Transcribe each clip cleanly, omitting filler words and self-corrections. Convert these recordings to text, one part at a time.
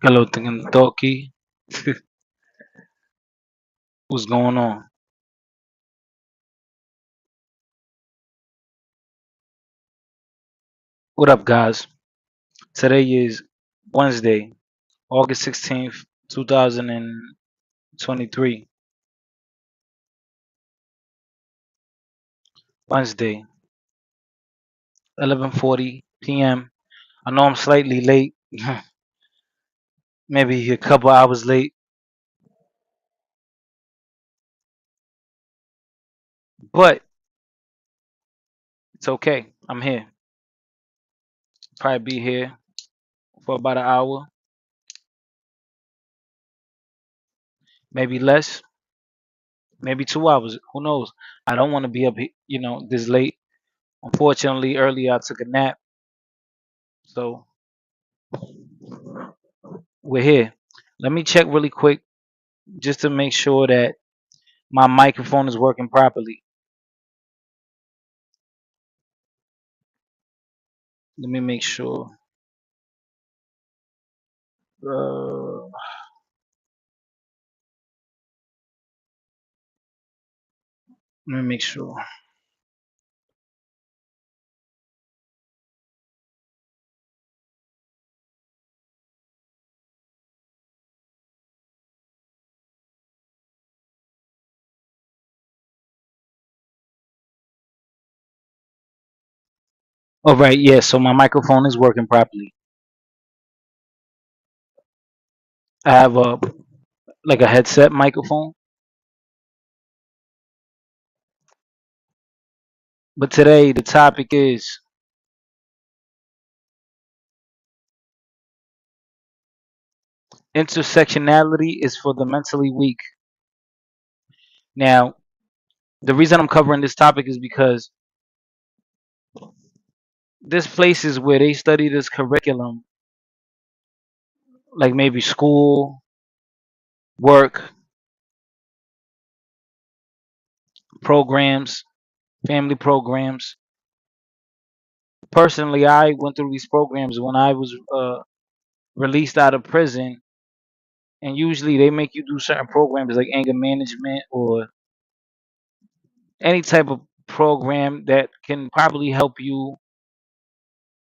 Hello, Toki. What's going on? What up, guys? Today is Wednesday, August 16th, 2023. Wednesday, 11:40 p.m. I know I'm slightly late, maybe a couple hours late, but it's okay. I'm here. Probably be here for about an hour, maybe less, maybe 2 hours. Who knows? I don't want to be up, this late. Unfortunately, earlier I took a nap, so we're here. Let me check really quick just to make sure that my microphone is working properly. Let me make sure. Let me make sure. All right, yeah. So my microphone is working properly. I have a headset microphone, but today the topic is intersectionality is for the mentally weak. Now, the reason I'm covering this topic is because there's places where they study this curriculum, like maybe school, work, programs, family programs. Personally, I went through these programs when I was released out of prison, and usually they make you do certain programs like anger management or any type of program that can probably help you,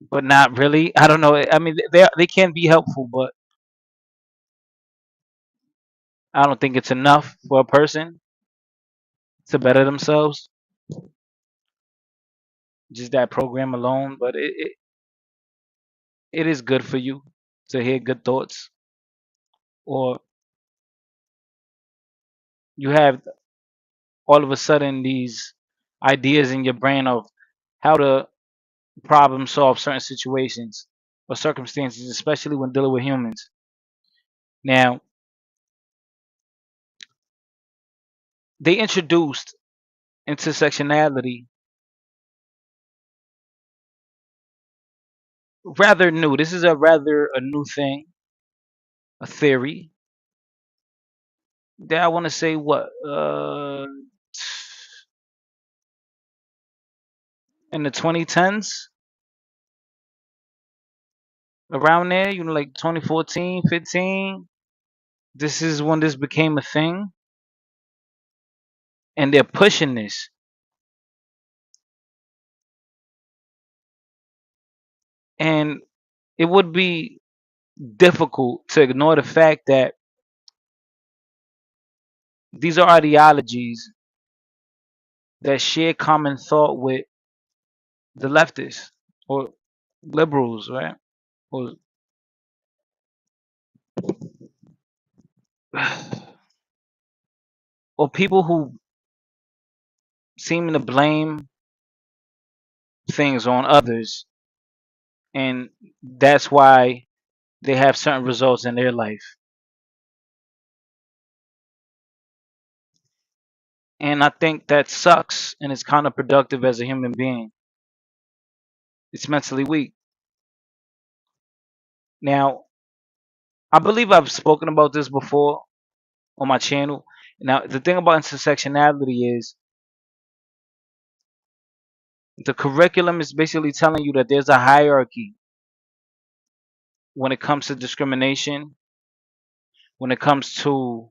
but not really. I don't know. I mean, they can be helpful, but I don't think it's enough for a person to better themselves. Just that program alone, but it is good for you to hear good thoughts, or you have all of a sudden these ideas in your brain of how to problem solve certain situations or circumstances, especially when dealing with humans. Now, they introduced intersectionality rather new. This is a rather a new thing, a theory that I want to say what in the 2010s, around there, like 2014, 15. This is when this became a thing, and they're pushing this. And it would be difficult to ignore the fact that these are ideologies that share common thought with the leftists or liberals, right? Or or people who seem to blame things on others, and that's why they have certain results in their life. And I think that sucks and it's counterproductive as a human being. It's mentally weak. Now, I believe I've spoken about this before on my channel. Now, the thing about intersectionality is the curriculum is basically telling you that there's a hierarchy when it comes to discrimination, when it comes to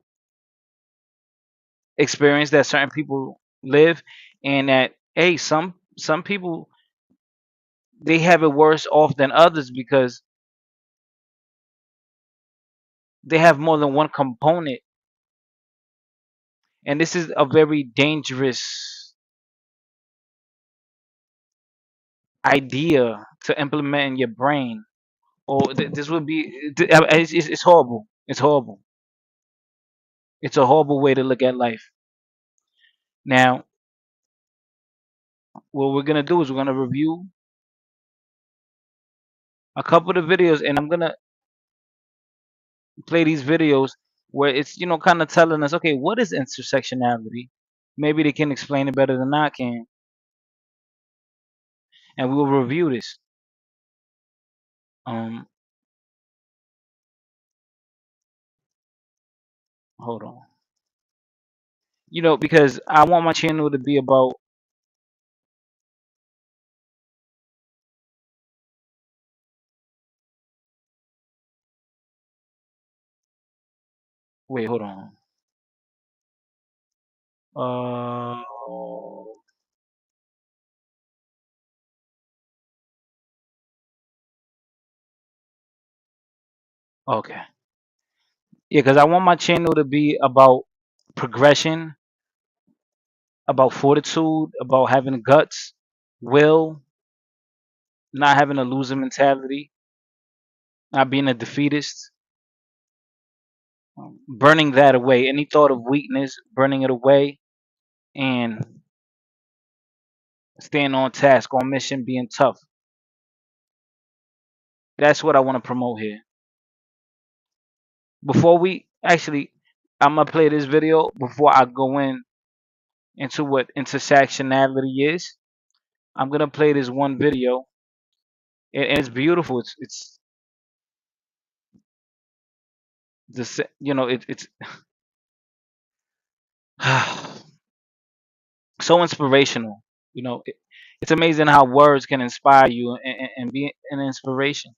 experience that certain people live, and that hey, some people they have it worse off than others because they have more than one component, and this is a very dangerous idea to implement in your brain. Or this would be it's horrible. It's horrible. It's a horrible way to look at life. Now, what we're gonna do is we're gonna review a couple of the videos, and I'm gonna play these videos where it's kind of telling us, okay, what is intersectionality? Maybe they can explain it better than I can, and we will review this. Um, hold on. Because I want my channel to be about. Wait, hold on. Uh, okay. Yeah, because I want my channel to be about progression, about fortitude, about having guts, will, not having a loser mentality, not being a defeatist, burning that away. Any thought of weakness, burning it away, and staying on task, on mission, being tough. That's what I want to promote here. Before we actually, I'm gonna play this video before I go into what intersectionality is. I'm gonna play this one video, and it's beautiful. It's it's so inspirational. It's amazing how words can inspire you and be an inspiration.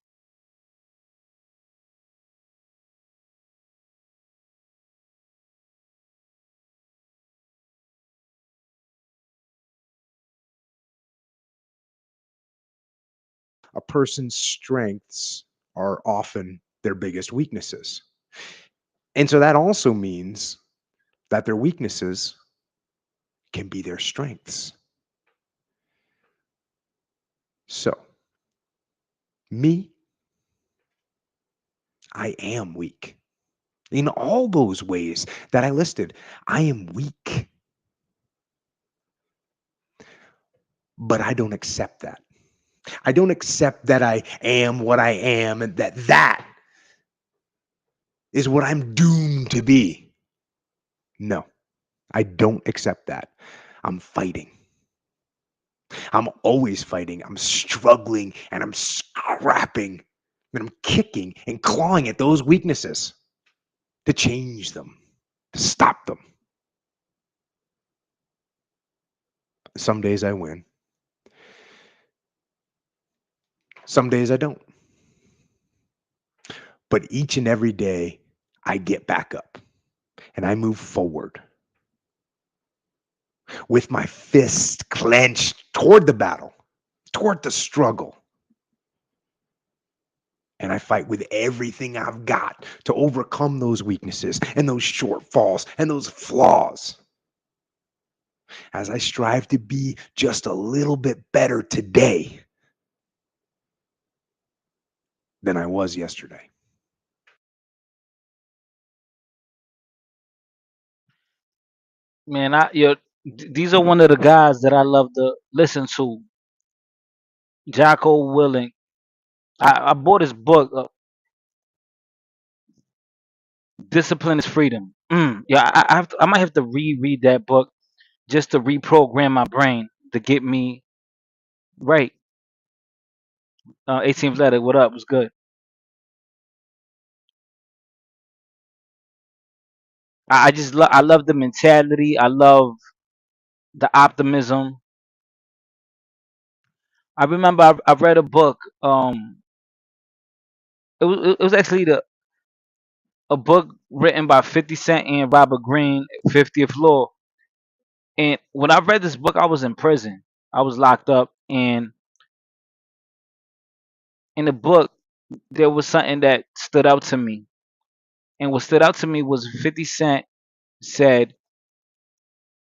A person's strengths are often their biggest weaknesses. And so that also means that their weaknesses can be their strengths. So, me, I am weak. In all those ways that I listed, I am weak, but I don't accept that. I don't accept that I am what I am and that is what I'm doomed to be. No, I don't accept that. I'm fighting. I'm always fighting. I'm struggling and I'm scrapping and I'm kicking and clawing at those weaknesses to change them, to stop them. Some days I win, some days I don't. But each and every day I get back up and I move forward with my fist clenched toward the battle, toward the struggle. And I fight with everything I've got to overcome those weaknesses and those shortfalls and those flaws as I strive to be just a little bit better today than I was yesterday. Man, these are one of the guys that I love to listen to. Jocko Willing. I bought his book, Discipline is Freedom. Yeah, I might have to reread that book just to reprogram my brain to get me right. 18th letter, what up? Was good. I love the mentality. I love the optimism. I remember I read a book. it was actually a book written by 50 Cent and Robert Greene, 50th Law. And when I read this book, I was in prison. I was locked up, and in the book there was something that stood out to me. And what stood out to me was 50 Cent said,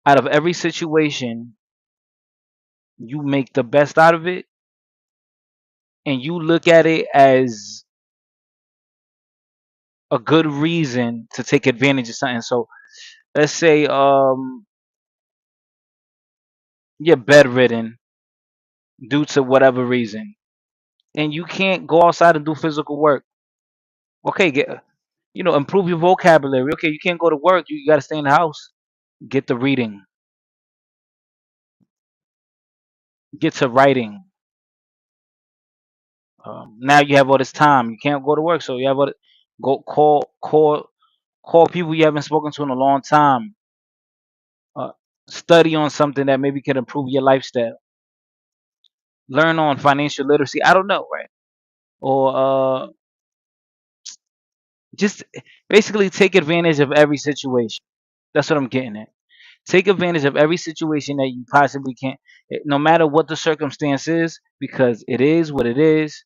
out of every situation, you make the best out of it, and you look at it as a good reason to take advantage of something. So let's say you're bedridden due to whatever reason, and you can't go outside and do physical work. Okay, improve your vocabulary. Okay, you can't go to work. You got to stay in the house. Get to reading. Get to writing. Now you have all this time. You can't go to work, so you have all go call people you haven't spoken to in a long time. Uh, Study on something that maybe can improve your lifestyle. Learn on financial literacy. I don't know, right? Or just basically take advantage of every situation. That's what I'm getting at. Take advantage of every situation that you possibly can, no matter what the circumstance is, because it is what it is.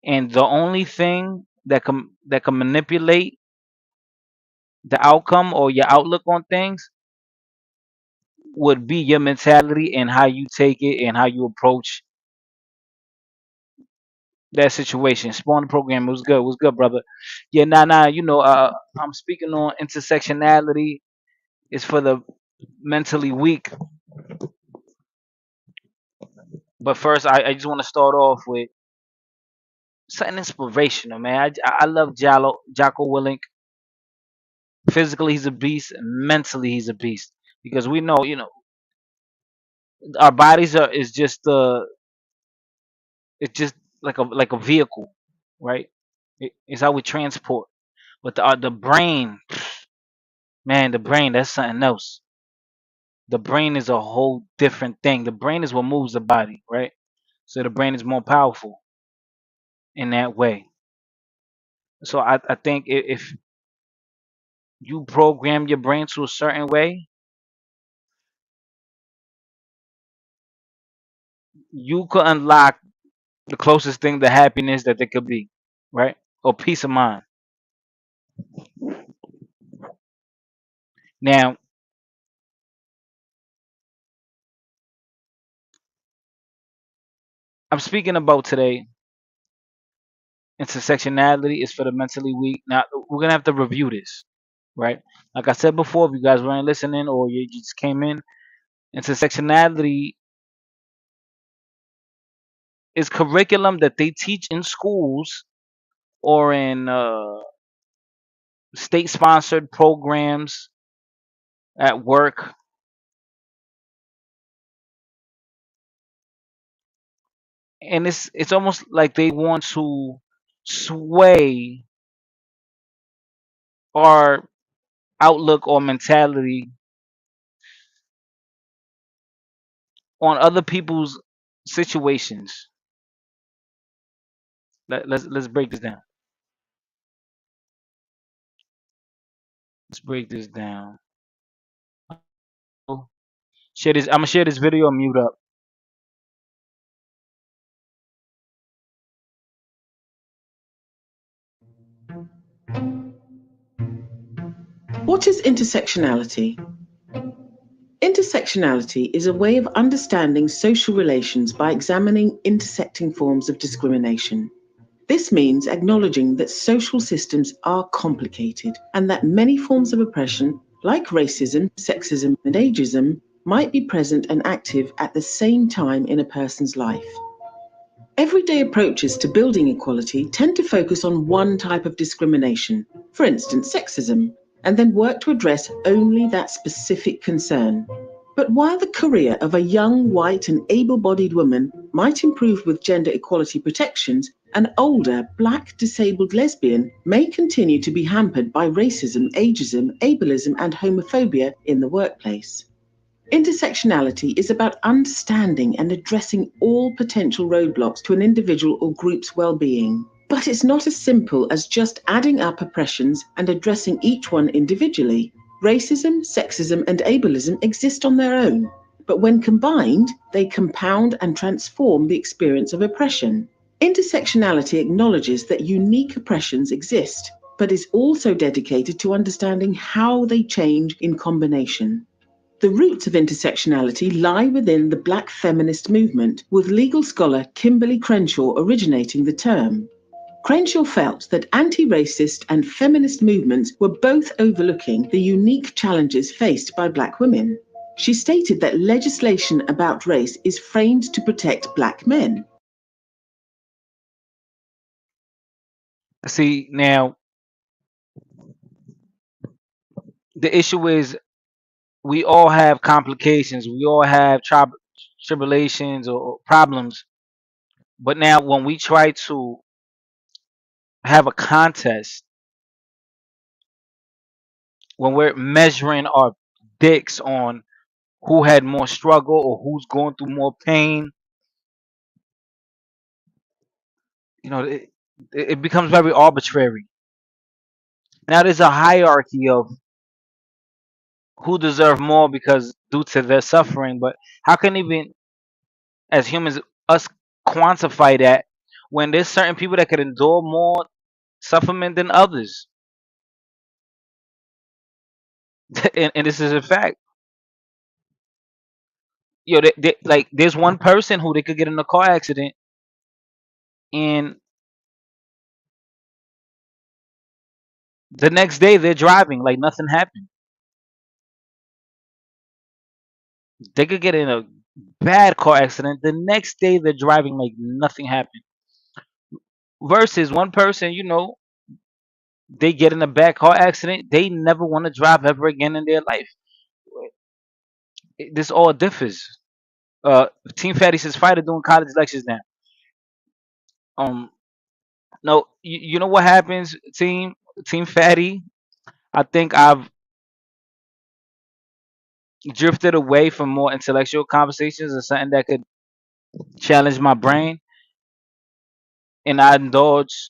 And the only thing that can manipulate the outcome or your outlook on things would be your mentality and how you take it and how you approach that situation. Spawn program was good, brother. Yeah, nah. I'm speaking on intersectionality. It's for the mentally weak. But first, I just want to start off with something inspirational, man. I love Jocko Willink. Physically, he's a beast. And mentally, he's a beast because we know, our bodies are is just it's just like a vehicle, right? It's how we transport. But the brain, man, the brain, that's something else. The brain is a whole different thing. The brain is what moves the body, right? So the brain is more powerful in that way. So I think if you program your brain to a certain way, you could unlock the closest thing to happiness that there could be, right? Or peace of mind. Now, I'm speaking about today. Intersectionality is for the mentally weak. Now, we're gonna have to review this, right? Like I said before, if you guys weren't listening or you just came in, intersectionality is curriculum that they teach in schools or in state-sponsored programs at work, and it's almost like they want to sway our outlook or mentality on other people's situations. Let's break this down. Let's break this down. Share this. I'm gonna share this video and mute up. What is intersectionality? Intersectionality is a way of understanding social relations by examining intersecting forms of discrimination. This means acknowledging that social systems are complicated and that many forms of oppression, like racism, sexism, and ageism, might be present and active at the same time in a person's life. Everyday approaches to building equality tend to focus on one type of discrimination, for instance, sexism, and then work to address only that specific concern. But while the career of a young, white, and able-bodied woman might improve with gender equality protections, an older, black, disabled lesbian may continue to be hampered by racism, ageism, ableism, and homophobia in the workplace. Intersectionality is about understanding and addressing all potential roadblocks to an individual or group's well-being. But it's not as simple as just adding up oppressions and addressing each one individually. Racism, sexism, and ableism exist on their own, but when combined, they compound and transform the experience of oppression. Intersectionality acknowledges that unique oppressions exist, but is also dedicated to understanding how they change in combination. The roots of intersectionality lie within the Black feminist movement, with legal scholar Kimberly Crenshaw originating the term. Crenshaw felt that anti-racist and feminist movements were both overlooking the unique challenges faced by Black women. She stated that legislation about race is framed to protect Black men. See, now the issue is we all have complications, we all have tribulations or problems. But now, when we try to have a contest, when we're measuring our dicks on who had more struggle or who's going through more pain, it becomes very arbitrary. Now, there's a hierarchy of who deserve more because due to their suffering. But how can even as humans us quantify that when there's certain people that could endure more suffering than others? And this is a fact. Like there's one person who they could get in a car accident and the next day they're driving like nothing happened. They could get in a bad car accident. The next day they're driving like nothing happened. Versus one person, they get in a bad car accident, they never want to drive ever again in their life. This all differs. Team Fatty says fighter doing college lectures now. Um, no, you know what happens, Team Fatty. I think I've drifted away from more intellectual conversations or something that could challenge my brain, and I indulge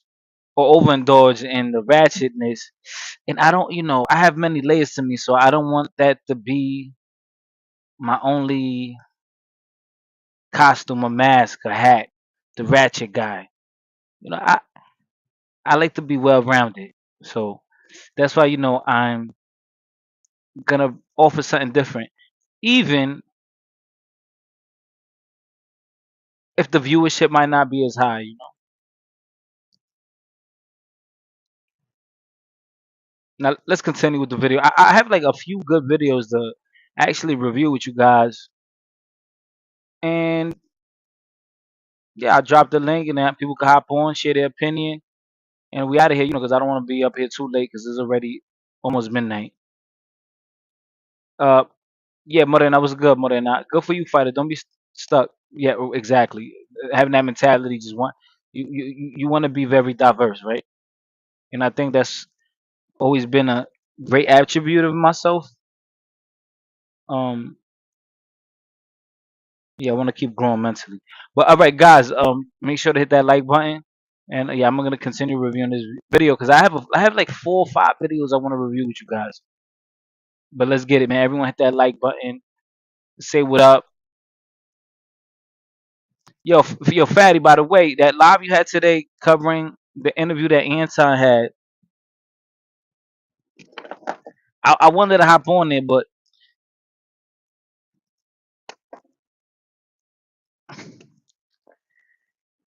or overindulge in the ratchetness. And I don't, I have many layers to me, so I don't want that to be my only costume, a mask, a hat, the ratchet guy. You know, I like to be well rounded, so that's why I'm gonna offer something different, even if the viewership might not be as high. Now let's continue with the video. I have like a few good videos to actually review with you guys, and yeah, I dropped the link and then people can hop on, share their opinion, and we out of here. Because I don't want to be up here too late because it's already almost midnight. Uh, yeah, Morena, was good, Morena. Good for you, fighter. Don't be stuck. Yeah, exactly. Having that mentality, just want you want to be very diverse, right? And I think that's always been a great attribute of myself. Um, yeah, I want to keep growing mentally. But all right, guys, make sure to hit that like button, and yeah, I'm gonna continue reviewing this video because I have like 4 or 5 videos I want to review with you guys. But let's get it, man. Everyone hit that like button. Say what up. Yo, Fatty, by the way, that live you had today covering the interview that Anton had, I wanted to hop on there, but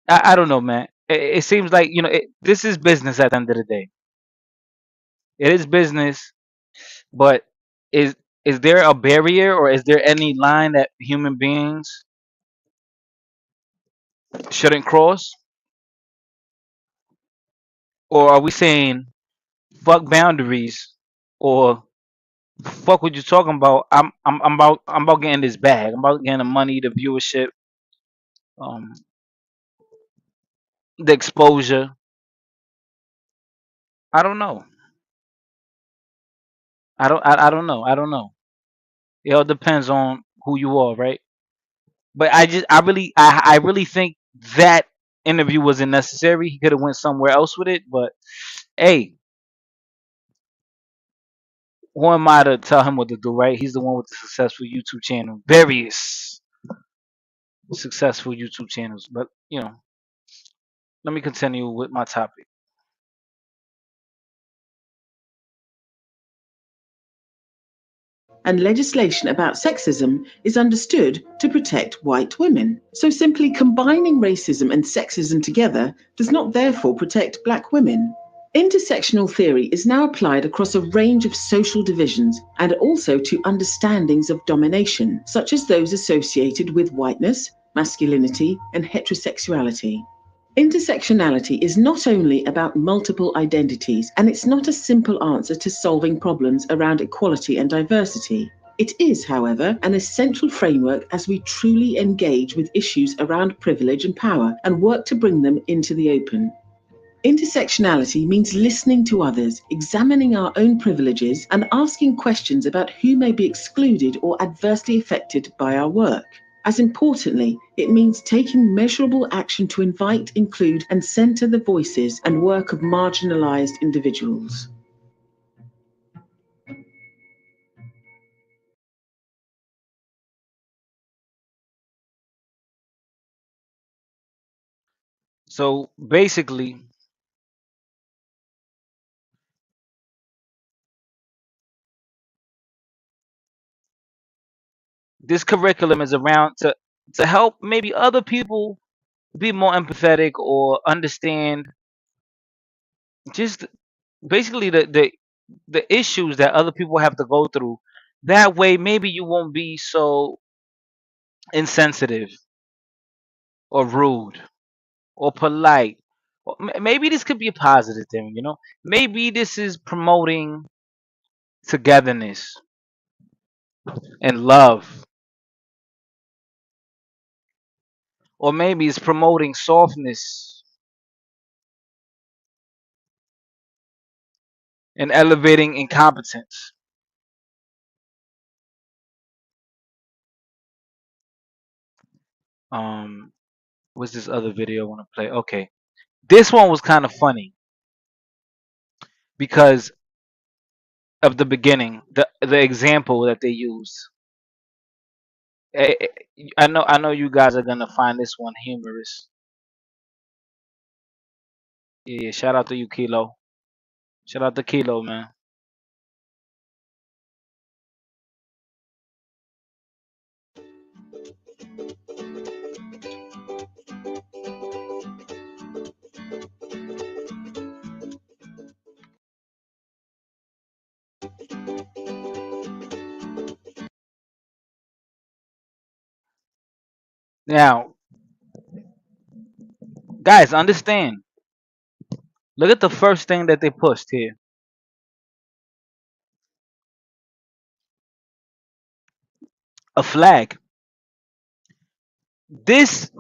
I don't know, man. It seems like, this is business at the end of the day. It is business, but is is there a barrier or is there any line that human beings shouldn't cross? Or are we saying fuck boundaries or fuck what you're talking about? I'm about getting this bag. I'm about getting the money, the viewership, um, the exposure. I don't know. I don't know. I don't know. It all depends on who you are, right? But I really think that. interview wasn't necessary. He could have went somewhere else with it. But hey, who am I to tell him what to do, right? He's the one with the successful YouTube channel, various successful YouTube channels. But let me continue with my topic. And legislation about sexism is understood to protect white women. So simply combining racism and sexism together does not therefore protect black women. Intersectional theory is now applied across a range of social divisions and also to understandings of domination, such as those associated with whiteness, masculinity, and heterosexuality. Intersectionality is not only about multiple identities, and it's not a simple answer to solving problems around equality and diversity. It is, however, an essential framework as we truly engage with issues around privilege and power and work to bring them into the open. Intersectionality means listening to others, examining our own privileges, and asking questions about who may be excluded or adversely affected by our work. As importantly, it means taking measurable action to invite, include, and center the voices and work of marginalized individuals. So basically, this curriculum is around to help maybe other people be more empathetic or understand just basically the issues that other people have to go through. That way, maybe you won't be so insensitive or rude or polite. Or maybe this could be a positive thing. Maybe this is promoting togetherness and love, or maybe it's promoting softness and elevating incompetence. Um, what's this other video I want to play? Okay, this one was kind of funny because of the beginning, the example that they used. I know you guys are gonna find this one humorous. Yeah, shout out to you, Kilo. Shout out to Kilo, man. Now, guys, understand. Look at the first thing that they pushed here. A flag. This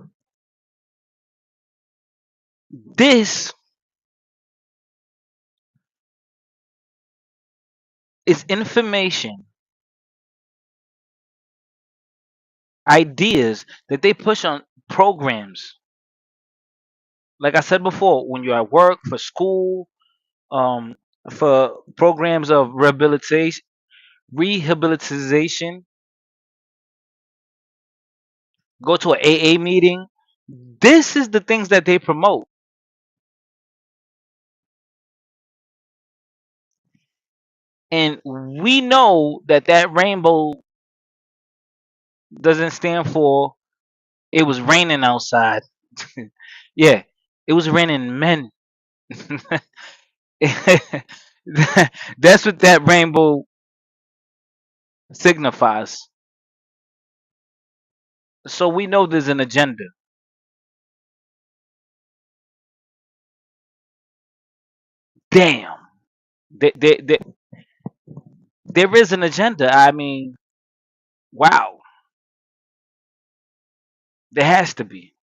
this is information, ideas that they push on programs. Like I said before, when you're at work, for school, um, for programs of rehabilitation, go to an AA meeting. This is the things that they promote. And we know that that rainbow doesn't stand for it was raining outside. Yeah, it was raining men. That's what that rainbow signifies. So we know there's an agenda. Damn. There is an agenda. I mean, wow. There has to be.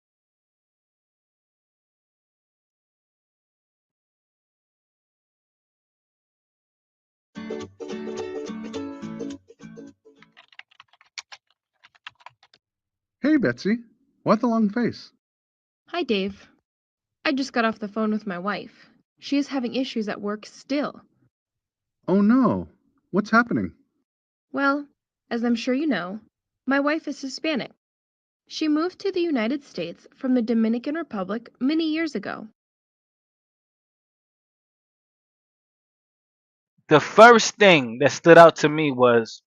Hey, Betsy. What the long face? Hi, Dave. I just got off the phone with my wife. She is having issues at work still. Oh no. What's happening? Well, as I'm sure you know, my wife is Hispanic. She moved to the United States from the Dominican Republic many years ago. The first thing that stood out to me was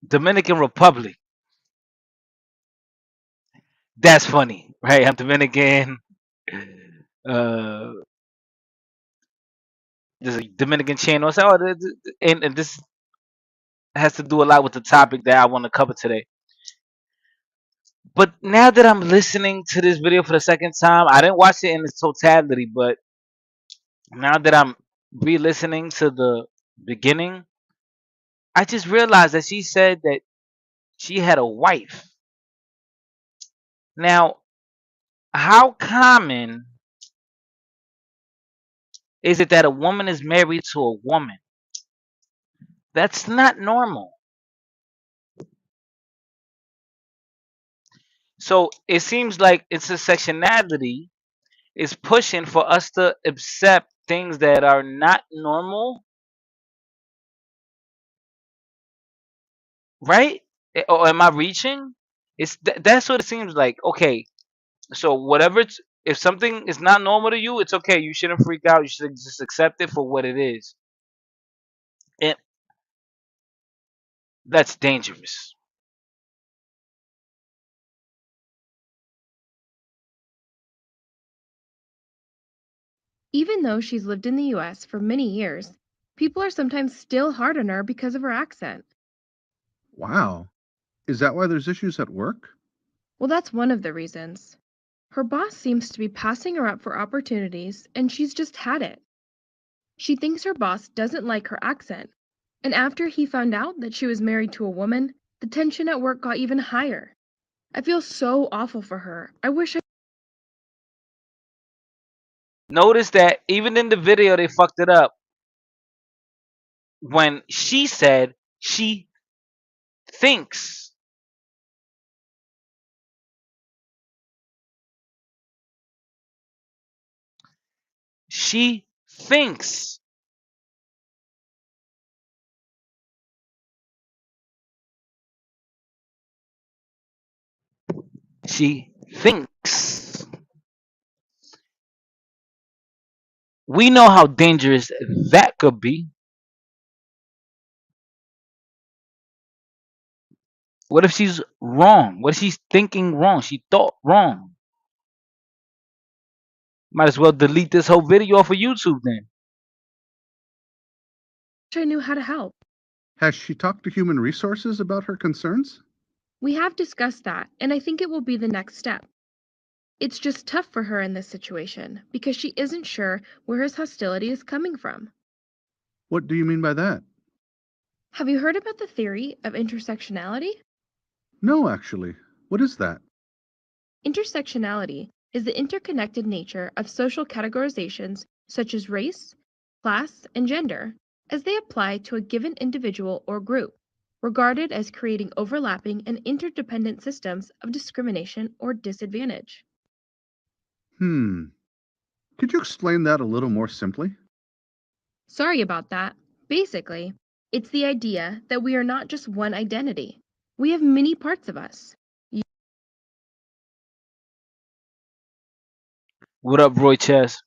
Dominican Republic. That's funny, right? I'm Dominican. Uh, there's a Dominican channel. I said, oh, and this has to do a lot with the topic that I want to cover today. But now that I'm listening to this video for the second time, I didn't watch it in its totality, but now that I'm re-listening to the beginning, I just realized that she said that she had a wife. Now, how common is it that a woman is married to a woman? That's not normal. So it seems like intersectionality is pushing for us to accept things that are not normal, right? Or am I reaching? That's what it seems like. Okay, so whatever if something is not normal to you, it's okay. You shouldn't freak out. You should just accept it for what it is. And that's dangerous. Even though she's lived in the US for many years, people are sometimes still hard on her because of her accent. Wow. Is that why there's issues at work? Well, that's one of the reasons. Her boss seems to be passing her up for opportunities, and she's just had it. She thinks her boss doesn't like her accent, and after he found out that she was married to a woman, the tension at work got even higher. I feel so awful for her. I wish I. Notice that even in the video they fucked it up when she said she thinks. She thinks. She thinks. We know how dangerous that could be. What if she's wrong? What if she's thinking wrong? She thought wrong. Might as well delete this whole video off of YouTube then. I knew how to help. Has she talked to human resources about her concerns? We have discussed that, and I think it will be the next step. It's just tough for her in this situation because she isn't sure where his hostility is coming from. What do you mean by that? Have you heard about the theory of intersectionality? No, actually. What is that? Intersectionality is the interconnected nature of social categorizations such as race, class, and gender as they apply to a given individual or group, regarded as creating overlapping and interdependent systems of discrimination or disadvantage. Hmm. Could you explain that a little more simply? Sorry about that. Basically, it's the idea that we are not just one identity. We have many parts of us. What up, Roy Chess?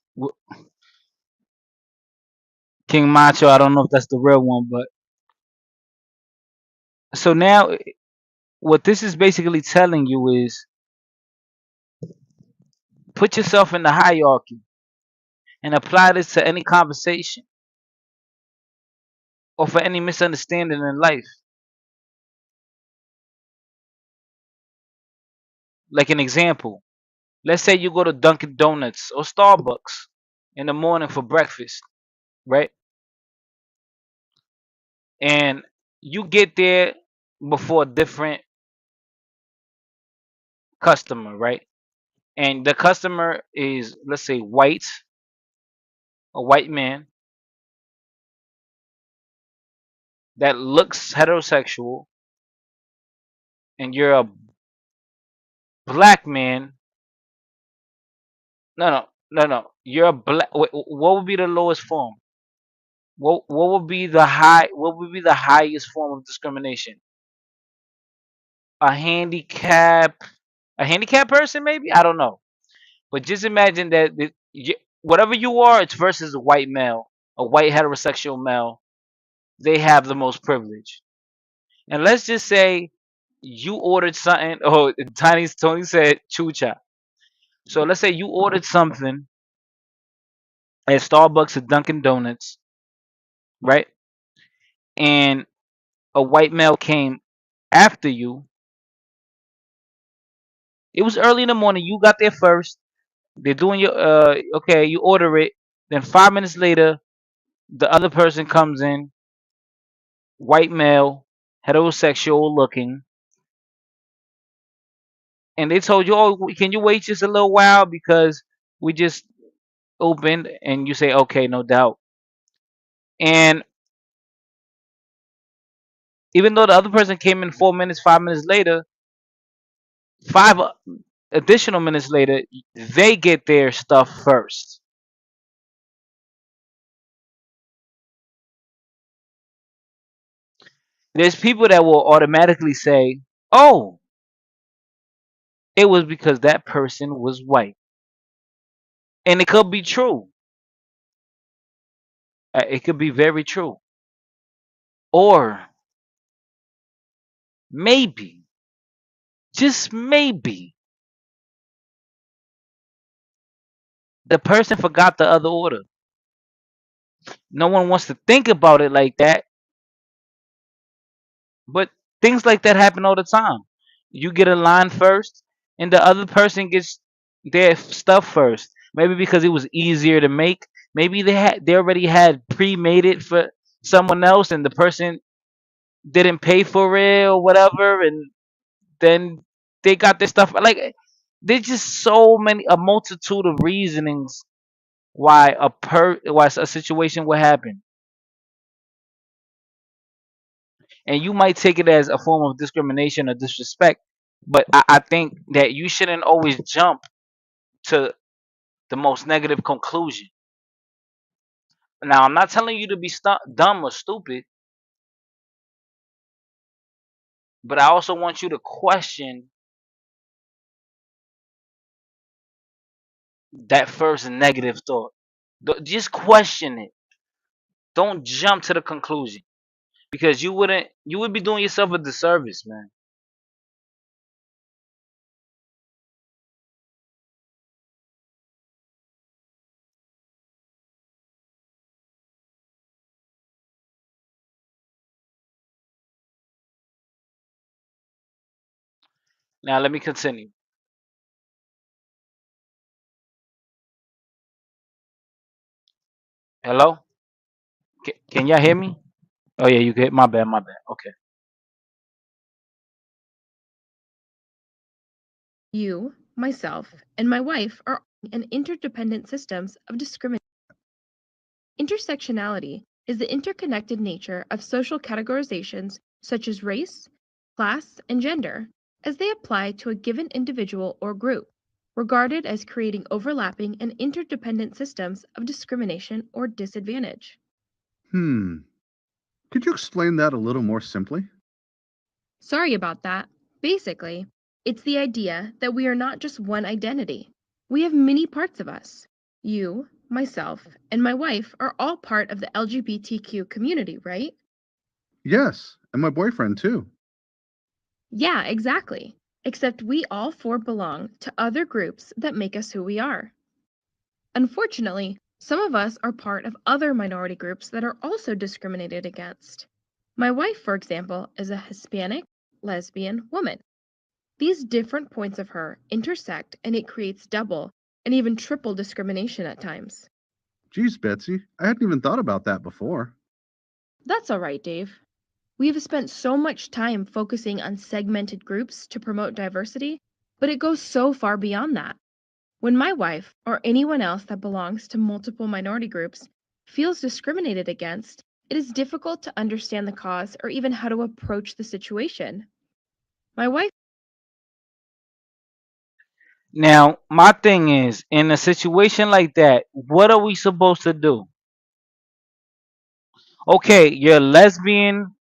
King Macho, I don't know if that's the real one, but so now what this is basically telling you is put yourself in the hierarchy and apply this to any conversation or for any misunderstanding in life. Like an example, let's say you go to Dunkin' Donuts or Starbucks in the morning for breakfast, right? And you get there before a different customer, right? And the customer is, let's say, white, a white man that looks heterosexual, and you're a black man no. You're black. What would be the lowest form? What would be the high? What would be the highest form of discrimination? A handicap, a handicapped person, maybe. I don't know. But just imagine that whatever you are, it's versus a white male, a white heterosexual male. They have the most privilege. And let's just say you ordered something. Oh, Tony said chucha. So let's say you ordered something at Starbucks or Dunkin' Donuts, right? And a white male came after you. It was early in the morning. You got there first. They're doing your okay. You order it. Then 5 minutes later, the other person comes in, white male, heterosexual looking, and they told you, "Oh, can you wait just a little while because we just opened?" And you say, "Okay, no doubt." And even though the other person came in 4 minutes, 5 minutes later, five additional minutes later, they get their stuff first. There's people that will automatically say, "Oh, it was because that person was white," and it could be true. It could be very true, or maybe, just maybe, the person forgot the other order. No one wants to think about it like that, but things like that happen all the time. You get a line first, and the other person gets their stuff first. Maybe because it was easier to make. Maybe they already had pre-made it for someone else, and the person didn't pay for it or whatever, and then they got their stuff. Like there's just so many, a multitude of reasonings why why a situation would happen, and you might take it as a form of discrimination or disrespect. But I think that you shouldn't always jump to the most negative conclusion. Now, I'm not telling you to be dumb or stupid, but I also want you to question that first negative thought. Just question it. Don't jump to the conclusion because you would be doing yourself a disservice, man. Now let me continue. Hello? Can y'all hear me? Oh yeah, you get my bad, my bad. Okay. You, myself, and my wife are in interdependent systems of discrimination. Intersectionality is the interconnected nature of social categorizations such as race, class, and gender as they apply to a given individual or group, regarded as creating overlapping and interdependent systems of discrimination or disadvantage. Hmm. Could you explain that a little more simply? Sorry about that. Basically, it's the idea that we are not just one identity. We have many parts of us. You, myself, and my wife are all part of the LGBTQ community, right? Yes, and my boyfriend too. Yeah, exactly. Except we all four belong to other groups that make us who we are. Unfortunately, some of us are part of other minority groups that are also discriminated against. My wife, for example, is a Hispanic, lesbian woman. These different points of her intersect and it creates double and even triple discrimination at times. Geez, Betsy, I hadn't even thought about that before. That's all right, Dave. We have spent so much time focusing on segmented groups to promote diversity, but it goes so far beyond that. When my wife, or anyone else that belongs to multiple minority groups, feels discriminated against, it is difficult to understand the cause or even how to approach the situation. My wife Now, my thing is, in a situation like that, what are we supposed to do? Okay, you're lesbian,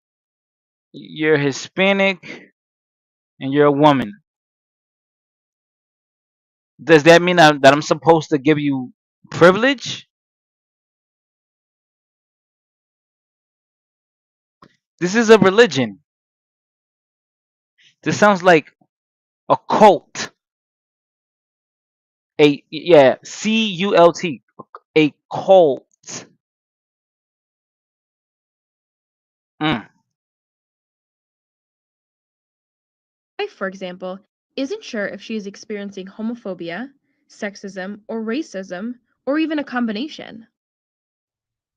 you're Hispanic, and you're a woman. Does that mean that I'm supposed to give you privilege? This is a religion. This sounds like a cult. CULT. A cult. Mm. Wife, for example, isn't sure if she is experiencing homophobia, sexism, or racism, or even a combination.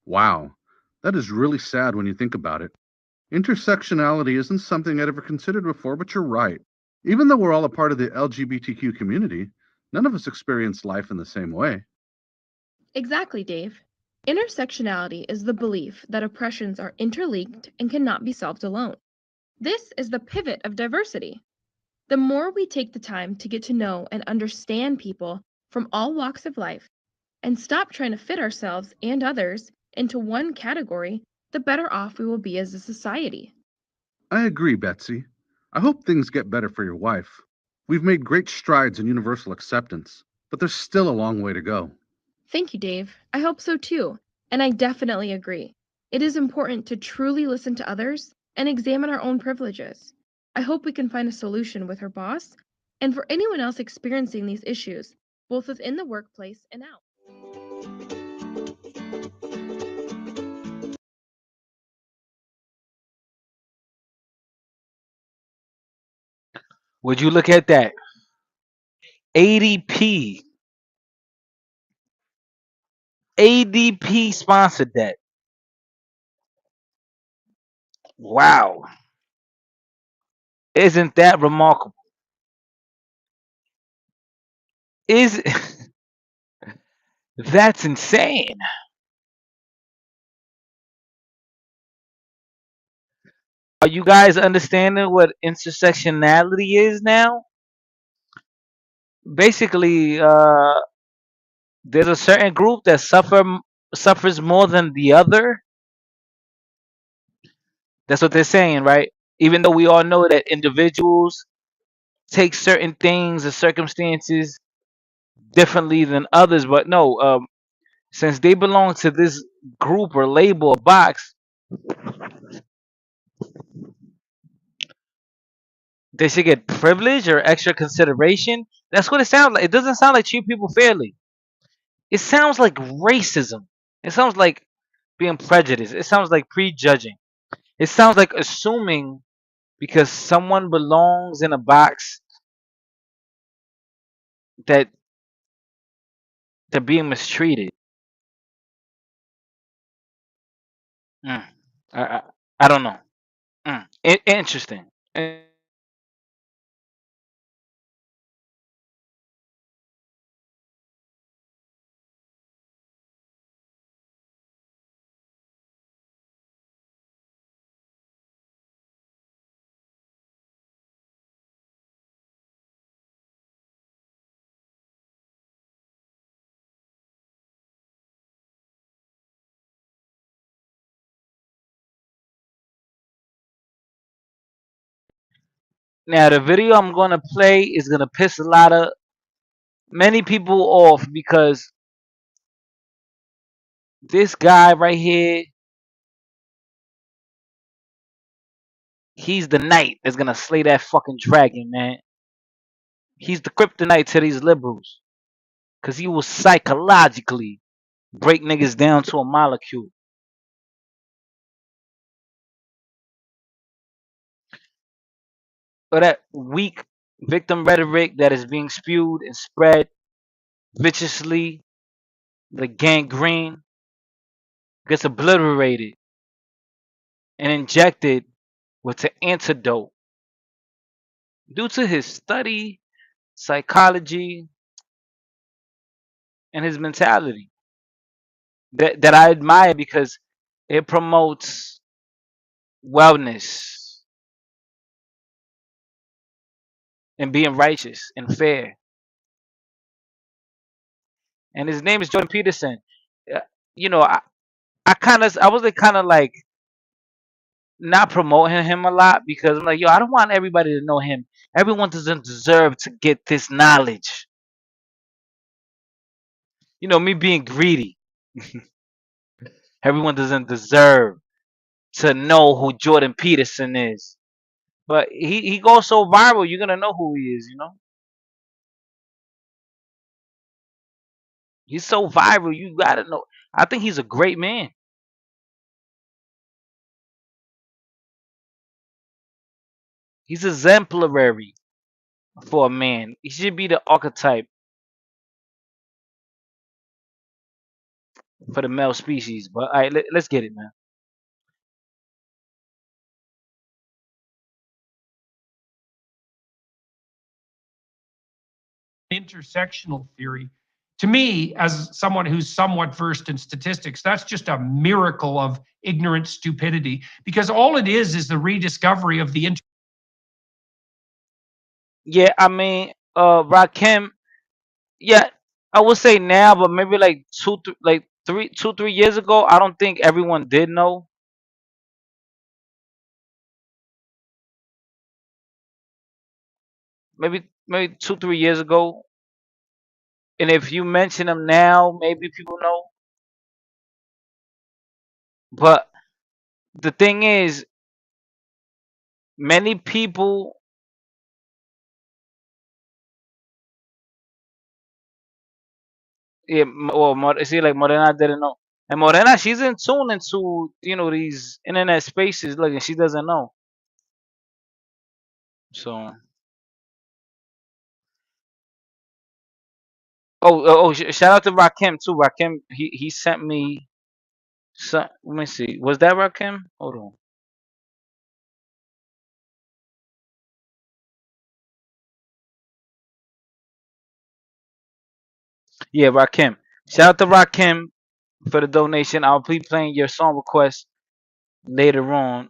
Wow. That is really sad when you think about it. Intersectionality isn't something I'd ever considered before, but you're right. Even though we're all a part of the LGBTQ community, none of us experience life in the same way. Exactly, Dave. Intersectionality is the belief that oppressions are interlinked and cannot be solved alone. This is the pivot of diversity. The more we take the time to get to know and understand people from all walks of life and stop trying to fit ourselves and others into one category, the better off we will be as a society. I agree, Betsy. I hope things get better for your wife. We've made great strides in universal acceptance, but there's still a long way to go. Thank you, Dave. I hope so too. And I definitely agree. It is important to truly listen to others and examine our own privileges. I hope we can find a solution with her boss and for anyone else experiencing these issues, both within the workplace and out. Would you look at that? ADP. ADP sponsored that. Wow. Isn't that remarkable? Is That's insane. Are you guys understanding what intersectionality is now? Basically, there's a certain group that suffers more than the other. That's what they're saying, right? Even though we all know that individuals take certain things and circumstances differently than others, but no, since they belong to this group or label or box, they should get privilege or extra consideration. That's what it sounds like. It doesn't sound like treat people fairly. It sounds like racism. It sounds like being prejudiced. It sounds like prejudging. It sounds like assuming because someone belongs in a box that they're being mistreated. Mm. I, I I don't know. Interesting. Now the video I'm gonna play is gonna piss a lot of many people off because this guy right here, he's the knight that's gonna slay that fucking dragon, man. He's the kryptonite to these liberals. Cause he will psychologically break niggas down to a molecule. Or that weak victim rhetoric that is being spewed and spread viciously, the gangrene, gets obliterated and injected with an antidote due to his study, psychology, and his mentality that I admire because it promotes wellness and being righteous and fair. and his name is Jordan Peterson. Uh, You know, I was like kind of like not promoting him a lot because I'm like, yo, I don't want everybody to know him. Everyone doesn't deserve to get this knowledge. Me being greedy. Everyone doesn't deserve to know who Jordan Peterson is. But he goes so viral, you're gonna know who he is. He's so viral, you gotta know. I think he's a great man. He's exemplary for a man. He should be the archetype for the male species. But all right, let's get it, man. Intersectional theory. To me, as someone who's somewhat versed in statistics, that's just a miracle of ignorant stupidity because all it is the rediscovery of the Yeah, I mean, Rakim. Yeah, I would say now, but maybe like like 3 years ago, I don't think everyone did know. Maybe 2 3 years ago, and if you mention him now, maybe people know. But the thing is, many people, yeah, see, like Morena didn't know, and Morena, she's in tune into these internet spaces, like, and she doesn't know. So, shout out to Rakim too. Rakim, he sent me some. Let me see, was that Rakim? Hold on. Yeah, Rakim. Shout out to Rakim for the donation. I'll be playing your song request later on.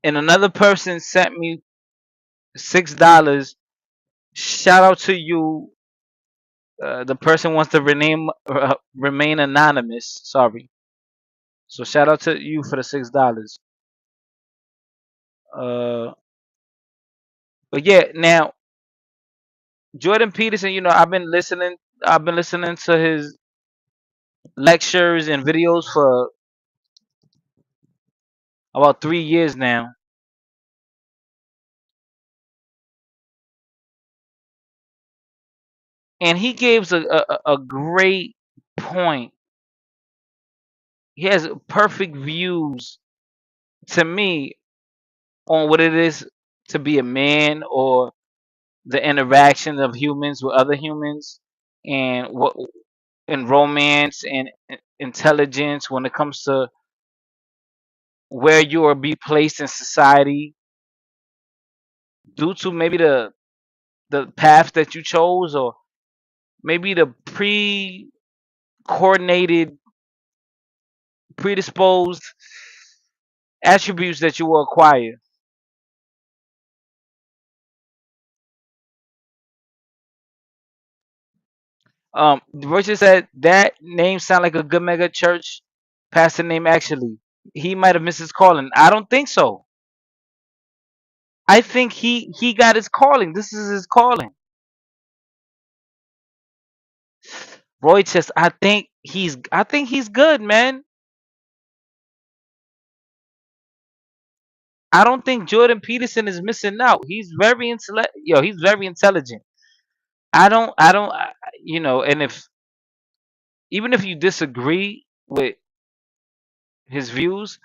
And another person sent me $6. Shout out to you. The person wants to remain anonymous. Sorry. So shout out to you for the $6. Uh, but yeah, now Jordan Peterson. I've been listening. I've been listening to his lectures and videos for about 3 years now, and he gives a great point. He has perfect views to me on what it is to be a man, or the interactions of humans with other humans, and what in romance and intelligence when it comes to where you will be placed in society due to maybe the path that you chose, or maybe the coordinated predisposed attributes that you will acquire. Richard said that name sound like a good mega church pastor name. Actually, he might have missed his calling. I don't think so. I think he got his calling. This is his calling. Roy says, I think he's good, man. I don't think Jordan Peterson is missing out. He's very intelligent. And if even if you disagree with his views,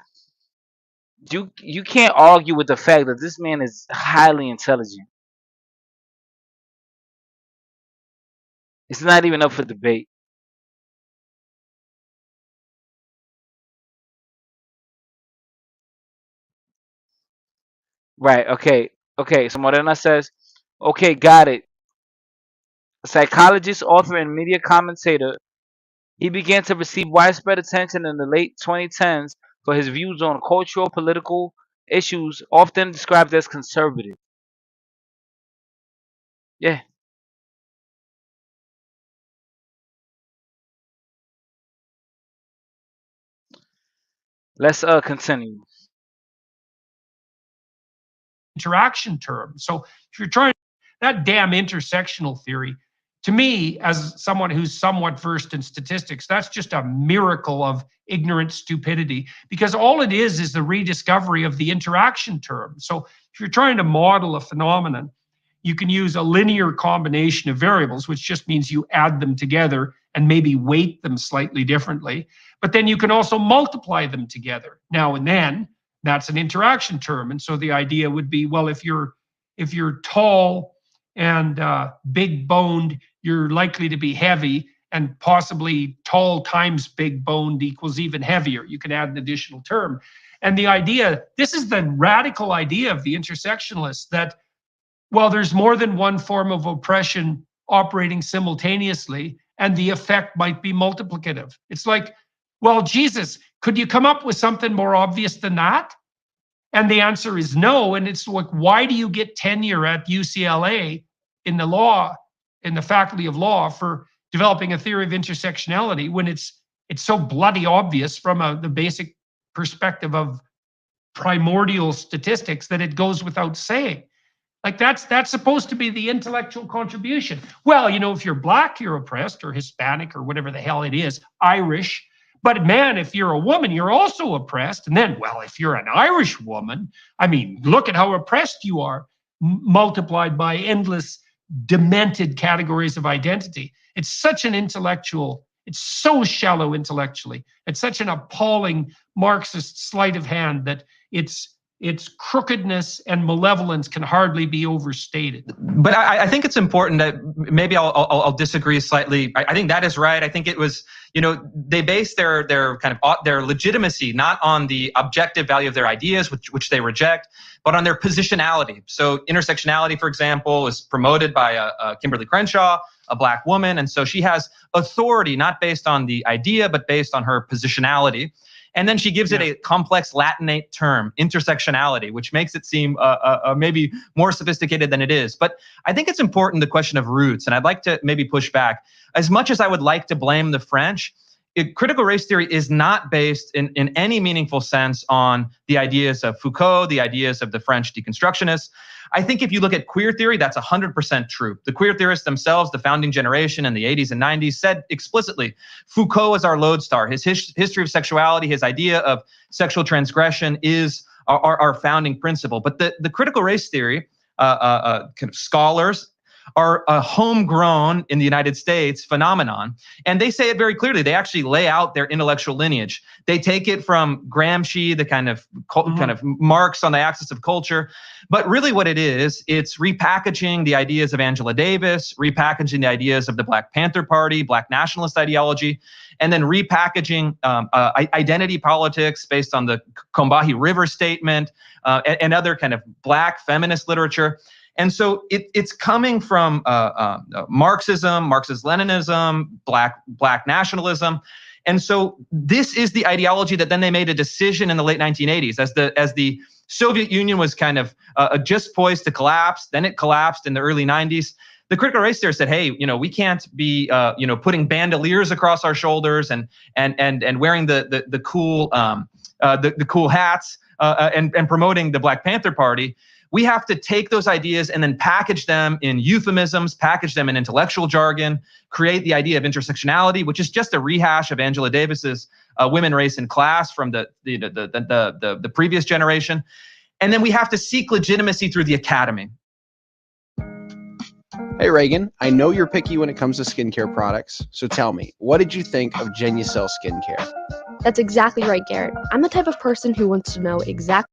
you can't argue with the fact that this man is highly intelligent. It's not even up for debate. Right, okay. Okay, so Morena says, okay, got it. Psychologist, author, and media commentator, he began to receive widespread attention in the late 2010s for his views on cultural political issues, often described as conservative. Yeah. Let's continue. Interaction term. So if you're trying that damn intersectional theory, to me, as someone who's somewhat versed in statistics, that's just a miracle of ignorant stupidity, because all it is the rediscovery of the interaction term. So if you're trying to model a phenomenon, you can use a linear combination of variables, which just means you add them together and maybe weight them slightly differently. But then you can also multiply them together now and then. That's an interaction term. And so the idea would be, well, if you're tall and big boned, you're likely to be heavy, and possibly tall times big boned equals even heavier. You can add an additional term. And the idea, this is the radical idea of the intersectionalists, that, well, there's more than one form of oppression operating simultaneously, and the effect might be multiplicative. It's like, well, Jesus, could you come up with something more obvious than that? And the answer is no. And it's like, why do you get tenure at UCLA in the law, in the faculty of law, for developing a theory of intersectionality when it's so bloody obvious from the basic perspective of primordial statistics that it goes without saying? Like, that's supposed to be the intellectual contribution. Well, if you're black, you're oppressed, or Hispanic, or whatever the hell it is, Irish. But man, if you're a woman, you're also oppressed. And then, well, if you're an Irish woman, I mean, look at how oppressed you are, multiplied by endless demented categories of identity. It's such an intellectual, it's so shallow intellectually. It's such an appalling Marxist sleight of hand that its crookedness and malevolence can hardly be overstated. But I think it's important that maybe I'll disagree slightly. I think that is right. I think it was, they base their kind of their legitimacy not on the objective value of their ideas, which they reject, but on their positionality. So intersectionality, for example, is promoted by Kimberly Crenshaw, a black woman, and so she has authority not based on the idea, but based on her positionality. And then she gives it a complex Latinate term, intersectionality, which makes it seem maybe more sophisticated than it is. But I think it's important, the question of roots. And I'd like to maybe push back. As much as I would like to blame the French, critical race theory is not based in any meaningful sense on the ideas of Foucault, the ideas of the French deconstructionists. I think if you look at queer theory, that's 100% true. The queer theorists themselves, the founding generation in the 80s and 90s, said explicitly, Foucault is our lodestar. His history of sexuality, his idea of sexual transgression is our founding principle. But the critical race theory kind of scholars are a homegrown in the United States phenomenon. And they say it very clearly. They actually lay out their intellectual lineage. They take it from Gramsci, the kind of Marx on the axis of culture. But really what it is, it's repackaging the ideas of Angela Davis, repackaging the ideas of the Black Panther Party, Black nationalist ideology, and then repackaging identity politics based on the Combahee River Statement and other kind of Black feminist literature. And so it's coming from Marxism, Marxist-Leninism, Black nationalism. And so this is the ideology that then they made a decision in the late 1980s as the Soviet Union was kind of just poised to collapse. Then it collapsed in the early 90s. The critical race theorists said, hey, we can't be putting bandoliers across our shoulders and wearing the cool hats and promoting the Black Panther Party. We have to take those ideas and then package them in euphemisms, package them in intellectual jargon, create the idea of intersectionality, which is just a rehash of Angela Davis's women, race, and class from the previous generation. And then we have to seek legitimacy through the academy. Hey, Reagan, I know you're picky when it comes to skincare products. So tell me, what did you think of Genucel Skincare? That's exactly right, Garrett. I'm the type of person who wants to know exactly.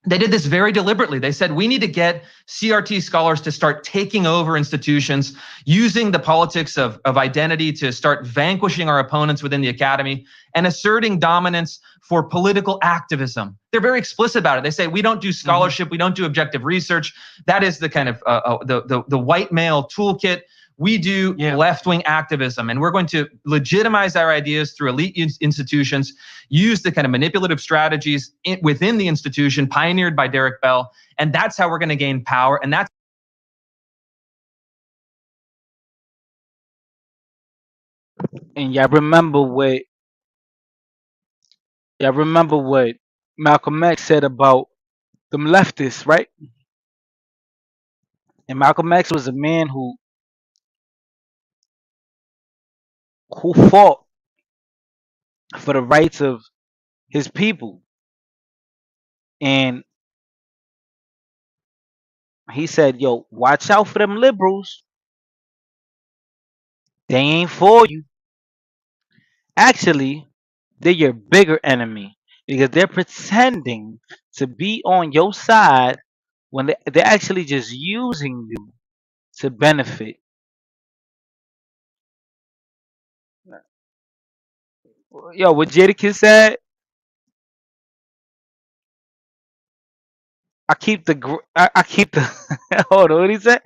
They did this very deliberately. They said, we need to get CRT scholars to start taking over institutions, using the politics of identity to start vanquishing our opponents within the academy and asserting dominance for political activism. They're very explicit about it. They say, we don't do scholarship, we don't do objective research. That is the kind of the white male toolkit. We do left-wing activism, and we're going to legitimize our ideas through elite institutions, use the kind of manipulative strategies within the institution pioneered by Derek Bell, and that's how we're going to gain power. And that's And y'all remember what Y'all remember what Malcolm X said about them leftists, right? And Malcolm X was a man who fought for the rights of his people. And he said, yo, watch out for them liberals. They ain't for you. Actually, they're your bigger enemy because they're pretending to be on your side when they're actually just using you to benefit. Yo, what Jadakiss said, I keep the hold on, what he said?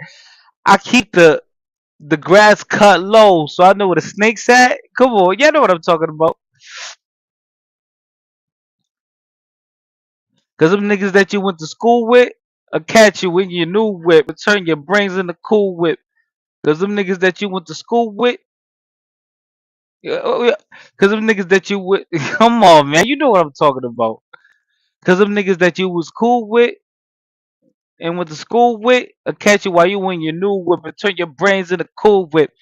I keep the grass cut low so I know where the snake's at. Come on, y'all know what I'm talking about. Cause them niggas that you went to school with, will catch you in your new whip and turn your brains into cool whip. Cause them niggas that you went to school with, yeah, oh yeah. Cause them niggas that you with, come on, man, you know what I'm talking about. Cause them niggas that you was cool with and went to school with, will catch you while you in your new whip and turn your brains into cool whip.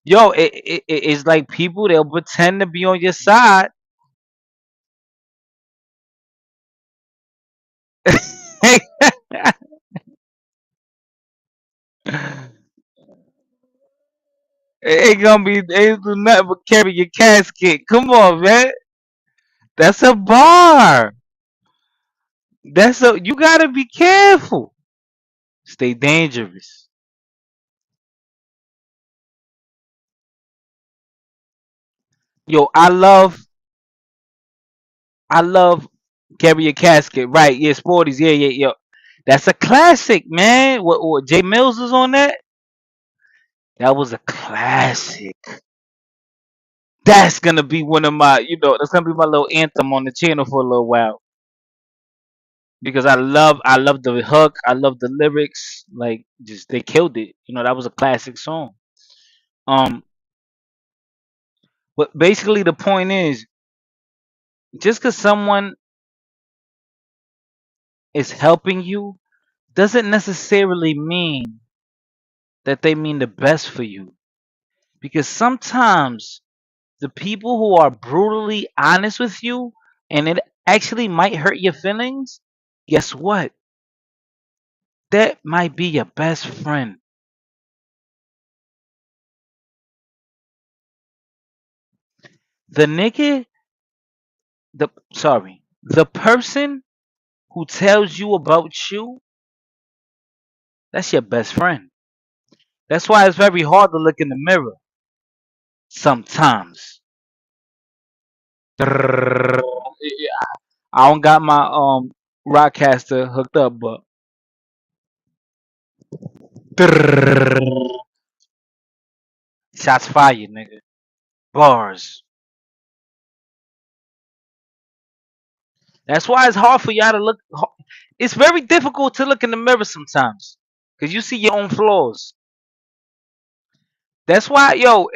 Yo, it's like people they'll pretend to be on your side. Ain't gonna be ain't do nothing but carry your casket. Come on, man. That's a bar. You gotta be careful. Stay dangerous. Yo, I love carry your casket. Right, yeah, sporties, yeah, yeah, yeah. That's a classic, man. What Jay Mills was on that? That was a classic. That's gonna be one of my, that's gonna be my little anthem on the channel for a little while. Because I love the hook, I love the lyrics, like just they killed it. That was a classic song. Um, but basically the point is, just because someone is helping you doesn't necessarily mean that they mean the best for you. Because sometimes the people who are brutally honest with you and it actually might hurt your feelings, guess what? That might be your best friend. The nigga, the person who tells you about you, that's your best friend. That's why it's very hard to look in the mirror sometimes. I don't got my rockcaster hooked up, but shots fired, nigga. Bars. That's why it's hard for y'all to look. It's very difficult to look in the mirror sometimes because you see your own flaws. That's why, yo,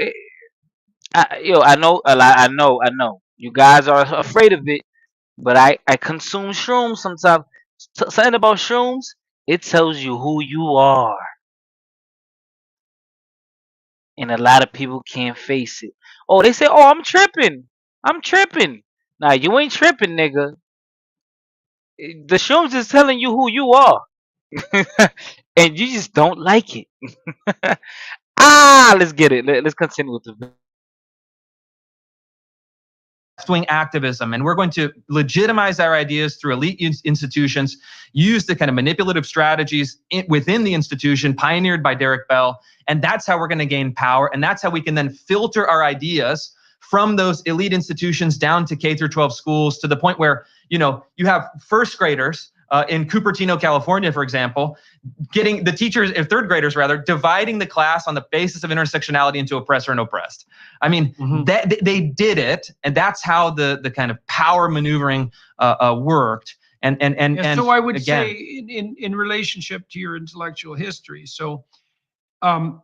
I know a lot. I know. You guys are afraid of it, but I consume shrooms sometimes. Something about shrooms, it tells you who you are, and a lot of people can't face it. Oh, they say, "Oh, I'm tripping. I'm tripping." Nah, you ain't tripping, nigga. The shrooms is telling you who you are, and you just don't like it. Let's get it. Let's continue with the. Left-wing activism, and we're going to legitimize our ideas through elite institutions, use the kind of manipulative strategies within the institution pioneered by Derek Bell, and that's how we're going to gain power, and that's how we can then filter our ideas from those elite institutions down to K through 12 schools to the point where you have first graders in Cupertino, California, for example, getting the teachers, or third graders rather, dividing the class on the basis of intersectionality into oppressor and oppressed. I mean, that they did it, and that's how the kind of power maneuvering worked. And so I would again, say in relationship to your intellectual history. So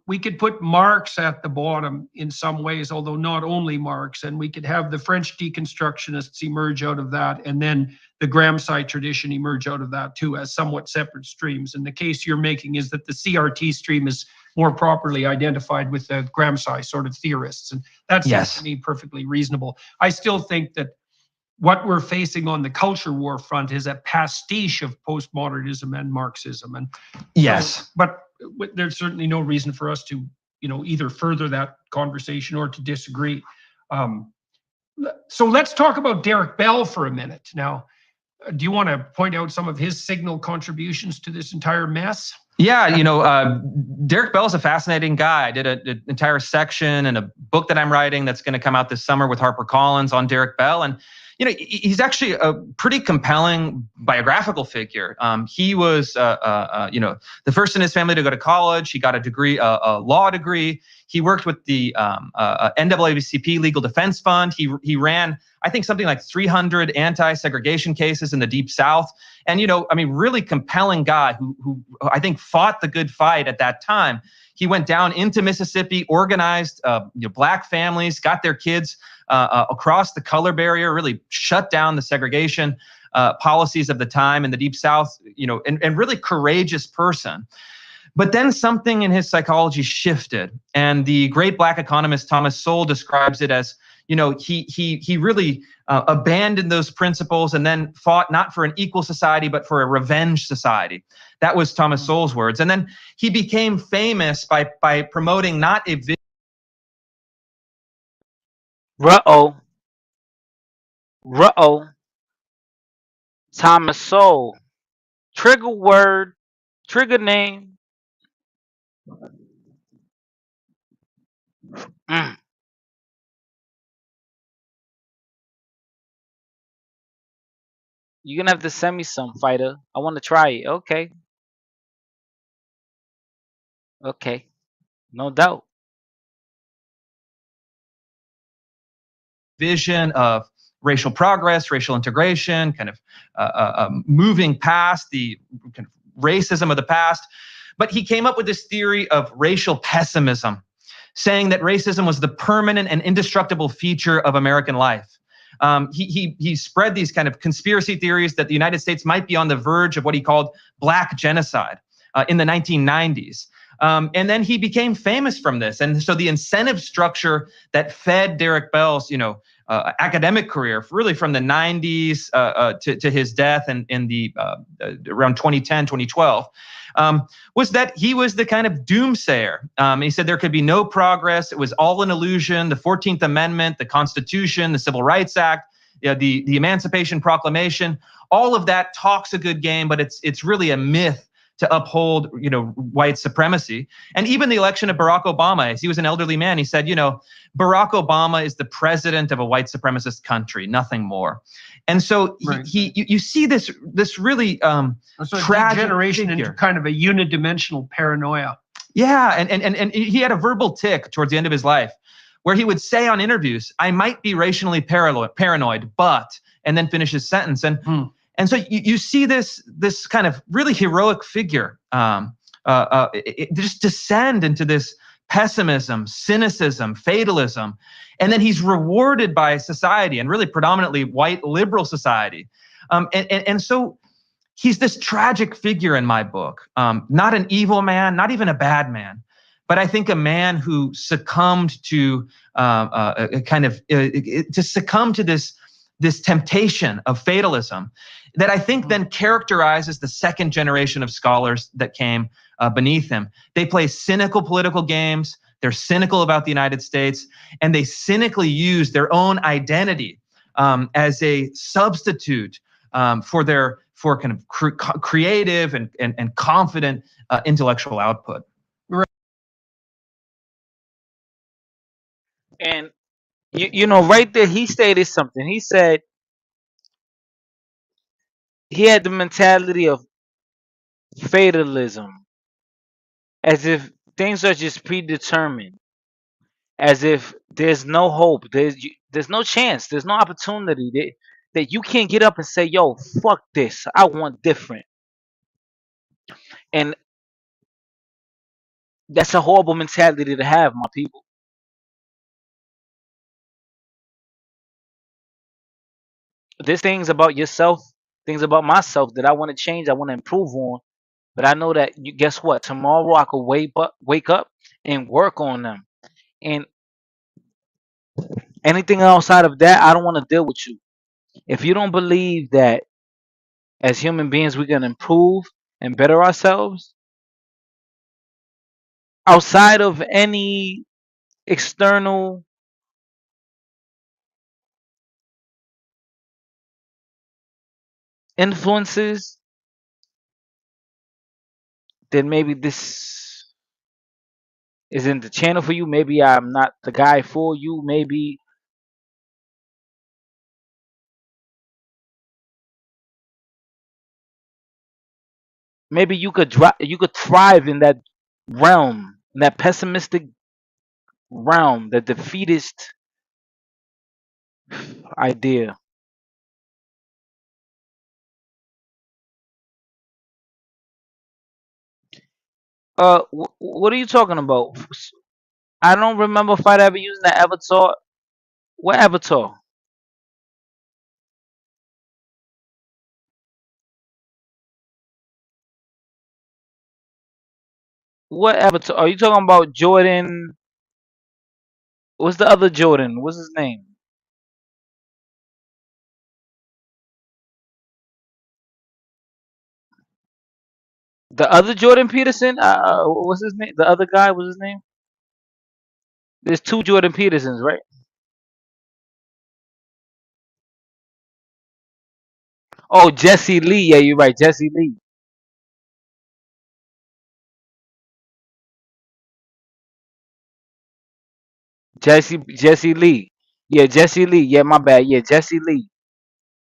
we could put Marx at the bottom in some ways, although not only Marx, and we could have the French deconstructionists emerge out of that, and then the Gramsci tradition emerge out of that too, as somewhat separate streams. And the case you're making is that the CRT stream is more properly identified with the Gramsci sort of theorists, and that seems to me perfectly reasonable. I still think that what we're facing on the culture war front is a pastiche of postmodernism and Marxism. And so, but there's certainly no reason for us to, either further that conversation or to disagree. So let's talk about Derek Bell for a minute. Now, do you want to point out some of his signal contributions to this entire mess? Yeah, Derek Bell is a fascinating guy. I did an entire section and a book that I'm writing that's going to come out this summer with HarperCollins on Derek Bell. And he's actually a pretty compelling biographical figure. He was, the first in his family to go to college. He got a degree, a law degree. He worked with the NAACP Legal Defense Fund. He ran, I think, something like 300 anti-segregation cases in the Deep South. And, really compelling guy who I think fought the good fight at that time. He went down into Mississippi, organized Black families, got their kids across the color barrier, really shut down the segregation policies of the time in the Deep South, and really courageous person. But then something in his psychology shifted, and the great Black economist Thomas Sowell describes it as, he really abandoned those principles and then fought not for an equal society, but for a revenge society. That was Thomas Sowell's words. And then he became famous by promoting not a Thomas Sowell. Trigger word, trigger name. You're gonna have to send me some, fighter. I want to try it. Okay, no doubt. vision of racial progress, racial integration, kind of moving past the kind of racism of the past. But he came up with this theory of racial pessimism, saying that racism was the permanent and indestructible feature of American life. He spread these kind of conspiracy theories that the United States might be on the verge of what he called Black genocide in the 1990s. And then he became famous from this. And so the incentive structure that fed Derek Bell's, academic career, really from the 90s to his death in the around 2010, 2012, was that he was the kind of doomsayer. He said there could be no progress. It was all an illusion. The 14th Amendment, the Constitution, the Civil Rights Act, the Emancipation Proclamation, all of that talks a good game, but it's really a myth to uphold, white supremacy. And even the election of Barack Obama, as he was an elderly man, he said, Barack Obama is the president of a white supremacist country, nothing more. And so you see this really tragic degeneration figure into kind of a unidimensional paranoia. Yeah, and he had a verbal tick towards the end of his life, where he would say on interviews, "I might be racially paranoid, but," and then finish his sentence. And so you see this kind of really heroic figure just descend into this pessimism, cynicism, fatalism. And then he's rewarded by society, and really predominantly white liberal society. And so he's this tragic figure in my book, not an evil man, not even a bad man, but I think a man who succumbed to succumb to this temptation of fatalism that I think then characterizes the second generation of scholars that came beneath him. They play cynical political games. They're cynical about the United States, and they cynically use their own identity as a substitute for kind of creative and confident intellectual output. And right there, he stated something. He said he had the mentality of fatalism, as if things are just predetermined, as if there's no hope, there's no chance, there's no opportunity, that you can't get up and say, yo, fuck this, I want different. And That's a horrible mentality to have, my people. There's things about yourself, things about myself that I want to change, I want to improve on. But I know that you guess what? Tomorrow I could wake up and work on them. And anything outside of that, I don't want to deal with you. If you don't believe that as human beings we can improve and better ourselves outside of any external influences, then maybe this isn't the channel for you. Maybe I'm not the guy for you. Maybe you could thrive in that realm, in that pessimistic realm, the defeatist idea. What are you talking about? I don't remember if I'd ever using that avatar. What avatar? What avatar? Are you talking about Jordan? What's the other Jordan? What's his name? The other Jordan Peterson? What's his name? The other guy, what's his name? There's two Jordan Petersons, right? Oh, Jesse Lee. Yeah, you're right. Jesse Lee. Jesse Lee. Yeah, Jesse Lee. Yeah, my bad. Yeah, Jesse Lee.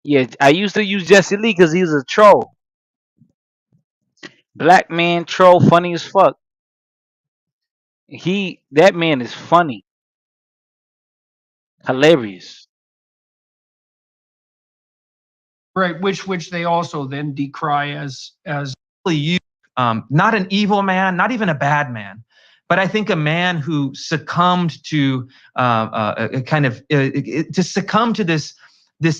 Yeah, I used to use Jesse Lee because he was a troll. Black man troll, funny as fuck. That man is funny, hilarious. Right, which they also then decry as You, not an evil man, not even a bad man, but I think a man who succumbed to a kind of to succumb to this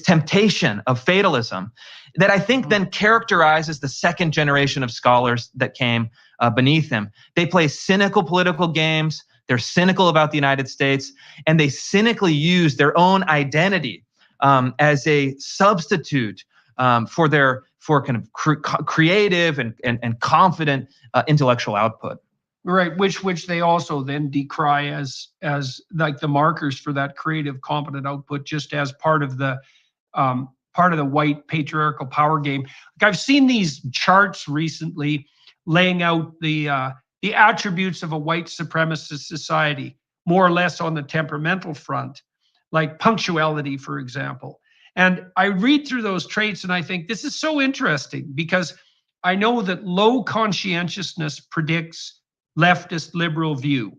temptation of fatalism that I think then characterizes the second generation of scholars that came beneath him. They play cynical political games. They're cynical about the United States, and they cynically use their own identity as a substitute for kind of creative and confident intellectual output. right, which they also then decry as like the markers for that creative, competent output, just as part of the white patriarchal power game. Like I've seen these charts recently laying out the attributes of a white supremacist society, more or less on the temperamental front, like punctuality, for example. And I read through those traits and I think this is so interesting because I know that low conscientiousness predicts leftist liberal view.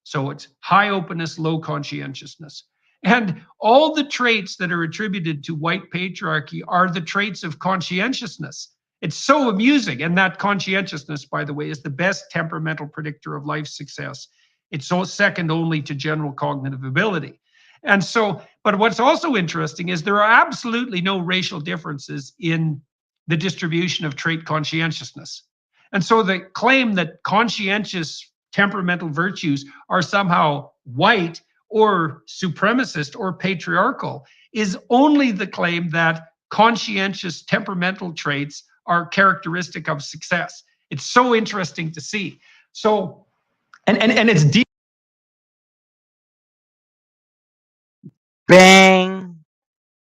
So it's high openness, low conscientiousness. And all the traits that are attributed to white patriarchy are the traits of conscientiousness. It's so amusing. And that conscientiousness, by the way, is the best temperamental predictor of life success. It's so second only to general cognitive ability. And so, but what's also interesting is there are absolutely no racial differences in the distribution of trait conscientiousness. And so the claim that conscientious temperamental virtues are somehow white or supremacist or patriarchal is only the claim that conscientious temperamental traits are characteristic of success. It's so interesting to see. So, And it's deep. Bang,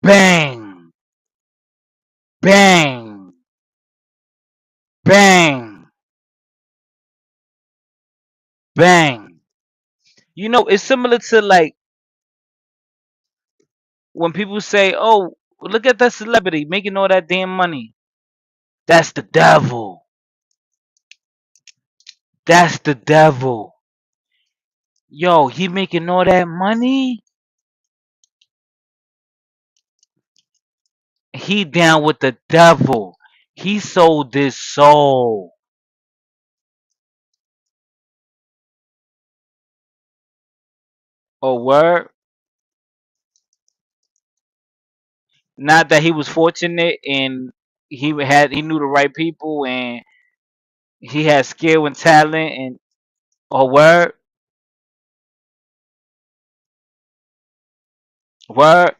bang, bang, bang, bang. You know, it's similar to like when people say, "Oh, look at that celebrity making all that damn money." That's the devil. That's the devil. Yo, he making all that money. He down with the devil. He sold his soul. Oh, word. Not that he was fortunate and he knew the right people and he had skill and talent and oh, word, word.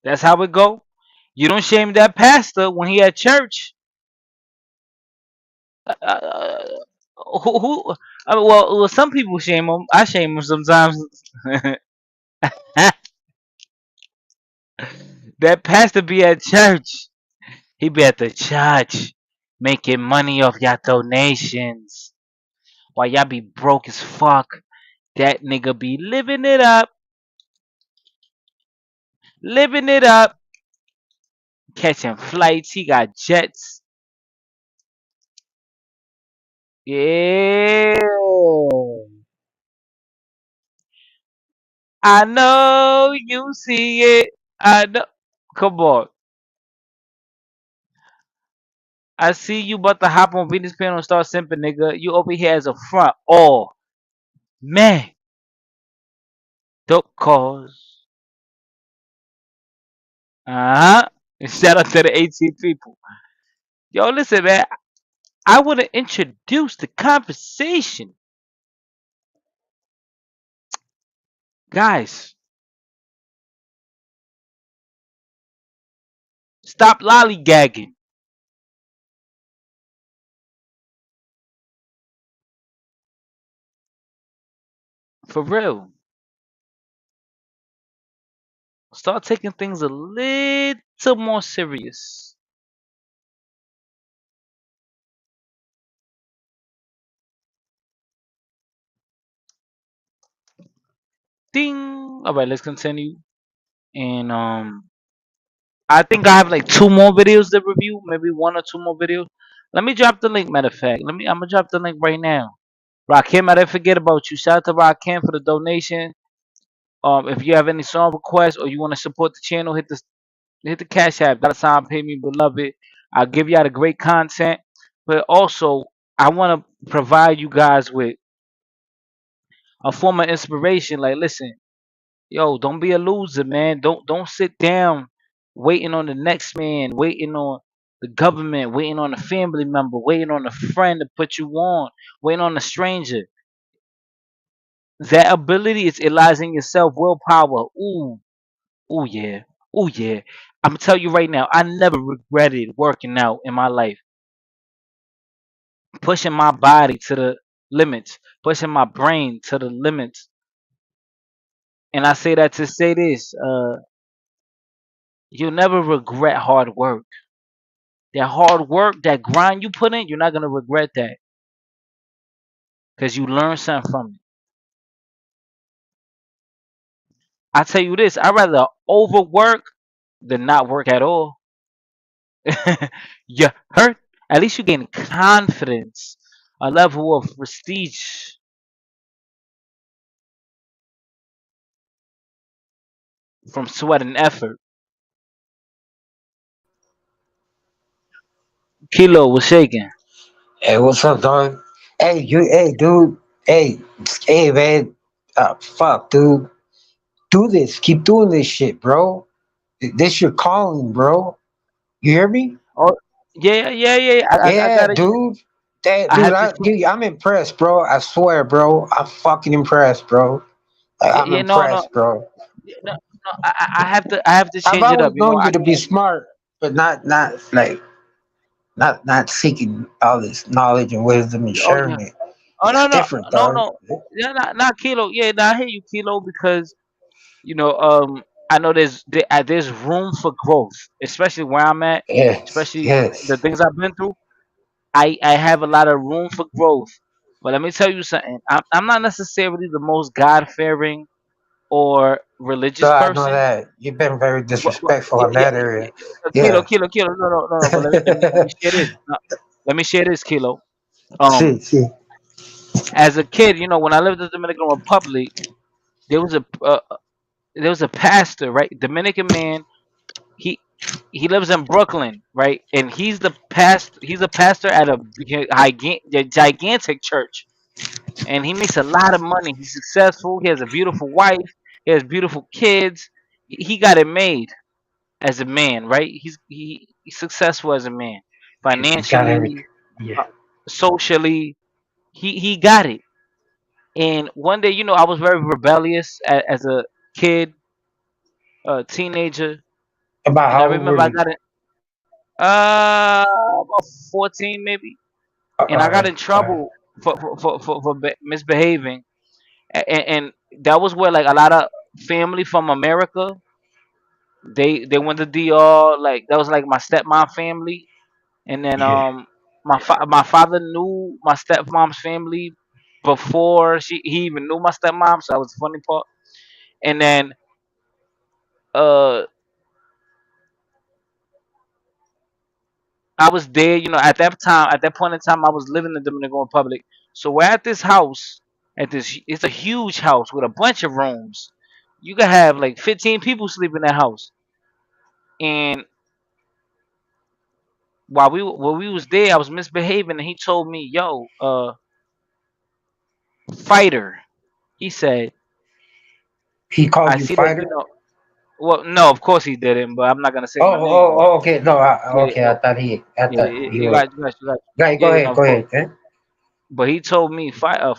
That's how it go. You don't shame that pastor when he at church. Uh, who well, some people shame him. I shame him sometimes. That pastor be at church. He be at the church making money off y'all donations. While y'all be broke as fuck. That nigga be living it up, catching flights. He got jets. Yeah. I know you see it. I know. Come on. I see you about to hop on Venus Panel and start simping, nigga. You over here as a front. Oh, man. Don't cause. Uh huh. Shout out to the 18 people. Yo, listen, man. I want to introduce the conversation. Guys, stop lollygagging. For real. Start taking things a little more serious. Ding. All right, let's continue. And I think I have like two more videos to review, maybe one or two more videos. Let me drop the link. Matter of fact, I'm gonna drop the link right now. Rakim, I didn't forget about you. Shout out to Rakim for the donation. If you have any song requests or you want to support the channel, hit the Cash App. $, pay me beloved. I'll give y'all the great content, but also I want to provide you guys with a form of inspiration. Like, listen, yo, don't be a loser, man. Don't sit down waiting on the next man, waiting on the government, waiting on a family member, waiting on a friend to put you on, waiting on a stranger. That ability is it lies in yourself, willpower. Ooh yeah. Ooh yeah. I'm gonna tell you right now, I never regretted working out in my life, pushing my body to the limits, pushing my brain to the limits. And I say that to say this, you'll never regret hard work. That hard work, that grind you put in, you're not gonna regret that because you learn something from it. I tell you this, I'd rather overwork than not work at all. You hurt. At least you gain confidence, a level of prestige from sweat and effort. Kilo was shaking. Hey, what's up, dog? Hey, dude. Hey, hey, man. Fuck, dude. Do this. Keep doing this shit, bro. This your calling, bro. You hear me? Oh, yeah. I Yeah, got it. dude. That, I dude, have to. dude, I'm impressed, bro. I swear, bro. I'm fucking impressed, bro. I'm Yeah, no, no, impressed, bro. no. I have to. I have to I've change it up. always You know, known you I to be can't. smart, but not like not seeking all this knowledge and wisdom and Oh yeah. sharing it. Oh It's no, no, different, no, dog. no. Yeah, not Kilo. Yeah, nah, I hear you, Kilo, because you know, I know there's room for growth, especially where I'm at, Yes, especially the yes. things I've been through. I have a lot of room for growth. But let me tell you something. I'm not necessarily the most God fearing or No, religious I know person. that. You've been very But disrespectful yeah, in that area. Kilo, Yeah. Kilo. No. But let me share this. No, let me share this, Kilo. See, Um, see. as a kid, you know, when I lived in the Dominican Republic, there was a there was a pastor, right? Dominican man. He he lives in Brooklyn, right? And he's the pastor. He's a pastor at a gigantic church. and he makes a lot of money. He's successful. He has a beautiful wife. He has beautiful kids. He got it made as a man, right? He's successful as a man, He's got everything. financially, Yeah. socially. He got it. And one day, I was very rebellious as a kid, teenager, About and I how old were remember I you? got in about 14 maybe, and I got Alright, in alright. trouble for misbehaving, and that was where like a lot of family from America, they went to DR. Like that was like my stepmom family, and then Yeah. my father knew my stepmom's family before he even knew my stepmom. So that was the funny part. And then uh I was there, at that point in time, I was living in the Dominican Republic. So we're at this house, it's a huge house with a bunch of rooms. You could have like 15 people sleep in that house. And while we was there, I was misbehaving, and he told me, "Yo, fighter." He said, He called "I you see that fighter? Well, no, of course he didn't, but I'm not gonna say Oh, my name. oh, But oh, okay. No, yeah, okay. I yeah, thought you you were. got, you got, you got. Go Yeah, no, ahead, of go course. ahead. Then. But he told me, fighter,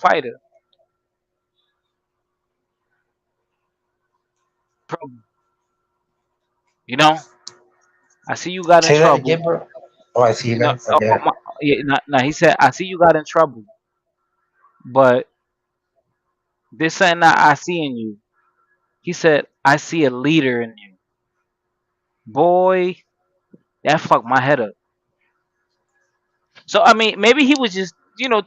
trouble. You know, I see you got in Say that trouble. again, bro. Oh, I see that. Okay. Yeah, nah, he said, I see you got in trouble, but this something that I see in you. He said, I see a leader in you. Boy, that fucked my head up. So, I mean, maybe he was just,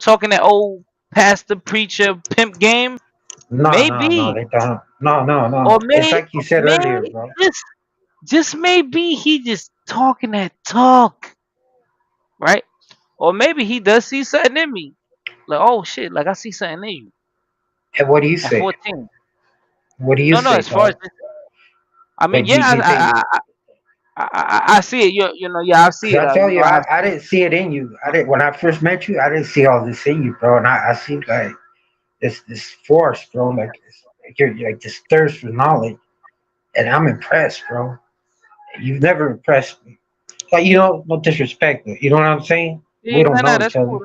talking that old pastor, preacher, pimp game. No, no, no. Maybe. They don't. No, no, Or no. It's like you said earlier, bro. just maybe he just talking that talk, right? Or maybe he does see something in me. Like, oh shit, like I see something in you And what do you at say? 14. What do you No, no, say, as far as dog? I mean, Like yeah, you say, I see it. Yeah, I see because it. I tell you, I I see it. didn't see it in you. I didn't when I first met you. I didn't see all this in you, bro. And I see like this force, bro. Like you're like this thirst for knowledge, and I'm impressed, bro. You've never impressed me. Like no disrespect, but you know what I'm saying? We Yeah, don't know that's each other, cool.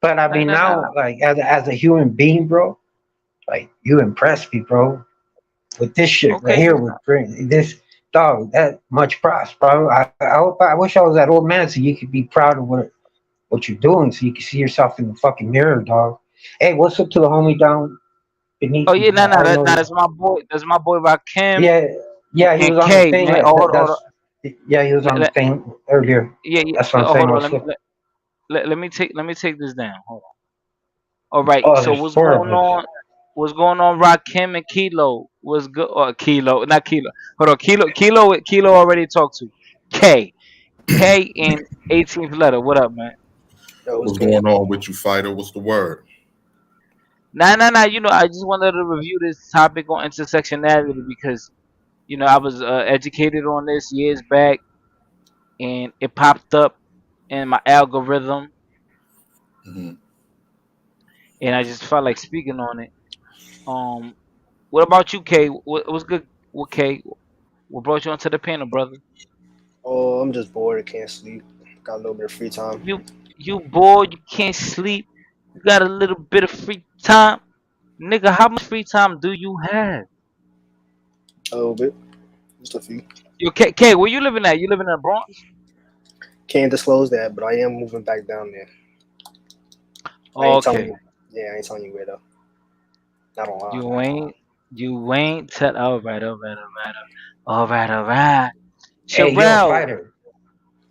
but I mean Nah. now, like as a human being, bro, like you impress me, bro. With this shit right Okay, here, with this dog, that much props, bro. I wish I was that old man so you could be proud of what you're doing, so you can see yourself in the fucking mirror, dog. Hey, what's up to the homie down oh beneath yeah, you? nah, I don't know. that's my boy. That's my boy Rakim Yeah, yeah, he and was on the K, thing. man. Oh, hold on. That's yeah, he was on the Let, thing earlier. yeah. That's what I'm saying. Hold on. What's up? Let me take this down. Hold on. All right. Oh, So there's what's four of going us. on? What's going on, Rakim and Kilo? What's good? Kilo, not Kilo. Hold on, Kilo already talked to. K in 18th letter. What up, man? Yo, what's What's good? going on with you, fighter? What's the word? Nah. I just wanted to review this topic on intersectionality because I was educated on this years back, and it popped up in my algorithm, Hmm. and I just felt like speaking on it. Um, what about you, K? What's good? What K? What brought you onto the panel, brother? Oh, I'm just bored. I can't sleep. Got a little bit of free time. You you bored? You can't sleep? You got a little bit of free time, nigga? How much free time do you have? A little bit. Just a few. Yo, K, where you living at? You living in the Bronx? Can't disclose that, but I am moving back down there. I ain't telling Okay. you. Yeah, I ain't telling you where though. Not on lie. You ain't tell. All right. Hey, yo, Sherelle, fighter.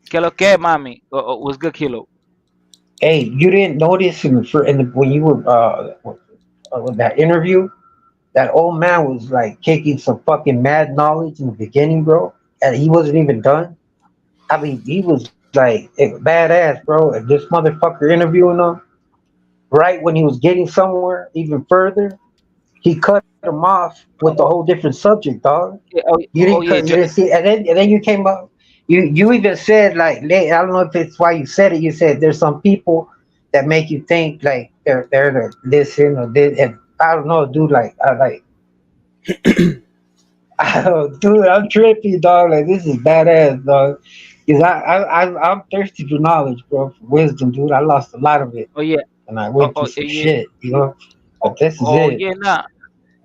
que lo que, mami? What's good, Kilo? Hey, you didn't notice when you were with that interview, that old man was like kicking some fucking mad knowledge in the beginning, bro, and he wasn't even done. I mean, he was like badass, bro. And this motherfucker interviewing him right when he was getting somewhere even further, he cut him off with a Oh, whole different subject, dog. yeah, You yeah, didn't you didn't see, and then you came up. You even said like I don't know if it's why you said it. You said there's some people that make you think like they're to listen or this. And I don't know, dude. Like I like, dude, I'm trippy, dog. Like this is badass, dog. Cause I'm thirsty for knowledge, bro, for wisdom, dude. I lost a lot of it, Oh yeah. and I went through some Yeah. shit, you know. But this is Oh it. yeah. Nah.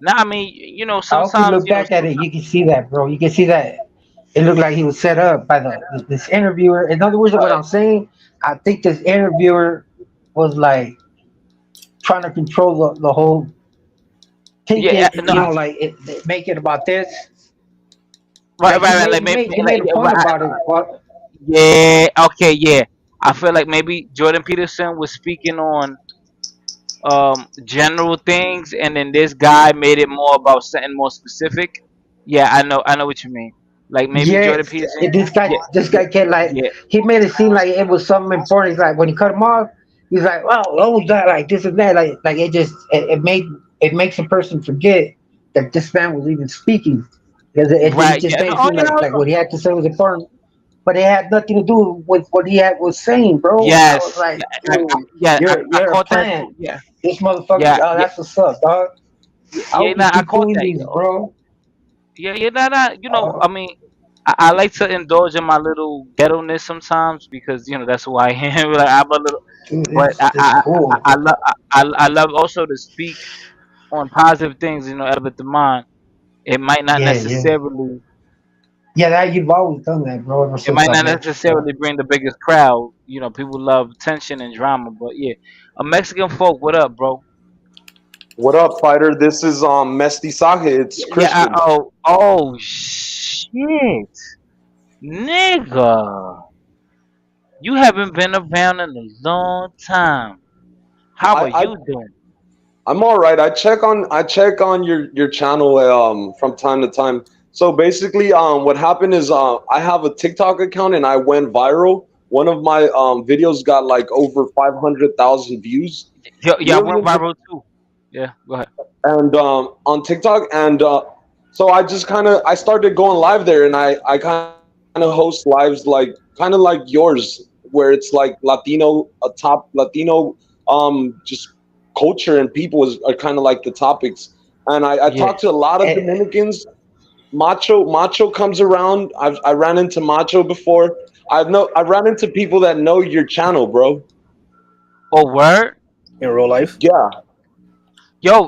Nah. I mean, I hope you sometimes look back at it, you can see that, bro. You can see that it looked like he was set up by this interviewer. In other words, what I'm saying, I think this interviewer was like trying to control the whole, take yeah. it, No. like make it about this. Right. Like Right. Right. Like maybe. he Like made a yeah. point about it. But Yeah. Okay. Yeah. I feel like maybe Jordan Peterson was speaking on general things, and then this guy made it more about something more specific. Yeah. I know what you mean. Like maybe Jordan yes, Peterson. this guy Yeah. this Yeah. guy can't like, Yeah. he made it seem like it was something important. He's like when he cut him off, he's like, well, oh that, like this and that, like it just it makes a person forget that this man was even speaking, because it Right. just Yeah. made No. it Oh, seem you like know. what he had to say was important, but it had nothing to do with what he was saying, bro. And I was Yes. like, dude, Yeah. I you're a caught that plant. too. Yeah. This motherfucker. Yeah. Oh, Yeah. that's what's up, dog. Yeah. I Yeah. hope you Nah, I keep caught doing that. these, bro. Yeah, yeah, nah. Uh, I mean, I like to indulge in my little ghetto-ness sometimes because that's who I am. Like I'm a little, dude, but it's cool. I love also to speak on positive things. Elevate the mind. It might not Yeah, yeah. necessarily, Yeah, that you've always done that, bro. Ever it since might I not met you, bro. necessarily bring the biggest crowd. People love tension and drama, but yeah, a Mexican folk. What up, bro? What up, fighter? This is Mestizaje. It's Yeah. Christian. Oh shit, nigga. You haven't been around in a long time. How I, are I you doing? I'm all right. I check on your channel from time to time. So basically, what happened is I have a TikTok account and I went viral. One of my videos got like over 500,000 views, Yeah, I went millions, viral too. Yeah, go ahead. and on TikTok, and so I started going live there, and I kind of host lives like kind of like yours, where it's like Latino, a top Latino, just culture and people are kind of like the topics. And I Yeah. talked to a lot of Eh, Dominicans. Macho comes around. I ran into Macho before. I ran into people that know your channel, bro. Oh, word. In real life. Yeah,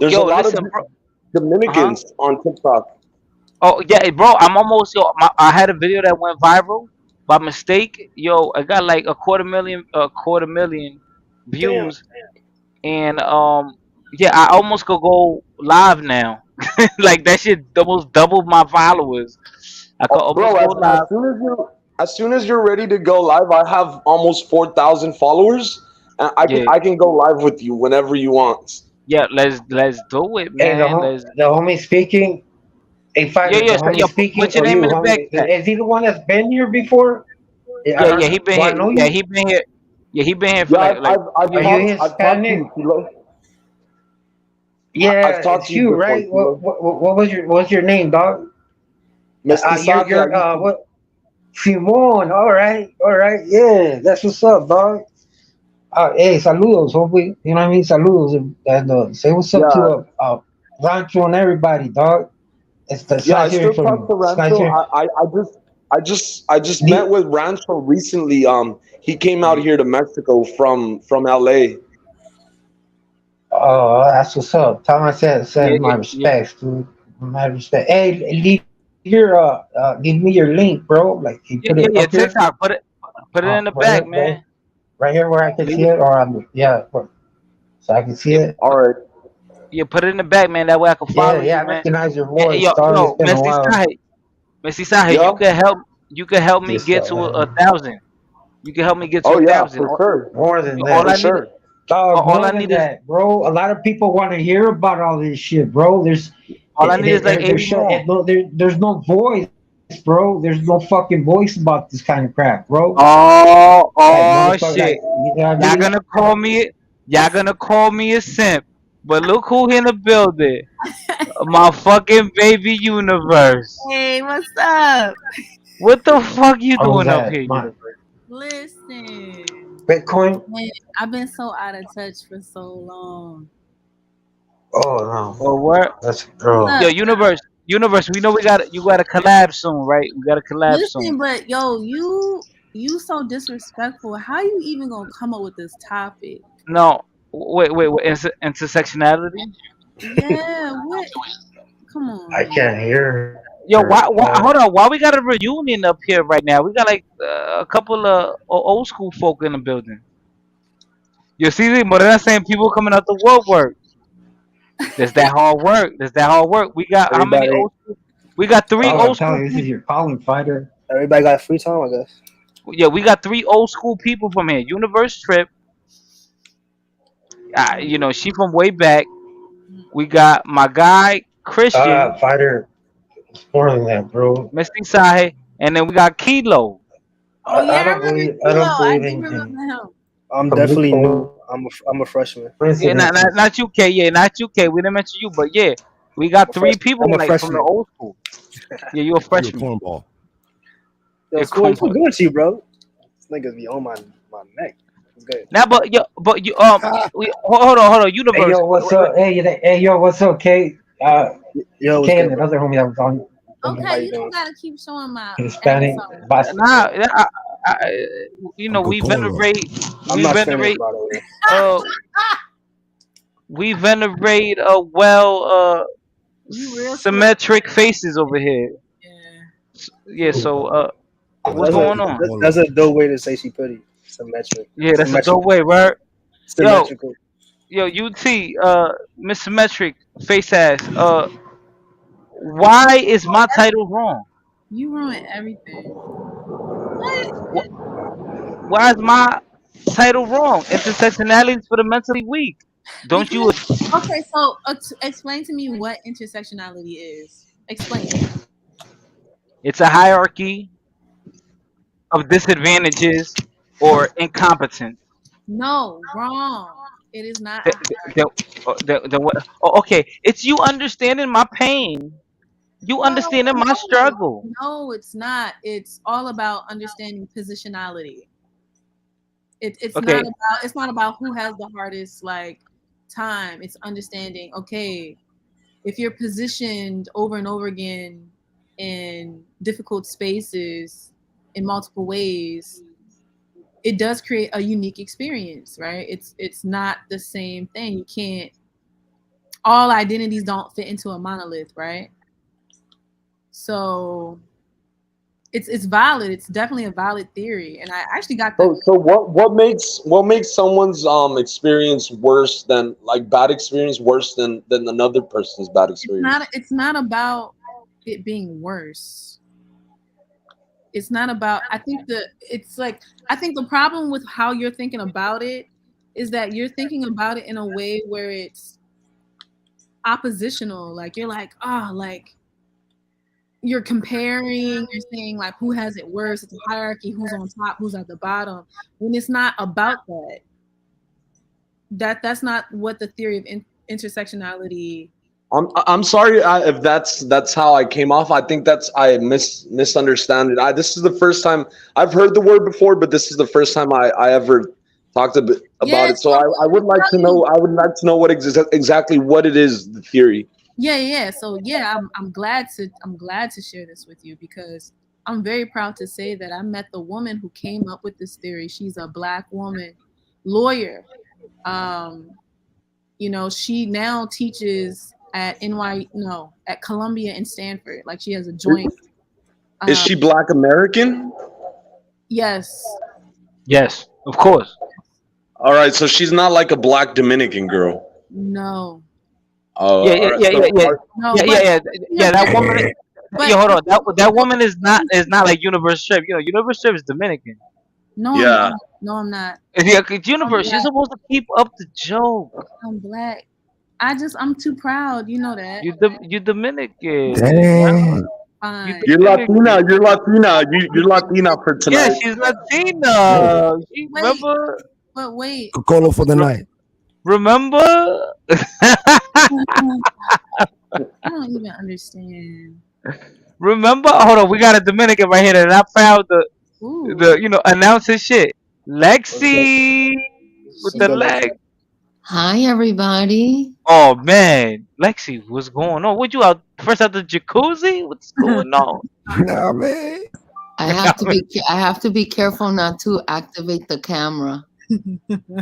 there's a Yo, lot of listen, bro. Uh huh. Dominicans on TikTok. Oh yeah, bro. I'm almost I had a video that went viral by mistake. Yo, I got like a quarter million Damn. views, and yeah, I almost could go live now. Like that shit almost doubled my followers. I could Bro, almost go live. as soon as you're ready to go live, I have almost 4,000 followers, and Yeah. I can go live with you whenever you want. Yeah, let's do it, hey, man. Let's. the homie speaking. Hey, Yeah, fighter, yeah. the So, homie speaking, put your or name you, in the homie? backpack. Is he the one that's been here before? Yeah, yeah. He been Do I here. know Yeah, you? he been here. Yeah, he been here for Yeah, like Are you I've talked to Hispanic? you, Kilo. I've Yeah, talked it's to you you, before, right? Kilo. What was your name, dog? Mestizaje, I You're used to. what? Simon. All right. Yeah, that's what's up, dog. Hey, saludos, homie. You know what I mean? Saludos, and say what's up to Yeah, Rancho and everybody, dog. It's yeah. I nice hearing still from talk you. to It's nice Rancho. hearing. I just met with Rancho recently. He came out here to Mexico from LA. Oh, that's what's up. Tell him I yeah, said yeah, my yeah, respects, dude. My respect. Hey, give me your link, bro. Like, you yeah, put yeah, it yeah. up here. TikTok, put it in the Right back, here, man. right here where I can Leave see it. it, or so I can see Yeah, it. All right. yeah, put it in the back, man. That way I can Yeah, follow yeah, you, I man. recognize your And, voice, dog. It's yo, been a while. Messi Sahe, Yeah. you could help me Just get to a 1,000. You can help me get to Oh a yeah, thousand. for sure, more than All that. for I need, sure. Dog, all more I than need is, that, bro. A lot of people want to hear about all this shit, bro. like There's 80 more. there's no voice, bro. There's no fucking voice about this kind of crap, bro. Like Oh motherfucker, like shit. you know what I Y'all mean? gonna call me, y'all gonna call me a simp. But look who in the building. My fucking baby universe. Hey, what's up? What the fuck you Oh, who's doing up that? here, My universe? Listen. Bitcoin? Man, I've been so out of touch for so long. Oh no, Or what? that's What's bro. Yo, up? universe. We know you got to collab soon, right? We got to collab soon. Listen, but yo, you so disrespectful. How you even gonna come up with this topic? No, wait. Intersectionality. Yeah, what? Come on, I man. can't hear Yo, her. why? Hold on. Why we got a reunion up here right now? We got like a couple of old school folk in the building. You see, Morena saying people coming out the woodwork. There's that hard work. There's that hard work. We got how many Everybody, old school? We got three Oh, I'm old telling school you, this is people. your calling, fighter. everybody got free time, I guess. Yeah, we got three old school people from here. Universe Trip. She from way back. We got my guy Christian, Fighter. It's more than that, bro. Misty Sahe, and then we got Kilo. Oh yeah, I I don't remember believe. I Kilo. don't I believe do in remember him. I'm complete definitely new. I'm a freshman. Yeah, not, not coincidences. not you, K. Yeah, not you, K. We didn't mention you, but yeah, we got three people I'm a like from the freshman. old school. Yeah, you're a You a freshman. cornball. Yo, You're a school, what's cornball. good to you, bro? This niggas be on my neck. It's good. Now, but you hold on, Hey universe. yo, what's up? Hey yo, what's up, K? Yo, what's K and good, bro? another homie that was on How Okay, you you don't doing? gotta keep showing my Hispanic. episode. Nah, Basta. I, I'm good we cornrow. I'm not finished, by the way. uh we venerate You real slow. symmetric faces over here. Yeah, so what's That's a going on? that's a dope way to say she pretty. Symmetric, Yeah, that's a dope symmetrical, way, right? Yo, symmetrical. UT, Miss Symmetric face ass. Why is my title wrong? You ruin everything. What? Why is my title wrong? Intersectionality is for the mentally weak. Don't you? Because okay, so explain to me what intersectionality is. Explain it. It's a hierarchy of disadvantages or incompetence. No, wrong. It is not The, a the, hierarchy. okay, it's you understanding my pain. You No, understanding my no, struggle. no, it's not. It's all about understanding positionality. Okay, It's not about who has the hardest like time. It's understanding, okay, if you're positioned over and over again in difficult spaces in multiple ways, it does create a unique experience, right? It's not the same thing. You can't all identities don't fit into a monolith, right? So it's valid. It's definitely a valid theory. And I actually got the So what makes someone's experience worse than like bad experience worse than another person's bad experience? it's not about it being worse. It's not about I think the problem with how you're thinking about it is that you're thinking about it in a way where it's oppositional. Like you're like, like you're comparing, you're saying like who has it worse, it's a hierarchy, who's on top, who's at the bottom, when it's not about that. That's not what the theory of intersectionality. I'm sorry if that's how I came off. I think that's I misunderstand it. This is the first time I've heard the word before, but this is the first time I ever talked a bit about Yeah, it. So so I would like to know. I would like to know exactly what it is, the theory. yeah. So yeah, I'm glad to share this with you because I'm very proud to say that I met the woman who came up with this theory. She's a Black woman lawyer. She now teaches at at Columbia and Stanford. Like she has a joint. Is she Black American? Yes. yes, of course. All right, so she's not like a Black Dominican girl. No. Oh, Yeah, all yeah, right. yeah, So yeah, yeah, No, yeah, but yeah, yeah. That woman. but Hold on. That woman is not like Universe Trip. Universe Trip is Dominican. no, I'm yeah. not. No, I'm not. Yeah, 'cause I'm Universe, you're Black. supposed to keep up the joke. I'm Black. I'm too proud. You know that. You Dominican. Dang. Fine. You're Latina. You're Latina. You're Latina for Yeah, tonight. she's Yo, Latina. She Wait, remember. but wait. Cocolo for the night. Remember? I don't even understand. Remember? Hold on, we got a Dominican right here, and I found Ooh. the announce his shit. Lexi with What's the good, Lexi? leg. Hi, everybody. Oh man, Lexi, what's going on? What you out first out the jacuzzi? What's going on? Nah, man. I have to be careful not to activate the camera.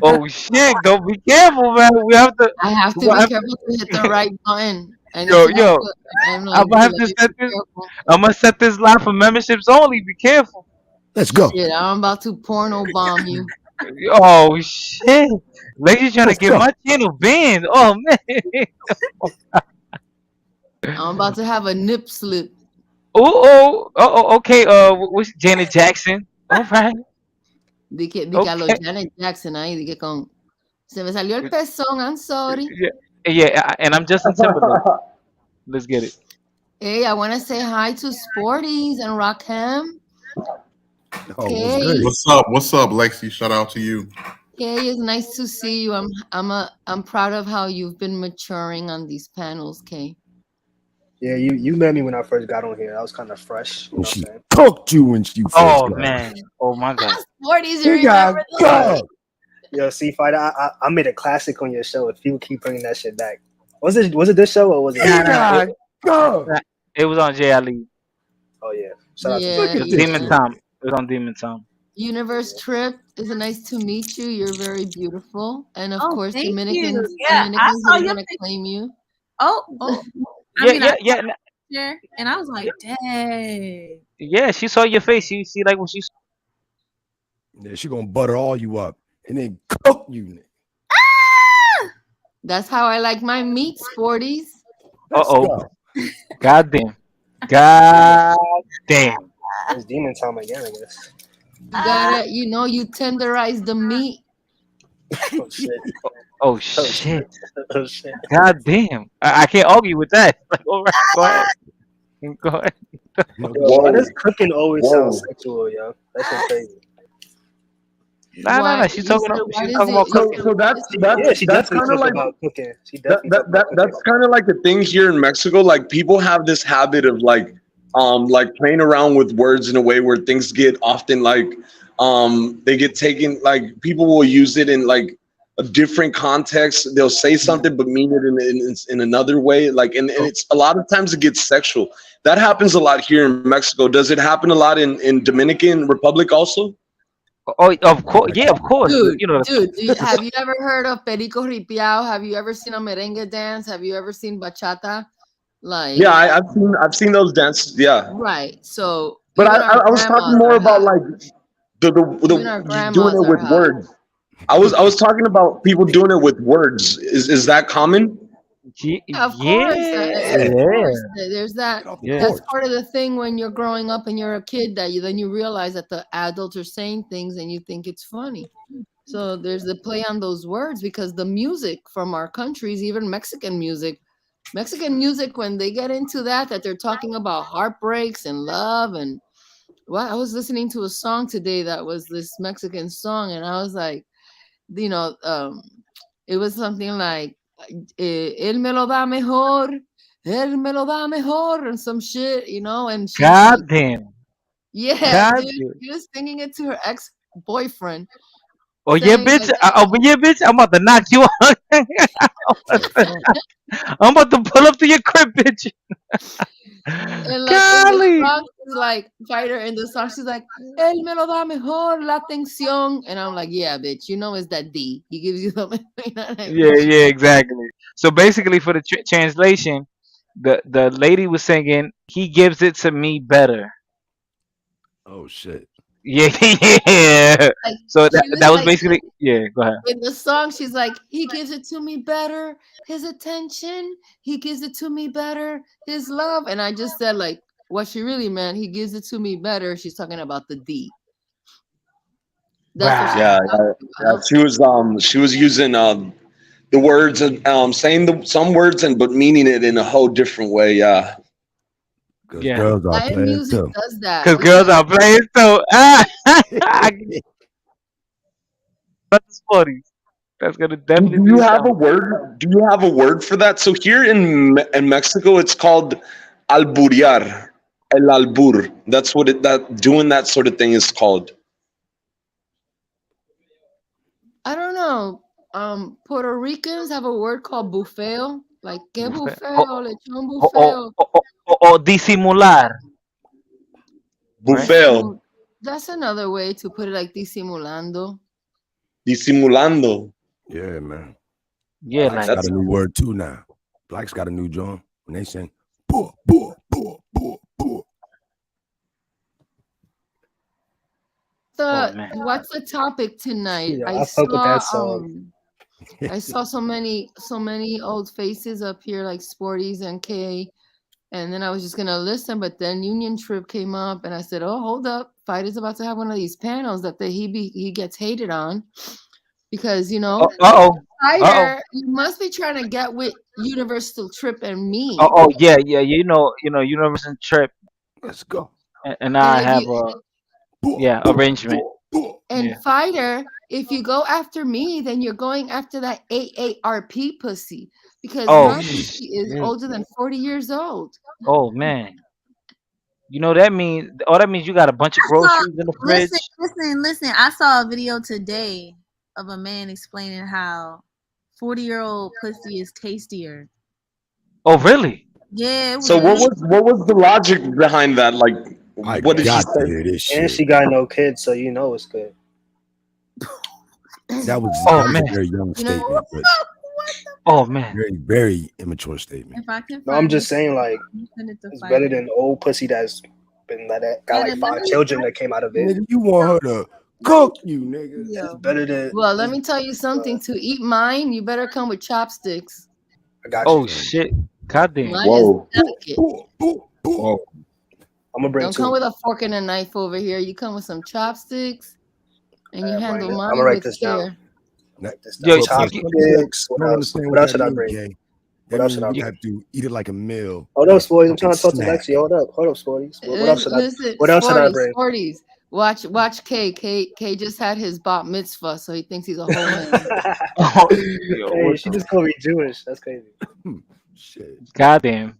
Oh shit! Don't be careful, man. We have to. I have We to gonna be have careful to hit the right button. I need yo, to not yo. put. I'm I'm like, gonna dude, have let to me set be this. careful. I'm gonna set this live for memberships only. Be careful. Let's go. Shit, I'm about to porno bomb you. Oh shit! Lady's trying to Let's get go. my channel banned. Oh man. I'm about to have a nip slip. Okay. What's Janet Jackson? All right. Di que a los Okay. Janet Jackson ahí, di que con. Se me salió el pezón, I'm sorry. Yeah. Yeah. And I'm Justin Timberlake. Let's get it. Hey, I want to say hi to Sporties and Rockham. Oh, what's Hey, good? What's up? What's up, Lexi? Shout out to you. hey, it's nice to see you. I'm proud of how you've been maturing on these panels, Kay. Yeah, you met me when I first got on here. I was kind of fresh. You know And what she I'm saying? cooked you when she first Oh got. man. Oh my god. Sporties, you He got remember those? God. Yo, see, fighter, I made a classic on your show. If people keep bringing that shit back, was it this show or was it? He got God. It was on J. Ali. Oh yeah, shout out to Yeah, Look It at was this Demon shit. Time. It was on Demon Time. Universe Trip, it's nice to meet you. You're very beautiful, and of Oh, course, thank you. Dominicans Yeah, I saw are your gonna claim you. Oh, I Yeah, mean, yeah, I yeah, there, and I was like, dang. yeah. She saw your face. She see like when she. Yeah, she gonna butter all you up and then cook you. That's how I like my meat, Sporties. Uh Let's oh. go. God damn. God damn. it's Demon Time again, I guess. You gotta, you tenderize the meat. Oh shit. Oh Oh shit. shit. Oh shit. God damn. I can't argue with that. Like, all right, go ahead. Go ahead. No, Yo, why Whoa, does cooking always sound whoa. sexual, yo? That's so crazy. Nah. Why She's you talking. said why She's does talking it? about You cooking. said So why that's does it? that's Yeah, she that's definitely kind of talked like about cooking. She that, definitely that talked that about cooking. that's kind of like a thing here in Mexico. Like people have this habit of like playing around with words in a way where things get often like they get taken, like people will use it in like a different context. They'll say something but mean it in another way. Like and it's a lot of times it gets sexual. That happens a lot here in Mexico. Does it happen a lot in Dominican Republic also? Oh, of course. Yeah, of course. Dude, You know. have you ever heard of Perico Ripiao? Have you ever seen a merengue dance? Have you ever seen bachata? Like, Yeah, I've seen those dances. Yeah, right. So but even our I was talking grandmas more are about hot. like Even our the doing grandmas it are with hot. words. I was talking about people doing it with words. Is that common? Yeah, of course. Of Yeah. course. There's that. off the Yeah. That's porch. part of the thing when you're growing up and you're a kid that then you realize that the adults are saying things and you think it's funny. So there's the play on those words because the music from our countries, even Mexican music, when they get into that they're talking about heartbreaks and love and I was listening to a song today that was this Mexican song and I was like, you know, it was something like él me lo da mejor, él me lo da mejor, and some shit, and she's like, God damn. yeah, God dude, damn. she was singing it to her ex-boyfriend, Oh yeah, saying bitch. like, Oh yeah, bitch. I'm about to knock you out. I'm about to pull up to your crib, bitch. and like in the Golly. song, she's like, fighter in the song, she's like, él me lo da mejor, la atención, and I'm like, yeah, bitch, it's that D. He gives you the, you know what I Yeah, mean? yeah, exactly. So basically, for the translation, the lady was singing, "He gives it to me better." Oh shit. Yeah, yeah. Like So she was that was like basically yeah. Go ahead. in the song, she's like, he gives it to me better, his attention, he gives it to me better, his love. And I just said, like, what she really meant, he gives it to me better. She's talking about the D. That's what she's Right. Yeah, talking yeah. about. She was using the words and saying some words and but meaning it in a whole different way. Yeah. Because Yeah. girls are Latin playing music too. does that Because girls because are playing so. That's funny. That's gonna Do definitely do be you a have a sound. word? Do you have a word for that? So here in Mexico, it's called alburear, el albur. That's what that doing that sort of thing is called. I don't know. Puerto Ricans have a word called bufeo. Like, ¿qué Buffet. bufeo? Le echó un O, bufeo. o disimular, right? Bufeo. That's another way to put it, like disimulando. Disimulando. Yeah, man. Yeah, Black's like got a That's new word too now. Black's got a new joint when they sing. oh man. What's the topic tonight? Yeah, I fuck with that song. I saw so many old faces up here like Sporties and K, and then I was just gonna listen, but then Union Trip came up, and I said, "Oh, hold up, Fight is about to have one of these panels that he gets hated on because Uh oh. Fighter, you must be trying to get with Universal Trip and me, Yeah, yeah. Universal Trip, Let's go. and and I if have you a arrangement. and Yeah. Fighter, if you go after me, then you're going after that AARP pussy because Oh her pussy is shit. older than 40 years old. Oh man. That means you got a bunch of I saw, groceries in the fridge. listen. I saw a video today of a man explaining how 40-year-old pussy is tastier. Oh really? Yeah, it was so. What really. was the logic behind that? Like, I what did she got to say? hear this And shit. she got no kids, so you know it's good. That was Oh a man. very young statement, but Oh man. very, very immature statement. If I can No, I'm find just it, saying, like, send it to it's better Fighter. than old pussy that's been like that, got like Fighter, let 5 me. children that came out of it. Nigga, you want her to cook you, nigga. It's Yo. better than. Well, let me tell you something. To eat mine, you better come with chopsticks. I got Oh you. shit. Goddamn. Mine is Whoa. delicate. Whoa. I'm gonna bring Don't come 2. with a fork and a knife over here. You come with some chopsticks, and you I'm handle gonna mine write with this down. care. Write this Yo, down. you, Chopsticks. You What don't else? understand What what else that should I means, bring? Kay. What That else should means I you bring? have to eat it like a meal. Hold up, Sporties. I'm Fucking trying to talk to snack. Lexi. Hold up, Sporties. What else should I? Listen, What else should I Sporties, bring? Sporties. Watch K. K just had his bat mitzvah, so he thinks he's a whole man. yo, Hey, what she the just called me Jewish. That's crazy. Shit. goddamn.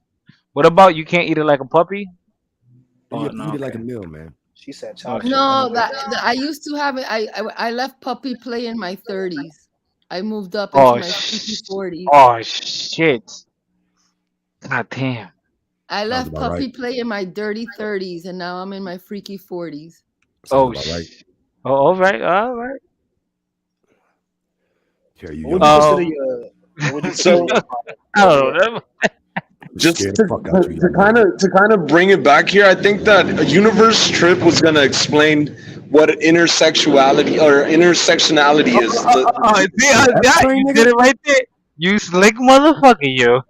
What about you can't eat it like a puppy? You Oh have to no, eat it like okay. a meal, man. She said Oh chopsticks. shit. No, I used to have it. I left puppy play in my 30s. I moved up into my freaky 40s. Oh shit. God damn. I Sounds left about right. puppy play in my dirty 30s, and now I'm in my freaky 40s. Sounds Oh about right. Oh, all right, all right. Care you What would young you buck. consider your? What would you So consider? I don't know. just Scare the fuck out you, young kind of bring it back here, I think that Universe Trip was gonna explain what intersectionality is. You did it right there. You slick motherfucker, you.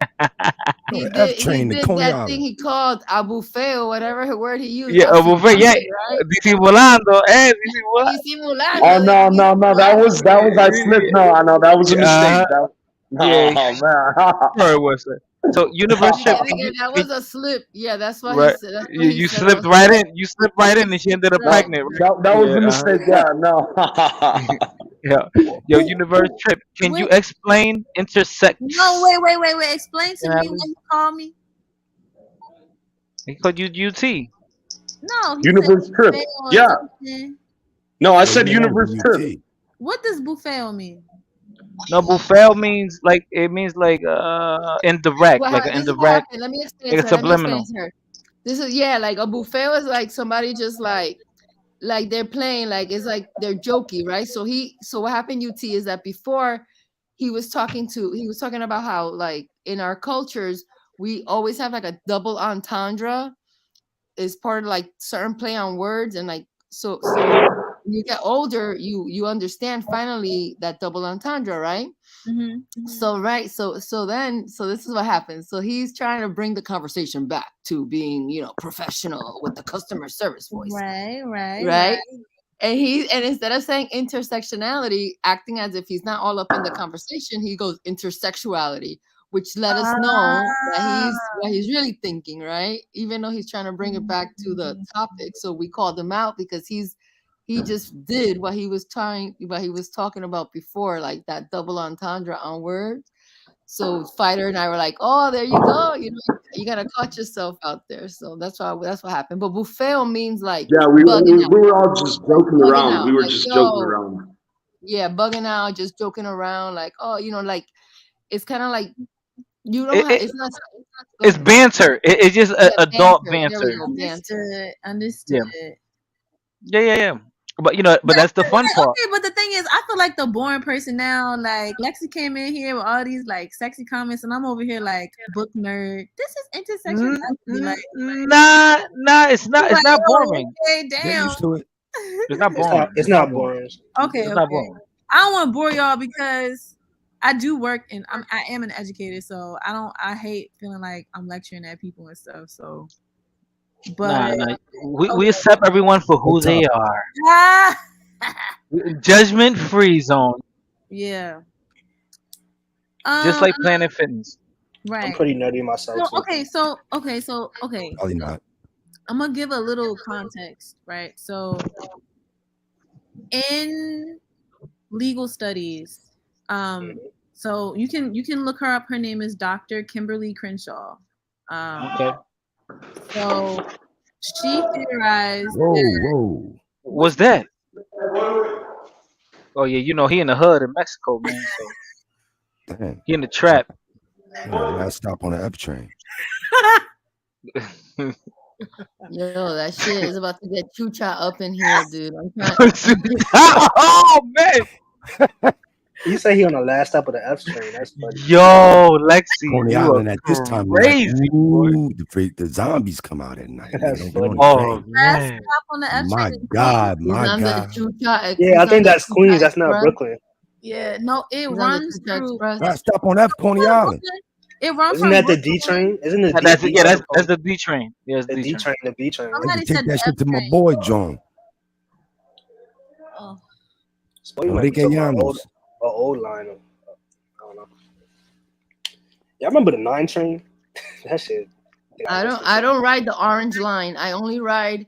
He the did. F He train to did Coney that Island. thing he called a buffet or whatever word he used. Yeah, That's buffet, yeah. funny, right? Disimulando, disimulando. Oh Disimulando, no, no, no! That was I slipped. No, I know that was a mistake. That, Yeah, oh man. sure it was. So, Universe Trip, Nigga, that was a slip. Yeah, that's what he right? said. That's what You, he you said. I slipped was right in. You slipped right in, and she ended up right. pregnant, right? That was Yeah, a mistake. Yeah, no. yeah. Yo, Universe Trip, can you explain intersect? No, wait. Explain to me what you call me. He called you UT. No, he Universe said Trip. buffet or Yeah. something. No, I So said you know Universe the Trip. UT. What does buffet mean? No, buffet means like indirect, like an This is what indirect, happened. Let me explain like it a to her. Let me explain it subliminal. to her. This is like a buffet was like somebody just like they're playing, like it's like they're jokey, right? So what happened, UT, is that before he was talking about how like in our cultures we always have like a double entendre is part of like certain play on words, and like so when you get older you understand finally that double entendre, right? So this is what happens. So he's trying to bring the conversation back to being, professional with the customer service voice. Right. And instead of saying intersectionality, acting as if he's not all up in the conversation, he goes intersexuality, which let us know that what he's really thinking, right? Even though he's trying to bring it back to the topic. So we called him out because he just did what he was talking about before, like that double entendre on words. So Fighter and I were like, "Oh, there you go. You gotta caught yourself out there." So that's what happened. But buffet means like Yeah, we bugging out, were all just joking bugging around. out. We were Like, just joking yo, around. yeah, bugging out, just joking around, like, oh, like it's kind of like you don't It, have. it It's not. Go it's ahead. banter. It's just Yeah, adult banter. There we banter. go, banter. Understood. Yeah, yeah. But but But I that's the feel fun like part. okay, but the thing is, I feel like the boring person now. Like Lexi came in here with all these like sexy comments, and I'm over here like book nerd. This is intersectionality. Like, Nah, it's I'm not. It's like, not oh, boring. okay, Get damn. used to it. It's not It's not. boring. It's It's not not boring. boring. Okay, It's not okay. boring. I don't want to bore y'all because I do work and I am an educator, so I hate feeling like I'm lecturing at people and stuff. So, but Nah. We okay. accept everyone for What who they topic? are. Ah, Judgment free zone, yeah. just Um. like Planet Fitness. I'm Right. pretty nerdy myself So too. okay. Probably not. I'm gonna give a little context, right? So in legal studies, so you can look her up. Her name is Dr. Kimberly Crenshaw. Um, Okay, so she theorized Whoa, that whoa. what's what's that? Oh yeah, he in the hood in Mexico, man. So Damn. he in the trap. He on the last stop on the F train. Yo, that shit is about to get chucha up in here, dude. I'm trying. Oh man, You say he on the last stop of the F train. That's funny. yo, Lexi, Coney you are Island at this time, we like, crazy, boy. ooh, the zombies come out at night. Nigga, That's don't get on funny. the Oh train. last man, stop on the F train My is Queens. God, He's my on the God. chucha. Yeah, I He's on think the that's chucha Queens. That's not express. Brooklyn. Yeah, no, it He's on the runs chucha through. express. Last stop on F, Coney Island. It runs Isn't from that the D Brooklyn. train? Isn't the that's it. D Yeah, train that's called the D train. Yeah, it's the D D train. train? The B train. I Somebody used to said take the that F shit to my train. boy John. Oh, Well, you might be Enrique talking about Llanos. old line. I don't know. Yeah, I remember the 9 train. That shit. I don't ride the orange line. I only ride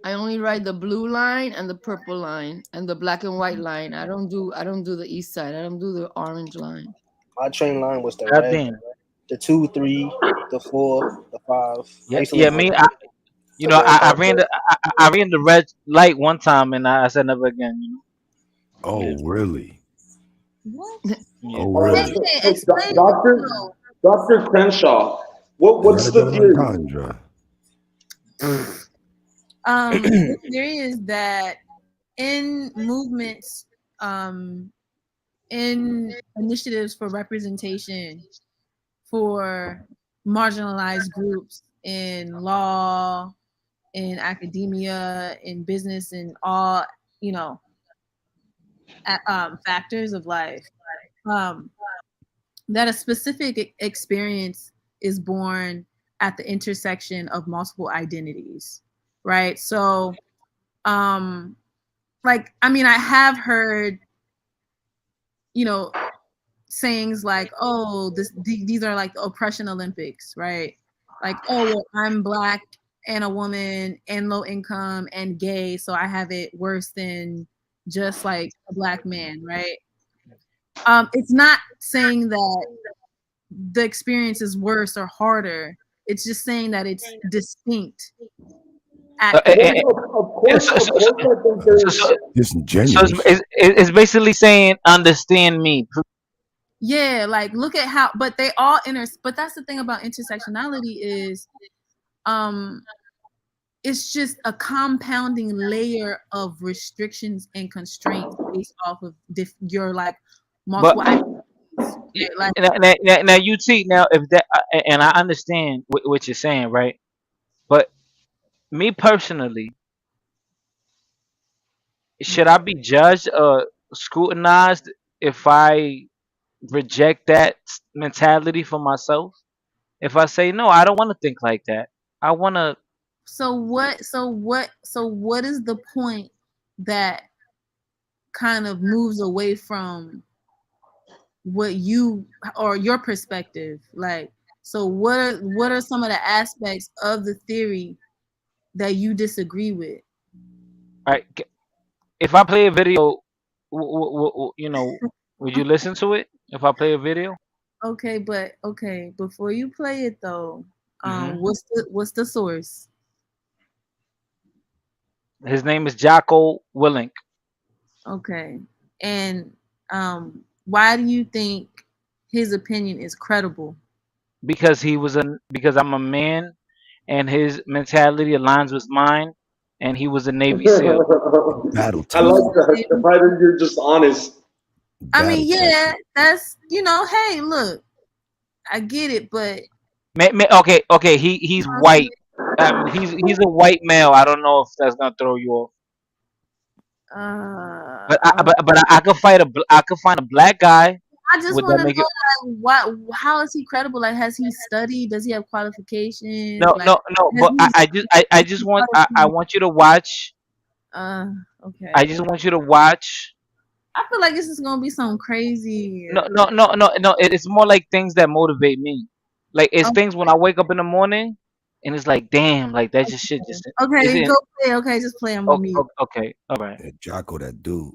the blue line and the purple line and the black and white line. I don't do the east side. I don't do the orange line. My train line was the God red, damn. the 2, 3, the 4, the 5. I Yeah, used to yeah. live Me, on I Suburban ran Parkway. I ran the red light one time, and I said never again. Oh, really? what? Yeah. Oh, Hey, really? explain it though. Dr. Crenshaw, what's Is that the a theory? double entendre? The theory is that in movements, in initiatives for representation for marginalized groups in law, in academia, in business, in all you know factors of life, um, that a specific experience is born at the intersection of multiple identities, right? So, like, I mean, I have heard, sayings like, "Oh, these are like the oppression Olympics," right? Like, "Oh, well, I'm black and a woman and low income and gay, so I have it worse than just like a black man," right? It's not saying that the experience is worse or harder. It's just saying that it's distinct at the And- and- and so, so, so, I think so, there's so Disingenuous. it's basically saying understand me. yeah, like look at how, but but that's the thing about intersectionality is it's just a compounding layer of restrictions and constraints based off of your like But multiple identities, right? Like now you see now if that and I understand what you're saying, right? But me personally, should I be judged or scrutinized if I reject that mentality for myself? If I say no, I don't want to think like that. I want to. so what is the point that kind of moves away from what you or your perspective, like, so what are some of the aspects of the theory that you disagree with? Right. If I play a video, would you listen to it? If I play a video, Okay, before you play it though, hmm what's the source? his name is Jocko Willink. Okay, And why do you think his opinion is credible? Because I'm a man, and his mentality aligns with mine, and he was a Navy SEAL. Battle I like tested. that. The fact that you're just honest. I Battle mean, yeah, tested. that's hey, look, I get it, but Okay, he's white. He's a white male. I don't know if that's gonna throw you off. But uh, I could I could find a black guy. I just Would want that to make it? know, like, how is he credible? Like, has he studied? Does he have qualifications? No, Like, no, no. has But he I just want I want you to watch. uh, I okay. just want you to watch. I feel like this is gonna be something crazy. No. It's more like things that motivate me. Like it's Oh, things when I wake up in the morning, and it's like, damn, like that just shit just okay, isn't. go play. Okay, just play. I'm on mute. Okay, all right. That Jocko, that dude.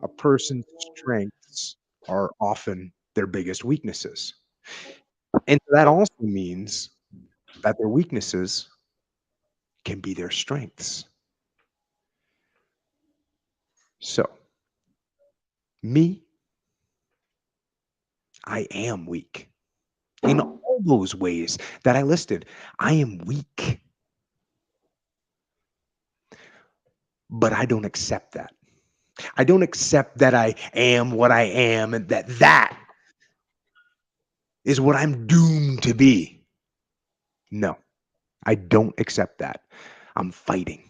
A person's strengths are often their biggest weaknesses. And that also means that their weaknesses can be their strengths. So, me, I am weak in all those ways that I listed. I am weak, but I don't accept that. I don't accept that I am what I am and that is what I'm doomed to be. No, I don't accept that. I'm fighting.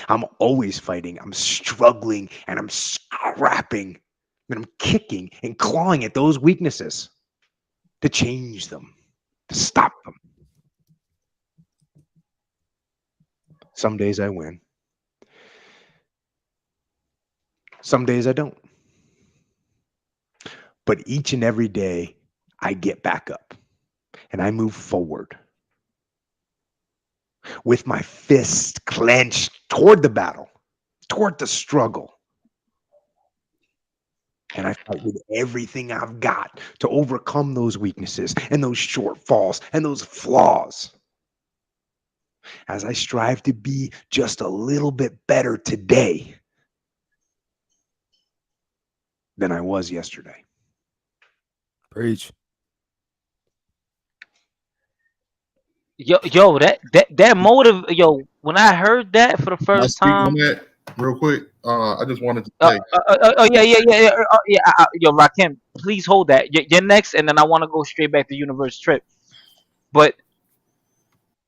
I'm always fighting. I'm struggling and I'm scrapping and I'm kicking and clawing at those weaknesses to change them, to stop them. Some days I win. Some days I don't. But each and every day I get back up and I move forward with my fist clenched toward the battle, toward the struggle. And I fight with everything I've got to overcome those weaknesses and those shortfalls and those flaws as I strive to be just a little bit better today than I was yesterday. Preach. Yo, that motive. Yo, when I heard that for the Can I first speak on time. that real quick? I just wanted to Oh, say, yeah. Yo, Rakim, please hold that. You're next, and then I want to go straight back to Universe Trip. But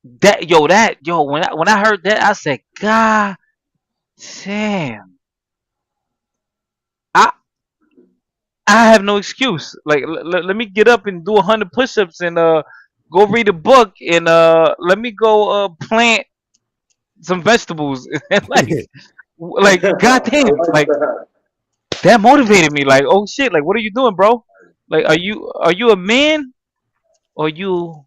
when I heard that, I said, God damn, I I have no excuse. Like, let me get up and do 100 push-ups and go read a book and let me go plant some vegetables and like goddamn, like that motivated me. Like, oh shit, like what are you doing, bro? Like, are you a man or you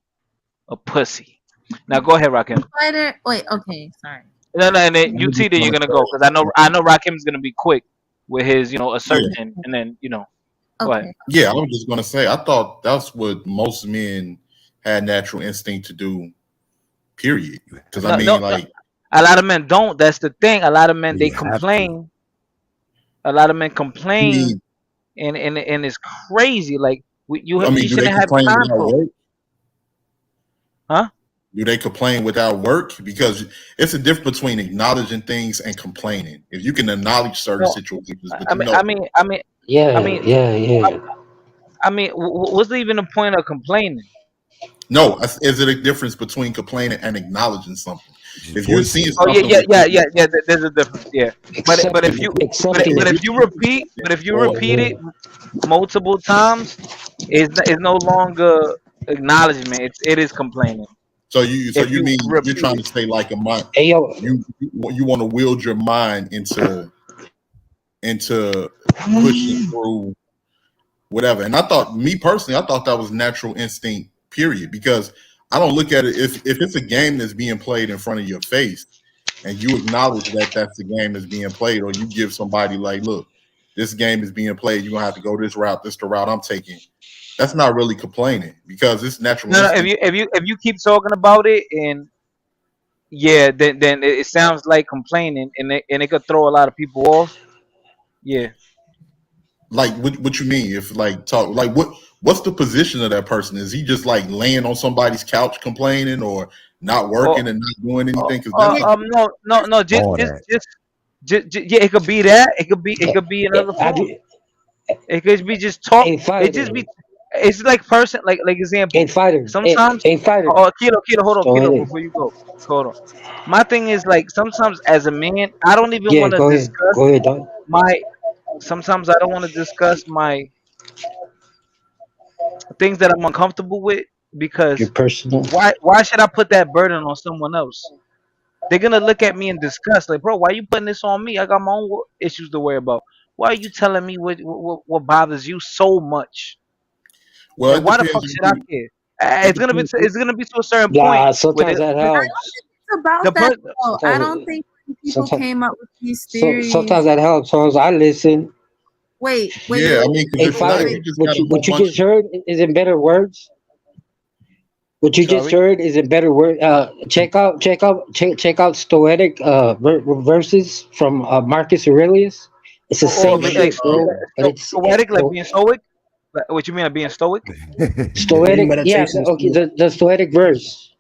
a pussy? Now go ahead, Rakim. Fighter. Wait. Okay. Sorry. No, and then I you just T, then you're want gonna to go because I know Rakim's gonna be quick with his say, yeah, assertion, and then go ahead. Okay. yeah. I was just gonna say, I thought that's what most men had natural instinct to do. Period. Because I No, no, mean, no. like, A lot of men don't. That's the thing. A lot of men they You have to. complain. A lot of men I complain, mean, and it's crazy. Like you do they shouldn't have complain time without for, work? huh? Do they complain without work? Because it's a difference between acknowledging things and complaining. If you can acknowledge certain No, situations, but I you mean, know, I mean, I mean, I Yeah, mean, yeah, yeah. what's even the point of complaining? no, is it a difference between complaining and acknowledging something? Just If you're voice seeing it. Oh yeah, something within, There's a difference. Yeah, but if Accepting, you accepting it. but if you Yeah, repeat yeah. it multiple times, it's no longer acknowledgement. It is complaining. so If you you mean you're repeat trying it. to say like a mind, Hey yo, you want to wield your mind into pushing through whatever. And I thought, me personally, I thought that was natural instinct, period. Because I don't look at it if it's a game that's being played in front of your face, and you acknowledge that that's the game that's being played, or you give somebody like, look, this game is being played. You're gonna have to go this route. This the route I'm taking. That's not really complaining because it's natural No, no. If instinct. you keep talking about it, and yeah, then it sounds like complaining, and it could throw a lot of people off. Yeah. Like what you mean? If like talk like what's the position of that person? Is he just like laying on somebody's couch complaining or not Or working and not doing anything? Because that's a no, no, no. Just All just that. just yeah. It could be that. It could be Eh, another have form. you, It could be just talk. a It just fighter, be. It's like person. Like a example. fighter, Sometimes. a fighter. Kilo. Hold on, Go Kilo. ahead. Before you go, hold on. My thing is like sometimes as a man, I don't even Yeah, want to go ahead. discuss Go ahead, dog. my. Sometimes I don't want to discuss my things that I'm uncomfortable with Your because personal. why should I put that burden on someone else? They're gonna look at me in disgust, like, bro, why you putting this on me? I got my own issues to worry about. Why are you telling me what bothers you so much? well, Like, it why the depends. fuck should I care? It depends. It's gonna be to a certain point Nah, where sometimes that the, I don't helps. think it's about the that per, though. I Sometimes, don't think people sometimes, came up with these theories. sometimes that helps. Sometimes I listen. Wait. Yeah, I mean, because A if not, fighter. you just got a whole What you bunch just heard is in better words. What you just sorry. heard is in better word. Check out Stoic verses from Marcus Aurelius. It's the Or of same let like me shit, bro. But it's stoic, like being stoic. Like, what you mean, like being stoic? Yeah. Stoic. Yeah, Meditations. okay. The Stoic verse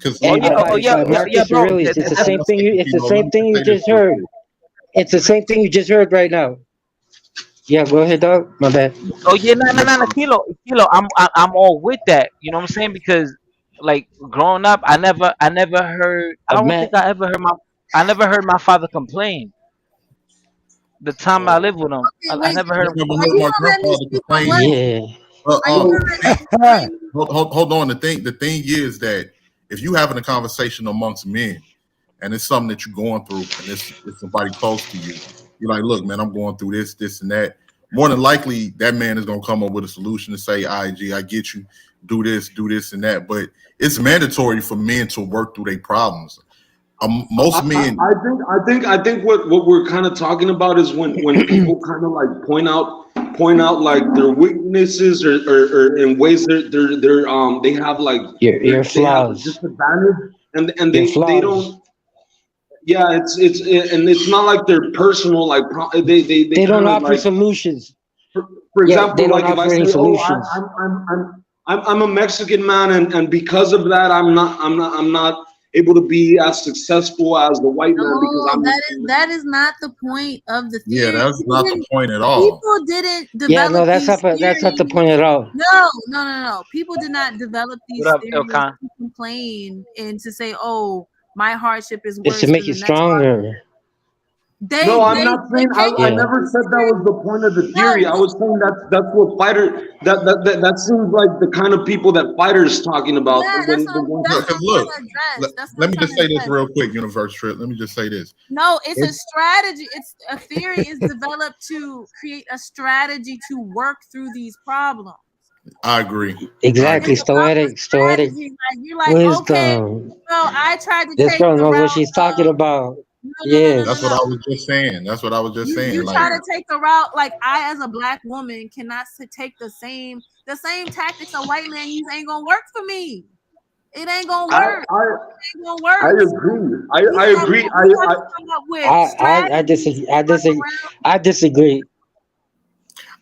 because Oh and yeah, oh yeah, by yeah, Marcus bro. Aurelius. It's the hold on same one thing. second, It's the Kino. Let same me thing just you say this just real heard. quick. It's the same thing you just heard right now. Yeah, go ahead, dog. My bad. Oh yeah, no, kilo. I'm all with that. You know what I'm saying? Because like growing up, I never heard. I don't Matt. think I never heard my father complain. The time I lived with him, Okay, I wait. never I heard him never Are heard you complain. my gonna let me grandfather speak or complain what? either. Yeah. But Are you gonna let me explain? hold on. The thing is that if you having a conversation amongst men and it's something that you're going through and it's somebody close to you, you're like, look, man, I'm going through this, and that. More than likely, that man is gonna come up with a solution to say, IG, I get you, do this, and that. But it's mandatory for men to work through their problems. Most men, I think what we're kind of talking about is when people kind of like point out like their weaknesses or in ways they have like Your they have a flaws. disadvantage and Your they flaws. don't. Yeah, and it's not like they're personal like they They don't kind of offer like solutions. for Yeah, they example, don't like if I offer any say, oh, solutions. I'm a Mexican man, and because of that, I'm not able to be as successful as the white man because No, I'm that is not the point of the yeah, theory. that's not the point at all. People didn't Yeah, no, develop these that's not the theories. point at all. No. People did not develop What these up, theories Ilkan? to complain and to say, "Oh, my hardship is It's to worse make than you the next hardship." stronger. They No, I'm they not they saying. came I up Yeah. with never these said that was the point of the theory. I no. was saying that's what fighter that seems like the kind of people that fighters talking about Yeah, when they're going that's through. what Because I'm look, trying to address. That's what let I'm me trying just to say this address. real quick, Universe Trip. Let me just say this. No, it's a It's, strategy. It's a theory is developed to create a strategy to work through these problems. I agree. I It's Exactly. agree. about the Stoic strategy. Like you're like, okay, wisdom. well, I tried to This take girl the knows route what she's talking of about. no. That's Yes. what I was just saying. That's what I was just saying. You Like, try to take the route like I as a black woman cannot take the same tactics a white man use ain't gonna work for me. It ain't gonna I work. I It ain't gonna I work. agree. We I have agree. to come up with I strategies disagree. to work around. I disagree.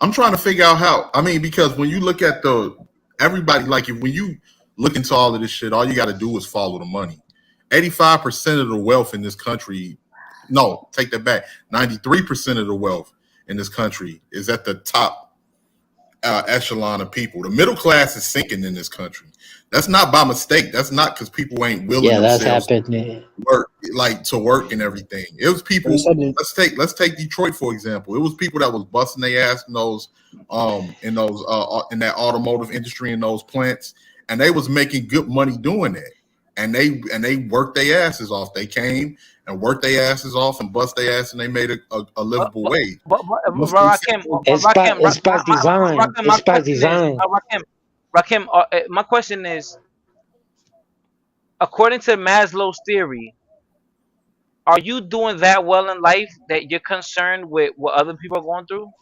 I'm trying to figure out how. I mean, because when you look at everybody, like when you look into all of this shit, all you got to do is follow the money. 85% of the wealth in this country, no, take that back. 93% of the wealth in this country is at the top echelon of people. The middle class is sinking in this country. That's not by mistake. That's not because people ain't willing Yeah, that's themselves happened. to work and everything. It was people. Let's take Detroit for example. It was people that was busting their ass in that automotive industry in those plants, and they was making good money doing that. And they worked their asses off. They came and worked their asses off and bust their ass, and they made a livable wage. Once they said, It's by design. Rakim, my It's by question is, design. My question is, according to Maslow's theory, are you doing that well in life that you're concerned with what other people are going through?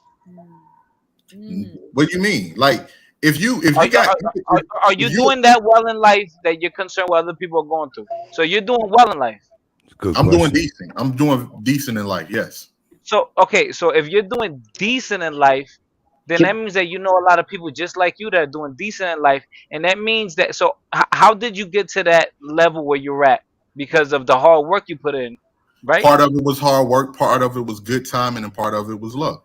What do you mean? Like if Are you you got are if you you doing that well in life that you're concerned what other people are going through? So you're doing well in life. Good I'm doing question. decent. I'm doing decent in life. Yes. So okay, so if you're doing decent in life, then that means that you know a lot of people just like you that are doing decent in life, and that means that. So how did you get to that level where you're at? Because of the hard work you put in, right? Part of it was hard work. Part of it was good timing, and part of it was luck.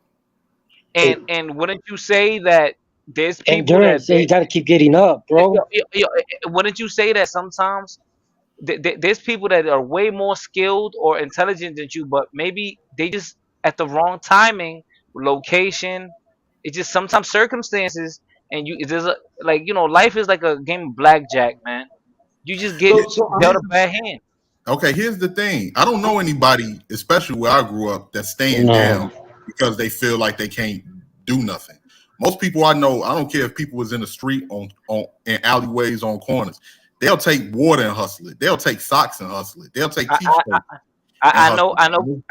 And wouldn't you say that there's people that Endurance, and you got to keep getting up, bro. wouldn't you say that sometimes there's people that are way more skilled or intelligent than you, but maybe they just at the wrong timing, location. It's just sometimes circumstances, and there's like life is like a game of blackjack, man. You just get So dealt a bad hand. Okay, here's the thing. I don't know anybody, especially where I grew up, that's staying down No, because they feel like they can't do nothing. Most people I know, I don't care if people was in the street on in alleyways on corners. They'll take water and hustle it. They'll take socks and hustle it. They'll take I teeth I, and I hustle know I know it.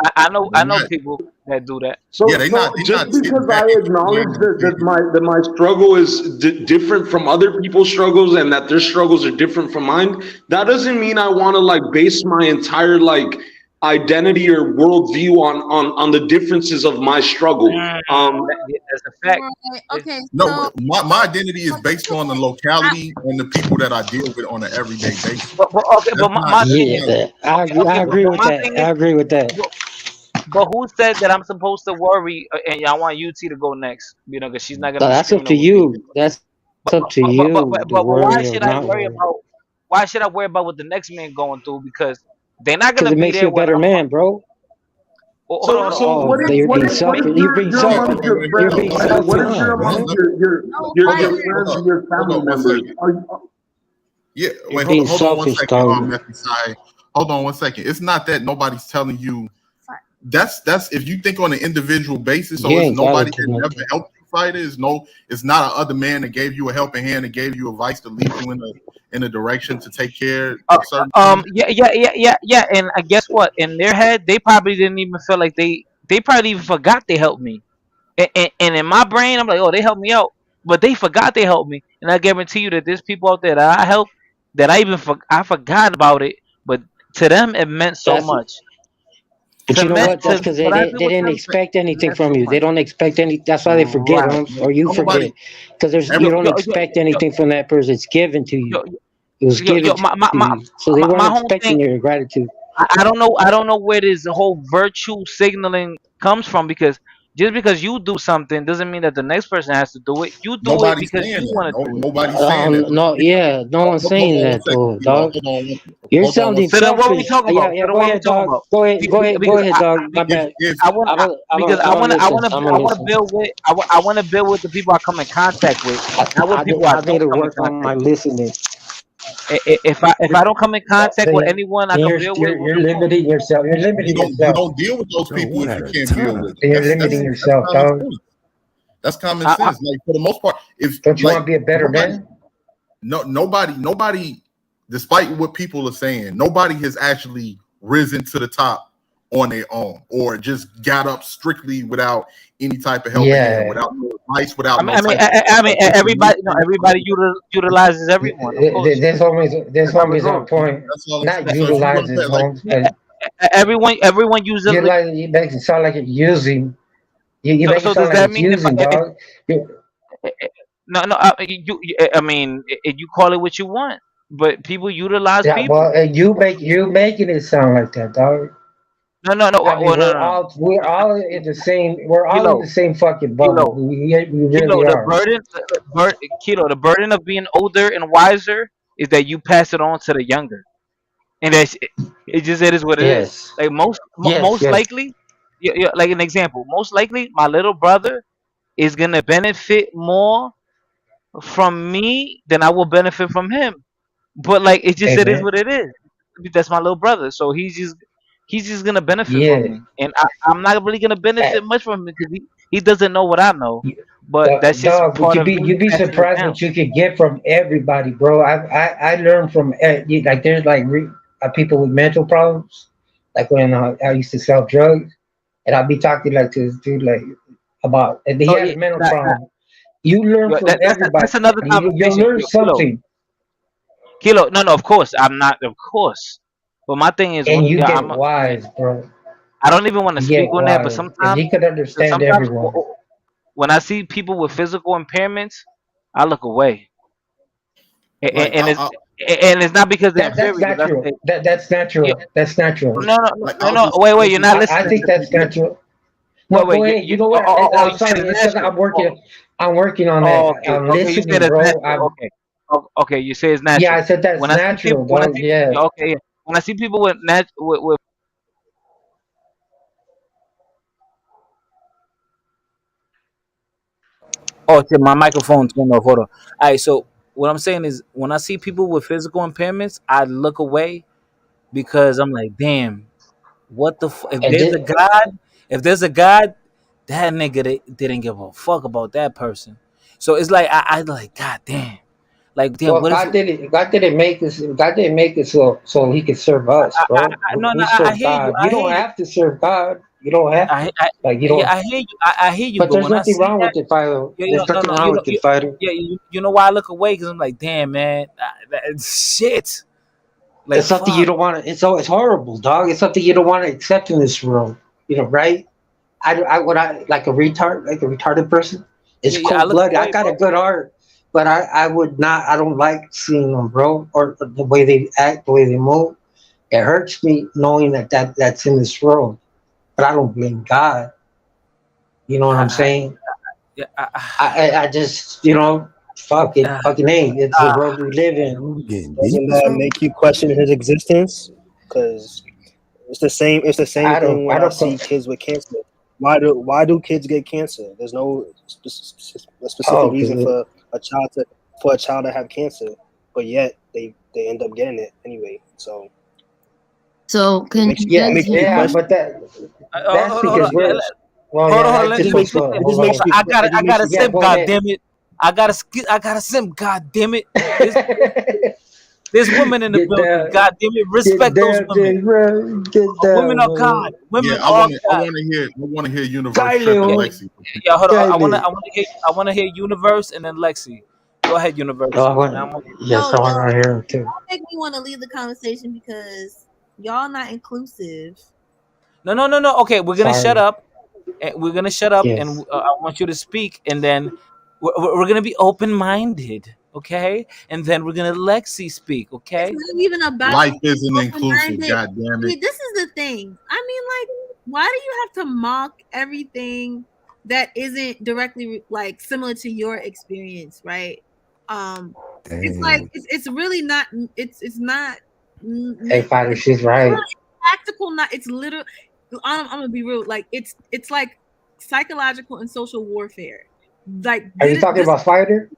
I They're know not, people that do that. yeah, So they're just not sitting because I back and acknowledge complaining and saying, that my struggle is different from other people's struggles and that their struggles are different from mine, that doesn't mean I want to like base my entire like identity or worldview on the differences of my struggle. That's a fact. Right. Okay, no, so but my identity is based on the locality and the people that I deal with on an everyday basis. But okay, but That's not my thing is, yeah, I okay, agree. okay, I agree but with my that. thing I is, agree with that. but who said that I'm supposed to worry? And I want UT to go next, because she's not gonna So be that's up screaming to over me. you. That's up to you to But why worry or should I not worry worry, about? Why should I worry about what the next man going through? Because they're not because gonna it be makes there you a when better I'm. man, bro. Hold on, hold on. Oh, you're being selfish. You're being You're selfish. amongst your You're friends, being right? What if selfish. you're hold amongst up, no hold your up, fire. hold friends up, and your hold family up one members? second. Are you, Yeah, You're wait, being hold on one selfish, second, dog. Messy Side. Hold on one second. It's not that nobody's telling you. That's if you think on an individual basis. You So it's ain't gotta nobody do that never nothing. helped you fight. It's not a other man that gave you a helping hand and gave you advice to lead you in a direction to take care of certain things. Yeah. And I guess what? In their head, they probably didn't even feel like they probably even forgot they helped me. And in my brain, I'm like, oh, they helped me out, but they forgot they helped me. And I guarantee you that there's people out there that I helped that I forgot about it, but to them it meant so That's much. But you know what? That's To because what I do they with didn't them, expect it anything meant from so you. They much. don't expect any. That's why they forget, Right. Holmes, or you Nobody. forget, because you Yo, don't yo, yo, expect yo, anything from that person. It's given to you. yo, It was given my, to you, so they weren't my whole expecting thing. your gratitude. I don't know where this whole virtue signaling comes from, because just because you do something doesn't mean that the next person has to do it. You do it Nobody's because saying you that. want to No, do it. nobody's saying that. No, yeah, no one's Hold saying on one that second, though, sweetheart. dog. You're Hold on one sounding So then, what are we selfish. talking Yeah, about? yeah. So then, Go what are we ahead, talking dog. about? Go Because ahead, dog. My bad. if I'm I gonna want to I listen. want to I'm gonna I want to listen. build with I want to build with the people I come in contact with, not with people I I need don't to come in work on my contact with. listening. If I don't come in contact with Then anyone I can build with, you're what's the point? limiting yourself. You're you limiting don't you yourself. don't deal with those Yo, people one if at you a can't build with time. them. Then you're That's limiting that's yourself, common dog. sense. That's common I, sense. Like for the most part, if Don't you want like to be a better nobody man? nobody, despite what people are saying, nobody has actually risen to the top on their own or just got up strictly without any type of helping hand, Yeah. without no advice, without no type I mean, of everybody, no, information. everybody utilizes everyone, of course. This homie's on point. That's all I'm Not saying. So if you look utilizes at like homes, but Everyone uses. you makes it sound like it's using. You So make it so does sound like that it's mean using, dog. You, no, I mean, you call it what you want, but people utilize yeah, people. well, you making it sound like that, dog. No, I mean, well, no. we're all in the same Kilo, fucking bubble. kilo, We kilo. really are. Kilo. The burden of being older and wiser is that you pass it on to the younger, and it is what it is. Yes, Like yes, most yes. likely, like an example. Most likely, my little brother is gonna benefit more from me than I will benefit from him. But like it is Amen. what it is. That's my little brother, so he's just gonna benefit from Yeah. me, and I'm not really gonna Uh, benefit much from him because he doesn't know what I know. But that's just Dog, but part of me you'd be passing it surprised down. what you could get from everybody, bro. I learned from like there's like people with mental problems. like when I used to sell drugs, and I'd be talking like to this dude like about, and he Oh had yeah, a mental trauma. You learn from everybody. that's another You'll conversation. learn something, Kilo. No, no, of course I'm not. Of course, but my thing is, and when you yeah, get wise, bro. I don't even want to You speak get on that. But wise, and sometimes, he could understand sometimes everyone. when I see people with physical impairments, I look away, and, Like and it's and it's not because they're That's inferior. Because I natural. say, That's yeah, natural. That's natural. no, no, no, like no, no. Wait, you're not I listening think to me. that's natural. No, Wait, but wait, wait, you know what? you I'm said sorry. it's It's 'cause natural. I'm working on that. Oh, okay, I'm okay. You said listening, it's bro. natural. Okay, okay. You say it's Yeah, natural. I said that's When I see people, natural, dog. Yeah. yeah, okay, yeah. When I see people with with oh shit, my microphone's turned off. Hold on. All right, so what I'm saying is, when I see people with physical impairments, I look away because I'm like, damn, what the? If And there's did, a God, if there's a God, that nigga didn't give a fuck about that person. So it's like I like, God damn, like damn, well, what if? God didn't make us. God didn't make us so He could serve us, bro. No, no, We I serve hear you, God. You I hear don't you, have to serve God. You don't have to. Like you yeah, don't. I hear you, I hear you. But But there's when I nothing see wrong that, with it, Philo. yeah, There's no, nothing no, wrong with it, Philo. you know why I look away? Because I'm like, damn, man, shit, like It's something you fuck. don't want to. It's horrible, dog. It's something you don't want to accept in this world. You know, right? I like a retarded person. It's Yeah, I cold look blooded. I away, got a bro. good heart, but I would not. I don't like seeing them, bro, or the way they act, the way they move. It hurts me knowing that's in this world. But I don't blame God. You know what I'm I, saying? yeah, I just fucking hey, it's the world we live in. We getting deep Doesn't as that hell. make you question his existence? Because it's the same. It's the same thing I when I don't. see kids with cancer. Why do kids get cancer? There's no specific Oh, reason cause for a child to have cancer, but yet they end up getting it anyway. So So it can makes you you it yeah, guys makes hear you yeah, me? question. but that's hold on, because we're. Well, hold yeah, on, hold on. that Let It me just just speak. makes goes you. to a It whole just makes other. you. It just I makes gotta you. Yeah, sim. go God ahead. damn it. I gotta sim. God damn it. There's there's women in the Get building. down, God damn it. get Respect those down, women. Jay, bro. Get Women down, are God. man. yeah, Women are God. I want to hear Universe Trip Kylie, and Yeah, oh, Lexi. yeah. Hold on. Kylie. I wanna hear Universe and then Lexi. Go ahead, Oh, Universe. I And want, I'm yes, No, I yo, want to hear him too. y'all make me want to leave the conversation because y'all not inclusive. no, no, no, no. Okay, we're gonna shut Sorry. up. And we're gonna shut up, and Yes. I want you to speak, and then we're gonna be open minded, okay? And then we're gonna Lexi speak, It's okay? not even about Life you being isn't inclusive. open-minded. God damn it. See, this is the thing. I mean, like, why do you have to mock everything that isn't directly like similar to your experience, right? Um, it's like Damn. it's really not. It's not. Hey, Fighter, she's right. Really practical. Not. It's literally. I'm gonna be real. Like it's like psychological and social warfare. Like Are you did it talking this? about Fighter?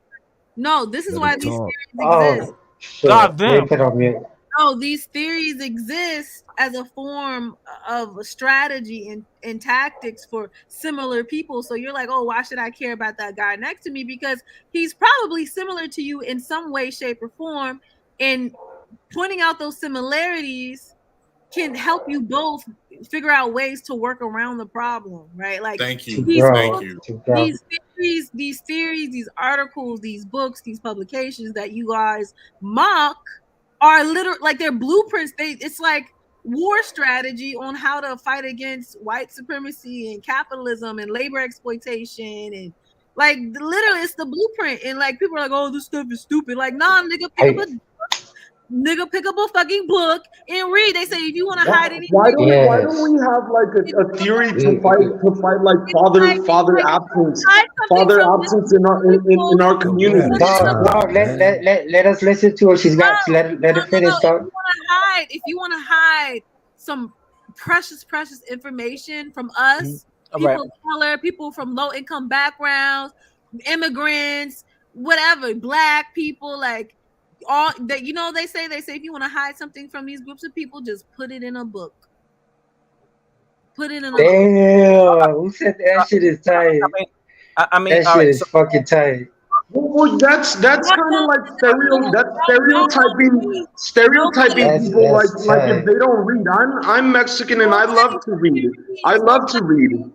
No, this is Let her why these talk. theories exist. Oh, shit. God Let me damn. put on mute. No, these theories exist as a form of a strategy and tactics for similar people. So you're like, oh, why should I care about that guy next to me? Because he's probably similar to you in some way, shape, or form. And pointing out those similarities can help you both figure out ways to work around the problem, right? Like Thank To you. these Thank grow. books, you. To grow. these theories, these articles, these books, these publications that you guys mock are literal, like they're blueprints. It's like war strategy on how to fight against white supremacy and capitalism and labor exploitation and like literally it's the blueprint. And like people are like, oh, this stuff is stupid. Like, nah, Hey, nigga, pick up a fucking book and read. They say if you want to hide anything, Why don't yes. we have like a theory We- to fight like hide something father from this absence in people. our Yo, we out community? of Dog, time, man. let us listen to her. She's got, let her No. finish, dog. If you want to hide some precious information from us, All right. people of color, people from low income backgrounds, immigrants, whatever, black people, like all that, they say if you want to hide something from these groups of people, just put it in a book. Put it in a book. Damn. Who said that shit is tight? I mean, That all shit right. is So fucking tight. Well, that's Not kind of telling like them that we that's don't read. stereotyping Nobody people reads. like if tight. they don't read. I'm Mexican and I love to read. I love to read.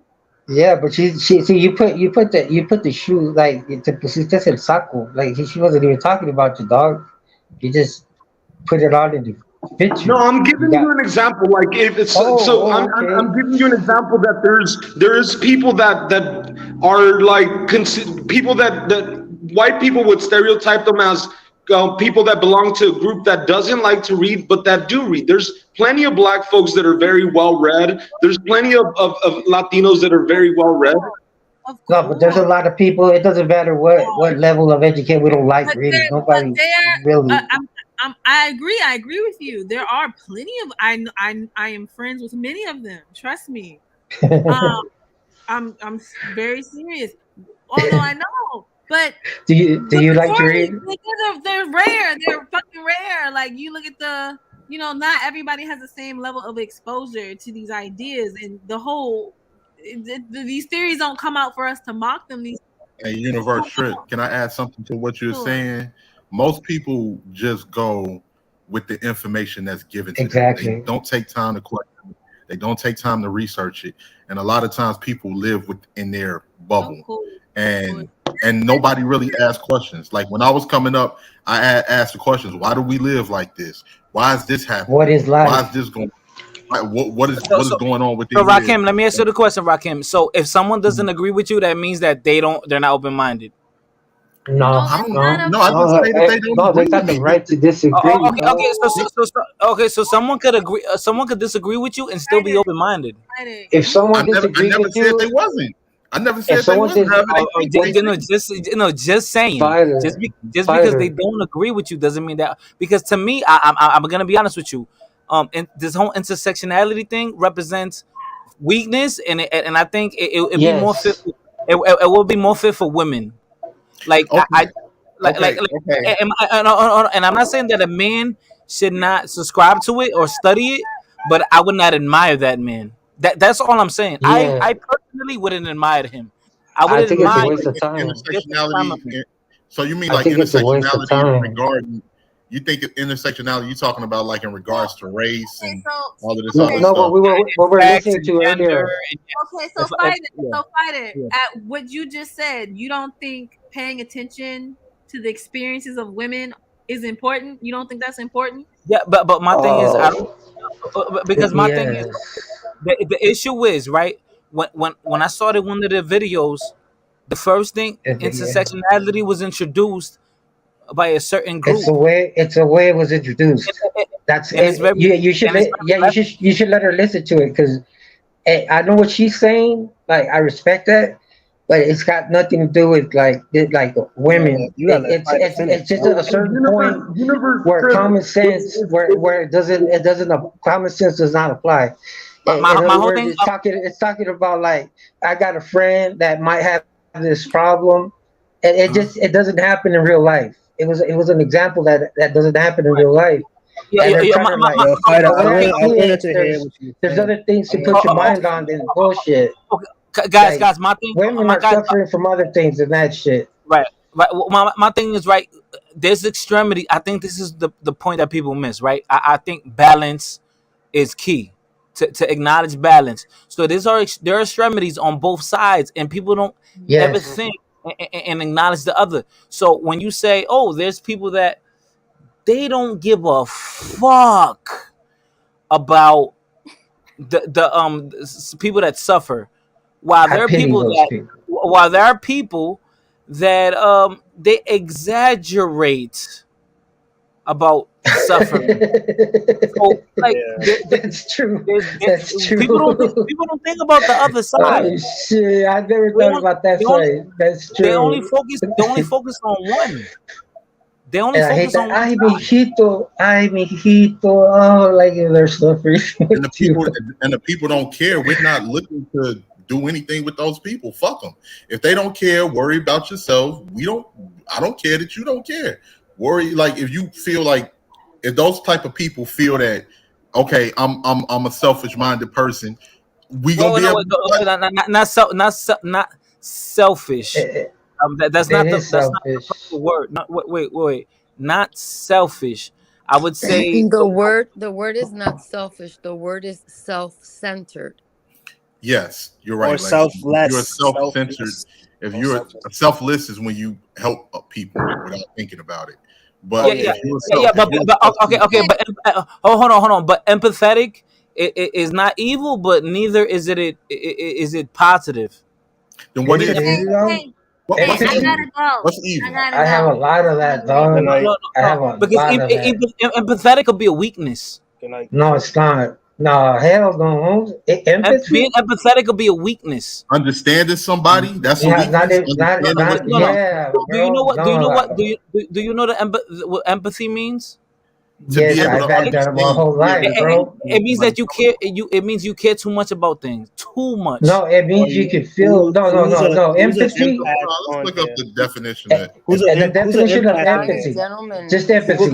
Yeah, but she see you put the shoe like she just said saco like she wasn't even talking about your dog. You just put it on and it fit No, you. I'm You giving you got an example. Like if it's so, oh I'm okay. giving you an example that there's people that are like people that white people would stereotype them as people that belong to a group that doesn't like to read but that do read. There's plenty of black folks that are very well read. There's plenty of Latinos that are very well read. Of No, but there's course. a lot of people. It doesn't matter what level of education. We don't like reading. But Nobody there, really. I agree. I agree with you. There are plenty of I am friends with many of them. Trust me. Um, I'm very serious. Oh no, I know. But Do you like to majority, read? they're rare. They're fucking rare. Like you look at not everybody has the same level of exposure to these ideas and the whole. These theories don't come out for us to mock them. These A universe trip. Can I add something to what you're sure. saying? Most people just go with the information that's given to them. They Exactly. don't take time to question. They don't take time to research it. And a lot of times people live within their Of bubble. course, of course. And nobody really asks questions. Like when I was coming up, asked the questions, why do we live like this? Why is this What happening? is Why is life? this going what is So, so, going on so within here? Rakim, let me ask you the question, Rakim. So, if someone doesn't agree with you, that means that they're not open minded. No, I don't no, no, I didn't no. say that they don't No, they agree with got the me. right to disagree, Okay, bro. so someone could agree, someone could disagree with you and still be open minded. If someone I disagrees never with said they you, wasn't. I never if said they someone wasn't. dis, However, they think what they think. Just saying, fighter, just because they fighter. don't agree with you doesn't mean that. Because to me, I'm gonna be honest with you, and this whole intersectionality thing represents weakness, and I think it'd be more fit. Yes. It will be more fit for women. Like I Okay, like okay. and I'm not saying that a man should not subscribe to it or study it, but I would not admire that man. That's all I'm saying. Yeah. I personally wouldn't admire him. I would I So think you it's a admire mean waste like of time. just the time of him. so you mean I like think it's a waste of intersectionality in time. regard you think of intersectionality you're talking about like in regards to race and all of this No, other Okay, no. stuff. What we're Facts listening and to gender. earlier. And okay, if, if, yeah, so fight it. yeah. At what you just said, you don't think paying attention to the experiences of women is important? You don't think that's important? Yeah, but my thing is, I don't Oh, because my thing is yes. the issue is right when I started one of the videos, the first thing Yeah. intersectionality was introduced by a certain It's group, the way. It's the way it was introduced. That's and it's it. very You should. and it's Yeah. very You should let her listen to it because I know what she's saying. Like I respect that, but it's got nothing to do with like women. You gotta let fighter finish, It's just bro. a certain point Universe where trip. common sense where it doesn't common sense does not apply. In my other whole words, thing. it's talking about like I got a friend that might have this problem, and it doesn't happen in real life. It was an example that doesn't happen in real life, and they're trying to like. Yo, fighter, But I whatever want it I wanted is, to hear there's what you there's said. other things I to wanted put to your hear what mind you on said. than bullshit. Guys, Like my thing, women my are guys, suffering from other things than that shit. right, right. Well, my thing is right. There's extremity. I think this is the point that people miss. Right. I think balance is key to acknowledge balance. So there are extremities on both sides, and people don't ever Yes. think and acknowledge the other. So when you say, "Oh, there's people that they don't give a fuck about people that suffer," while I there are pity people those that people. they exaggerate about suffering. So like Yeah. That's true. there's That's true. people don't think about the other side. Oh shit! I never They thought only about that they only side. That's they only true. focus on one. They only And I hate focus that. on one Ay, side. mijito. Ay, mijito. Oh, like they're suffering And the too. people don't care. We're not looking to do anything with those people. Fuck them. If they don't care, worry about yourself. I don't care that you don't care. Worry like if you feel like if those type of people feel that okay, I'm a selfish minded person, we gonna Well, be no, able to fight. not selfish. That's It not the is selfish. proper word. Not wait. Not selfish. I would say The word is not selfish. The word is self-centered. Yes, you're Or right, Lex. If you're a self-centered, selfless, if or you're selfless. a selfless is when you help people without thinking about it. Oh But yeah, if you're okay, self-centered, but hold on. But empathetic is not evil, but neither is it positive. then what is Empathy, evil? though. What's I Empathy. evil? gotta go. What's I evil? gotta I have a go. lot of Have that, a great good dog. night. No, I have a because lot of that. empathetic could be a weakness. Good night. No, it's not. No, hell no. Being Empathy? empathetic could be a weakness. Understanding somebody, that's a Not, weakness. No, Understanding what not, they going yeah, do you know bro. what? Do you know what? No, Do you know what empathy means? to be yes, able I've to had that my understand, whole be able life, to bro. It means somebody. that you care. It means you care too much about things. Too much. No, it means you can feel. No, no, no, no. Who's an Empathy. empath Let's on look up here? the definition of The Who's an definition of empath in Guys, here? empathy. gentlemen, Just Who would empathy.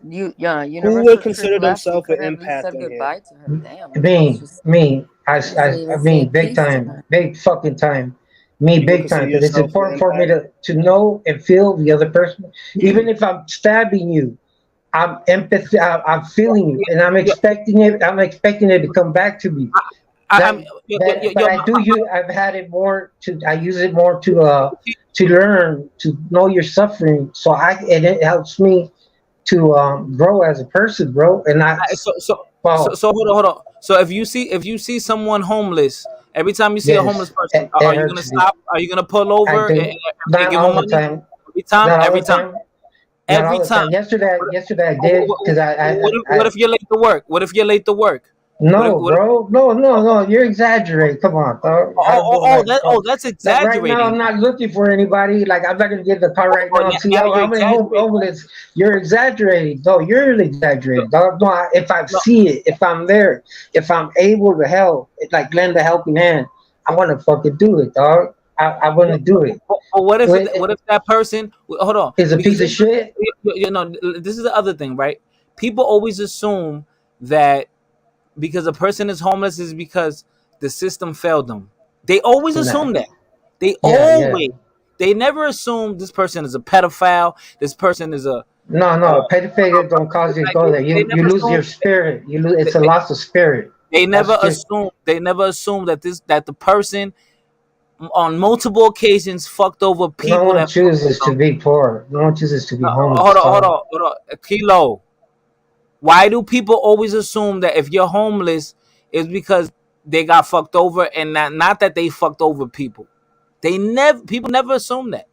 you who never would should consider left. You themselves an could have at least empath said in here? goodbye to her. Damn, you didn't Me, just me. didn't even I say mean, big peace to time, her. big fucking time. Me, You would big consider time. Because it's yourself important an for me empath? to know and feel the other person. Even if I'm stabbing you, I'm empathy. I'm feeling you, and I'm Yeah, expecting it. I'm expecting it to come back to me. I'm. But I do use. I've had it more to. I use it more to learn to know your suffering. So and it helps me to grow as a person, bro. And I well, Hold on. So if you see someone homeless, every time you see a homeless yes, person, it are you gonna hurts me. stop? Are you gonna pull I over do. and Not give them all the money? time. Every time, Not all every the time, time. Not all every the time. time. Yesterday I did because What if you're late to work? What if you're late to work? no, What if bro. No. You're exaggerating. Come on, dog. I don't do like that's like right now. I'm exaggerating. not looking for anybody. Like I'm not gonna get in the car right now and see Now you're how many exaggerating. homeless. You're exaggerating. No, you're exaggerating, dog. No, if I No, see it, if I'm there, if I'm able to help, like lend a helping hand, I want to fucking do it, dog. I want to do it. but what if that person? Hold on, Is a because piece of shit. this is the other thing, right? People always assume that because a person is homeless is because the system failed them. They always Nah. assume that. They Yeah. always. They never assume this person is a pedophile. This person is a. No. Pedophilia don't cause you to go there. They You never lose assume. your spirit. You lose. They, It's a loss of spirit. they never That's just assume. They never assume that the person on multiple occasions fucked over no people one that. chooses to be poor. No one chooses to be homeless, Hold on, dog. Kilo. Why do people always assume that if you're homeless, it's because they got fucked over and not that they fucked over people? People never assume that.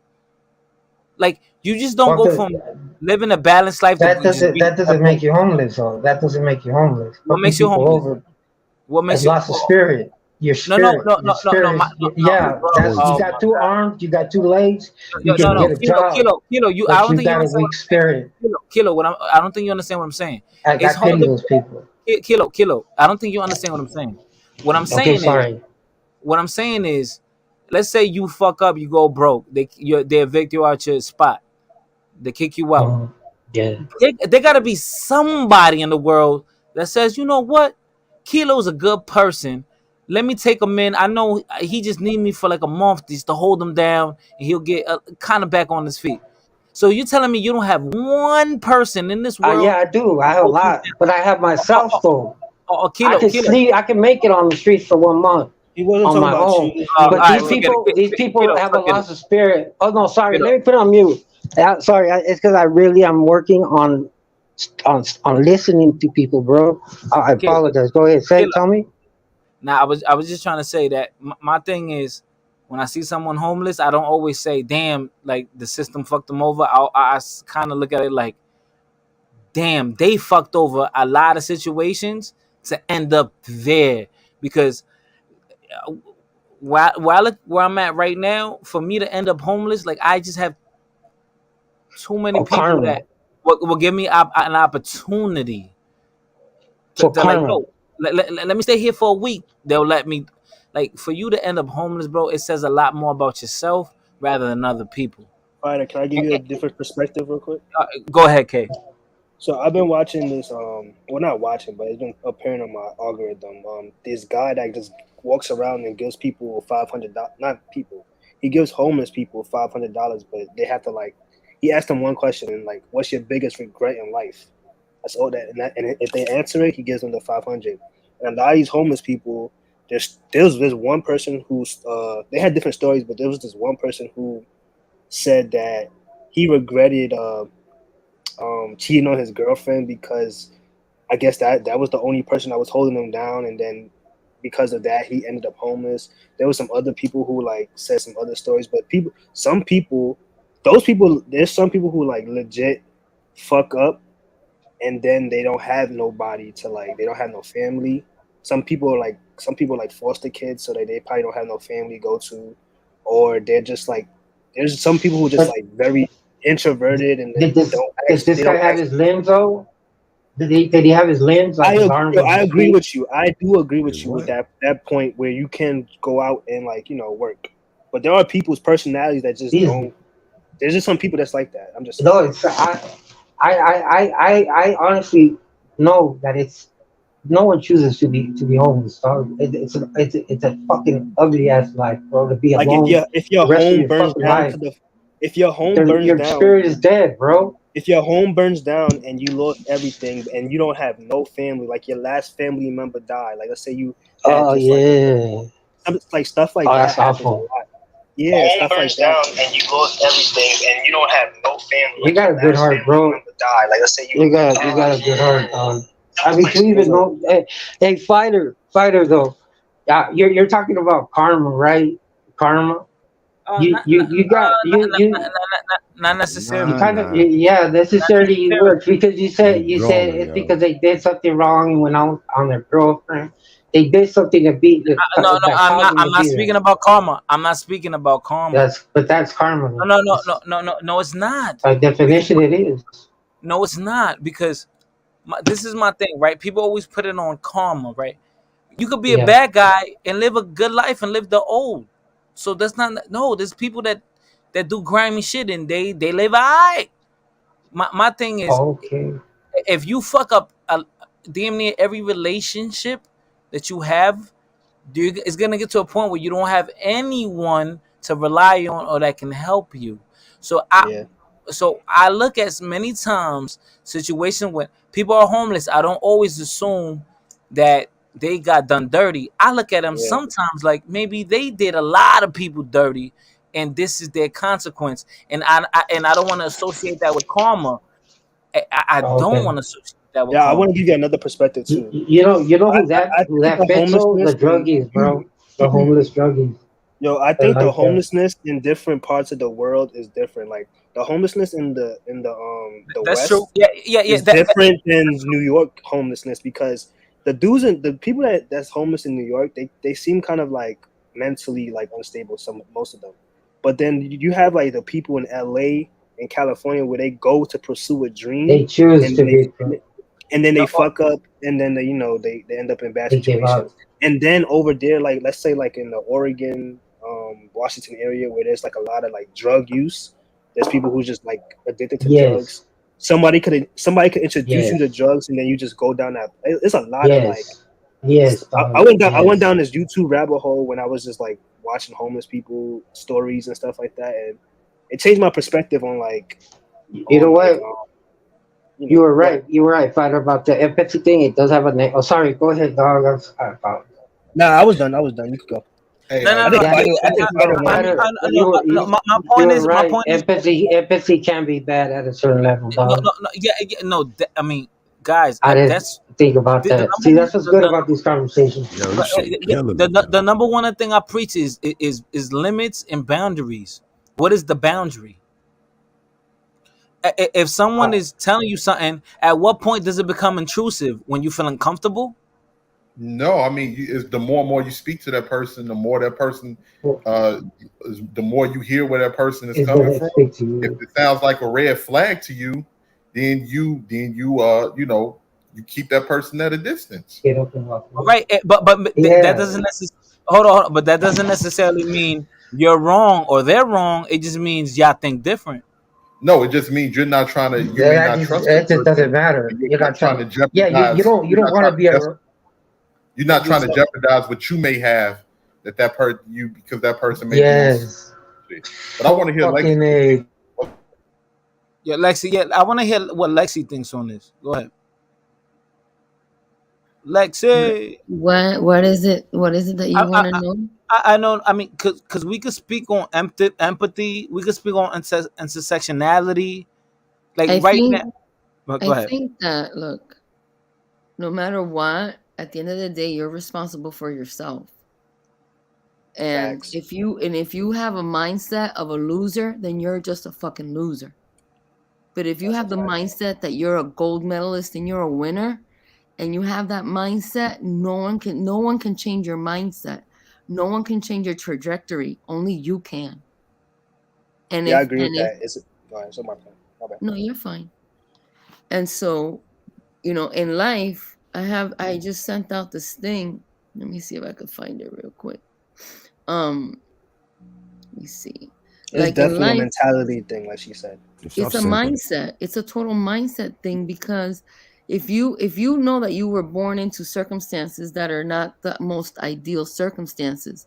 Like you just don't What go the, from living a balanced life to just being that a doesn't make broke. you homeless, though. That doesn't make you homeless. What Fucking makes you people homeless? over What has makes you? lost of spirit. Your spirit is No, yeah. bro. That's you Oh got my two god. arms, you got two legs, you No, can get a job, Kilo. You, I but don't you think you got a understand what weak I'm saying. spirit. Kilo. I don't think you understand what I'm saying. It's I hard pity to those people. Kilo. I don't think you understand what I'm saying. What I'm Okay, saying is, sorry. let's say you fuck up, you go broke. They evict you out your spot. They kick you out. Yeah. There gotta be somebody in the world that says, you know what, Kilo's a good person. Let me take him in. I know he just need me for like a month just to hold him down, and he'll get kind of back on his feet. So you're telling me you don't have one person in this Yeah, world I do. I to have a hold you lot, but I have myself though. I Kilo, can sleep. I can make it on the streets for 1 month He wasn't on talking my about own. you. He But was all right, talking about forget it. these people have a Forget it. loss of spirit. Oh no, sorry. Kilo. Let me put it on mute. Sorry, it's because I really am working on listening to people, bro. I Kilo. apologize. Go ahead. Tell me. Now I was just trying to say that my thing is when I see someone homeless, I don't always say, "Damn, like the system fucked them over." I kind of look at it like, "Damn, they fucked over a lot of situations to end up there." Because where I'm at right now, for me to end up homeless, like I just have too many Oh, people karma. that will give me an opportunity So to like, karma. yo, let me stay here for a week. They'll let me. Like for you to end up homeless, bro, it says a lot more about yourself rather than other people. Fighter, can I give you a different perspective real quick? Go ahead, K. So I've been watching this. Well, not watching, but it's been appearing on my algorithm. This guy that just walks around and gives people $500. Not people, he gives homeless people $500, but they have to like. He asked them one question and like, "What's your biggest regret in life?" That's all and if they answer it, he gives them the 500. And a lot of these homeless people, there's one person who's they had different stories, but there was this one person who said that he regretted cheating on his girlfriend because I guess that was the only person that was holding him down, and then because of that, he ended up homeless. There was some other people who like said some other stories, but some people, those people, there's some people who like legit fuck up, and then they don't have nobody to like, they don't have no family. Some people like foster kids, so that they probably don't have no family to go to, or they're just like, there's some people who just But like very introverted and did then this did this they guy don't have ask. his limbs though? Did he have his limbs, like his arms and I his agree feet? with you. I do agree Wait, with you with what? that point where you can go out and like work, but there are people's personalities that just These don't. There's just some people that's like that. I'm just saying. no, it's I honestly know that it's no one chooses to be homeless, dog. It's a fucking ugly ass life, bro. To be Like alone if your the rest of home your burns fucking down life. to the if your home burns Your down spirit is dead, bro. if your home burns down and you lost everything and you don't have no family, like your last family member died, like let's say you had Oh just like yeah. like stuff like Oh, that that's happens a awful. lot. Yeah, Home stuff like burns that. down and you lost everything and you don't have no family. You got a good heart, bro. Die. Like let's say You got a good heart, dog. I mean, do you even know? Hey, fighter though. You're talking about karma, right? Karma. You Not, you not, you got not you Nah, necessarily. kind of nah. yeah, Not necessarily necessarily. works because You you said trolling, it's yo. because they did something wrong and went out on their girlfriend. They did something to beat No, no, that caused them I'm to not be speaking there. about karma. I'm not speaking about karma. That's karma. No, Though. no, no, no, It's, no, no, no. It's not. by Because definition, it is. no, it's not. Because this is my thing, right? People always put it on karma, right? You could be a Yeah. bad guy and live a good life and live the old. So that's not no. There's people that do grimy shit and they live alright. My thing is, Okay. if you fuck up damn near every relationship that you have, it's gonna get to a point where you don't have anyone to rely on or that can help you. So Yeah. I look at many times situations when people are homeless. I don't always assume that they got done dirty. I look at them Yeah. sometimes like maybe they did a lot of people dirty, and this is their consequence. And I don't want to associate that with karma. I don't Okay. want to associate that with Yeah, I want karma. to give you another perspective too. You know I, who that I who think that the fits though? The homelessness and druggies, bro. The homeless druggies. I They're think the like that. homelessness in different parts of the world is different. Like the homelessness in the That's true. West Yeah, yeah, yeah. is different than New York homelessness because the dudes and the people that's homeless in New York, they seem kind of like mentally like unstable, most of them. But then you have like the people in LA and California where they go to pursue a dream They choose and to be. they fuck up and then they end up in bad They give up. situations. And then over there, like let's say like in the Oregon, Washington area where there's like a lot of like drug use, there's people who just like addicted to Yes. drugs. Somebody could introduce you Yes. to drugs and then you just go down that. It's a lot of like. Yes. Yes, I dog. went down. I went Yes. down this YouTube rabbit hole when I was just like watching homeless people stories and stuff like that, and it changed my perspective on like You know on like what? You were go ahead. right. You were right, Fighter, about the empathy thing. It does have a name. Oh, sorry. Go ahead, dog. I apologize. Nah, I was done. I was done. You could go. Hey, No, no, I no. think Yeah, Fighter. I think Fighter wanted to Fighter. go. You were My right. point is, Empathy can be bad at a certain level, no, dog. no, no, yeah, yeah, no. I mean, guys, I didn't that's think about the that. See, that's what's good about these conversations. Yo, this shit killing me, the yo. number one thing I preach is limits and boundaries. What is the boundary? If someone Uh, is telling you something, at what point does it become intrusive? When you feel uncomfortable? No, I mean, it's the more and more you speak to that person, the more that person, uh, the more you hear where that person is Is coming gonna from. speak to If you. it sounds like a red flag to you, then you you keep that person at a distance. Get up and walk away. Right, that Yeah. doesn't necessarily hold on, but that doesn't necessarily mean you're wrong or they're wrong. It just means y'all think different. No, it just means you're not trying to. You may That not just trust the it just person, doesn't matter. and you're You're not not trying trying to to. Yeah, you jeopardize. don't You're not want to trying to be a. You're not trying to jeopardize what you may have that person you because that person may be on Yes. shit. But I want to hear Fucking Lexi. Yeah, Lexi. Yeah, I want to hear what Lexi thinks on this. Go ahead, Lexi. What is it? What is it that you I, want I, to know? I know. I mean, cause we could speak on empathy. We could speak on intersectionality. Like I right now. think Go I ahead. think that look, no matter what, at the end of the day, you're responsible for yourself. And Facts. if you have a mindset of a loser, then you're just a fucking loser. But if you That's a have the fact. mindset that you're a gold medalist and you're a winner, and you have that mindset, no one can change your mindset. No one can change your trajectory. Only you can. And Yeah, I if agree with and if that. It's go ahead. So my bad. no, you're fine. And so, in life, I just sent out this thing. Let me see if I could find it real quick. Um, let me see. It's Like in definitely a life, mentality thing, like she said. it's a mindset. It's a total mindset thing because if you know that you were born into circumstances that are not the most ideal circumstances,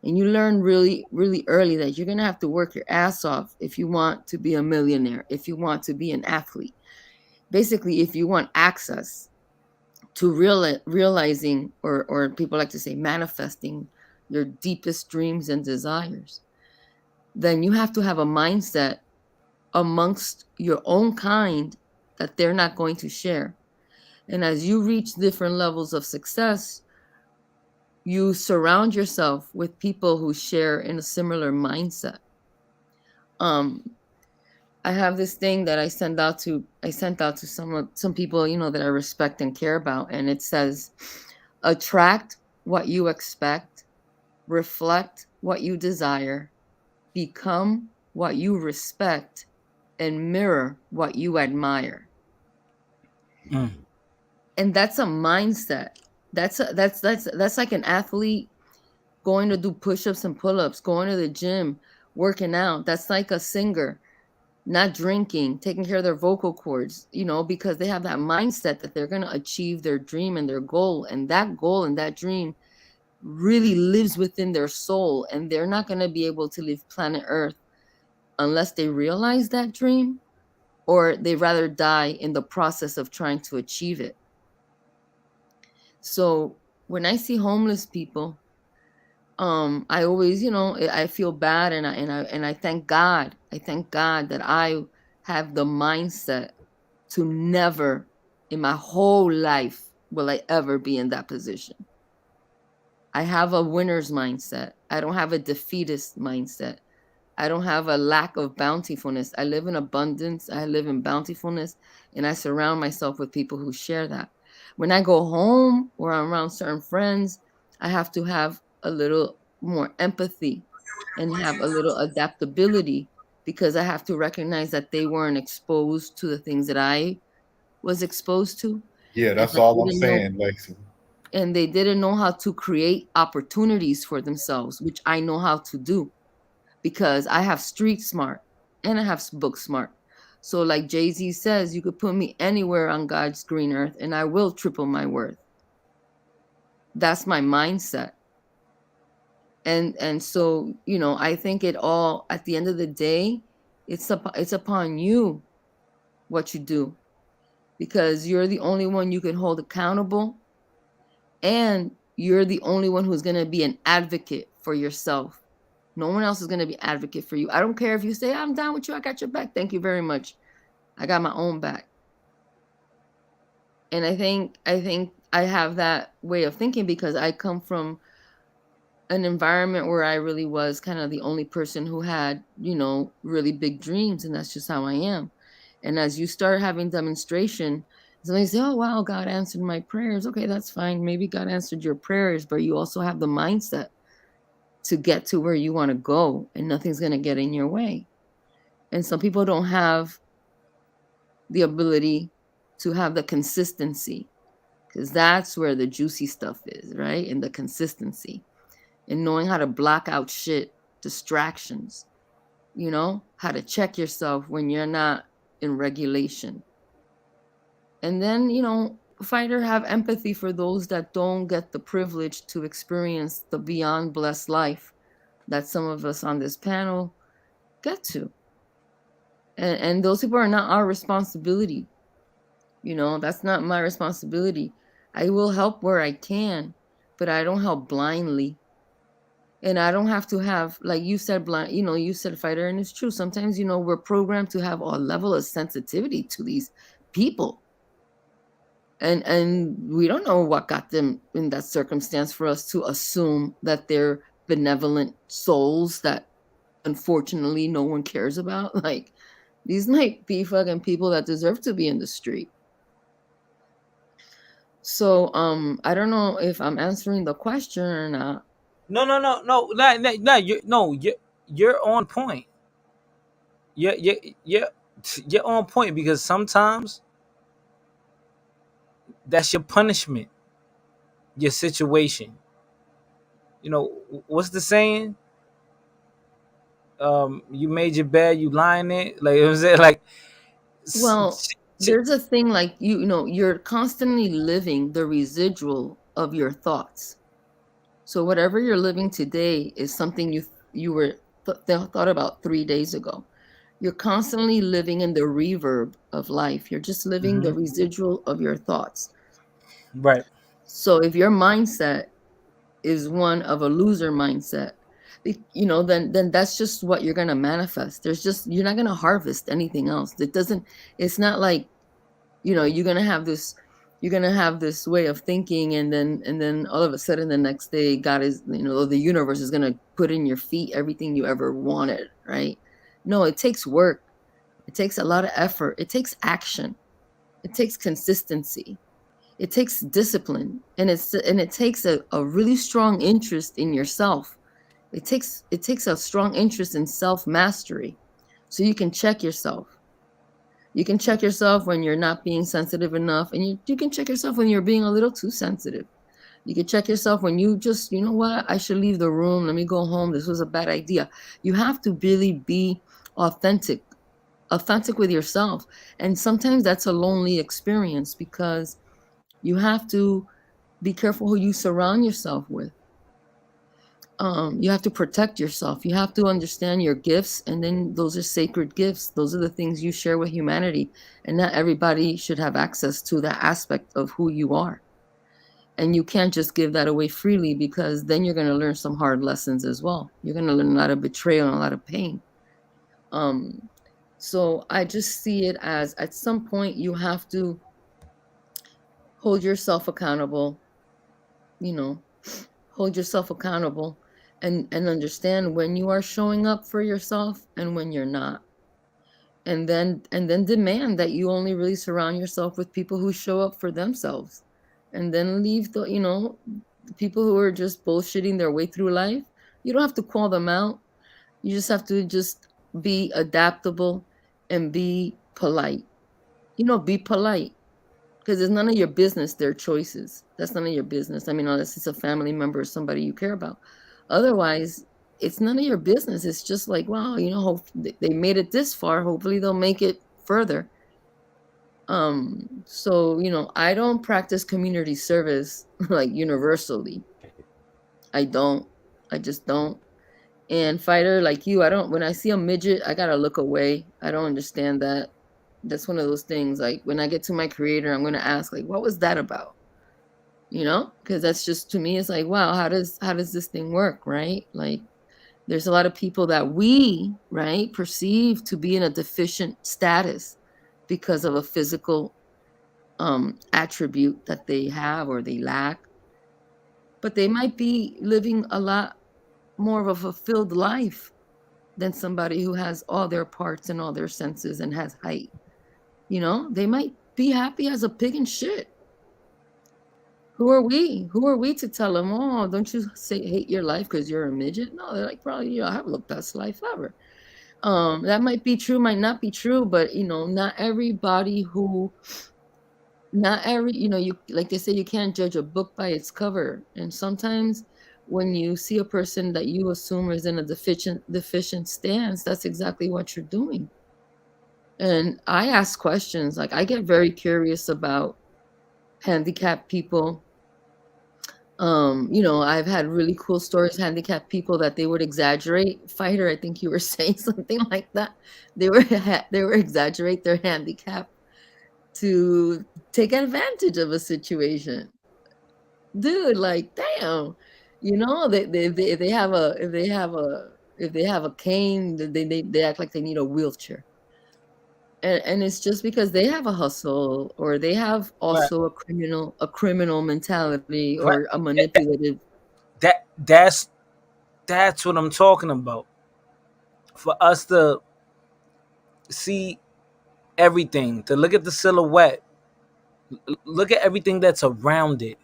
and you learn really really early that you're going to have to work your ass off if you want to be a millionaire, if you want to be an athlete, basically if you want access to realizing, or people like to say manifesting your deepest dreams and desires, then you have to have a mindset amongst your own kind that they're not going to share. And as you reach different levels of success, you surround yourself with people who share in a similar mindset. Um, I have this thing that I sent out to some people, that I respect and care about, and it says, attract what you expect, reflect what you desire, become what you respect, and mirror what you admire. Mm. And that's a mindset. That's like an athlete going to do push-ups and pull-ups, going to the gym, working out. That's like a singer not drinking, taking care of their vocal cords, because they have that mindset that they're going to achieve their dream and their goal, and that goal and that dream really lives within their soul, and they're not going to be able to leave planet Earth unless they realize that dream, or they rather die in the process of trying to achieve it. So when I see homeless people, I always, I feel bad, and I thank God. I thank God that I have the mindset to never in my whole life will I ever be in that position. I have a winner's mindset. I don't have a defeatist mindset. I don't have a lack of bountifulness. I live in abundance. I live in bountifulness, and I surround myself with people who share that. When I go home or I'm around certain friends, I have to have a little more empathy and have a little adaptability, because I have to recognize that they weren't exposed to the things that I was exposed to, Yeah, and that's that all they I'm didn't know saying, Lexi. and they didn't know how to create opportunities for themselves, which I know how to do because I have street smart and I have book smart. So like Jay-Z says, you could put me anywhere on God's green earth and I will triple my worth. That's my mindset. And so, I think it all, at the end of the day, it's upon you what you do, because you're the only one you can hold accountable, and you're the only one who's going to be an advocate for yourself. No one else is going to be advocate for you. I don't care if you say, I'm down with you, I got your back, thank you very much, I got my own back. And I think I have that way of thinking because I come from an environment where I really was kind of the only person who had, really big dreams, and that's just how I am. And as you start having demonstration, somebody say, oh wow, God answered my prayers. Okay, that's fine. Maybe God answered your prayers, but you also have the mindset to get to where you want to go, and nothing's going to get in your way. And some people don't have the ability to have the consistency, because that's where the juicy stuff is, right? In the consistency and knowing how to block out shit, distractions, how to check yourself when you're not in regulation. And then, fighter, have empathy for those that don't get the privilege to experience the beyond blessed life that some of us on this panel get to. And those people are not our responsibility. That's not my responsibility. I will help where I can, but I don't help blindly. And I don't have to have, like you said, blind, you said, Fighter, and it's true. Sometimes, we're programmed to have a level of sensitivity to these people. And we don't know what got them in that circumstance for us to assume that they're benevolent souls that unfortunately no one cares about. Like, these might be fucking people that deserve to be in the street. So I don't know if I'm answering the question or not. No. You're on point. You're on point because sometimes that's your punishment, your situation. What's the saying? You made your bed, you lie in it. Like it was it like Well, there's a thing like you're constantly living the residual of your thoughts. So whatever you're living today is something you were thought about 3 days ago. You're constantly living in the reverb of life. You're just living the residual of your thoughts. right. So if your mindset is one of a loser mindset, then that's just what you're going to manifest. You're not going to harvest anything else. It's not like, you're going to have this way of thinking, and then all of a sudden the next day God is, the universe is going to put in your feet everything you ever wanted, right? No, it takes work. It takes a lot of effort. It takes action. It takes consistency. It takes discipline, and it takes a really strong interest in yourself. It takes a strong interest in self-mastery, so you can check yourself. You can check yourself when you're not being sensitive enough, and you can check yourself when you're being a little too sensitive. You can check yourself when you just, you know what, I should leave the room. Let me go home. This was a bad idea. You have to really be authentic with yourself. And sometimes that's a lonely experience because you have to be careful who you surround yourself with. You have to protect yourself. You have to understand your gifts, and then those are sacred gifts. Those are the things you share with humanity, and not everybody should have access to that aspect of who you are. And you can't just give that away freely, because then you're going to learn some hard lessons as well. You're going to learn a lot of betrayal and a lot of pain. So I just see it as, at some point, you have to hold yourself accountable, hold yourself accountable, and understand when you are showing up for yourself and when you're not. And then demand that you only really surround yourself with people who show up for themselves. And then leave the people who are just bullshitting their way through life. You don't have to call them out. You just have to just be adaptable and be polite. Be polite, because it's none of your business their choices. That's none of your business. I mean, unless it's a family member or somebody you care about. Otherwise, it's none of your business. It's just like, wow, they made it this far. Hopefully they'll make it further. So I don't practice community service like universally. I don't. I just don't. And Fighter, like you, I don't. When I see a midget, I gotta look away. I don't understand that. That's one of those things. Like, when I get to my creator, I'm gonna ask, like, what was that about? Because that's just, to me, it's like, wow, how does this thing work, right? Like, there's a lot of people that we, right, perceive to be in a deficient status because of a physical attribute that they have or they lack, but they might be living a lot more of a fulfilled life than somebody who has all their parts and all their senses and has height. They might be happy as a pig in shit. Who are we? Who are we to tell them, oh, don't you hate your life because you're a midget? No, they're like, probably, I have the best life ever. That might be true, might not be true, but not everybody you, like they say, you can't judge a book by its cover. And sometimes when you see a person that you assume is in a deficient stance, that's exactly what you're doing. And I ask questions. Like, I get very curious about handicapped people, I've had really cool stories, handicapped people that they would exaggerate. Fighter, I think you were saying something like that. They were exaggerate their handicap to take advantage of a situation. Dude, like, damn. They have a if they have a cane, they act like they need a wheelchair. And it's just because they have a hustle, or they have Right. also a criminal mentality, Right. or a manipulative. That that's what I'm talking about. For us to see everything, to look at the silhouette, look at everything that's around it.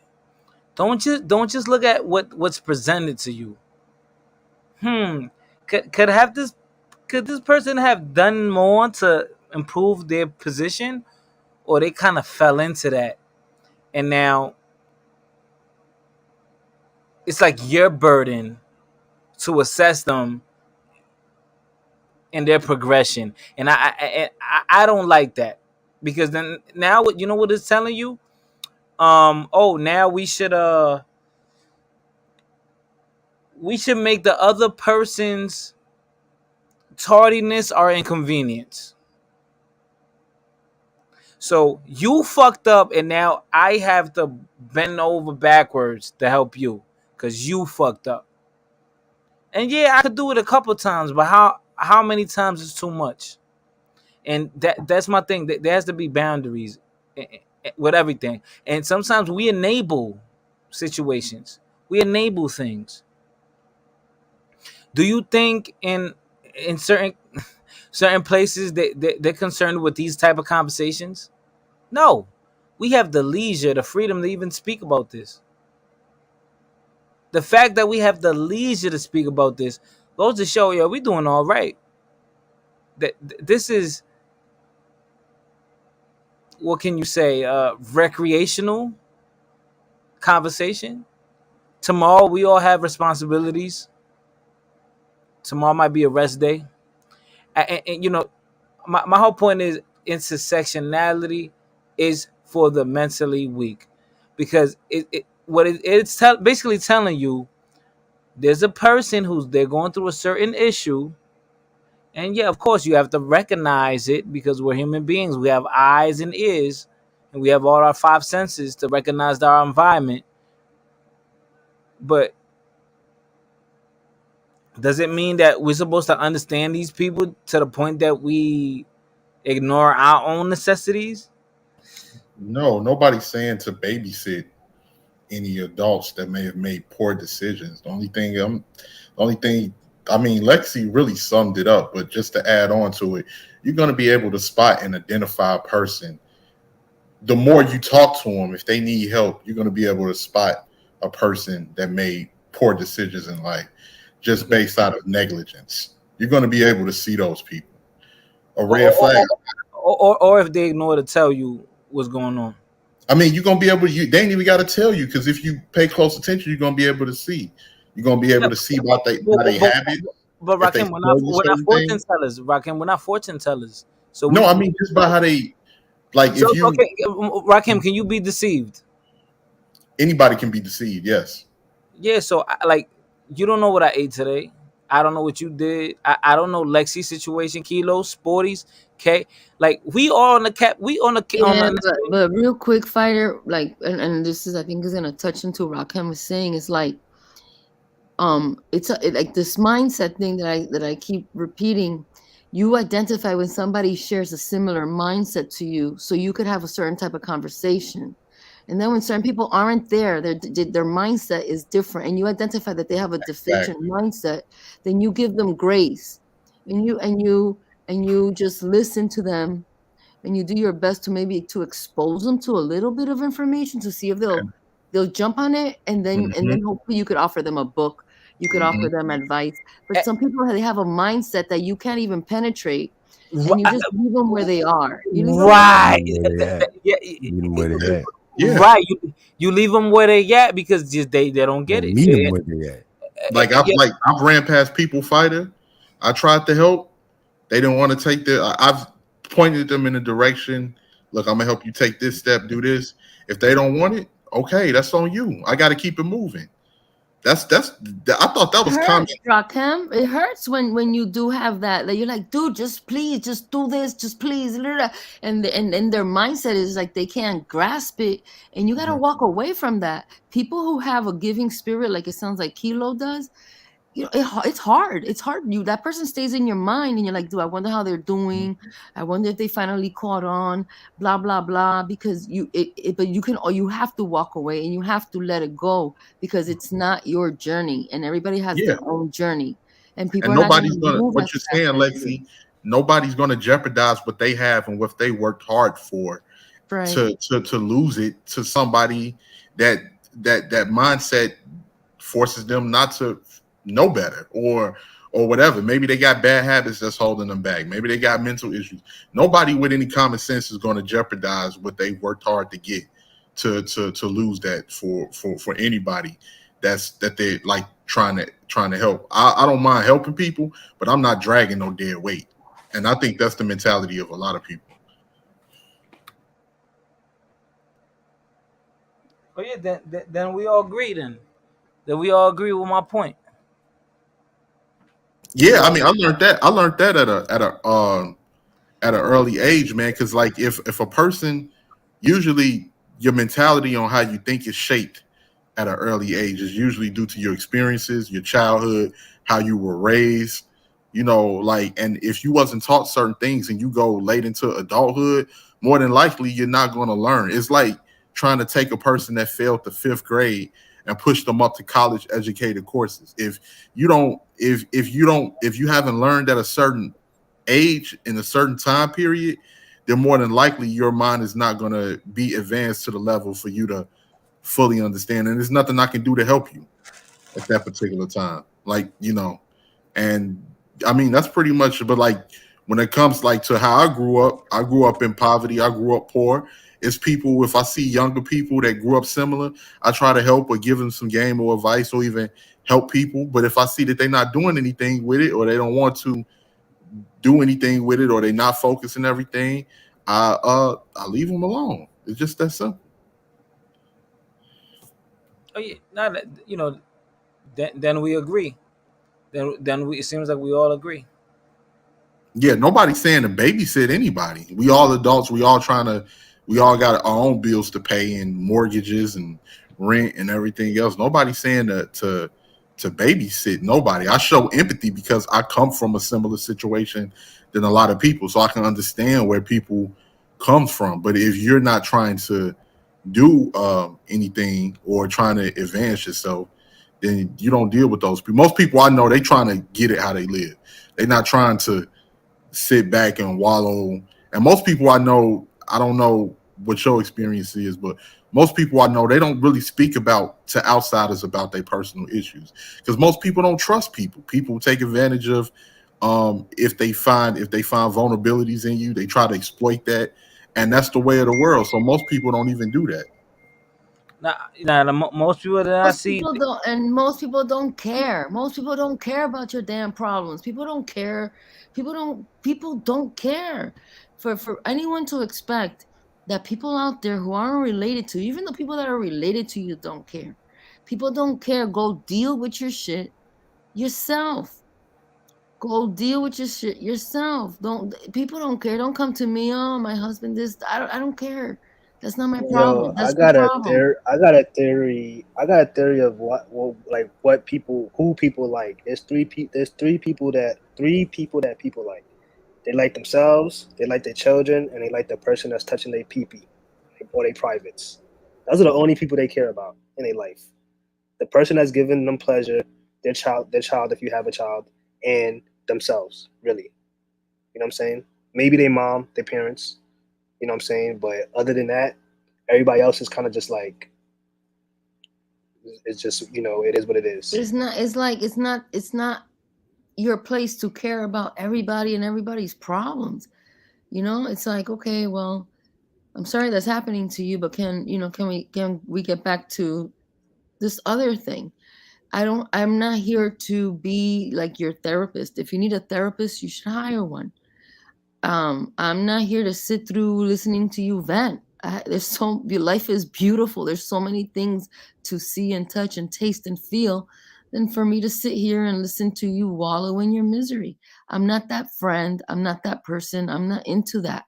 Don't just look at what's presented to you. Hmm. Could this person have done more to improve their position, or they kind of fell into that, and now it's like your burden to assess them in their progression, and I don't like that, because then now what, you know what it's telling you? Oh, now we should make the other person's tardiness our inconvenience. So you fucked up, and now I have to bend over backwards to help you because you fucked up. And yeah, I could do it a couple times, but how many times is too much? And that's my thing. There has to be boundaries with everything. And sometimes we enable situations. We enable things. Do you think in certain places they're concerned with these type of conversations? No. We have the leisure, the freedom to even speak about this. The fact that we have the leisure to speak about this goes to show, yo, we doing all right. That this is, what can you say, recreational conversation. Tomorrow we all have responsibilities. Tomorrow might be a rest day. And my whole point is intersectionality is for the mentally weak, because basically telling you there's a person who's they're going through a certain issue. And yeah, of course, you have to recognize it because we're human beings. We have eyes and ears, and we have all our five senses to recognize our environment. But does it mean that we're supposed to understand these people to the point that we ignore our own necessities? No, nobody's saying to babysit any adults that may have made poor decisions. The only thing I mean, Lexi really summed it up, but just to add on to it, you're going to be able to spot and identify a person. The more you talk to them, if they need help, you're going to be able to spot a person that made poor decisions in life just based out of negligence. You're going to be able to see those people. A Or, red flag. or if they ignore to tell you what's going on. I mean, you're gonna be able to. They ain't even got to tell you, because if you pay close attention, you're gonna be able to see. You're gonna be Yeah, able to see about how they but, habit. but If they Rakim, tell you we're not certain fortune things. tellers. Rakim, we're not fortune tellers. So No, we I mean just by how they like. so If you okay, Rakim, can you be deceived? anybody can be deceived, yes. Yeah, so like, you don't know what I ate today. I don't know what you did. I don't know Lexi situation, kilos, sporties, okay. Like we all on the cap. We on Yeah, the but real quick, Fighter, like, and this is, I think, is gonna touch into what Rakim was saying. Is like, like this mindset thing that I keep repeating. You identify when somebody shares a similar mindset to you, so you could have a certain type of conversation. And then when certain people aren't there, their mindset is different, and you identify that they have a deficient Exactly. mindset, then you give them grace, and you just listen to them, and you do your best to maybe to expose them to a little bit of information to see if they'll jump on it, and then Hmm. hopefully you could offer them a book, you could offer Hmm. them advice. But eh, some people, they have a mindset that you can't even penetrate, and r- you I- just leave them where they are. You leave them where they right. Meet 'em where they at. Yeah, Meet 'em where they at. Yeah, right. You leave them where they at because just they don't No, get it. meet 'em where they at. Yeah. I've ran past people fighter. I tried to help. They didn't want to take I've pointed them in a direction. Look, I'm gonna help you take this step, do this. If they don't want it, Okay, that's on you. I got to keep it moving. I thought that It was common. hurts, Rakim. It hurts when you do have that you're like, dude, just please, just do this, just please, and their mindset is like they can't grasp it, and you got to walk away from that. People who have a giving spirit, like it sounds like Kilo does, it's hard. It's hard. That person stays in your mind, and you're like, "Do I wonder how they're doing? I wonder if they finally caught on." Blah blah blah. Because but you can, or you have to walk away, and you have to let it go because it's not your journey, and everybody has Yeah, their own journey, and people and are not going nobody's to gonna. move What as you're fast saying, as you. Lexi, nobody's gonna jeopardize what they have and what they worked hard for Right. to lose it to somebody that that mindset forces them not to know better or whatever. Maybe they got bad habits that's holding them back. Maybe they got mental issues. Nobody with any common sense is going to jeopardize what they worked hard to get to lose that for anybody that they like trying to help. I don't mind helping people, but I'm not dragging no dead weight. And I think that's the mentality of a lot of people. Oh yeah, then we all agree then. Then we all agree with my point. We Yeah, I all mean, I learned that. I learned that at an early age, man. Because like, if a person, usually your mentality on how you think is shaped at an early age is usually due to your experiences, your childhood, how you were raised. You know, like, and if you wasn't taught certain things and you go late into adulthood, more than likely you're not going to learn. It's like trying to take a person that failed the fifth grade and push them up to college educated courses. If you haven't learned at a certain age in a certain time period, then more than likely your mind is not going to be advanced to the level for you to fully understand. And there's nothing I can do to help you at that particular time. Like, and I mean, that's pretty much, but like when it comes like to how I grew up in poverty. I grew up poor. It's people, if I see younger people that grew up similar, I try to help or give them some game or advice or even help people. But if I see that they're not doing anything with it or they don't want to do anything with it or they're not focusing everything, I leave them alone. It's just that simple. Oh yeah, not that then we agree. Then we it seems like we all agree. Yeah, nobody's saying to babysit anybody. We all adults. We all got our own bills to pay and mortgages and rent and everything else. Nobody's saying to babysit nobody. I show empathy because I come from a similar situation than a lot of people, so I can understand where people come from. But if you're not trying to do anything or trying to advance yourself, then you don't deal with those people. Most people I know, they trying to get it how they live. They're not trying to sit back and wallow. And most people I know, I don't know what your experience is, but most people I know, they don't really speak about to outsiders about their personal issues because most people don't trust people. People take advantage of if they find vulnerabilities in you, they try to exploit that, and that's the way of the world. So most people don't even do that. Most people that I Most see, people don't, and most people don't care. Most people don't care about your damn problems. People don't care. People don't care. For anyone to expect that people out there who aren't related to you, even the people that are related to you don't care. People don't care. Go deal with your shit yourself. Go deal with your shit yourself. Don't People don't care. Don't come to me. Oh, my husband this. I don't care. That's not my Yo, problem. That's your problem. I got a theory. I got a theory of what people, who people like. There's three people that people like. They like themselves, they like their children, and they like the person that's touching their pee-pee or their privates. Those are the only people they care about in their life. The person that's giving them pleasure, their child if you have a child, and themselves, really. You know what I'm saying? Maybe their mom, their parents, you know what I'm saying? But other than that, everybody else is kind of just like, it's just, it is what it is. It's not. It's like it's not. It's not your place to care about everybody and everybody's problems. It's like, okay, well, I'm sorry that's happening to you, but can we get back to this other thing? I'm not here to be like your therapist. If you need a therapist, you should hire one. I'm not here to sit through listening to you vent. Your life is beautiful. There's so many things to see and touch and taste and feel than for me to sit here and listen to you wallow in your misery. I'm not that friend. I'm not that person. I'm not into that.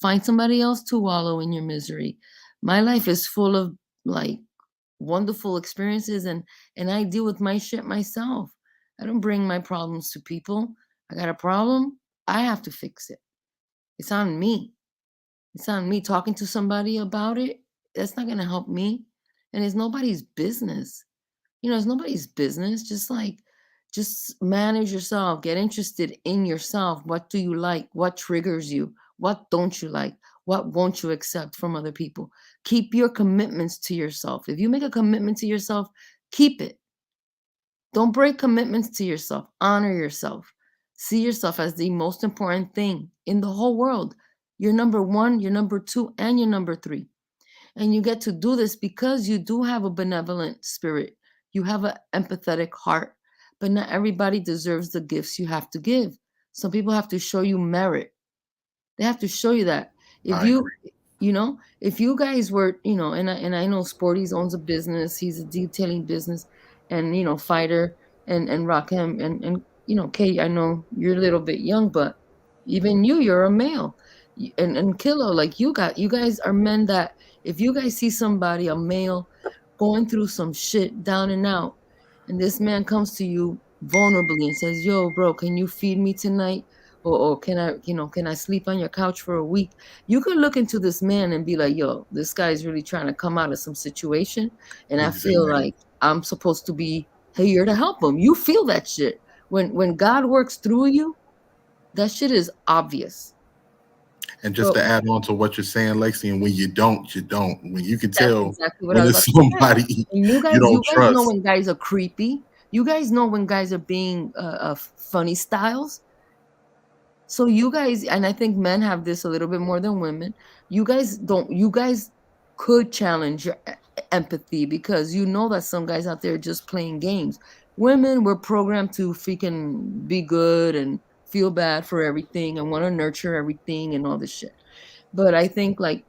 Find somebody else to wallow in your misery. My life is full of like wonderful experiences, and I deal with my shit myself. I don't bring my problems to people. I got a problem, I have to fix it. It's on me. It's on me. Talking to somebody about it, that's not going to help me. And it's nobody's business. It's nobody's business. Just manage yourself. Get interested in yourself. What do you like? What triggers you? What don't you like? What won't you accept from other people? Keep your commitments to yourself. If you make a commitment to yourself, keep it. Don't break commitments to yourself. Honor yourself. See yourself as the most important thing in the whole world. You're number one, you're number two, and you're number three. And you get to do this because you do have a benevolent spirit. You have an empathetic heart. But not everybody deserves the gifts you have to give. Some people have to show you merit. They have to show you that. If I you, agree. if you guys were, and I know Sporties owns a business. He's a detailing business, and Fighter and Rakim and Kay. I know you're a little bit young, but even you're a male, and Kilo, like you guys are men that if you guys see somebody, a male, going through some shit, down and out, and this man comes to you vulnerably and says, "Yo, bro, can you feed me tonight?" Or can I sleep on your couch for a week? You could look into this man and be like, yo, this guy's really trying to come out of some situation. And I feel Exactly. like I'm supposed to be here to help him. You feel that shit. When God works through you, that shit is obvious. And just So to add on to what you're saying, Lexi, and when you don't, you don't. When you can that's tell exactly what I when was it's about to say. somebody And you you guys, don't you guys know trust. when guys are creepy. You guys know when guys are being funny styles. So you guys, and I think men have this a little bit more than women. You guys could challenge your empathy because you know that some guys out there are just playing games. Women were programmed to freaking be good and feel bad for everything and want to nurture everything and all this shit. But I think like,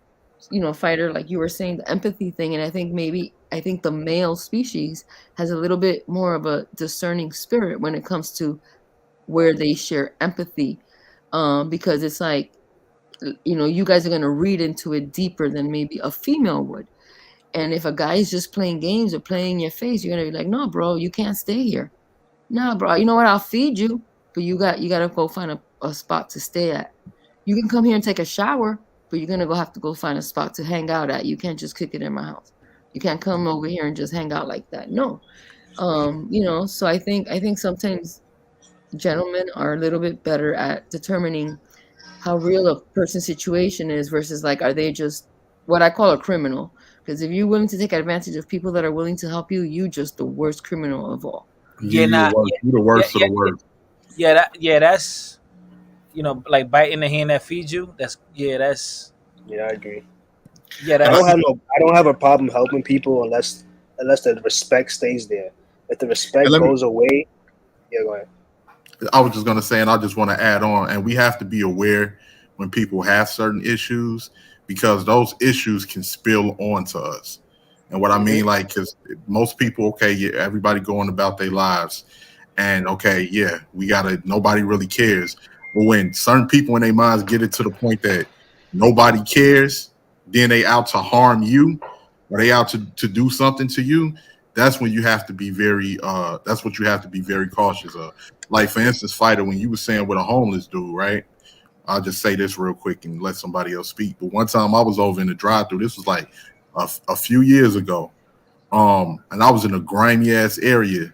Fighter, like you were saying, the empathy thing, and I think the male species has a little bit more of a discerning spirit when it comes to where they share empathy, because it's like you guys are going to read into it deeper than maybe a female would. And if a guy is just playing games or playing in your face, you're going to be like, no bro, you can't stay here. No bro, you know what, I'll feed you, but you got to go find a spot to stay at. You can come here and take a shower, but you're going to have to go find a spot to hang out at. You can't just kick it in my house. You can't come over here and just hang out like that. No. So I think sometimes gentlemen are a little bit better at determining how real a person's situation is versus like, are they just what I call a criminal? Because if you're willing to take advantage of people that are willing to help you, you just the worst criminal of all. Yeah, Yeah, nah, yeah, you the yeah, worst of yeah, the yeah, worst. yeah. That's like biting the hand that feeds you. Yeah, I agree. And That's I don't have a problem helping people unless the respect stays there. If the and respect let me goes away, yeah, go ahead. I was just gonna say, and I just want to add on, and we have to be aware when people have certain issues because those issues can spill onto us. And what I Hmm. mean, like, because most people, okay, yeah, everybody going about their lives, and okay, yeah, we gotta. Nobody really cares. But when certain people in their minds get it to the point that nobody cares, then they out to harm you, or they out to do something to you. That's when you have to be very. That's what you have to be very cautious of. Like for instance, Fighter, when you were saying with a homeless dude, right? I'll just say this real quick and let somebody else speak. But one time I was over in the drive-through. This was like a few years ago. And I was in a grimy ass area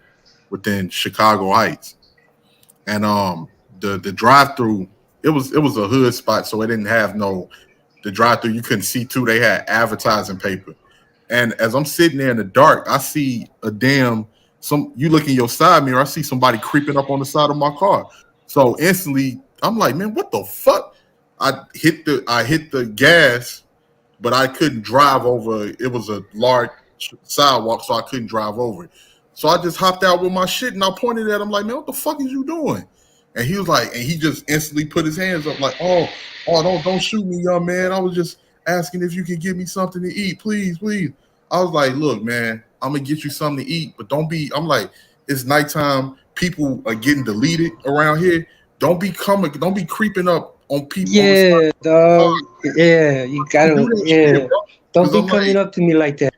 within Chicago Heights, and the drive-through it was a hood spot, so it didn't have no the drive-through you couldn't see too. They had advertising paper, and as I'm sitting there in the dark, I see a damn some. You look in your side mirror, I see somebody creeping up on the side of my car. So instantly, I'm like, man, what the fuck? I hit the gas, but I couldn't drive over. It was a large sidewalk, so I couldn't drive over it. So I just hopped out with my shit and I pointed at him like, man, what the fuck is you doing? And he just instantly put his hands up like, oh, don't shoot me, young man. asking if you can give me something to eat, please, please. I was like, look, man, I'm gonna get you something to eat, but don't be. I'm like, it's nighttime. People are getting deleted around here. Don't be coming. Don't be creeping up on people on the side Yeah, of the car. dog. Yeah, you Don't do gotta. that shit, Yeah, bro. don't Because be I'm coming like, up to me like that,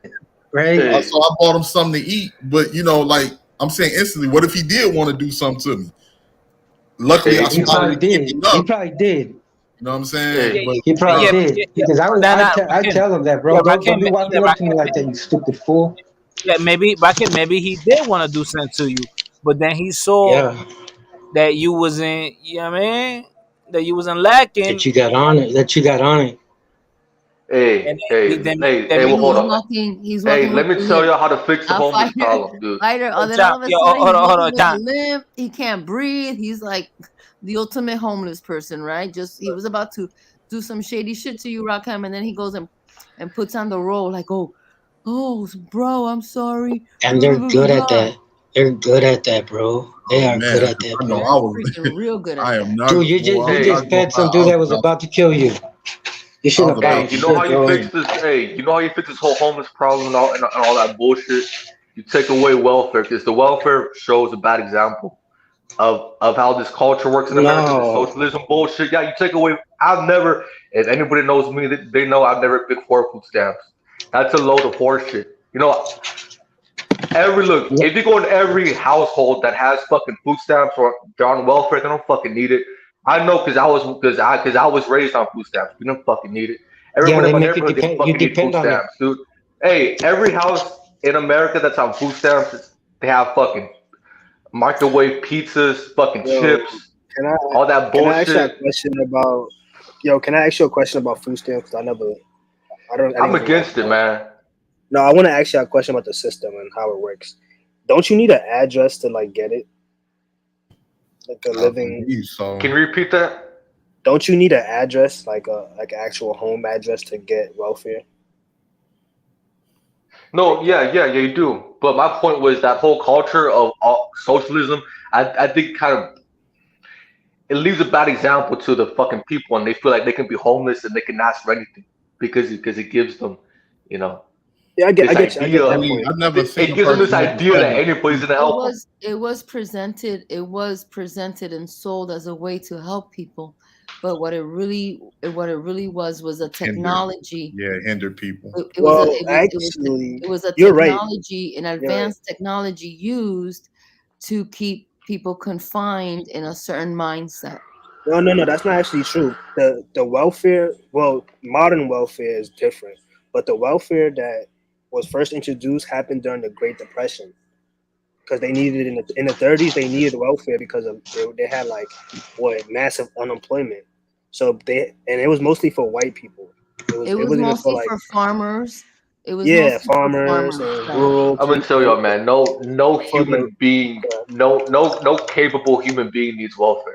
right? so I bought him something to eat, but like I'm saying instantly, what if he did want to do something to me? Luckily, I He spotted probably it did. creeping He up. probably did. You know what I'm saying? But He probably did Yeah. because Nah, nah, I Rakim. tell him that, bro. Yeah, Don't Rakim. be Yeah, walking up to me like Rakim. that, you stupid fool. Yeah, maybe Rakim. Maybe he did want to do something to you, but then he saw Yeah, that you wasn't. You know what I mean? That you wasn't lacking, that you got on it. That you got on it. and Hey, then, hey, then, hey, then hey, well, maybe hold He's he. on. walking. He's Hey, walking with let me a tell limp. you how to fix the A homeless fighter, problem, dude. fighter. Oh, Then John, all of a yeah, sudden hold he's on, hold walking on, with a John. limp. He can't breathe. He's like the ultimate homeless person, right? Just he was about to do some shady shit to you, Rakim, and then he goes and puts on the role like, oh, bro, I'm sorry. And Blah, they're blah, blah, good at blah. that. They're good at that, bro. They oh are good man, at that, I know bro. I They're was. freaking real good at I am that. not. Dude, Boy, you I'm Hey, not just gonna fed lie. some dude that was about to kill you. You I shouldn't was have bought hey, about him you know how shit, you bro. fix this? Hey, you know how you fix this whole homeless problem and all that bullshit? You take away welfare because the welfare shows a bad example of how this culture works in America, this No. socialism bullshit. Yeah, you take away. I've never, if anybody knows me, they know I've never picked for food stamps. That's a load of horseshit. You know, every look, if you go in every household that has fucking food stamps or they're on welfare, they don't fucking need it. I know because I was raised on food stamps. We don't fucking need it. Yeah, Everybody they in my make you neighborhood, they don't depend. You fucking need depend food on it. stamps, dude. Hey, every house in America that's on food stamps, they have fucking microwave pizzas, fucking Yo, chips, can I all that can I ask you a bullshit. question about? Yo, can I ask you a question about food stamps? 'Cause I I'm didn't even ask against you it, that. man. No, I want to ask you a question about the system and how it works. Don't you need an address to like get it? Like the I living. believe so. Can you repeat that? Don't you need an address, like an actual home address to get welfare? No, yeah, you do. But my point was that whole culture of socialism. I think kind of it leaves a bad example to the fucking people, and they feel like they can be homeless and they can ask for anything because it gives them, you know, Yeah, this I get I that idea. mean, point. I've never seen It a gives them this person make a idea that homeless anybody's person. gonna help them. It was presented and sold as a way to help people, but what it really was a Hinder, technology. yeah, hinder people. It was a Well, actually, it was a you're right. technology, an You're right. advanced technology used to keep people confined in a certain mindset. No, no, no. That's not actually true. The welfare, well, modern welfare is different, but the welfare that was first introduced happened during the Great Depression because they needed in the 30s. They needed welfare because of they had like what massive unemployment. So and it was mostly for white people. It It was wasn't even for mostly like, for farmers. It was yeah, mostly for farmers farmers. and Right. rural I'm gonna tell people y'all, man. No for the human being, no capable human being needs welfare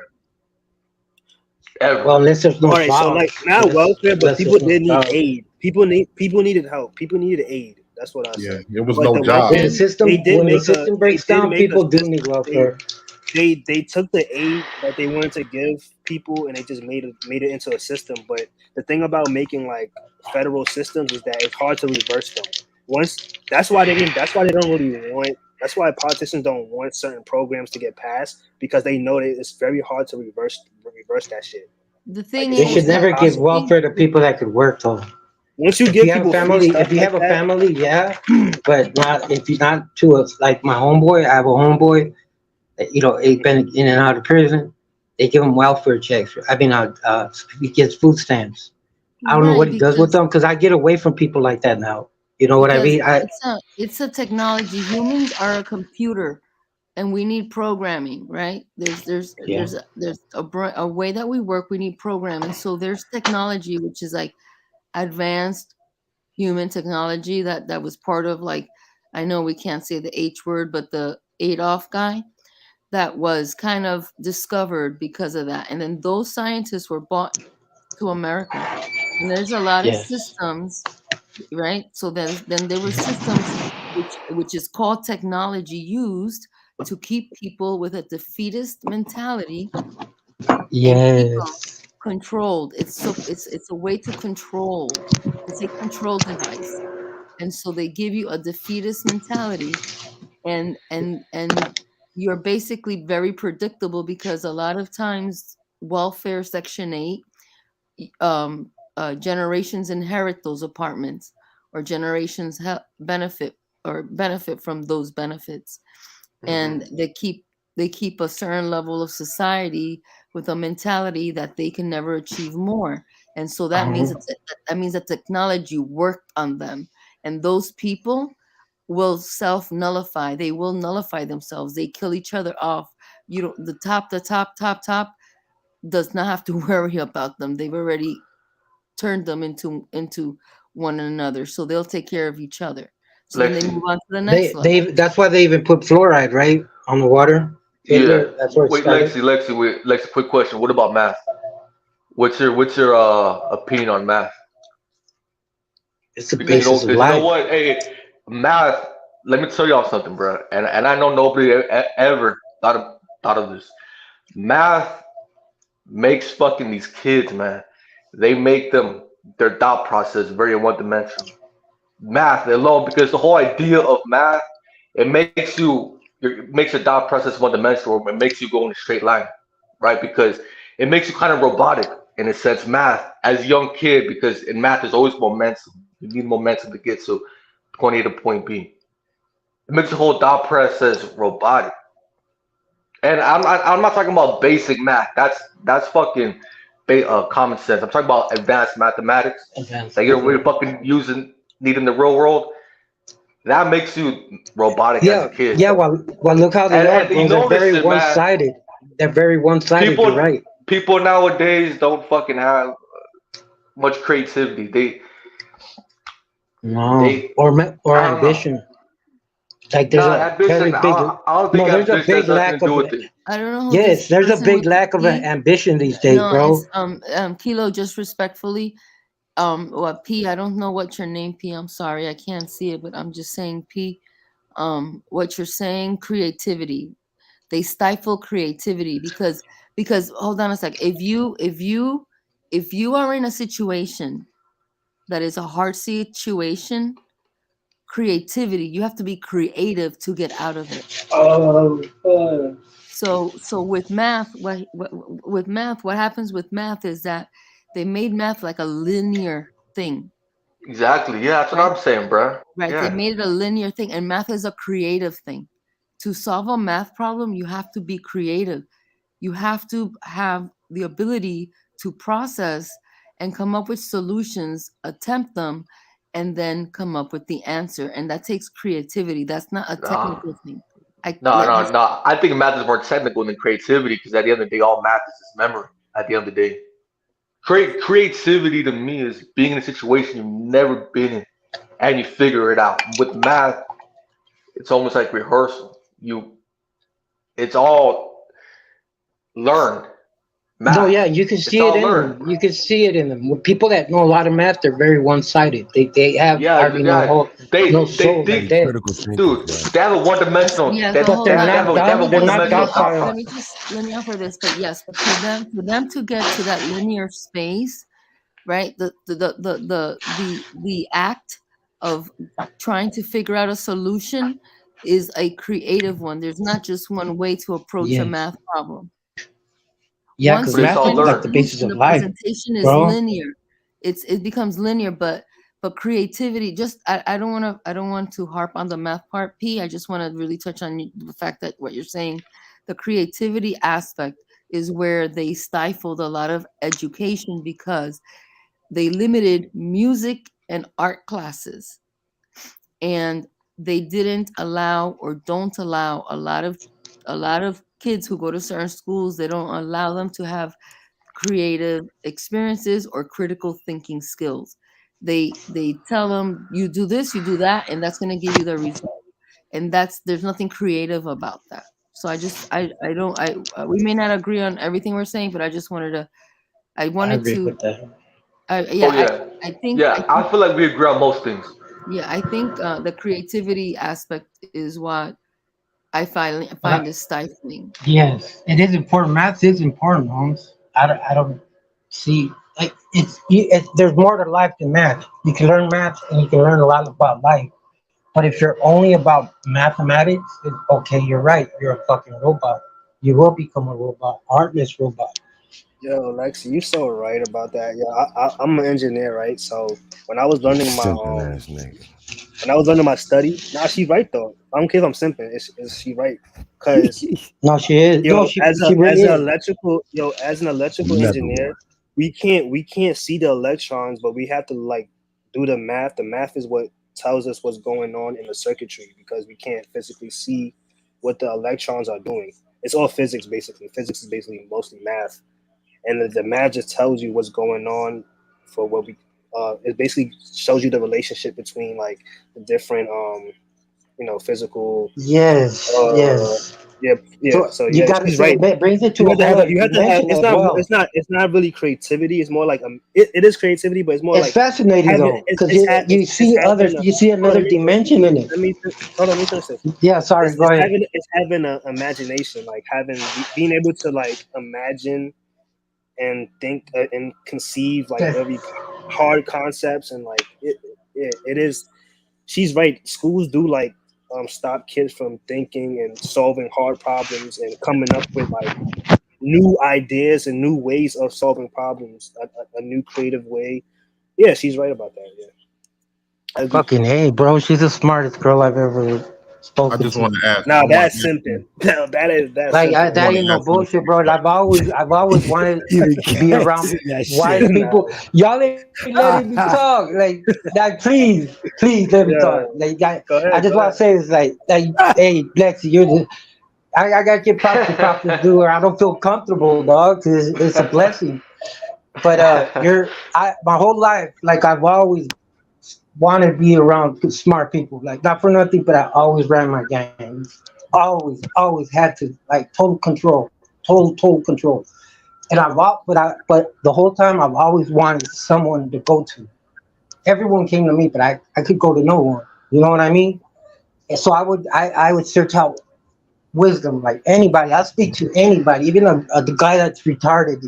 Well, ever. unless there's all no right. So job. like not welfare, but Unless people there's no did need job. aid. People needed help. People needed aid. That's what I Yeah, said. there was But no the job. When the welfare, system they breaks did down, make a people do system. need welfare. They took the aid that they wanted to give people and they just made it into a system. But the thing about making like federal systems is that it's hard to reverse them. Once that's why they don't really want that's why politicians don't want certain programs to get passed because they know that it's very hard to reverse that shit. The Like thing it's They is should almost that never give impossible. welfare to people that could work though. Once you give people free stuff If you like have a that, family, yeah, but not if you're not to a like my homeboy. I have a homeboy. That, he been in and out of prison. They give him welfare checks. I mean, he gets food stamps. I don't know what right he does with because them because I get away from people like that now. You know what I because mean? it's a technology. Humans are a computer, and we need programming, right? Yeah. There's a way that we work. We need programming. So there's technology which is like advanced human technology that was part of like, I know we can't say the H word, but the Adolf guy that was kind of discovered because of that. And then those scientists were brought to America. And there's a lot of Yes. systems, right? So then there were systems which is called technology used to keep people with a defeatist mentality and keep them Yes. controlled. It's a way to control. It's a control device. And so they give you a defeatist mentality, and you're basically very predictable, because a lot of times welfare Section 8, generations inherit those apartments, or generations benefit from those benefits, and they keep a certain level of society with a mentality that they can never achieve more. And so that means that technology worked on them, and those people will self nullify. They will nullify themselves. They kill each other off. You don't the top does not have to worry about them. They've already turned them into one another, so they'll take care of each other. So then they Lexi. move on to the next They level. that's why they even put fluoride, right, on the water Yeah. filter. That's where it Wait, started. Lexi, quick question. What about math? What's your opinion on math? It's the Because basis of you know life. what? Hey, math. Let me tell y'all something, bro. And I know nobody ever thought of this. Math makes fucking these kids, man. They make them their thought process very one dimensional. Math alone, because the whole idea of math, it makes your thought process one dimensional. It makes you go in a straight line, right? Because it makes you kind of robotic in a sense. Math as a young kid, because in math there's always momentum. You need momentum to get to point A to point B. It makes the whole thought process robotic. And I'm not talking about basic math. That's fucking common sense. I'm talking about advanced mathematics Advanced. that you're fucking using need in the real world. That makes you robotic as a Yeah, kid. yeah. Well, look how they are, And you bro. They're notice very it, man. one-sided. They're very one-sided. You're People right. people nowadays don't fucking have much creativity. No, They or I don't know. ambition. Like there's Nah, a very ambition. big. I don't think No, there's a ambition big has nothing lack to do of. with it. I don't know who this Yes, there's a person big with the lack of P. ambition these days, No, bro. it's Kilo, just respectfully. What P, I don't know what your name, P. I'm sorry, I can't see it, but I'm just saying, P. What you're saying, creativity. They stifle creativity, because hold on a sec. If you are in a situation that is a hard situation, creativity, you have to be creative to get out of it. So with math, what happens with math is that they made math like a linear thing, Exactly. Yeah, that's what right? I'm saying, bro. Right. They Yeah. made it a linear thing, and math is a creative thing. To solve a math problem, you have to be creative. You have to have the ability to process and come up with solutions, attempt them, and then come up with the answer. And that takes creativity. That's not a No, technical thing. no, no, no. I think math is more technical than creativity because at the end of the day, all math is just memory. At the end of the day, creativity to me is being in a situation you've never been in and you figure it out. With math, it's almost like rehearsal. It's all learned. No, Math, yeah, you can it's see it all in learned. them. You can see it in them. When people that know a lot of math, they're very one-sided. They have Yeah, hardly yeah. no They soul. They're think, dead. Critical thinking, dude. bro. They have a one-dimensional. Yes, but That But hold they're they, on. they have not a they have a they're not one-dimensional thought docile. process. Let me offer this. But yes, but for them to get to that linear space, right? The act of trying to figure out a solution is a creative one. There's not just one way to approach a Yes. math problem. Yeah, Once because But you it's math all is finish like learned. the the basis solution, of the life, presentation is bro. linear. It becomes linear, but creativity. Just I don't want to harp on the math part, P. I just want to really touch on the fact that what you're saying, the creativity aspect is where they stifled a lot of education, because they limited music and art classes, and they didn't allow, or don't allow, a lot of kids who go to certain schools. They don't allow them to have creative experiences or critical thinking skills. They tell them, you do this, you do that, and that's going to give you the result. And there's nothing creative about that. So I don't I we may not agree on everything we're saying, but I I wanted agree to with that. Oh yeah, yeah, yeah. I feel like we agree on most things. I think the creativity aspect is what I But find is stifling. yes, it is important. Math is important, Holmes. I don't. See, like there's more to life than math. You can learn math and you can learn a lot about life. But if you're only about mathematics, then okay, you're right. You're a fucking robot. You will become a robot, heartless robot. Yo, Lexi, you so right about that. Yeah, I'm an engineer, right? So when I was learning my Simple ass nigga. when I was learning my study, nah, she right though. I don't care if I'm simping. Is she right? Because No, she is. yo, No, she really is. as an electrical Never engineer, work. we can't see the electrons, but we have to like do the math. The math is what tells us what's going on in the circuitry because we can't physically see what the electrons are doing. It's all physics basically. Physics is basically mostly math, and the math just tells you what's going on for what we. It basically shows you the relationship between like the different physical. Yes, Uh, yes. yeah, yeah. So So you yeah, gotta she's say right. it brings it to You a have to whole have other you have to have. dimension It's as not. well. It's not really creativity. It's more like it is creativity, but it's more It's like fascinating having. though, because you It's see having others, a. you see Hold on, another dimension in it. hold on. Let me finish this. Yeah, sorry, go ahead. It's having an imagination, like being able to like imagine and think and conceive like Yes. very hard concepts and like it is. She's right. Schools do like stop kids from thinking and solving hard problems and coming up with like new ideas and new ways of solving problems, a new creative way. Yeah, she's right about that. Yeah, I agree. Fucking hey, bro, she's the smartest girl I've ever I spoken just to. want to ask. Now I want to that's ask you. simping. Now that's Like simping I right that want ain't to no ask you bullshit, bro. something. I've always wanted You to be can't around say that wise shit. now. people. Y'all ain't letting me talk. Like, please let me talk. Yeah, Like, go I ahead, just go want to ahead. say it's like, hey, Lexi, I gotta give props to props is due, or I don't feel comfortable, dog. 'Cause it's a blessing. But my whole life, like I've always wanted to be around smart people. Like not for nothing, but I always ran my gangs. Always had to like total control. And but the whole time I've always wanted someone to go to. Everyone came to me, but I could go to no one. You know what I mean? And so I would search out wisdom, like anybody. I'll speak to anybody, even the guy that's retarded.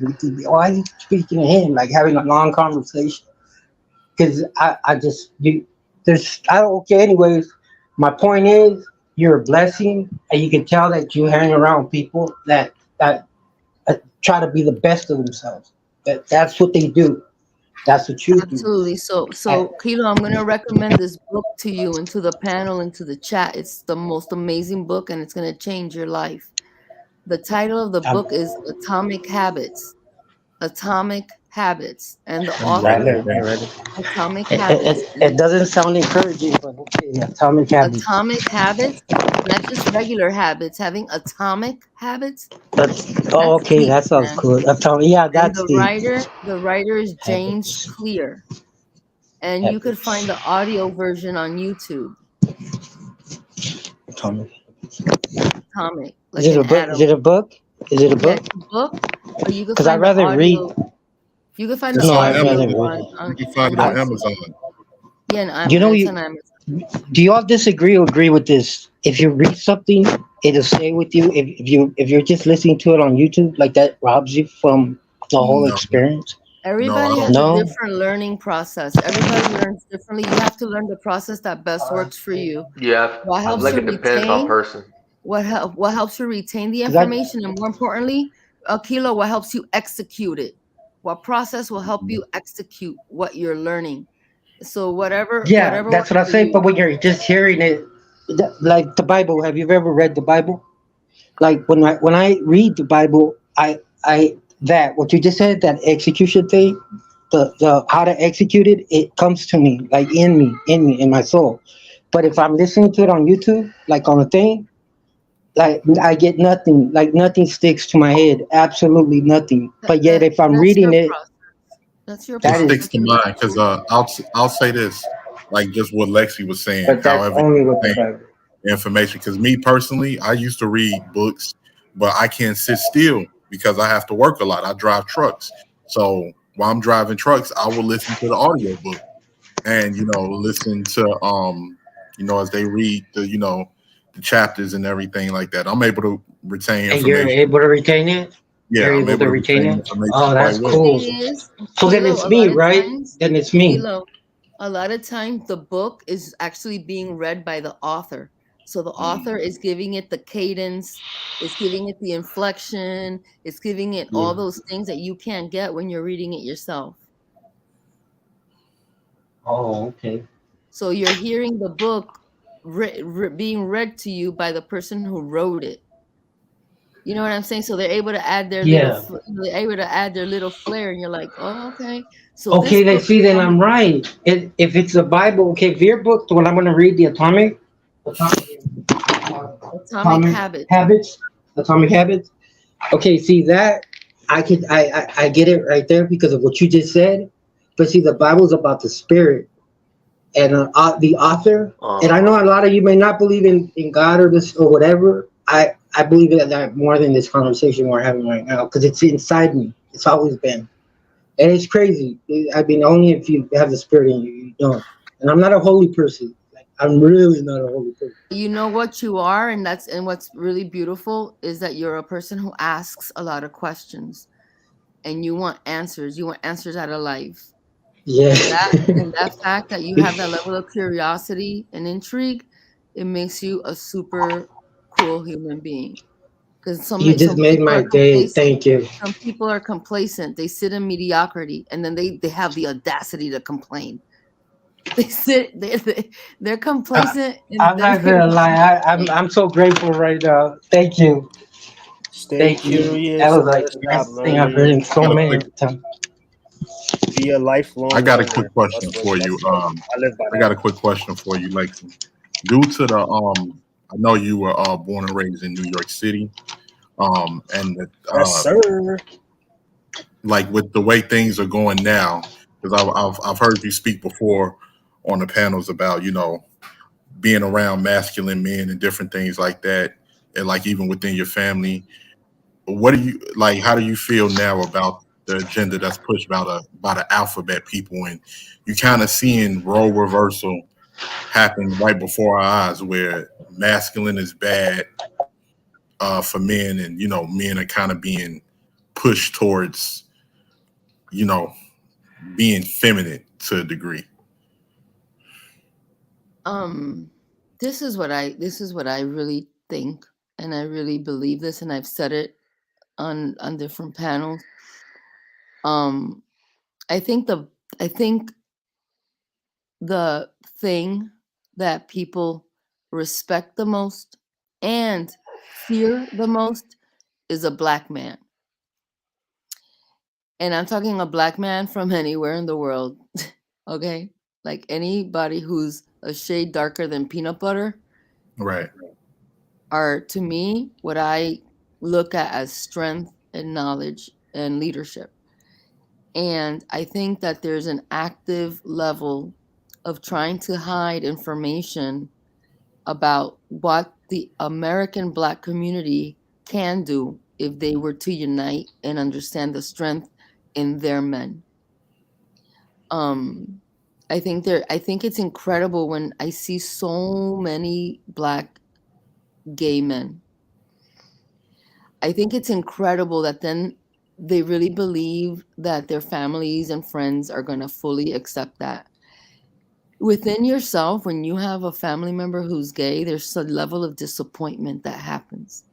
Why are you speaking to him? Like having a long conversation. Because I just there's I don't okay. Anyways, my point is you're a blessing, and you can tell that you hang around people that try to be the best of themselves. That's what they do. That's what you do. Absolutely. So Kilo, I'm gonna recommend this book to you and to the panel and to the chat. It's the most amazing book, and it's gonna change your life. The title of the I'm book is Atomic Habits. Atomic Habits, and the Let me write author, that rather down. rather. Atomic It, Habits, it, it doesn't sound encouraging, but okay. Atomic habits. Atomic Habits, not just regular habits, having atomic habits. Oh, That's okay. deep, That sounds man. cool. Atomic. Yeah, And that's the the writer is James habits. Clear, and you could find Habits. the audio version on YouTube. Atomic. Atomic, Is like it an a book? Is it atom. a book? Is it a Yeah, book? it's a book, but you could Because I'd find the rather read. audio. You could find the It's No, on I'd audio rather Amazon. read. You can find on it on I, YouTube. Amazon. Yeah, you know, it's you on Amazon. do you all disagree or agree with this? If you read something, it'll stay with you. If you're just listening to it on YouTube, like that robs you from the whole No, experience. no, I Everybody don't. has a No. different learning process. Everybody learns differently. You have to learn the process that best works for you. Yeah, What I feel helps like you it depends on retain? person. What helps you retain the Because I information, and more importantly, Kilo, what helps you execute it? What process will help you execute what you're learning? So yeah, whatever that's works what I for say. you. But when you're just hearing it, like the Bible, have you ever read the Bible? Like when I read the Bible, I that what you just said, that execution thing, the how to execute it, it comes to me like in my soul. But if I'm listening to it on YouTube, like on a thing, like I get nothing, like nothing sticks to my head, absolutely nothing. But yet if I'm That's reading your it, process. That's your It that sticks is, process. to mind because I'll say this, like just what Lexi was saying. but that's However, only with the saying Bible. information. Because me personally, I used to read books, but I can't sit still because I have to work a lot. I drive trucks, so while I'm driving trucks, I will listen to the audio book and listen to as they read the chapters and everything like that. I'm able to retain And you're information. able to retain it. Yeah, You're I'm able able to to retain retain it. information Oh, quite that's The well. cool. thing is, So then Kilo, it's a me, lot of right? times, Then it's me. Kilo, a lot of times the book is actually being read by the author. So the author is giving it the cadence, it's giving it the inflection, it's giving it Yeah. all those things that you can't get when you're reading it yourself. Oh, okay. So you're hearing the book being read to you by the person who wrote it. You know what I'm saying? So they're able to add their little, Yeah. they're able to add their little flair, and you're like, oh, okay. So this Okay, then book see, is then coming. I'm right. If it's the Bible, okay, if your book, the one I'm going to read, the Atomic Atomic Habits. Habits, Atomic Habits. Okay, see that I get it right there because of what you just said. But see, the Bible's about the spirit and the author. And I know a lot of you may not believe in God or this or whatever. I believe in that more than this conversation we're having right now because it's inside me. It's always been. And it's crazy. I mean, only if you have the spirit in you, you don't. And I'm not a holy person. Like, I'm really not a holy person. You know what you are, and what's really beautiful is that you're a person who asks a lot of questions, and you want answers. You want answers out of life. Yeah. And that fact that you have that level of curiosity and intrigue, it makes you a super cool human being. Because You just some made people my are day. complacent. Thank you. Some people are complacent. They sit in mediocrity, and then they have the audacity to complain. They sit, they're I, complacent, and I'm then not gonna lie. I'm so grateful right now. Thank you. Stay Thank you. That curious was and like never the stop nicest thing I've heard learning. in so Got a many quick times. Be a I lifelong got a quick learner. question for you. I live by I got that. a quick question for you, Lexi. Due to the I know you were born and raised in New York City. And Yes, sir. like with the way things are going now, because I've heard you speak before on the panels about being around masculine men and different things like that, and like even within your family. What do you like? How do you feel now about the agenda that's pushed by the alphabet people, and you kind of seeing role reversal happen right before our eyes, where masculine is bad for men, and men are kind of being pushed towards you know being feminine to a degree. um this is what I really think, and I really believe this, and I've said it on different panels. um I think the thing that people respect the most and fear the most is a black man. And I'm talking a black man from anywhere in the world. Okay? Like anybody who's a shade darker than peanut butter Right. are, to me, what I look at as strength and knowledge and leadership. And I think that there's an active level of trying to hide information about what the American Black community can do if they were to unite and understand the strength in their men. Um, I think it's incredible when I see so many Black gay men. I think it's incredible that then they really believe that their families and friends are going to fully accept that. Within yourself, when you have a family member who's gay, there's a level of disappointment that happens.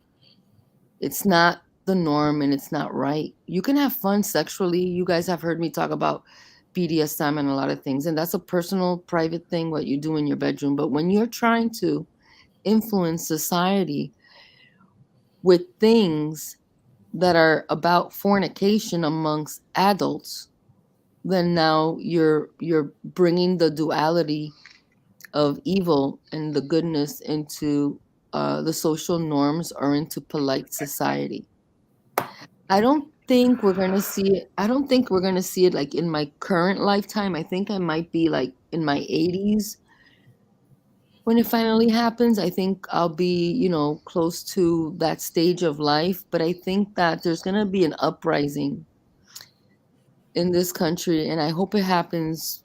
It's not the norm and it's not right. You can have fun sexually. You guys have heard me talk about BDSM and a lot of things, and that's a personal, private thing, what you do in your bedroom. But when you're trying to influence society with things that are about fornication amongst adults, then now you're bringing the duality of evil and the goodness into the social norms or into polite society. I don't think we're gonna see it. I don't think we're gonna see it like in my current lifetime. I think I might be like in my 80s when it finally happens. I think I'll be, close to that stage of life. But I think that there's gonna be an uprising in this country, and I hope it happens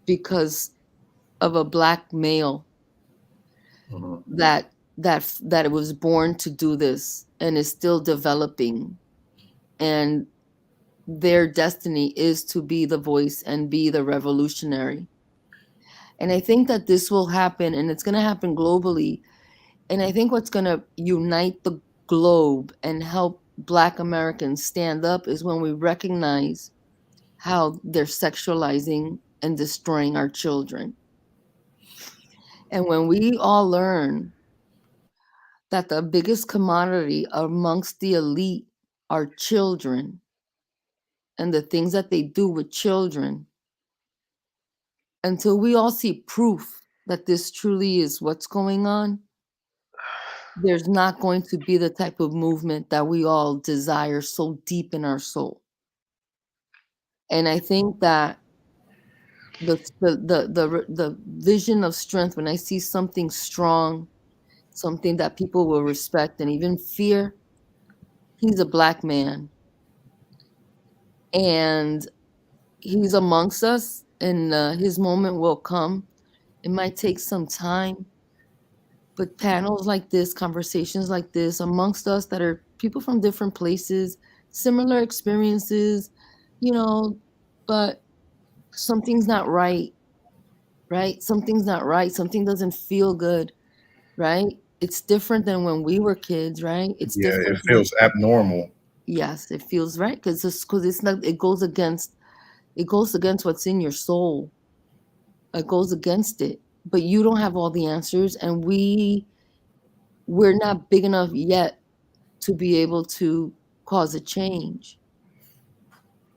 because of a black male that it was born to do this and is still developing and their destiny is to be the voice and be the revolutionary. And I think that this will happen, and it's going to happen globally. And I think what's going to unite the globe and help Black Americans stand up is when we recognize how they're sexualizing and destroying our children. And when we all learn that the biggest commodity amongst the elite are children and the things that they do with children, until we all see proof that this truly is what's going on, there's not going to be the type of movement that we all desire so deep in our soul. And I think that the vision of strength, when I see something strong, something that people will respect and even fear, he's a Black man. And he's amongst us, and his moment will come. It might take some time, but panels like this, conversations like this amongst us that are people from different places, similar experiences, but something's not right, right? Something's not right. Something doesn't feel good, right? It's different than when we were kids, right? It's Yeah, it different than, feels abnormal. yes, it feels right because it's not, it goes against what's in your soul. It goes against it, but you don't have all the answers, and we're not big enough yet to be able to cause a change.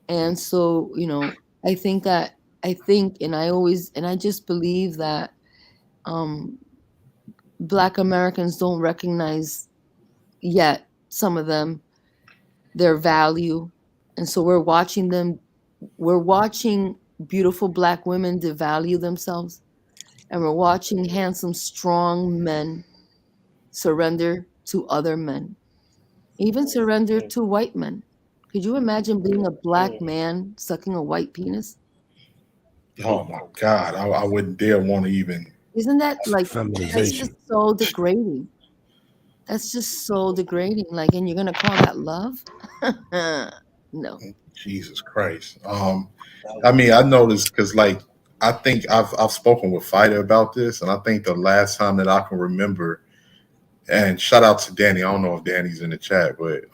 And so, I just believe that um, Black Americans don't recognize yet, some of them, their value. And so we're watching beautiful Black women devalue themselves, and we're watching handsome, strong men surrender to other men, even surrender to white men. Could you imagine being a Black man sucking a white penis? Oh my God, I wouldn't dare want to even. Isn't that like, that's just Feminization. so degrading? That's just so degrading. Like, and you're gonna call that love? No. Jesus Christ. I mean, I noticed because like I think I've spoken with Fighter about this, and I think the last time that I can remember, and shout out to Danny. I don't know if Danny's in the chat, but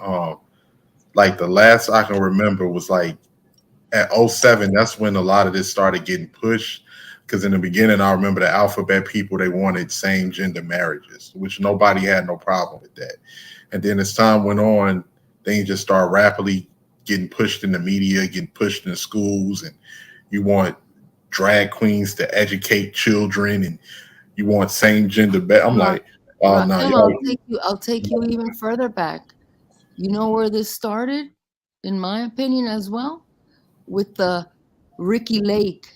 like the last I can remember was like at '07. That's when a lot of this started getting pushed. Because in the beginning, I remember the alphabet people, they wanted same gender marriages, which nobody had no problem with that. And then as time went on, things just started rapidly getting pushed in the media, getting pushed in schools, and you want drag queens to educate children, and you want same gender. I'm Ra- like, oh no, Rakim, y'all. I'll take you even further back. You know where this started, in my opinion, as well? With the Ricky Lake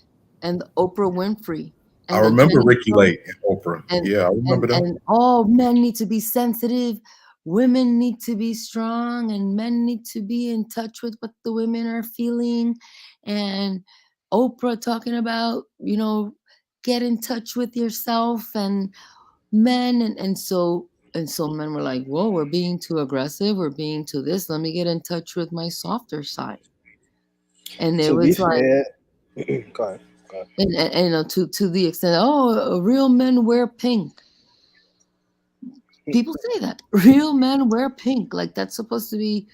and Oprah Winfrey I and the remember Jenny Ricky Jones. Lake and Oprah. and Yeah, I and remember them. and all men need to be sensitive, women need to be strong, and men need to be in touch with what the women are feeling. And Oprah talking about, get in touch with yourself, and men, and so men were like, whoa, we're being too aggressive, we're being too this, let me get in touch with my softer side. And it To be was like, fair, go ahead. Go ahead. and to the extent, oh, real men wear pink. People say that real men wear pink, like that's supposed to be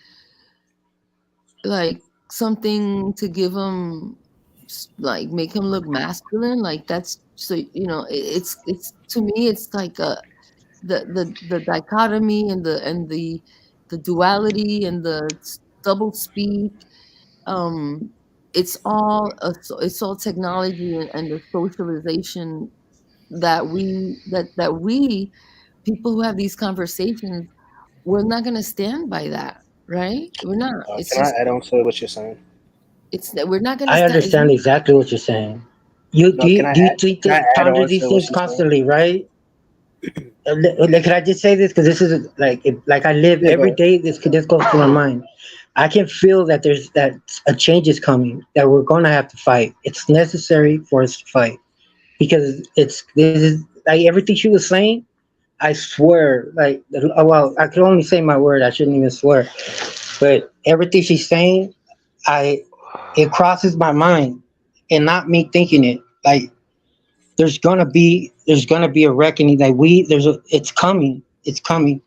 like something to give them, like make him look masculine, like that's so, it's to me, it's like the dichotomy and the duality and the double speak. um it's all technology and the socialization that we people who have these conversations, we're not going to stand by that, right? We're not. It's Can I just, add on to what you're saying? we're not going to I stand. It's understand not, exactly what you're saying. You No, do you, do you tweet can I add ponder on these to what things she's saying? constantly, right? Like, can I just say this because this is like I live Yeah, go every ahead. day. This goes through my mind. I can feel that a change is coming. That we're going to have to fight. It's necessary for us to fight because this is like everything she was saying. I swear, like, well, I can only say my word. I shouldn't even swear. but everything she's saying, I it crosses my mind, and not me thinking it. Like there's gonna be a reckoning that it's coming, it's coming,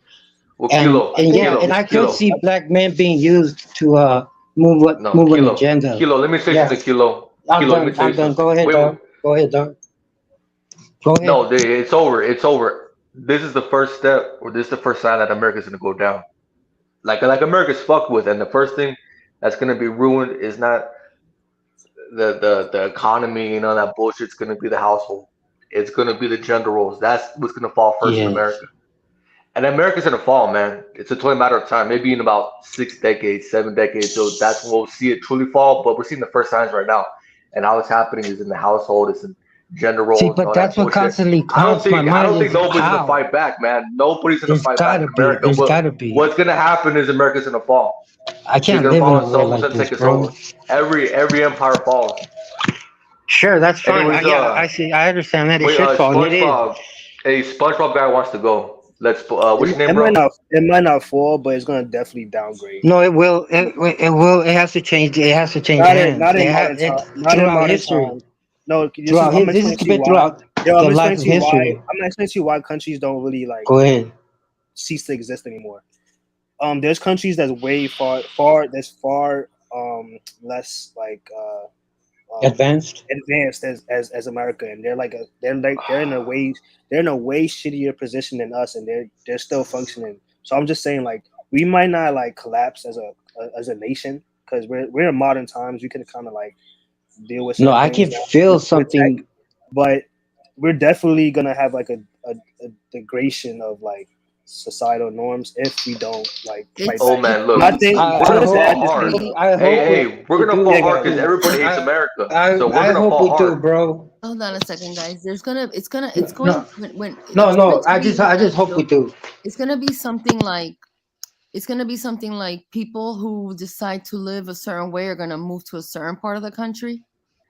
Well, and Kilo, I and think yeah, Kilo, and I could Kilo. see black men being used to No, move an Kilo, agenda. Kilo. Let me say Yeah, something, Kilo. I'm Kilo, let me done. tell you I'm done. something. Go ahead, Wait, wait. dog. Go ahead, dog. Go ahead. No, it's over. It's over. This is the first step, or this is the first sign that America's gonna go down. Like America's fucked with, and the first thing that's gonna be ruined is not the economy and all that bullshit. It's gonna be the household. It's gonna be the gender roles. That's what's gonna fall first in Yes. America. And America's gonna fall, man. It's a totally matter of time. Maybe in about 6 decades, 7 decades, so that's when we'll see it truly fall. But we're seeing the first signs right now, and how it's happening is in the household, it's in gender See, roles and but all that that's what bullshit. constantly I don't haunts my think I mind don't think is nobody's gonna how. fight back, man. Nobody's gonna There's fight back gotta in be. America. There's gotta be. What's gonna happen is America's gonna fall. I They're can't gonna live in fall, a and world someone's like gonna this, take us bro. over. Every empire falls. Sure, that's fine. Anyways, Yeah, I see. I understand that it wait, should fall, and it is. SpongeBob, a SpongeBob guy wants to go. Let's what's your name, It might bro? not. It might not fall, but it's gonna definitely downgrade. No, it will. It will. It has to change. It has to change hands. Not in modern It time. Not in throughout modern history. time. No, this is. Throughout I'm gonna his, this explain has to you been why. throughout Yo, I'm the gonna explain life of to you why. history. I'm gonna explain to you why countries don't really like Go ahead. cease to exist anymore. There's countries that's way far that's far less like Advanced. advanced as America, and they're in a way shittier position than us, and they're still functioning. So I'm just saying, like, we might not like collapse as a nation because we're in modern times. We can kind of like deal with No, certain I things can now feel with tech, something. but we're definitely gonna have like a degradation of like societal norms if we don't like fight Oh back. man, And look, I think we're to gonna to fall add this hard. further, I Hey, hope hey, we're we gonna do. fall yeah, go hard ahead. because everybody hates America. So we're I gonna hope fall we do, hard. bro. Hold on a second, guys. It's going No, when no, it's going no. to be I just hope we do. it's going to be something like people who decide to live a certain way are going to move to a certain part of the country,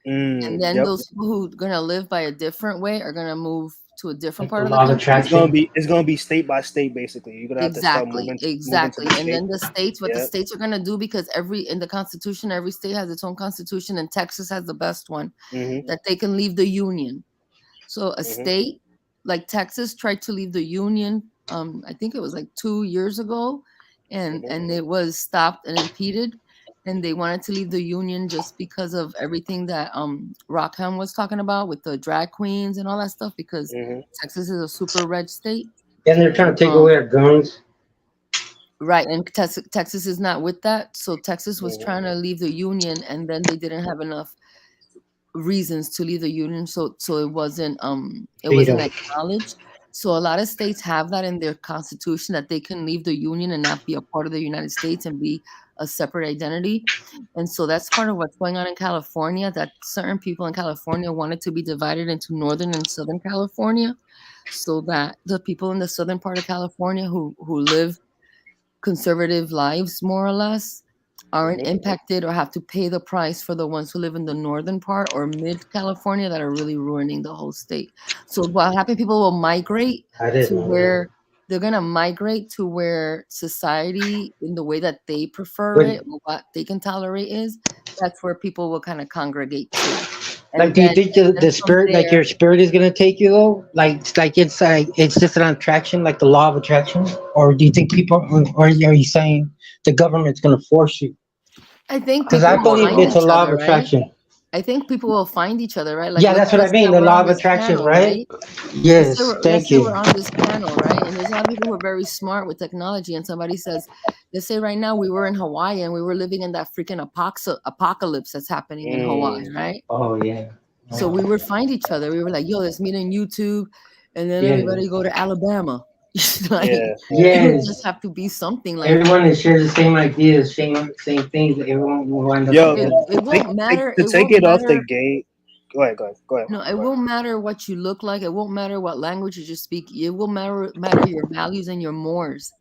and then Yep. those people who are going to live by a different way are going to move to a different Like the part of the law of country. attraction. It's gonna be state by state basically. You're gonna have to start moving to Exactly. the And state. then the states, what the Yeah. states are going to do, because in the Constitution, every state has its own constitution, and Texas has the best one, Mm-hmm. that they can leave the union. So a Mm-hmm. state like Texas tried to leave the union. I think it was like 2 years ago, and it was stopped and impeded. And they wanted to leave the union just because of everything that Rockham was talking about with the drag queens and all that stuff. Because Mm-hmm. Texas is a super red state. And they're trying to take Um, away our guns. right, and Texas is not with that. So Texas was Mm-hmm. trying to leave the union, and then they didn't have enough reasons to leave the union, so it Freedom. wasn't acknowledged. So a lot of states have that in their constitution, that they can leave the union and not be a part of the United States and be a separate identity. And so that's part of what's going on in California, that certain people in California wanted to be divided into Northern and Southern California, so that the people in the southern part of California who live conservative lives, more or less, aren't Mm-hmm. impacted or have to pay the price for the ones who live in the northern part or mid California that are really ruining the whole state. So what happened? People will migrate I to didn't know that. where they're gonna migrate to where society, in the way that they prefer But it, or what they can tolerate is. That's where people will kind of congregate to, like, and do you then think and then the from spirit, like there. your spirit, is gonna take you though? Like it's just an attraction, like the law of attraction, or do you think people, or are you saying the government's gonna force you? I think Because people I It's will more than believe find it's a each law of other, forcing. right? attraction. I think people will find each other, right? Like, Yeah, look that's at what I us mean. that The we're law on of this attraction, panel, right? right? Yes. Let's Thank say you. we're on this panel, right? And there's a lot of people who are very smart with technology, and somebody says, let's say right now we were in Hawaii and we were living in that freaking apocalypse that's happening in Hawaii, right? Oh yeah. So we would find each other. We were like, yo, let's meet on YouTube, and then Yeah. everybody go to Alabama. Like, Yeah. it would just Yes. have to be something like that. Everyone that shares the same ideas, same things. Everyone will wind up Yo, It, together. it won't matter. to It take won't it off the matter. gate. Go ahead. Go ahead. Go ahead. No, it Go ahead. won't matter what you look like. It won't matter what languages you speak. It will matter your values and your mores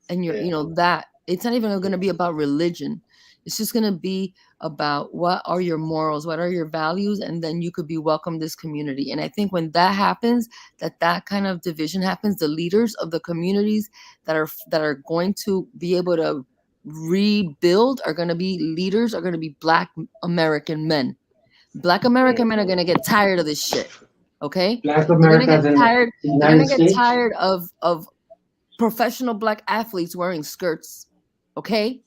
and your, Yeah. that. It's not even going to be about religion. It's just going to be about what are your morals, what are your values, and then you could be welcome this community. And I think when that happens, that kind of division happens, the leaders of the communities that are going to be able to rebuild are going to be leaders, are going to be Black American men. Black American men are going to get tired of this shit. Okay? Black They're going to get Americans in tired. the They're going United to get States. tired of professional Black athletes wearing skirts. Okay?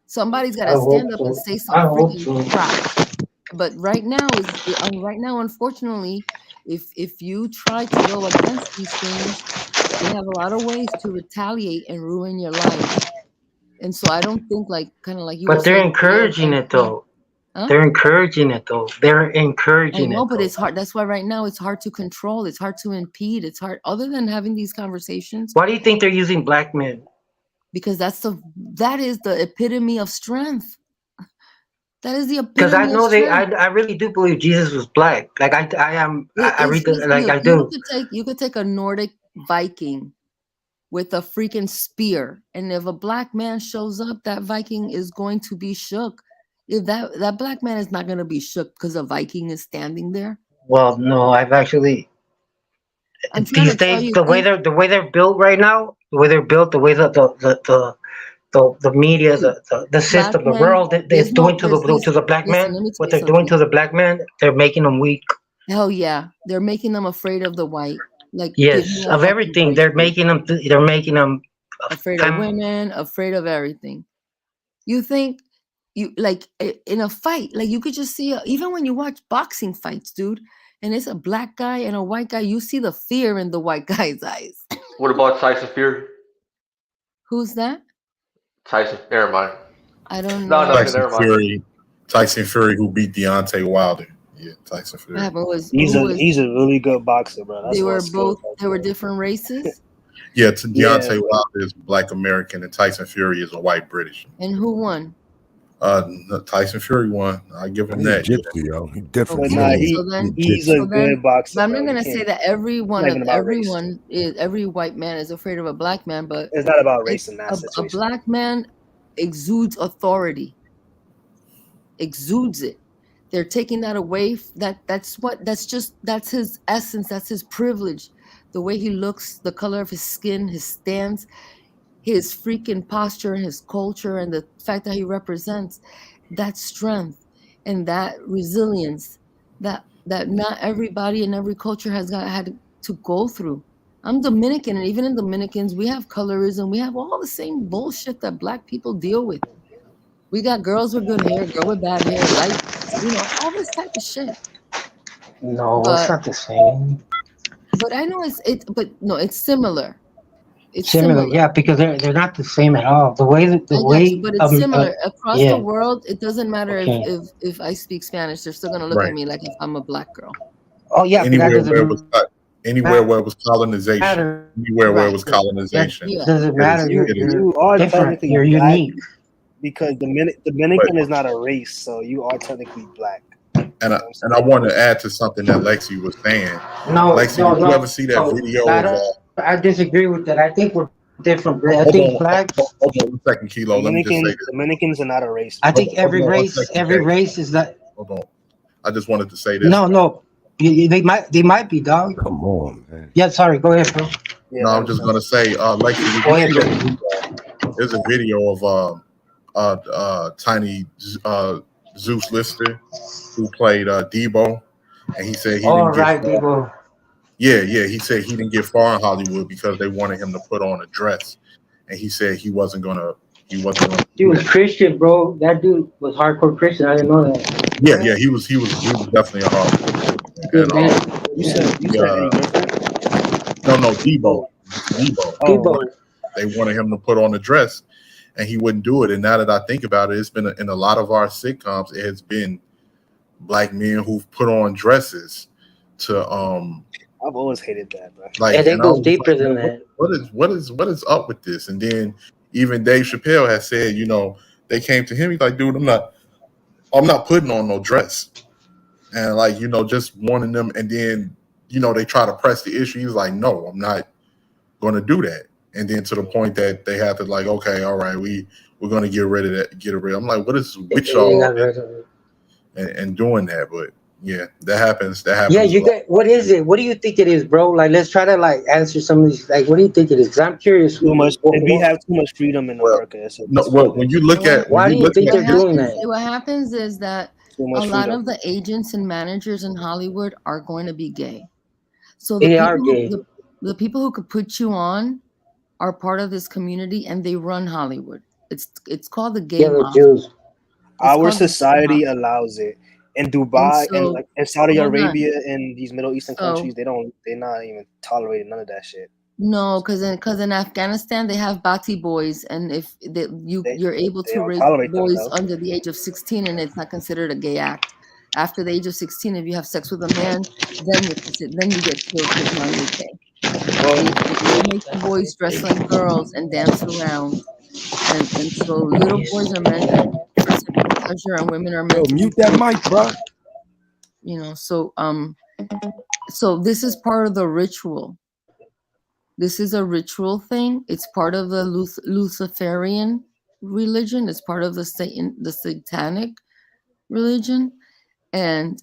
Somebody's got I to hope stand up and so. say some I hope freaking so. crap. But right now, unfortunately, if you try to go against these things, they have a lot of ways to retaliate and ruin your life. And so I don't think, like, kind of like you were But they're saying earlier, encouraging it yeah. though. Huh? They're encouraging it though. They're I encouraging know, it but though. it's hard. That's why right now it's hard to control. It's hard to impede. It's hard. Other than having these conversations, Why do you think they're using black men? because that is the epitome of strength. That is the Because I epitome of know strength. I really do believe Jesus was black. Like I read the like Look, I do. you could take a Nordic Viking with a freaking spear, and if a black man shows up, that Viking is going to be shook. If that black man is not going to be shook because a Viking is standing there. Well, no, I've actually I'm trying these to tell days you, the way they're built right now, the way they're built, the way the media, the black system, the men. world is There's doing no. to There's the this. black Listen, man, let me tell what you they're doing something. to the black man, they're making them weak. Hell yeah, they're making them afraid of the white. Like, give me Yes, a of fucking everything. break, dude. They're making them Afraid of women, afraid of everything. You think you like in a fight, like you could just see even when you watch boxing fights, dude, and it's a black guy and a white guy, you see the fear in the white guy's eyes. What about Tyson Fury? Who's that? Tyson, never mind. I don't No, know. nothing. Tyson Never mind. Fury. Tyson Fury, who beat Deontay Wilder. Yeah, Tyson What Fury. happened was He's a really good boxer, bro. That's they one were skill. both they were different races, Yeah, Yeah, Deontay Wilder is Black American, and Tyson Fury is a white British. and who won? Tyson Fury won. I give him He a that. gypsy, yo. He but different. nah, He So then, he's gypsy. a good boxer, but I'm not bro. You gonna say can't. that every It's one not of even about race. every white man is afraid of a black man, but It's not about race in that a situation. black man exudes authority, exudes it. They're taking that away. That's his essence. That's his privilege. The way he looks, the color of his skin, his stance, his freaking posture, and his culture, and the fact that he represents that strength and that resilience that not everybody in every culture had to go through. I'm Dominican, and even in Dominicans, we have colorism. We have all the same bullshit that black people deal with. We got girls with good hair, girl with bad hair, light, all this type of shit. No, it's But not the same. I know but no, it's similar. It's Similar, similar. yeah, because they're not the same at all. The I got you, way but it's similar across the yeah, world. It doesn't matter okay. if I speak Spanish; they're still gonna look at Right. me like if I'm a black girl. Oh yeah, but that Anywhere where it was doesn't anywhere where it was colonization. matter. Anywhere where it Right. was That colonization. Yeah. doesn't matter. It You is you are different. technically You're black unique. because but Dominican is not a race, so you are technically black. and I want to add to something that Lexi was saying. No, Lexi, no, did you no. ever see that video of I disagree with that. I think we're different. I hold think on, blacks. hold on 1 second, Kilo. Let me just say this. Dominicans are not a race, I bro. think every on 1 race, second, every Jay. race is that. Hold on. I just wanted to say this. No. They might be, dog. Come on, man. Yeah, sorry. Go ahead, bro. Yeah, No, that I'm makes just sense. gonna say, Lexi, did Go you ahead, see bro. that? There's a video of Tiny Zeus Lister who played Debo, and he said he All didn't get right, far. people. Yeah, he said he didn't get far in Hollywood because they wanted him to put on a dress, and he said he wasn't gonna He was Christian, bro. That dude was hardcore Christian. I didn't know that. Yeah, he was definitely a hard. Good man. You said Eddie Griffin? No, Debo. Debo. They wanted him to put on a dress, and he wouldn't do it. And now that I think about it, it's been in a lot of our sitcoms. It has been black men who've put on dresses to I've always hated that, bro. like. And it And I goes was deeper like, than man, that. what is up with this? And then even Dave Chappelle has said, they came to him. He's like, dude, I'm not putting on no dress, and like just wanting them. And then they try to press the issue. He's like, no, I'm not going to do that. And then to the point that they have to like, okay, all right, we're going to get rid of that. I'm like, what is with y'all and doing that? But Yeah, that happens. That Yeah, happens a you lot. get what is it? What do you think it is, bro? Like, let's try to like answer some of these. Like, what do you think it is? 'Cause I'm curious. Too much. We have too much freedom in Well, America. no. That's what Well, it when you is. look at Why do you think What they're doing happens? that? What happens is that Too a much lot freedom. of the agents and managers in Hollywood are going to be gay. So They are gay. the people who could put you on are part of this community, and they run Hollywood. It's called the gay Yeah, the mafia. Jews. It's Our called the gay society mafia. allows it. In And Dubai and so, like in Saudi hold on. Arabia and these Middle Eastern So countries, they're not even tolerating none of that shit. no, because in Afghanistan they have bati boys, and if They you're able they to don't rape tolerate them boys though. under the age of 16, and it's not considered a gay act. After the age of 16, if you have sex with a man, then you get killed because now you're gay. They make the boys dress like girls and dance around, and so little boys are meant for sexual pleasure, and women are Yo, meant to be mute that free. mic, bro. So this is part of the ritual. This is a ritual thing. It's part of the Luciferian religion. It's part of the satanic religion, and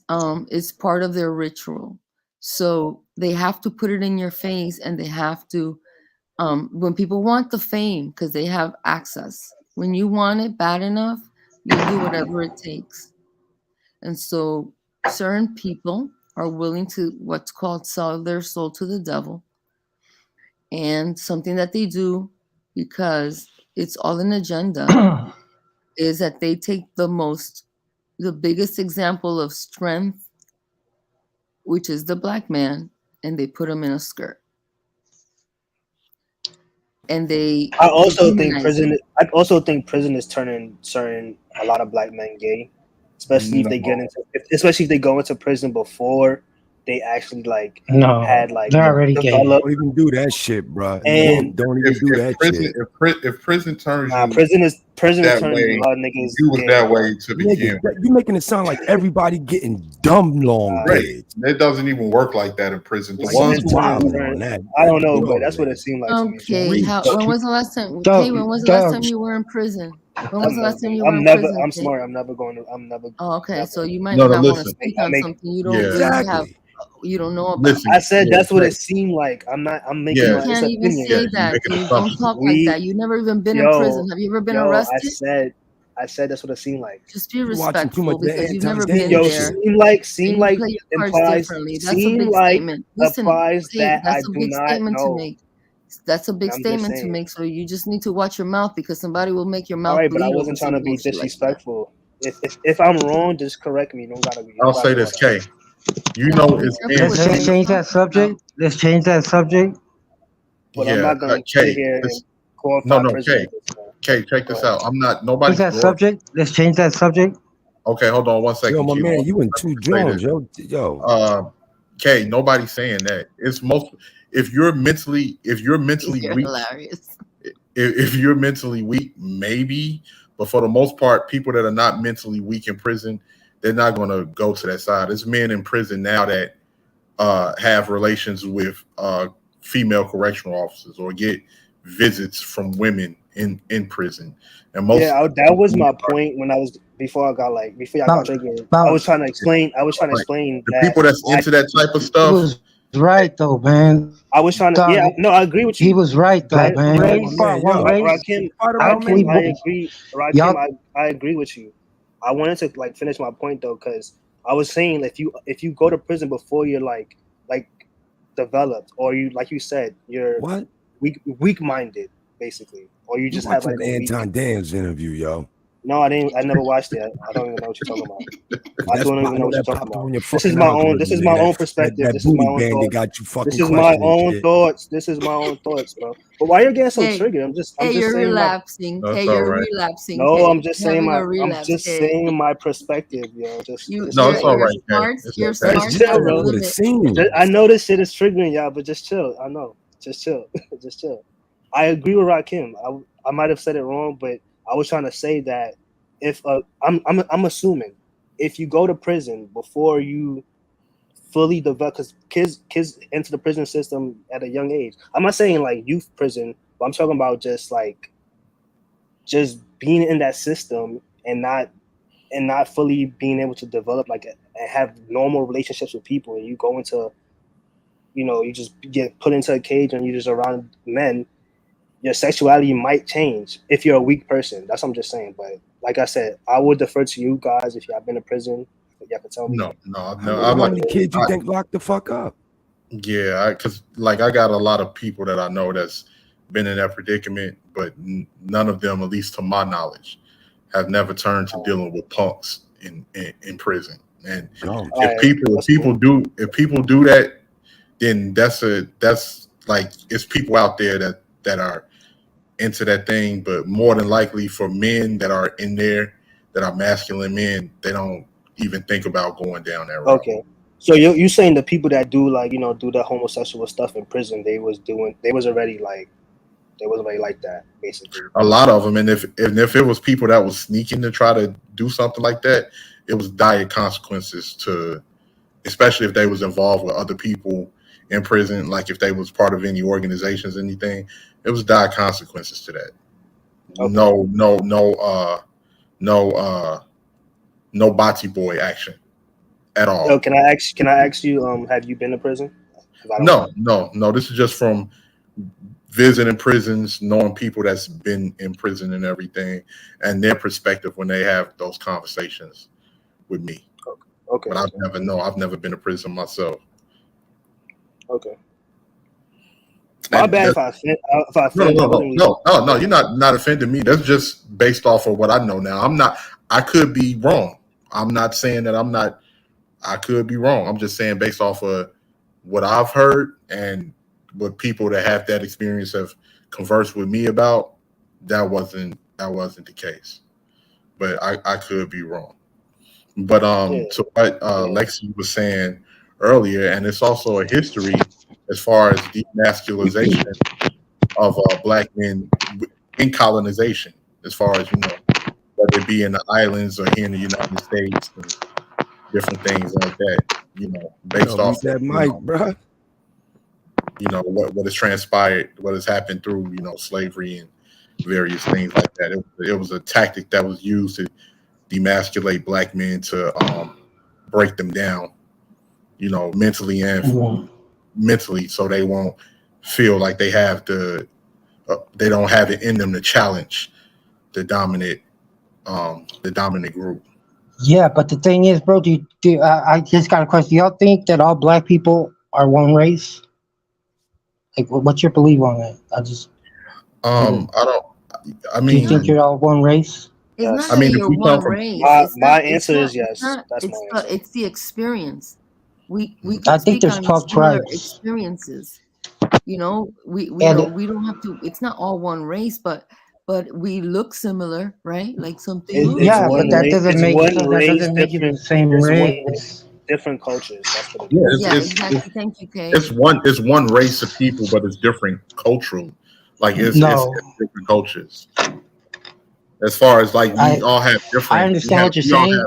it's part of their ritual. So they have to put it in your face, and they have to when people want the fame because they have access. When you want it bad enough, you'll do whatever it takes. And so certain people are willing to what's called sell their soul to the devil, and something that they do because it's all an agenda is that they take the biggest example of strength, which is the black man, and they put him in a skirt, and they I also think dehumanize him. prison. I also think prison is turning a lot of black men gay, especially if No, they get into, especially if they go into prison before they actually like No, had like they're already gay. developed. Don't even do that shit, bro. And Don't even do that shit. if prison turns you prison is that turning a way, lot of niggas you was gay, that bro. way to Nigga, begin with. you making it sound like everybody getting dumb long Right. dicks. It doesn't even work like that in prison. The Like, ones you who wilding on that. I don't know, Get but off that's what it that. seemed like to me. Okay, Reach. when was the last time? Dog, Kay, when was the last dog. time you were in prison? When was the last time you were I'm in never. prison, I'm Kay? smart. I'm never going to. I'm never. Oh, okay, Never. so you might No, not want to listen. speak I on make. something you don't Yeah. really have, Exactly. you don't know about. Listen. I said Yeah, that's what okay. it seemed like. I'm not. I'm making Yeah. You my. It's can't even opinion. Yeah, say you that, making dude. Don't assumptions. talk like that. You've never even been in prison. Have you ever been Yo, arrested? I said that's what it seemed like. Just be You watching too much respectful that because you've Anton never been Daniel Yo, shit. there, seem and you like play your cards implies. differently. That's a Seem big like statement. Listen, applies Kate, that I that's a do big not statement to know. make. That's a big I'm just statement to saying. make. So you just need to watch your mouth because somebody will make your All mouth right, but I bleed over wasn't trying some to be bullshit like that. disrespectful. If I'm wrong, just correct me. You don't gotta be. You I'll don't gotta say do all this, that. K. You Yeah, know be it's careful men. what Let's you're change that talking about. subject. Let's change that subject. But I'm Yeah, not gonna sit K. here and No, glorify no, prison K. at this point. K, check Go this ahead. out. I'm not. Change Nobody's that glorifying. subject. Let's change that subject. Okay, hold on one Yo, second, my Q. man, you in two Say drones, this. yo. K, nobody's saying that. It's most if you're mentally You're weak, hilarious. if you're mentally weak, maybe, but for the most part, people that are not mentally weak in prison, they're not going to go to that side. There's men in prison now that have relations with female correctional officers or get visits from women in prison, and most Yeah, that was my point when I was before I got Bounce, triggered. I was bounce. trying to explain. I was trying to like explain the that people that's into that type of He stuff. was right though, man. I was trying to. Dog, Yeah, no, I agree with he you. was right though, I man. Yo, Like, my Rakim, man, yo. Rakim, Fight around I, we, me. I bo- agree. Rakim, y'all, I agree with you. I wanted to like finish my point though, because I was saying if you go to prison before you're like developed, or you like you said you're What? weak minded basically, or you You just have watching like that a weak. Anton Daniels interview, yo. No, I didn't. I never watched it. I don't even know what you're talking about. Cause I that's don't even I know know what you're that talking popped up about. on your This is fucking my own. algorithm, This is my nigga. own That perspective. that This is my booty own bandit thoughts. got you This fucking is my questioning own shit. thoughts. This is my own thoughts, bro. But why you getting so Hey, triggered? I'm hey, just you're saying my. relapsing. That's Kay, all you're right. relapsing. No, Kay, I'm just you're saying having my. a I'm relapse. just Kay, saying my perspective, yo. Just No, it's chill. all your right, K. smarts, It's your okay. Just smarts chill, are the bro. What it limit. seems. I know this shit is triggering y'all, but just chill. I know. Just chill. Just chill. I agree with Rakim. I might have said it wrong, but I was trying to say that if I'm assuming if you go to prison before you fully develop, because kids enter the prison system at a young age. I'm not saying like youth prison, but I'm talking about just being in that system and not fully being able to develop like and have normal relationships with people, and you go into, you just get put into a cage and you're just around men, your sexuality might change if you're a weak person. That's what I'm just saying. But like I said, I would defer to you guys if y'all been in prison. Y'all can tell me. No, How many kids you think locked the fuck up? Yeah, because like I got a lot of people that I know that's been in that predicament, but none of them, at least to my knowledge, have never turned to dealing with punks in prison. And if people do that, then that's like, it's people out there that are into that thing. But more than likely, for men that are in there, that are masculine men, they don't even think about going down that route. Okay. So you saying the people that do do that homosexual stuff in prison, they was already like that, basically. A lot of them, and if it was people that was sneaking to try to do something like that, it was dire consequences to, especially if they was involved with other people in prison, like if they was part of any organizations, anything, it was dire consequences to that. Okay. No Bati boy action at all. Yo, can I ask you, have you been to prison? No. This is just from visiting prisons, knowing people that's been in prison and everything, and their perspective when they have those conversations with me. Okay. But I've never been to prison myself. Okay. My bad if I offend. No, you're not offending me. That's just based off of what I know now. I could be wrong. I'm not saying that I could be wrong. I'm just saying based off of what I've heard and what people that have that experience have conversed with me about, that wasn't the case. But I could be wrong. But to what Lexi was saying earlier, and it's also a history as far as demasculization of black men in colonization, as far as whether it be in the islands or here in the United States and different things like that, based off that mic, bro. What has transpired, what has happened through slavery and various things like that. It was a tactic that was used to demasculate black men, to break them down, mentally and mentally, so they won't feel like they have they don't have it in them to challenge the dominant group. Yeah, but the thing is, bro, I just got a question. Do y'all think that all black people are one race? Like, what's your belief on that? Do you think you're all one race? It's not that you're one race. My answer is yes. It's the experience. We I can think speak there's on 12 similar tribes. experiences. We And we don't have to. It's not all one race, but we look similar, right? Like something. yeah, but that doesn't make it the same race. Different cultures. That's what it is. Yeah, exactly. Thank you, Kay. It's one race of people, but it's different cultural. Like it's different cultures. As far as like we all have different. I understand what you're saying.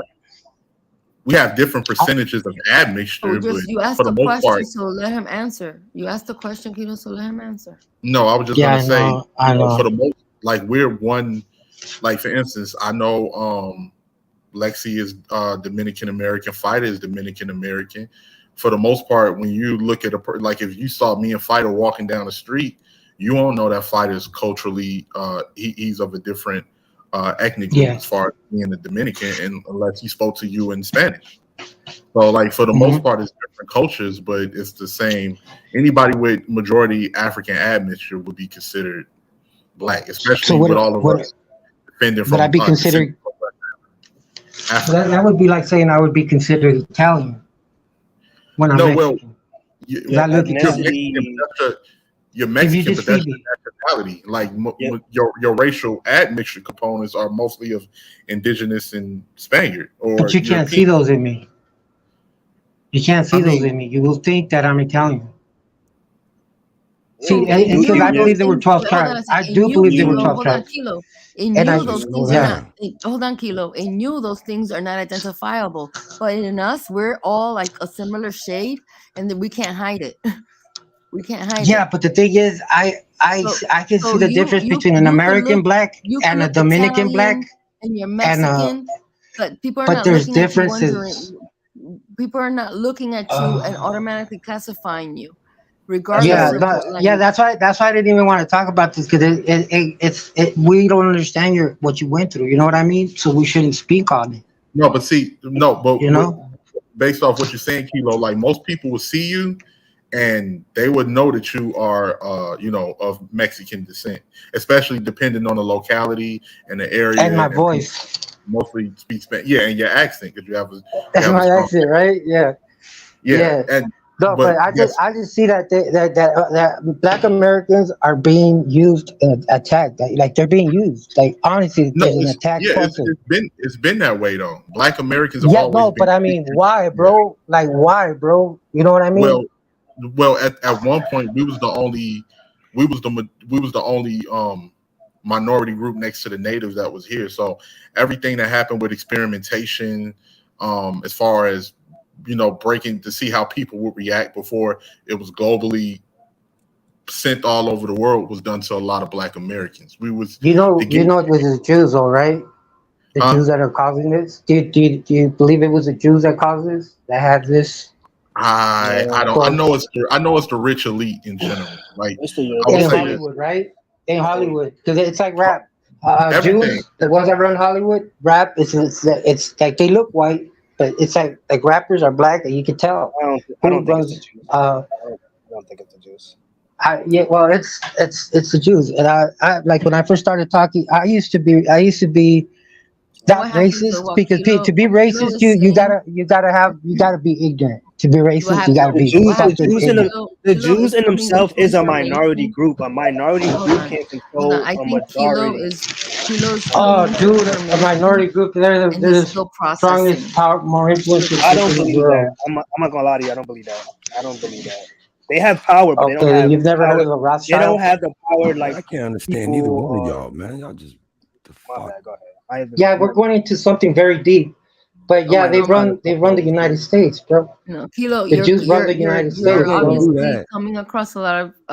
We have different percentages of admixture, but you asked for the the most question, part, so let him answer. You asked the question, Kilo, so let him answer. no, I was just gonna say, I know. for the most, like we're one. Like for instance, I know Lexi is Dominican American, Fighter is Dominican American. For the most part, when you look at like if you saw me and Fighter walking down the street, you won't know that Fighter is culturally he's of a different ethnic group as far as being a Dominican, and unless he spoke to you in Spanish. So like for the most part, it's different cultures, but it's the same. Anybody with majority African admixture would be considered black, especially with all of us defending from. Would I be considered? That would be like saying I would be considered Italian when I'm Mexican. You're Mexican, but that's your nationality. Like your racial admixture components are mostly of indigenous and Spaniard. But you can't see those in me. You can't see those in me. You will think that I'm Italian. See, because I believe there were 12 tribes. I do believe there were 12 tribes. In you, those things are not. Hold on, Kilo. In you, those things are not identifiable. But in us, we're all like a similar shade, and then we can't hide it. We can't hide it. Yeah, but the thing is, I can see the difference between an American black and a Dominican black. And you're Mexican, but people are not there's looking differences. at you People are not looking at you and automatically classifying you, Yeah, regardless of but what yeah, language. that's why I didn't even want to talk about this because we don't understand what you went through. You know what I mean? So we shouldn't speak on it. No, but see, no, but You know? based off what you're saying, Kilo, like most people would see you and they would know that you are, of Mexican descent, especially depending on the locality and the And area, my and people voice. mostly speak Spanish. Yeah, and your accent because you That's have a my strong, accent, right? Yeah, yeah, yeah. and No, but but yes, I just see that that Black Americans are being used and attacked. Like they're being used. Like honestly, no, there's an it's attack yeah, culture. it's been that way though. Black Americans have Yeah, always no, been but I mean, treated. why, Yeah. bro? Like, why, bro? You know what I Well, mean? at one point we was the only minority group next to the natives that was here. So everything that happened with experimentation, as far as breaking to see how people would react before it was globally sent all over the world, was done to a lot of Black Americans. We was the You gate, know, it was the Jews, all right. The huh? Jews that are causing this. Do you believe it was the Jews that caused this? That had this I don't. quote I know it's the rich elite in general. Like It's the I will in say Europeans. this: Hollywood, right? In Oh, Hollywood, because it's like Ho- rap. everything. Jews, the ones that run Hollywood, rap. It's like they look white, but it's like rappers are black, and you can tell I who don't think it's the runs. Jews. I don't think it's the Jews. Yeah, well, it's the Jews, and I like when I first started talking. I used to be And not what happens racist because to be what Kilo racist, is saying, you gotta be ignorant. To be what racist, you happens gotta be what The fucking happens Jews is in ignorant. the Kilo Jews is in coming themselves into is a minority information. group. A minority Hold group on. can't Hold on. control I a think majority. Kilo is coming Oh, into dude, a information minority group. They're and they're he's the still strongest, processing. more influential I group don't in the believe that. world. I'm not gonna lie to you. I don't believe that. I don't believe that. They have power, but they don't Okay, then have you've never heard power. of the They don't Rothschilds? have the power Man, like I can't understand either people. one of y'all, man. Y'all just the My fuck. bad. Go ahead. I haven't. Yeah, we're going into something very deep. But I'm yeah, not even trying to they talk run the over United you. States, bro. No, Kilo, The Jews run the United You you're States, ain't gonna bro. do obviously that. coming across a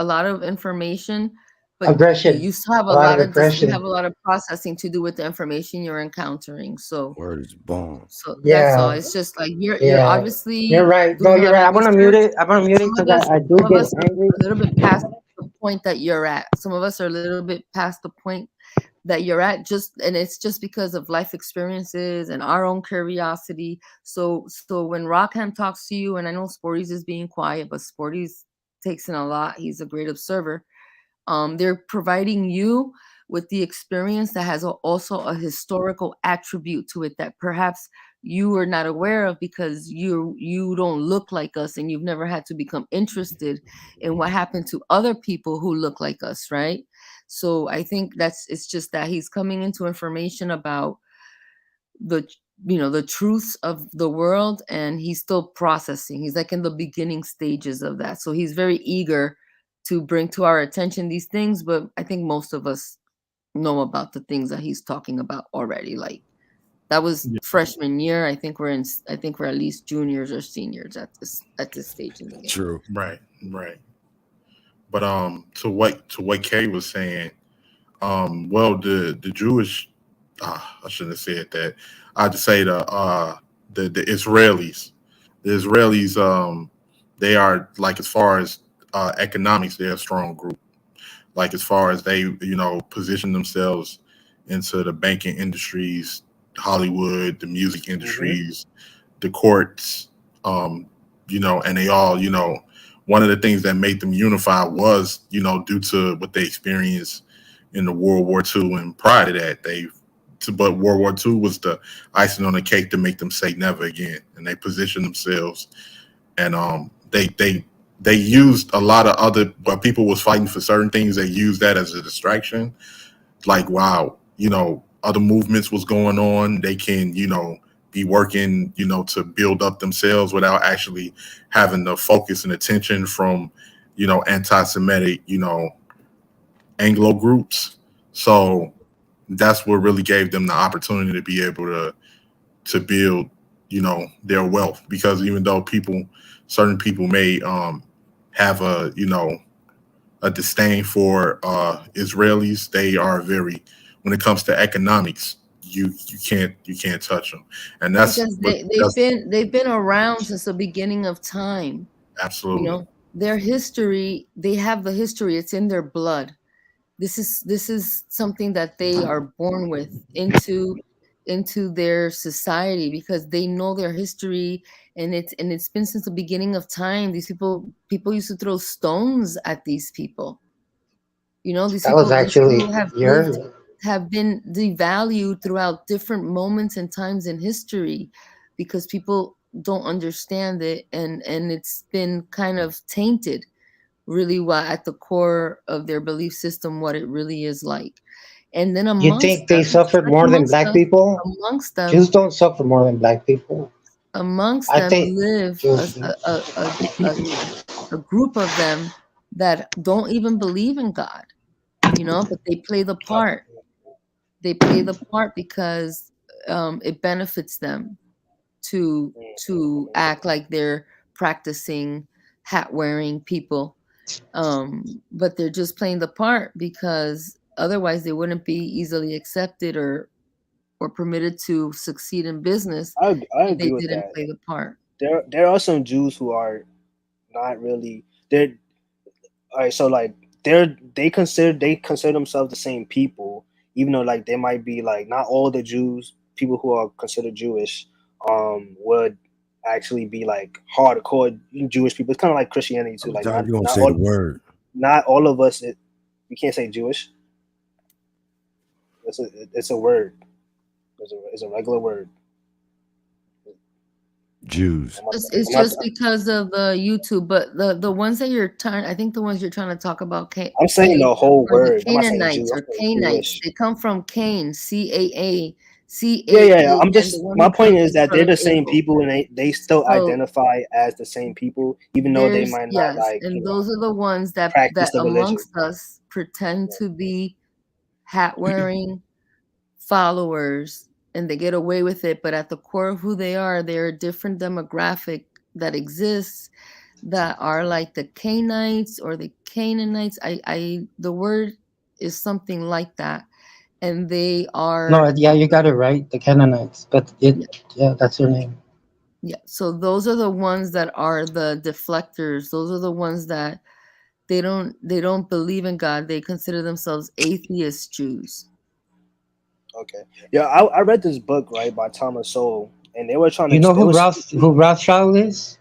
lot of information, but Aggression, you still have a lot of you have aggression. a lot of processing to do with the information you're encountering. Word is bomb. So that's all. Yeah, It's just like you're yeah. You're obviously right. No, doing a you're lot right. of I'm gonna mute research. it. I'm gonna mute it because I do Some of get us are angry. a little bit past the point that you're at. Some of us are a little bit past the point that you're at, and it's just because of life experiences and our own curiosity. So when Rockham talks to you, and I know Sporties is being quiet, but Sporties takes in a lot. He's a great observer. They're providing you with the experience that has also a historical attribute to it that perhaps you are not aware of because you don't look like us and you've never had to become interested in what happened to other people who look like us, right? So I think it's just that he's coming into information about the the truths of the world, and he's still processing. He's like in the beginning stages of that, so he's very eager to bring to our attention these things, but I think most of us know about the things that he's talking about already. Like that was Yeah, freshman year. I think we're at least juniors or seniors at this stage in the game. True. right, right. But to what Kay was saying, well, the Jewish, I shouldn't have said that. I just say the Israelis, the Israelis, they are like as far as economics, they're a strong group. Like as far as they position themselves into the banking industries, Hollywood, the music Hmm. industries, the courts, um, and they all, one of the things that made them unify was, due to what they experienced in the World War II, and prior to that, but World War II was the icing on the cake to make them say never again, and they positioned themselves, and they used a lot of other, while people was fighting for certain things, they used that as a distraction. Like, wow, other movements was going on, they can be working to build up themselves without actually having the focus and attention from anti-Semitic Anglo groups. So that's what really gave them the opportunity to be able to build their wealth, because even though certain people may have a disdain for Israelis, they are very, when it comes to economics, you can't touch them, and that's because but that's they've been around since the beginning of time. You absolutely. know, their history, they have the history, it's in their blood. This is something that they are born with into their society, because they know their history, and it's been since the beginning of time. These people used to throw stones at these people. You know, That was these actually people have been devalued throughout different moments and times in history, because people don't understand it, and it's been kind of tainted, really, what at the core of their belief system, what it really is like. And then You amongst think them, they suffered right more than amongst black us, people? amongst them, Jews don't suffer more than black people. amongst I them think live Jews. a group of them that don't even believe in God, but they play the part. They play the part because it benefits them to act like they're practicing hat wearing people, but they're just playing the part because otherwise they wouldn't be easily accepted or permitted to succeed in business I if they agree with didn't that. play the part. There are some Jews who are not really they're all right. So like they consider themselves the same people, even though like they might be like not all the Jews, people who are considered Jewish, would actually be like hardcore Jewish people. It's kind of like Christianity How too. many Like times not you gonna not say all the word not all of us. We can't say Jewish. It's a word. It's a regular word. Jews? It's I'm not, just because of the YouTube, but the ones that you're trying, I think the ones you're trying to talk about, I'm saying the whole are the word. I'm not saying Jew. Canaanites I'm or saying Canaanites. Jewish. They come from Cain, CAA, Yeah. CAA, I'm and the just one my who point comes is in that front they're of the same Abel. people and they still So identify as the same people, even though they there's, might not yes, like and those are the ones that practice the religion. amongst us pretend to be hat wearing followers, and they get away with it, but at the core of who they are, they're a different demographic that exists, that are like the Canaanites or the Canaanites. The word is something like that, and they No, are, yeah, you got it right. The Canaanites, but yeah, yeah, that's their name. yeah. So those are the ones that are the deflectors. Those are the ones that they don't believe in God. They consider themselves atheist Jews. Okay. Yeah, I read this book right by Thomas Sowell, and they were trying You to know they who was Rothschild is?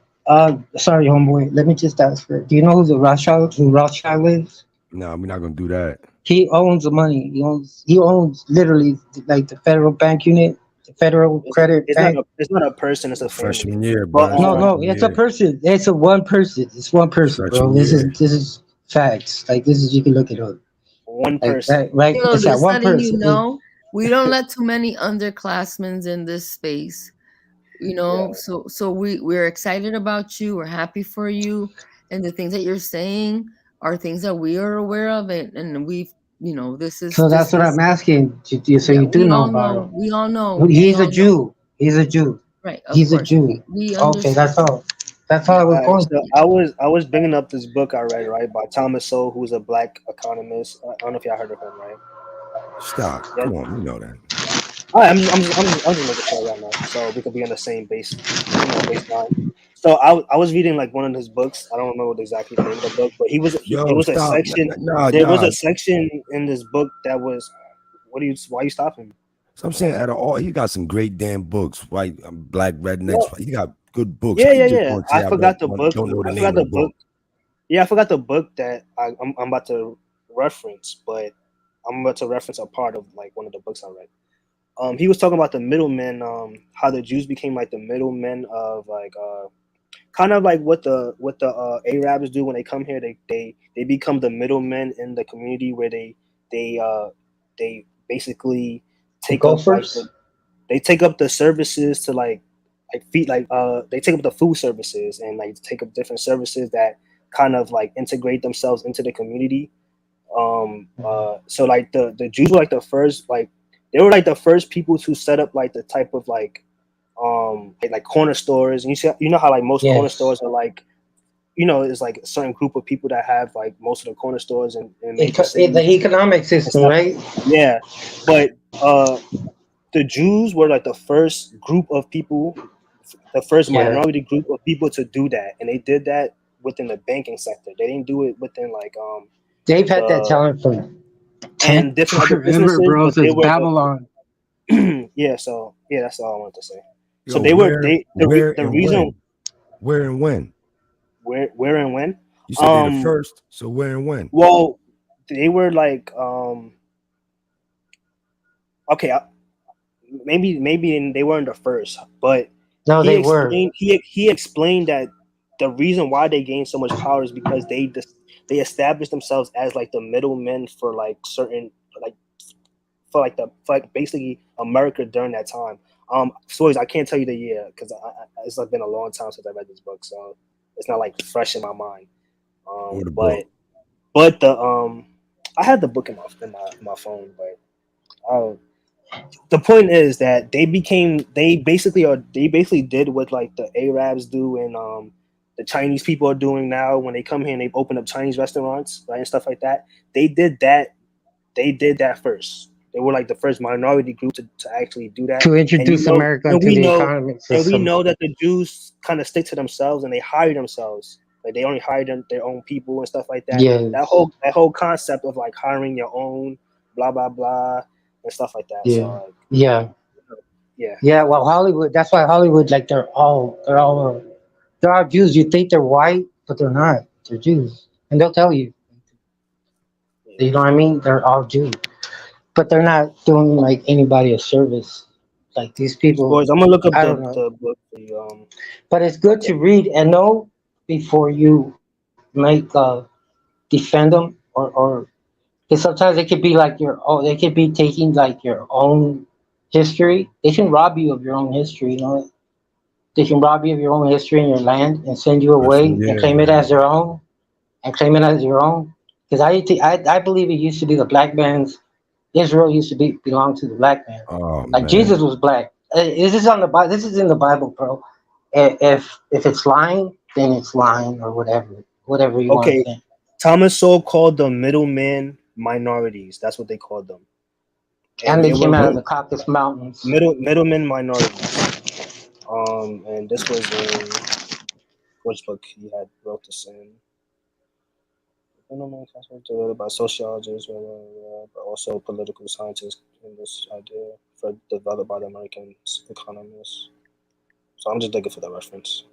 Sorry, homeboy. Let me just ask for. Do you know who Rothschild is? No, we're not gonna do that. He owns the money. He owns literally like the federal bank unit, the federal credit bank. it's not a person, it's a family. Freshman year, But bro. It's No, freshman it's a year. person. It's a one person. It's one It's person, bro. freshman This is year. this is facts. Like this is you can look it up. one Like person. that, right? It's that Just one letting you person. know, we don't let too many underclassmen in this space. Yeah. So we're excited about you, we're happy for you, and the things that you're saying are things that we are aware of, and we've, this is So this that's what this I'm asking. So yeah, you do know about him. we all know, we He's a all know. Jew. He's a Jew. Right, of He's a course, Jew. we Okay, understand. that's all. That's all I Yeah, was All right, going. so I was bringing up this book I read right by Thomas Sowell, who's a black economist. I don't know if y'all heard of him, right? Stop. Yeah. Come on, you know that. All right, I'm just making sure y'all know, so we could be on the same baseline. So I was reading like one of his books. I don't remember exactly the name of the book, but it Yo, was a stop. section. Nah, There was nah. a section in this book that was. Why are you stopping? So I'm saying, out of all, he got some great damn books. White, black rednecks. Well, He got good books. yeah, How you yeah, just yeah. gonna say don't know the I name forgot of the the book? book. Yeah, I forgot the book that I'm about to reference, but I'm about to reference a part of like one of the books I read. He was talking about the middlemen, how the Jews became like the middlemen of like kind of like what the Arabs do when they come here. They become the middlemen in the community where they basically The take up like Gophers. they take up the services to like feed they take up the food services and like take up different services that kind of like integrate themselves into the community. So like the Jews were like the first like they were like the first people to set up like the type of like corner stores. And you know how like most corner Yes. stores are like, it's like a certain group of people that have like most of the corner stores in major cities The economic and system, stuff. right? Yeah, but uh the Jews were like the first group of people, the first Yeah. minority group of people to do that, and they did that within the banking sector. They didn't do it within like They've had that the talent for and 10 different other forever, businesses, bro, but they since were Babylon. the yeah. So yeah, that's all I wanted to say. So Yo, they were where the and reason when? Where and when? where and when. You said they the first, so where and when? Well, they were like okay, maybe they weren't the first, but No, he they were. explained he explained that the reason why they gained so much power is because they established themselves as like the middlemen for like certain like for like basically America during that time. Stories I can't tell you the year because it's like been a long time since I read this book, so it's not like fresh in my mind. Or the book. But the I had the book in my phone, but the point is that they basically did what like the Arabs do and the Chinese people are doing now when they come here and they open up Chinese restaurants, right, and stuff like that. They did that first. They were like the first minority group to actually do that. To introduce America into the economic And we system. know that the Jews kind of stick to themselves and they hire themselves. Like they only hire their own people and stuff like that. Yes. That whole concept of like hiring your own, blah blah blah, and stuff like that. Yeah. So like, Yeah. yeah. Yeah. Well, Hollywood. That's why Hollywood, like, they're all Jews. You think they're white, but they're not. They're Jews, and they'll tell you. You know what I mean? They're all Jews, but they're not doing like anybody a service. Like these people. Boys, I'm gonna look up I don't know. the book for you. But it's good to read and know before you make defend them or because sometimes they could be like your oh they could be taking like your own history. They can rob you of your own history. You know, they can rob you of your own history and your land and send you away and claim it as their own and claim it as your own. Because I believe it used to be the black man's. Israel used to belong to the black man. Oh, Like man. Jesus was black. This is on the Bible. This is in the Bible, bro. If it's lying, then it's lying or whatever you want to Okay, think. Thomas Sowell called them middlemen minorities. That's what they called them. And they they came were out of the Caucasus Mountains. middlemen minorities. And this was in which book he had wrote this in. By sociologists, but also political scientists in this idea developed by the American economists. So I'm just looking for the reference.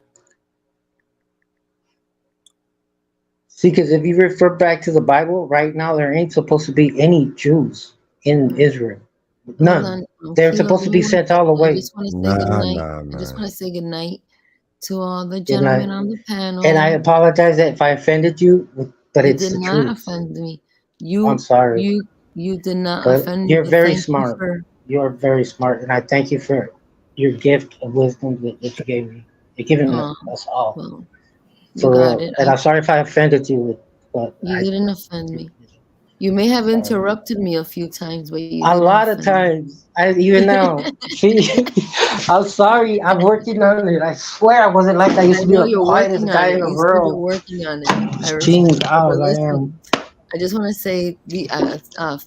See, because if you refer back to the Bible, right now there ain't supposed to be any Jews in Israel. None. They're supposed to be sent all I away. just want to say good night. I just want to say good night to all the Good gentlemen night. on the panel. And I apologize if I offended you, but You it's did the not truth. offend me. I'm sorry. You did not But offend you're me. very Thank you smart. for You're very smart, and I thank you for your gift of wisdom that you gave me. You're giving us all. well, you For got real. it. And I'm sorry if I offended you, but You didn't offend me. You may have interrupted me a few times, but you a didn't lot of offend me. times, even now. See, I'm sorry. I'm working on it. I swear I wasn't like that. I used I to be know the you're quietest working on guy in it. the You said you're world. working on it. I Jeez, respect it. But I listen, am. I just want to say,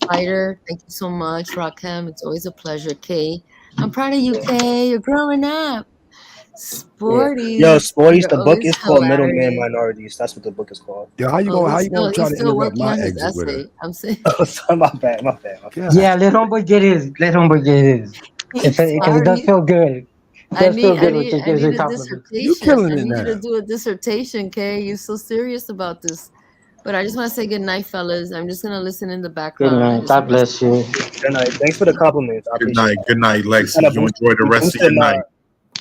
Fighter, thank you so much. Rockham, it's always a pleasure. Kay, I'm proud of you, Kay. You're growing up. Yeah. Yo, Sporties, Sporties, you're the book always is called Middleman hilarious. Minorities. That's what the book is called. Yo, how you gonna try He's to still interrupt working my on his exit with her? essay. I'm saying, Oh, sorry, my bad. Yeah, let homeboy get his. Let homeboy get his. Because it does sorry. feel good. It does feel good when she I gives need her a compliments. dissertation. I need you to do a dissertation, Kay. You're so serious about this. But I just want to say good night, fellas. I'm just gonna listen in the Good background. I night. just God want to bless you. Good night. Thanks for the compliments. I Good appreciate night. that. Good night, You Lexi. kind of You enjoy the rest of boosted your night.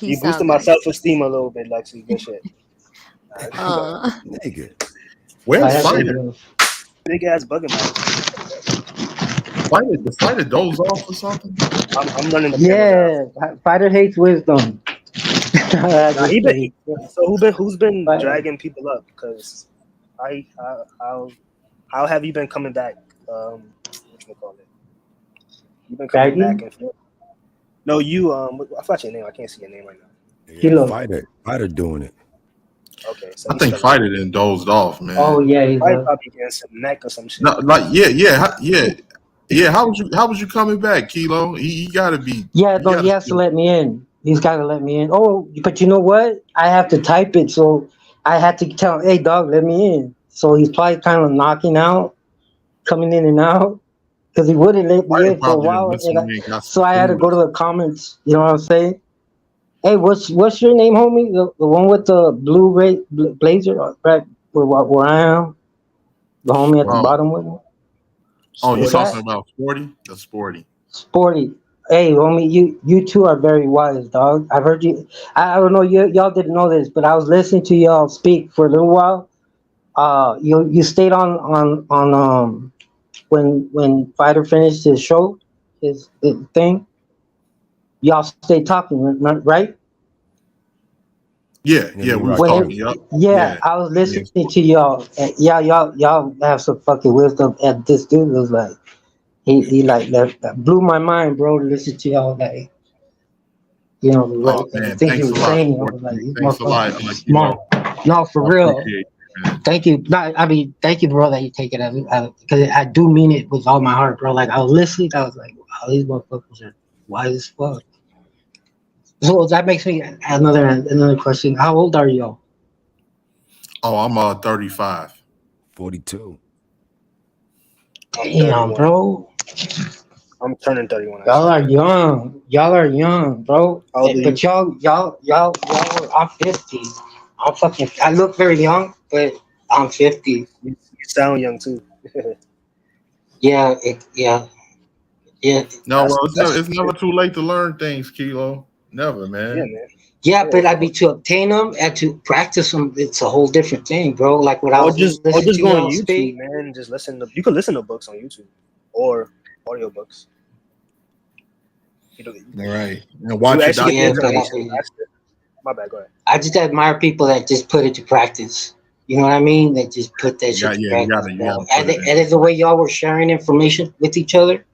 you Peace boosted out, my guys. self-esteem a little bit, Lexi. Good shit. Nigga. Where's Fighter? Big ass bugging The fighter dozed off or something? I'm running the Yeah, fighter hates wisdom. Nah, Just kidding. who's been dragging people up? Because how have you been coming back? What you call it? You've been coming back and forth. No, you I forgot your name. I can't see your name right now. Yeah, fighter doing it. Okay, so I think Fighter then dozed off, man. Oh yeah, he's probably getting some neck or some shit. No, like yeah. Yeah, how was you coming back, Kilo? He gotta be. Yeah, He no, he gotta. has to let me in. He's got to let me in. Oh, but you know what? I have to type it, so I had to tell him, "Hey, dog, let me in." So he's probably kind of knocking out, coming in and out, because he wouldn't let me Probably in for a probably done while. went And somewhere and got some so I had to food go or to something. the comments. You know what I'm saying? Hey, what's your name, homie? The one with the blue blazer, right where I am. The homie at the Oh, bottom with me. you What's Sporty. talking that? about Sporty? That's Sporty. Sporty. Hey, homie, you two are very wise, dog. I've heard you. I don't know y'all didn't know this, but I was listening to y'all speak for a little while. You stayed on when Fighter finished his show, his thing. Y'all stayed talking, right? Yeah, Yeah, yeah, me we was When Rocky. talking. it, Yup. yeah, Yeah. I was Yeah. listening to y'all. And y'all have some fucking wisdom. And this dude was like, he like that blew my mind, bro. To listen to y'all, like Oh the man, things he thanks a was lot, saying. I Sporty. was like, these Thanks a lot, motherfuckers are Kilo. smart. No, for I real. appreciate you, man. Thank you. Not, I mean, thank you, bro, that you take it as because I do mean it with all my heart, bro. Like I was listening, I was like, wow, these motherfuckers are wise as fuck. So that makes me another question. How old are you? Oh, I'm 35. 42. I'm Damn, 31. bro. I'm turning 31 Y'all actually. are young. Y'all are young, bro. How old are you? But y'all were. I'm 50. I'm fucking. I look very young, but I'm 50. You sound young too. Yeah, yeah. No, well, That's it's never too late to learn things, Kilo. Never, yeah, man. man. Yeah, Yeah. but I mean to obtain them and to practice them, it's a whole different thing, bro. Like when I Or was listening just to go on y'all YouTube, speak, man. Just listen to. You can listen to books on YouTube or audiobooks. You know, All right, and you watch your actually get the yeah, but information faster. My bad. Go ahead. I just admire people that just put it to practice. You know what I mean? That just put that You shit got, to yeah, practice, you bro. gotta put it in. And it's the way y'all were sharing information with each other.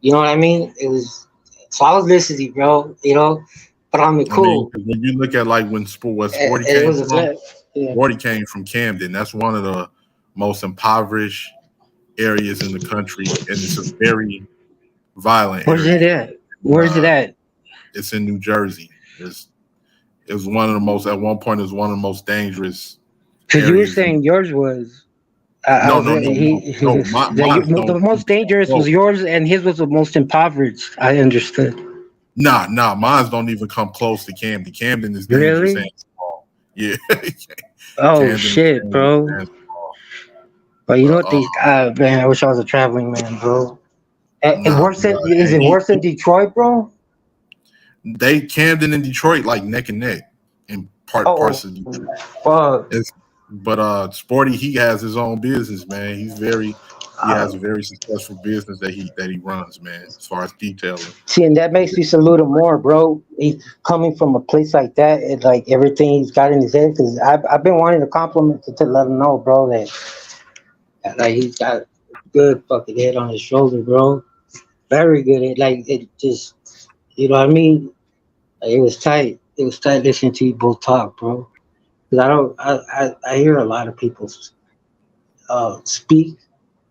You know what I mean? It was so I was listening, bro. But I mean, I mean, cool. 'cause when you look at like where Sporty And it came was a from, yeah. Sporty came from Camden. That's one of the most impoverished areas in the country, and it's a very violent Where's it area. at? Where's it Uh, at? it's in New Jersey. It was one of the most at one point. It was one of the most dangerous Because you were areas. saying yours was. I No, was no, no, no, no. Mine the don't most even come dangerous was close. yours, and his was the most impoverished. I understood. Nah. Mine don't even come close to Camden. Camden is dangerous and Really? small. Yeah, Oh Camden is shit, dangerous bro. and small. But you know But what? These man, I wish I was a traveling man, bro. And nah, worse than bro. is And it worse than Detroit, bro? they Camden and Detroit like neck and neck in Oh, parts of Detroit. fuck. It's, but Sporty, he has his own business, man. He has a very successful business that he runs, man. As far as detailing. See, and that makes me salute him more, bro. He's coming from a place like that, and like everything he's got in his head. Because I've been wanting to compliment to let him know, bro, that like he's got a good fucking head on his shoulder, bro. Very good. Like it just, you know what I mean? Like, it was tight. It was tight listening to you both talk, bro. Because I hear a lot of people speak,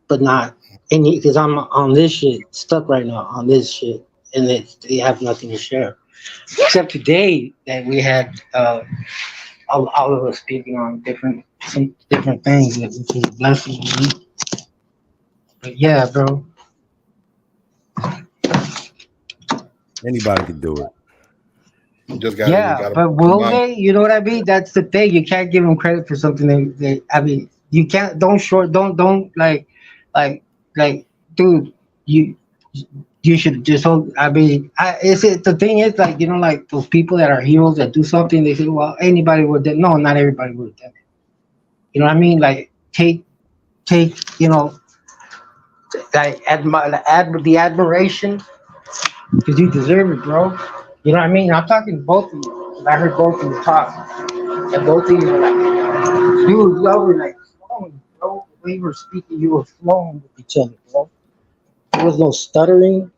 but not any. Because I'm on this shit, stuck right now on this shit, and they have nothing to share. Except today that we had all of us speaking on some different things, which is a blessing. But yeah, bro. Anybody can do it. You Yeah, gotta but put your will mind. they? You know what I mean? That's the thing. You can't give them credit for something I mean, you can't. Don't like, like, dude. You you should just hold. I mean, is it the thing is like like those people that are heroes that do something. They say, well, anybody would. No, not everybody would have done it. You know what I mean? Like take like the admiration because you deserve it, bro. You know what I mean? I'm talking to both of you. 'Cause I heard both of you talk, and both of you were like, dude, y'all were like flowing, bro. The way you were speaking, you were flowing with each other, bro. There was no stuttering.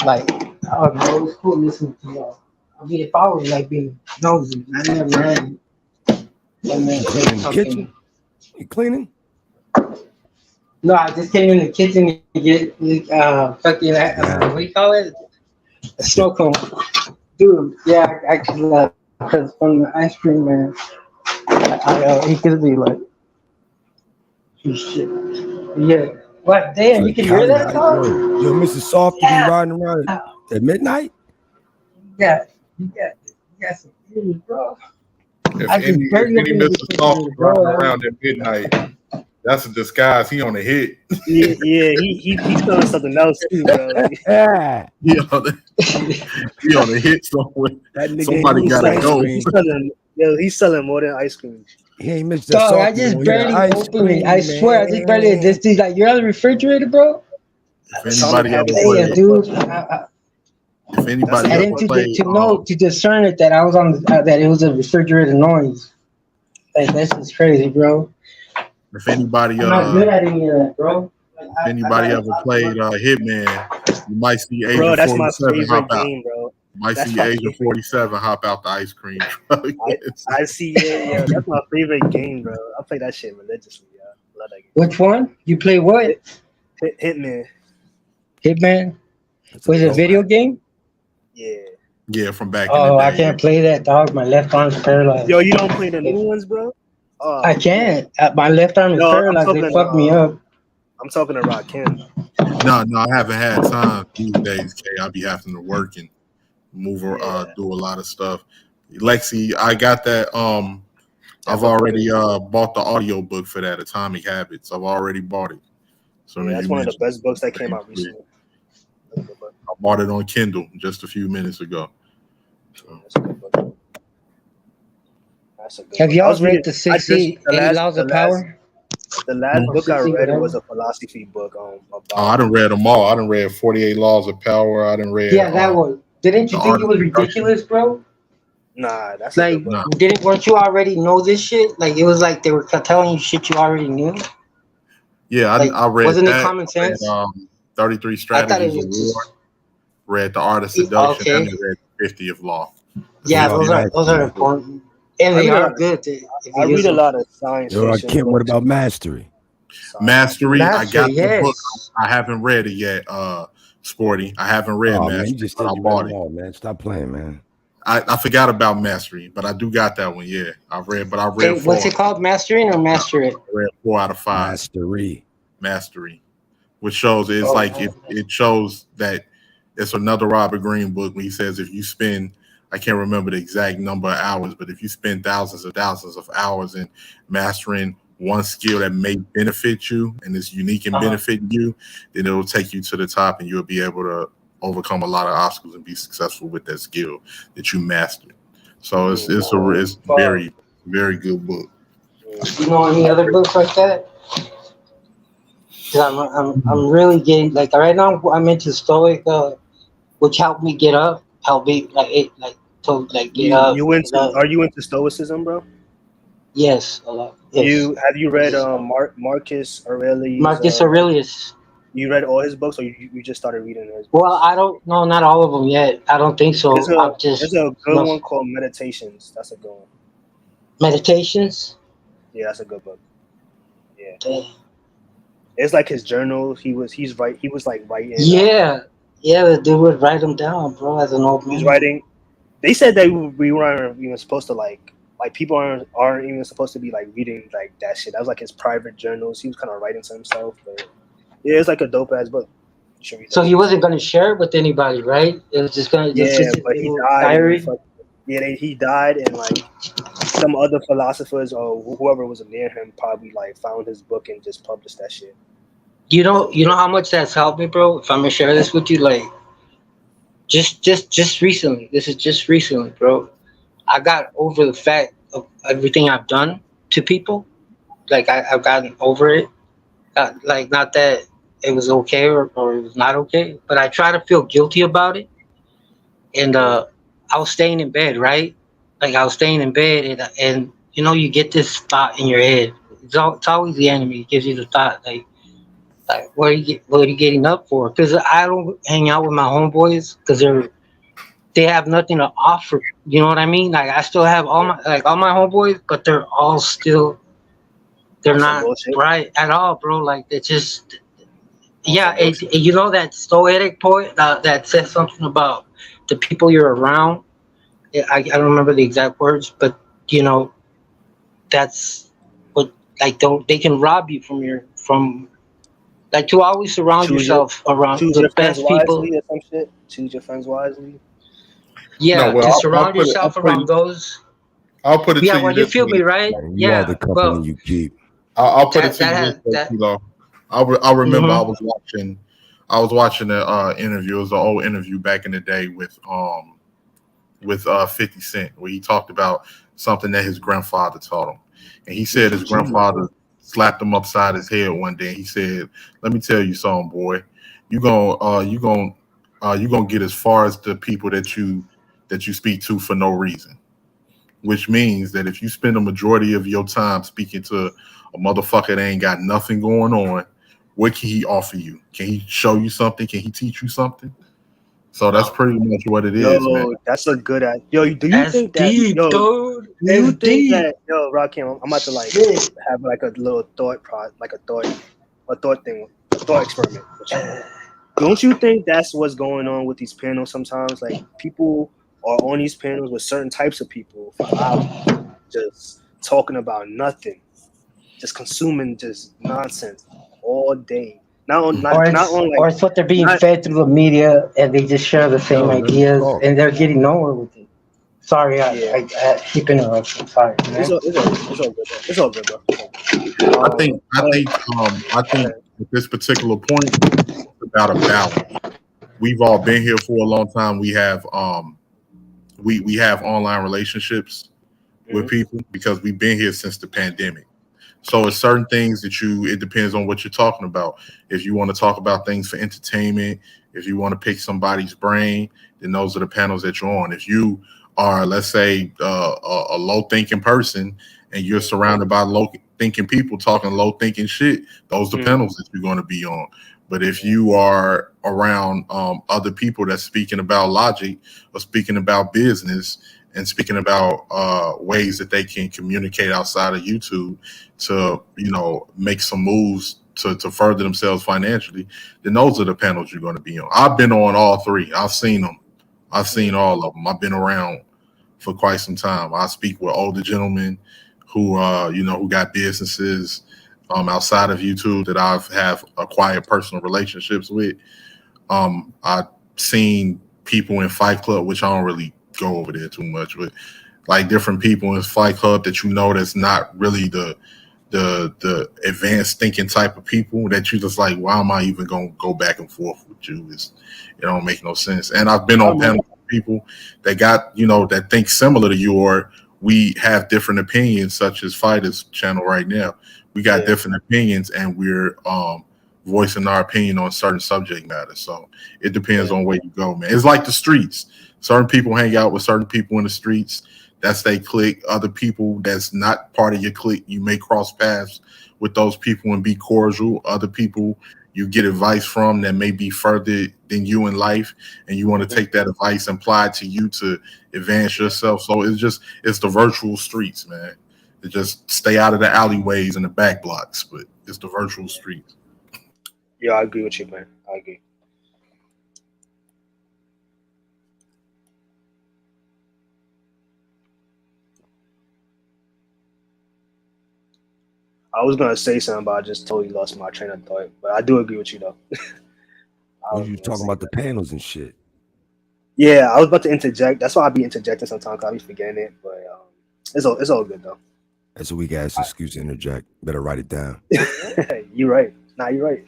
Like, oh no, it was cool listening to y'all. I mean, if I was like being nosy, I never had You cleaning the kitchen? fucking. You cleaning? No, I just came in the kitchen to get fucking what do you call it? A snow cone. Dude, yeah, I could because from the ice cream man, he could be like, shit. Yeah. What? Damn, So you can hear Cali, that yo, song? Mr. Soft to be Yeah. riding around at midnight. You got some ears, bro. If I just any barely opened the Mr. Soft is refrigerator, bro. riding around at midnight, that's a disguise. He on a hit. Yeah, he's feeling something else too, bro. he on a hit somewhere. That nigga ain't Somebody missed gotta ice go. cream. He's selling more than ice cream. He ain't missed that Dog, I soft. just He got barely ice opened it. I cream, swear, I just barely. man. This thing, like, you're on the refrigerator, bro. If Atomic anybody ever Habits. Damn, played, dude. if anybody I ever didn't played, to discern it that I was on that it was a refrigerator noise. Like that's just crazy, bro. if anybody I'm not good at any of that, bro. Like, if anybody ever played Hitman, you might see Agent Bro, that's my 47 hop favorite out. game, bro. You might That's see my Agent favorite. 47 hop out the ice cream truck. I see, yeah, that's my favorite game, bro. I play that shit religiously, yeah. Love that game. Which one? You play what? Hitman. Hitman? Was it a video game? Yeah. Yeah, from back in Oh, the I day. can't play that, dog. My left arm's paralyzed. Yo, you don't play the new ones, bro? Oh, I can't. My left arm is No, I'm paralyzed. They talking, fucked me up. I'm talking to Rakim. No, I haven't had time these days, K. I'll be having to work and move or do a lot of stuff. Lexi, I got that. I've already bought the audio book for that, Atomic Habits. I've already bought it. So Yeah, that's one of the best books that came out recently. I bought it on Kindle just a few minutes ago. That's a good Have book. y'all read the 68 Laws of Power? The last book I 60 read whatever? was a philosophy book about. Oh, I done read them all. I done read 48 Laws of Power. I done read. Yeah, that one. Didn't you The think Art it of was Seduction. ridiculous, bro? Nah, that's Like, a good book. weren't you already know this shit? Like, it was like they were telling you shit you already knew. Yeah, Like, I read wasn't it that. common I read, sense? 33 I thought it Strategies of was War. just Read The Art of Seduction. okay. And I read 50th Law. Yeah, those are Exactly. important, and I they read a are lot- good. I read a lot of science Yo, fiction. Kim, what books. about Mastery? Mastery. I got the yes. book. I haven't read it yet. Sporty. I haven't read Oh Mastery, man, you just but said I you read bought them it. all, man. Stop playing, man. I forgot about Mastery, but I do got that one. Yeah, I read Hey, four. what's it called? Mastering or master it? I read 4 out of 5. Mastery, which shows it's like it shows that it's another Robert Greene book when he says if you spend, I can't remember the exact number of hours, but if you spend thousands of hours in mastering one skill that may benefit you and is unique and benefiting you, then it'll take you to the top and you'll be able to overcome a lot of obstacles and be successful with that skill that you mastered. So it's very, very good book. You know any other books like that? 'Cause I'm really getting like right now. I'm into Stoic, which helped me get up. Helped me get up. Are you into Stoicism, bro? Yes, a lot. Yes. Have you read Marcus Aurelius? Marcus Aurelius. You read all his books, or you just started reading his books? Well, I don't know, not all of them yet. I don't think so. There's a good no. one called Meditations. That's a good one. Meditations. Yeah, that's a good book. Yeah. Damn. It's like his journal. He was like writing. Yeah, the dude would write them down, bro. As an old man. He's writing. They said that we weren't even supposed to like people aren't even supposed to be like reading like that shit. That was like his private journals. He was kind of writing to himself, but yeah, it's like a dope ass book. You should read that. So he wasn't gonna share it with anybody, right? It was just gonna but he died. diary. He died, and like some other philosophers or whoever was near him probably like found his book and just published that shit. You know how much that's helped me, bro. If I'm gonna share this with you, like, just recently. This is just recently, bro. I got over the fact of everything I've done to people. Like I've gotten over it. Like not that it was okay or it was not okay, but I try to feel guilty about it. And I was staying in bed, right? Like I was staying in bed, and you get this thought in your head. It's always the enemy. It gives you the thought, like what are you getting up for? Because I don't hang out with my homeboys because they have nothing to offer. You know what I mean? Like I still have all my homeboys, but they're all still They're Some not bullshit. right at all, bro. Like it's just yeah. You know that Stoic poet that says something about the people you're around. I don't remember the exact words, but you know that's what like don't they can rob you from like to always surround yourself around choose the your friends best people. wisely or some shit. Choose your friends wisely. No, Yeah, well, to I'll surround put it. yourself around those. I'll put it Yeah, to you well, you this feel way. me, right? You are Yeah, the company well, you keep. I'll put it that to that you this has way, that. Kilo. I remember Mm-hmm. I was watching an interview. It was an old interview back in the day with 50 Cent, where he talked about something that his grandfather taught him. And he said his grandfather slapped him upside his head one day. And he said, "Let me tell you something, boy. You gonna get as far as the people that you speak to for no reason." Which means that if you spend a majority of your time speaking to a motherfucker that ain't got nothing going on, what can he offer you? Can he show you something? Can he teach you something? So that's pretty much what it is, man. Yo, that's a good at. Yo, do you That's think that? deep, Yo, do dude. you That's think deep. that? Yo, Rakim, I'm about to like Shit. have like a little like a thought thing, a thought experiment with you. Don't you think that's what's going on with these panels sometimes? Like people are on these panels with certain types of people for hours, just talking about nothing, just consuming just nonsense all day. Or it's what they're being Not fed through the media, and they just share the same Yo, let me ideas, talk. and they're getting nowhere with it. Sorry, yeah. I keep interrupting. Sorry, It's man. all it's all it's all good. It's all good, bro. It's all good. I think I But think I go think ahead. at this particular point it's about a balance. We've all been here for a long time. We have online relationships with Mhm. people because we've been here since the pandemic. So it's certain things that it depends on what you're talking about. If you want to talk about things for entertainment, if you want to pick somebody's brain, then those are the panels that you're on. If you are, let's say, a low thinking person and you're surrounded by low thinking people talking low thinking shit, those are the Mhm. panels that you're going to be on. But if you are around other people that's speaking about logic or speaking about business and speaking about ways that they can communicate outside of YouTube to make some moves to further themselves financially, then those are the panels you're going to be on. I've been on all three. I've seen them. I've seen all of them. I've been around for quite some time. I speak with older gentlemen who got businesses outside of YouTube that I've have acquired personal relationships with. I've seen people in Fight Club, which I don't really go over there too much, but like different people in Fight Club that that's not really the advanced thinking type of people that you just like, why am I even gonna go back and forth with you? It don't make no sense. And I've been I on remember. panels with people that got, that think similar to you, or we have different opinions, such as Fighters channel right now. We got Yeah. different opinions and we're voicing our opinion on certain subject matters. So it depends Yeah. on where you go, man. It's like the streets. Certain people hang out with certain people in the streets. That's they clique. Other people that's not part of your clique, you may cross paths with those people and be cordial. Other people you get advice from that may be further than you in life, and you want to take that advice and apply it to you to advance yourself. So it's the virtual streets, man. It just stay out of the alleyways and the back blocks, but it's the virtual streets. Yeah, I agree with you, man. I agree. I was gonna say something, but I just totally lost my train of thought. But I do agree with you though. I When was you gonna talking say about the that. panels and shit. Yeah, I was about to interject. That's why I be interjecting sometimes. 'Cause I be forgetting it, but it's all good though. That's a weak ass excuse to interject. Better write it down. You right. Nah, you right.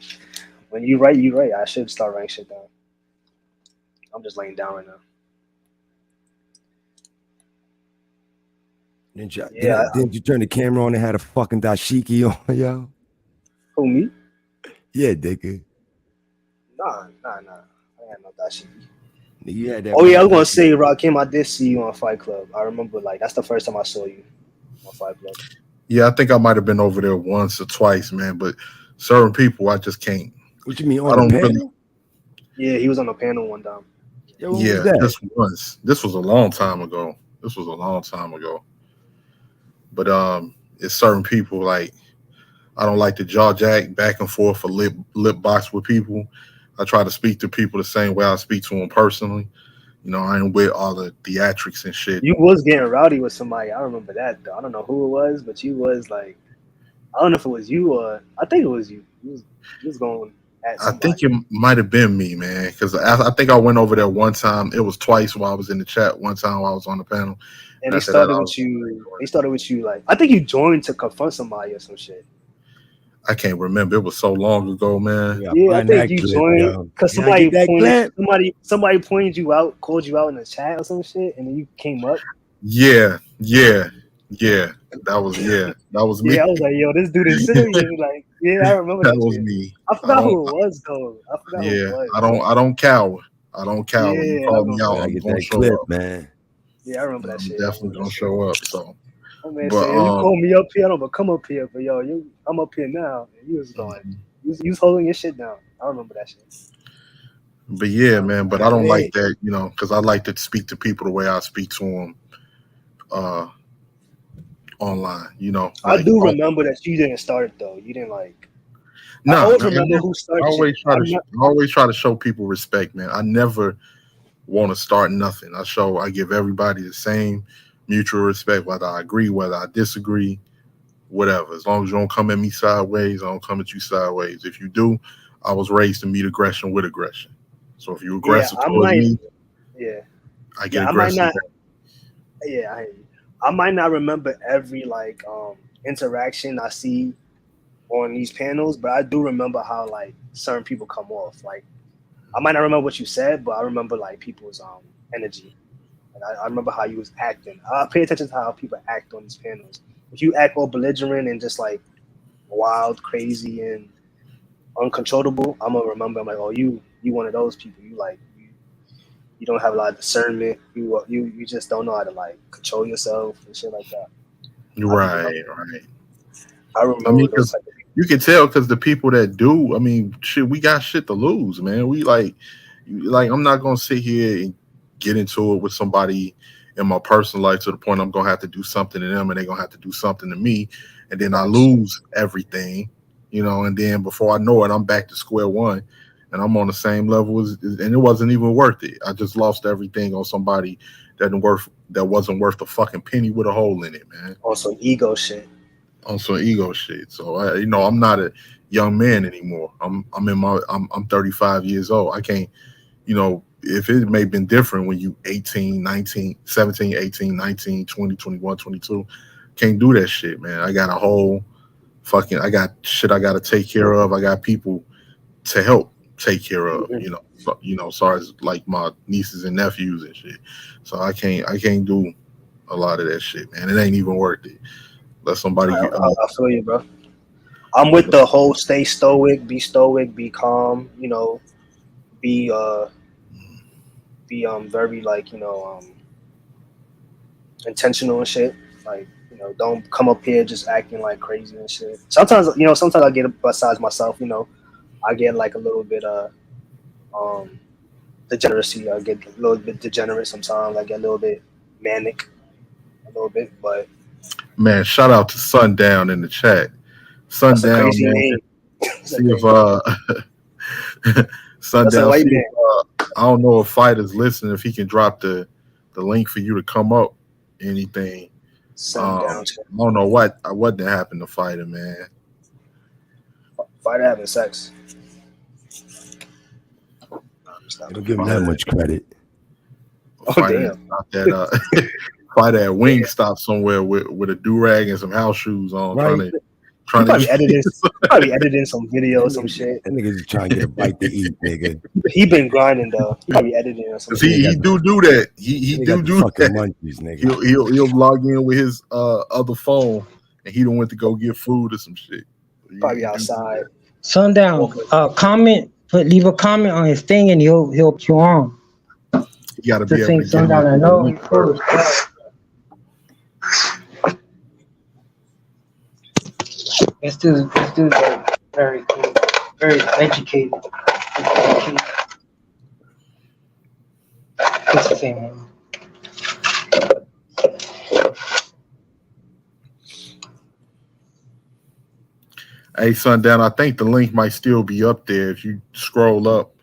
When you right, you right. I should start writing shit down. I'm just laying down right now. Yeah. Didn't you turn the camera on and had a fucking dashiki on, yo? Who me? Yeah, nigga. Nah. I ain't no that shit. Nigga, you had that Oh yeah, I was gonna motherfucker. say, Rakim, I did see you on Fight Club. I remember, like, that's the first time I saw you on Fight Club. Yeah, I think I might have been over there once or twice, man. But certain people, I just can't. What you mean I on the don't really. panel? Yeah, he was on the panel one time. Yo, when was Yeah, that? this was a long time ago. This was a long time ago. But it's certain people like I don't like to jaw jack back and forth or lip box with people. I try to speak to people the same way I speak to them personally. You know, I ain't with all the theatrics and shit. You was getting rowdy with somebody. I remember that though. I don't know who it was, but you was like, I don't know if it was you or I think it was you. You was going at I somebody. think it might have been me, man, because I think I went over there one time. It was twice while I was in the chat. One time while I was on the panel, And and they after that, started with you. They started with you like I think you joined to confront somebody or some shit. I can't remember. It was so long ago, man. Yeah, Yeah, I find think that you clip, joined yo. because Can I get that clip? somebody pointed you out, called you out in the chat or some shit, and then you came up. Yeah, yeah, yeah. That was me. Yeah, I was like, yo, this dude is serious. Like, yeah, I remember That that was shit. me. I I forgot don't. who it was though. I forgot who it Yeah, was. I don't cower. I don't cower. You Yeah, I call me remember. out, Can I I'm get gonna that show clip, up. man? Yeah, I remember that I'm shit. I definitely remember that gonna shit. show up. So, My man but said, yo, you called me up here. I don't know, come up here, but yo, I'm up here now. And you was going, you was holding your shit down. I remember that shit. but yeah, man. But I don't like Hey, that, because I like to speak to people the way I speak to them uh, online. I Like do remember that you didn't start it though. You didn't like. I nah, always nah, remember who I started shit. always try to I always try to show people respect, man. I never want to start nothing. I give everybody the same mutual respect, whether I agree, whether I disagree, whatever. As long as you don't come at me sideways, I don't come at you sideways. If you do, I was raised to meet aggression with aggression. So if you're Yeah, aggressive I towards might. me, Yeah, I get yeah, I might aggressive not. back. Yeah, I might not remember every like interaction I see on these panels, but I do remember how like certain people come off. Like I might not remember what you said, but I remember like people's energy. And I remember how you was acting. I pay attention to how people act on these panels. If you act all belligerent and just like wild, crazy, and uncontrollable, I'm gonna remember. I'm like, oh, you one of those people. You don't have a lot of discernment. You just don't know how to like control yourself and shit like that. I do remember. Right, right. I I mean, remember those because type of people. you can tell because the people that do, I mean, shit, we got shit to lose, man. We like, I'm not gonna sit here and get into it with somebody in my personal life to the point I'm gonna have to do something to them and they're gonna have to do something to me, and then I Facts. lose everything, and then before I know it, I'm back to square one, and I'm on the same level and it wasn't even worth it. I just lost everything on somebody that wasn't worth a fucking penny with a hole in it, man. On some ego shit. On some ego shit. So I'm not a young man anymore. I'm 35 years old. I can't, if it may have been different when you 18, 19, 17, 18, 19, 20, 21, 22, can't do that shit, man. I got a whole I got shit I got to take care of. I got people to help take care of, Mm-hmm. as far as like my nieces and nephews and shit. So I can't do a lot of that shit, man. It ain't even worth it. Let somebody I feel you, bro. I'm with the whole stay stoic, be calm. Be very like intentional and shit. Like don't come up here just acting like crazy and shit. Sometimes I get besides myself. I get like a little bit um degeneracy. I get a little bit degenerate sometimes. I get a little bit manic, a little bit, but Man, shout out to Sundown in the chat. that's a Sundown, crazy man. name. That's a See if crazy name. That's a Sundown. white See man. if I don't know if Fighter's listening. If he can drop the link for you to come up, anything. Sundown. I don't know what did happen to Fighter, man. Fighter having sex. They don't give him that much credit. Oh Fighter damn. not that Fighter at Wingstop somewhere with a do rag and some house shoes on, Right? He trying to probably edited. eat. He probably editing some video or some shit. That nigga just trying to get a bite to eat, nigga. He been grinding though. He probably editing or some Cause shit. he do that. He They got the do fucking that. munchies, nigga. He'll log in with his other phone and he don't went to go get food or some shit. Probably He do outside. that. Sundown. Leave a comment on his thing, and he'll put you on. You got to To be able think to give Sundown. me I the know link he's cool first. as fuck. This dude's very cool, very educated. What's his name? Hey, Sundown, I think the link might still be up there if you scroll up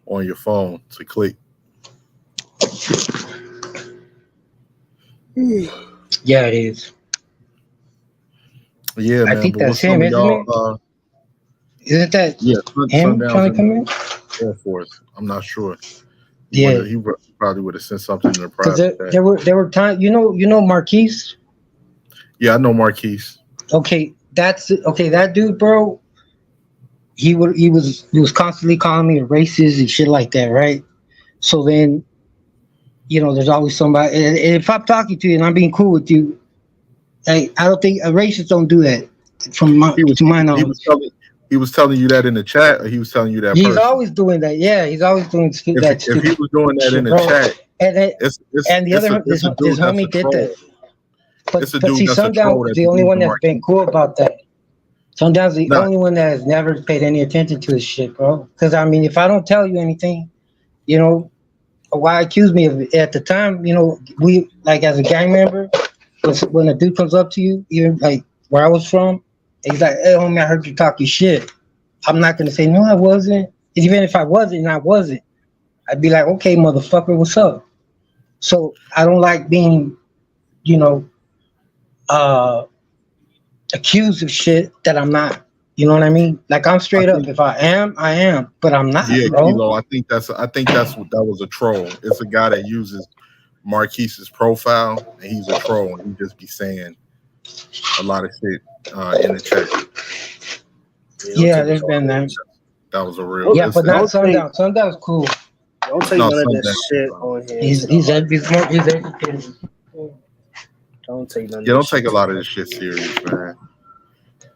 on your phone to click. Yeah, it is. Yeah, I man. think But that's what's some him, of isn't it? y'all? Isn't that Yeah, him Sundown's trying to in come in? Air Force. I'm not sure. Yeah, He probably would have sent something in the because private chat. there were times, you know Marquise. Yeah, I know Marquise. Okay, that's okay. That dude, bro. He was constantly calling me a racist and shit like that, right? So then, there's always somebody. And if I'm talking to you and I'm being cool with you, hey, I don't think racists don't do that. To my knowledge, He was telling you that in the chat, or he was telling you that he's personally. always doing that. Yeah, he's always doing that If he stupid was doing that in shit, the bro. chat, And then, and the it's other a this dude that's a homie did troll. that. But It's a but dude see, that's a Sundown troll is that the only believes one in that's been Marquise. cool about that. Sundown's the Nah, only one that has never paid any attention to this shit, bro. Because I mean, if I don't tell you anything, you know, why accuse me of it? At the time, we like as a gang member, when a dude comes up to you, even like where I was from, he's like, "Hey, homie, I heard you talking shit." I'm not gonna say no, I wasn't. Even if I wasn't, I wasn't. I'd be like, "Okay, motherfucker, what's up?" So I don't like being, you know, uh, accused of shit that I'm not. You know what I mean? Like I'm I straight up. think If I am, I am. But I'm not, yeah, bro. Kilo. I think that's what that was a troll. It's a guy that uses Marquise's profile, and he's a troll, and he just be saying a lot of shit in the chat. Yeah, there's been that. That was a real. Yeah, but not Don't take Sundown. Sundown's cool. don't take No, none of this Sundown. shit on here. He's educated. Don't take none of Yeah, this don't shit. take a lot of this shit serious, man.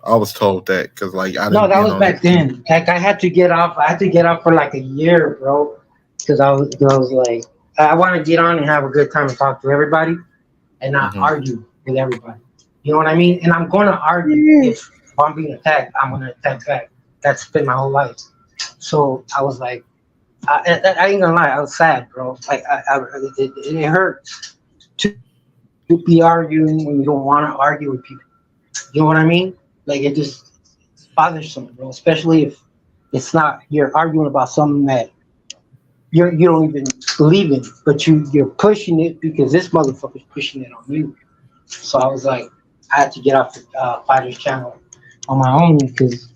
I was told that because like I No, didn't that been was on it. back then. Like I had to get off. I had to get off for like a year, bro, because I was like, I want to get on and have a good time and talk to everybody, and not Mm-hmm. argue with everybody. You know what I mean? And I'm going to argue if I'm being attacked. I'm going to attack back. That's been my whole life. So I was like, I ain't gonna lie, I was sad, bro. Like it hurts to be arguing when you don't want to argue with people. You know what I mean? Like it's bothersome, bro. Especially if it's not you're arguing about something that you don't even believe in, but you're pushing it because this motherfucker's pushing it on you. So I was like, I had to get off the Fighters channel on my own because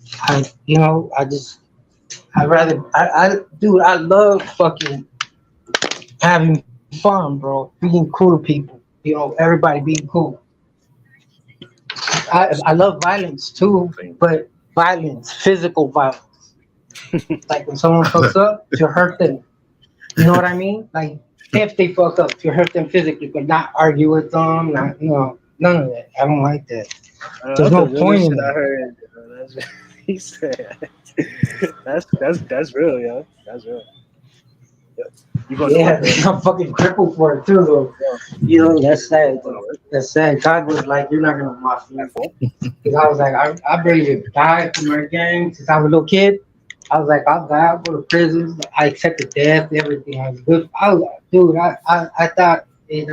dude, I love fucking having fun, bro. Being cool to people, everybody being cool. I love violence too, but violence, physical violence. Like when someone fucks up, to hurt them. You know what I mean? Like if they fuck up, to hurt them physically, but not argue with them. Not none of that. I don't like that. There's That's no the point realest in shit I that. heard. He said, "That's real, yo. That's real." You gonna do Yeah, what though? I'm fucking crippled for it too, though. That's sad, though. That's sad. God was like, "You're not gonna watch me," because I was like, I barely died from my gang since I was a little kid. I was like, I'll die, I'll go to prison. I accepted death, everything. I was good. I was like, dude, I thought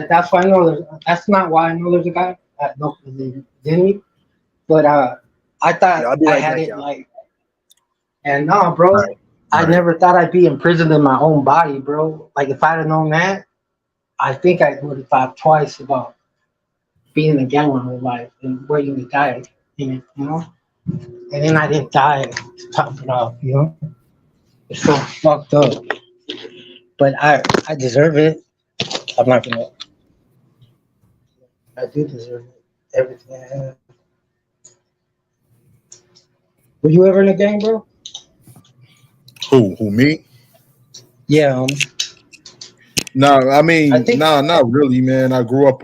that's why I know that's not why I know there's a God. No, didn't me. But I thought I'll be I right had back, it y'all. like, and no, bro. I never thought I'd be imprisoned in my own body, bro. Like if I'd have known that, I think I would have thought twice about being in a gang my whole life and waiting to die in it, And then I didn't die to top it off. It's so fucked up. But I deserve it. I'm not gonna. I do deserve it. Everything I have. Were you ever in a gang, bro? Who me? Yeah. No, I mean, think not really, man. I grew up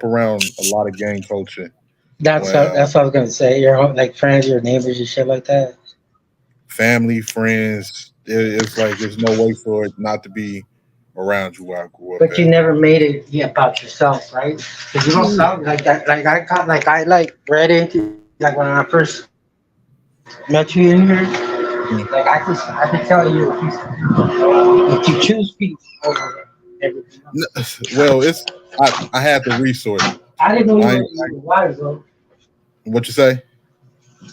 around a lot of gang culture. that's what I was gonna say. Your like friends, your neighbors, and shit like that. Family, friends. It's like there's no way for it not to be around you where I grew up But you at. never made it yet about yourself, right? Because you don't sound like that. I read into like when I first met you in here. Like I could tell you if you choose peace over everything else. Well, I had the resource. I didn't know you I were wise though. what you say?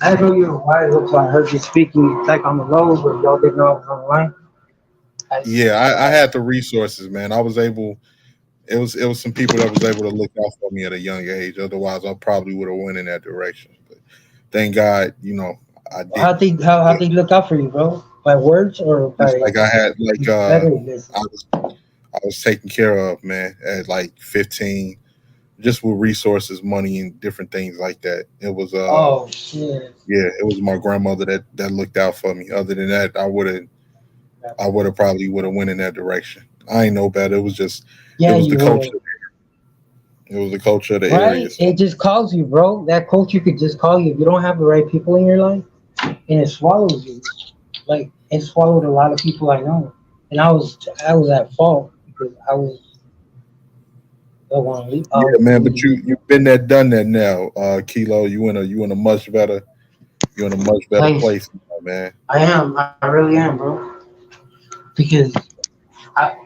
I didn't know you were white, so I heard you speaking like on the low, but y'all didn't know I was on the line. Yeah, I had the resources, man. I was able. It was some people that was able to look out for me at a young age. Otherwise, I probably would have went in that direction. But thank God, I How didn't. how they look out for you, bro? By words or Just by like I had, better I was I was taken care of, man, at like 15, just with resources, money, and different things like that. It was Oh shit. yeah, it was my grandmother that looked out for me. Other than that, I would have probably would have went in that direction. I ain't know better. It was just it Yeah, was the you culture. would. It was the culture of the area. Right? So It just calls you, bro. That culture could just call you if you don't have the right people in your life, and it swallows you. Like it swallowed a lot of people I know, and I was at fault because I was the one. I yeah, was man. But leading. you've been there, done that now, Kilo. You in a much better Place. place now, man. I am. I really am, bro. Because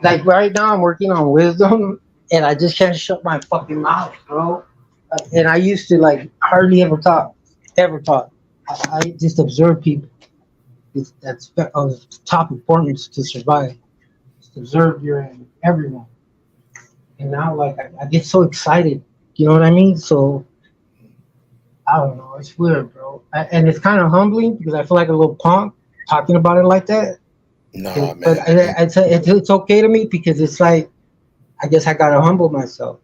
like right now, I'm working on wisdom, and I just can't shut my fucking mouth, bro. And I used to like hardly ever talk, ever talk. I just observe people. That's of top importance to survive. Just observe your everyone. And now, like, I get so excited. You know what I mean? So I don't know. It's weird, bro. And it's kind of humbling because I feel like a little punk talking about it like that. Nah, But man. it's okay to me because it's like I guess I gotta humble myself.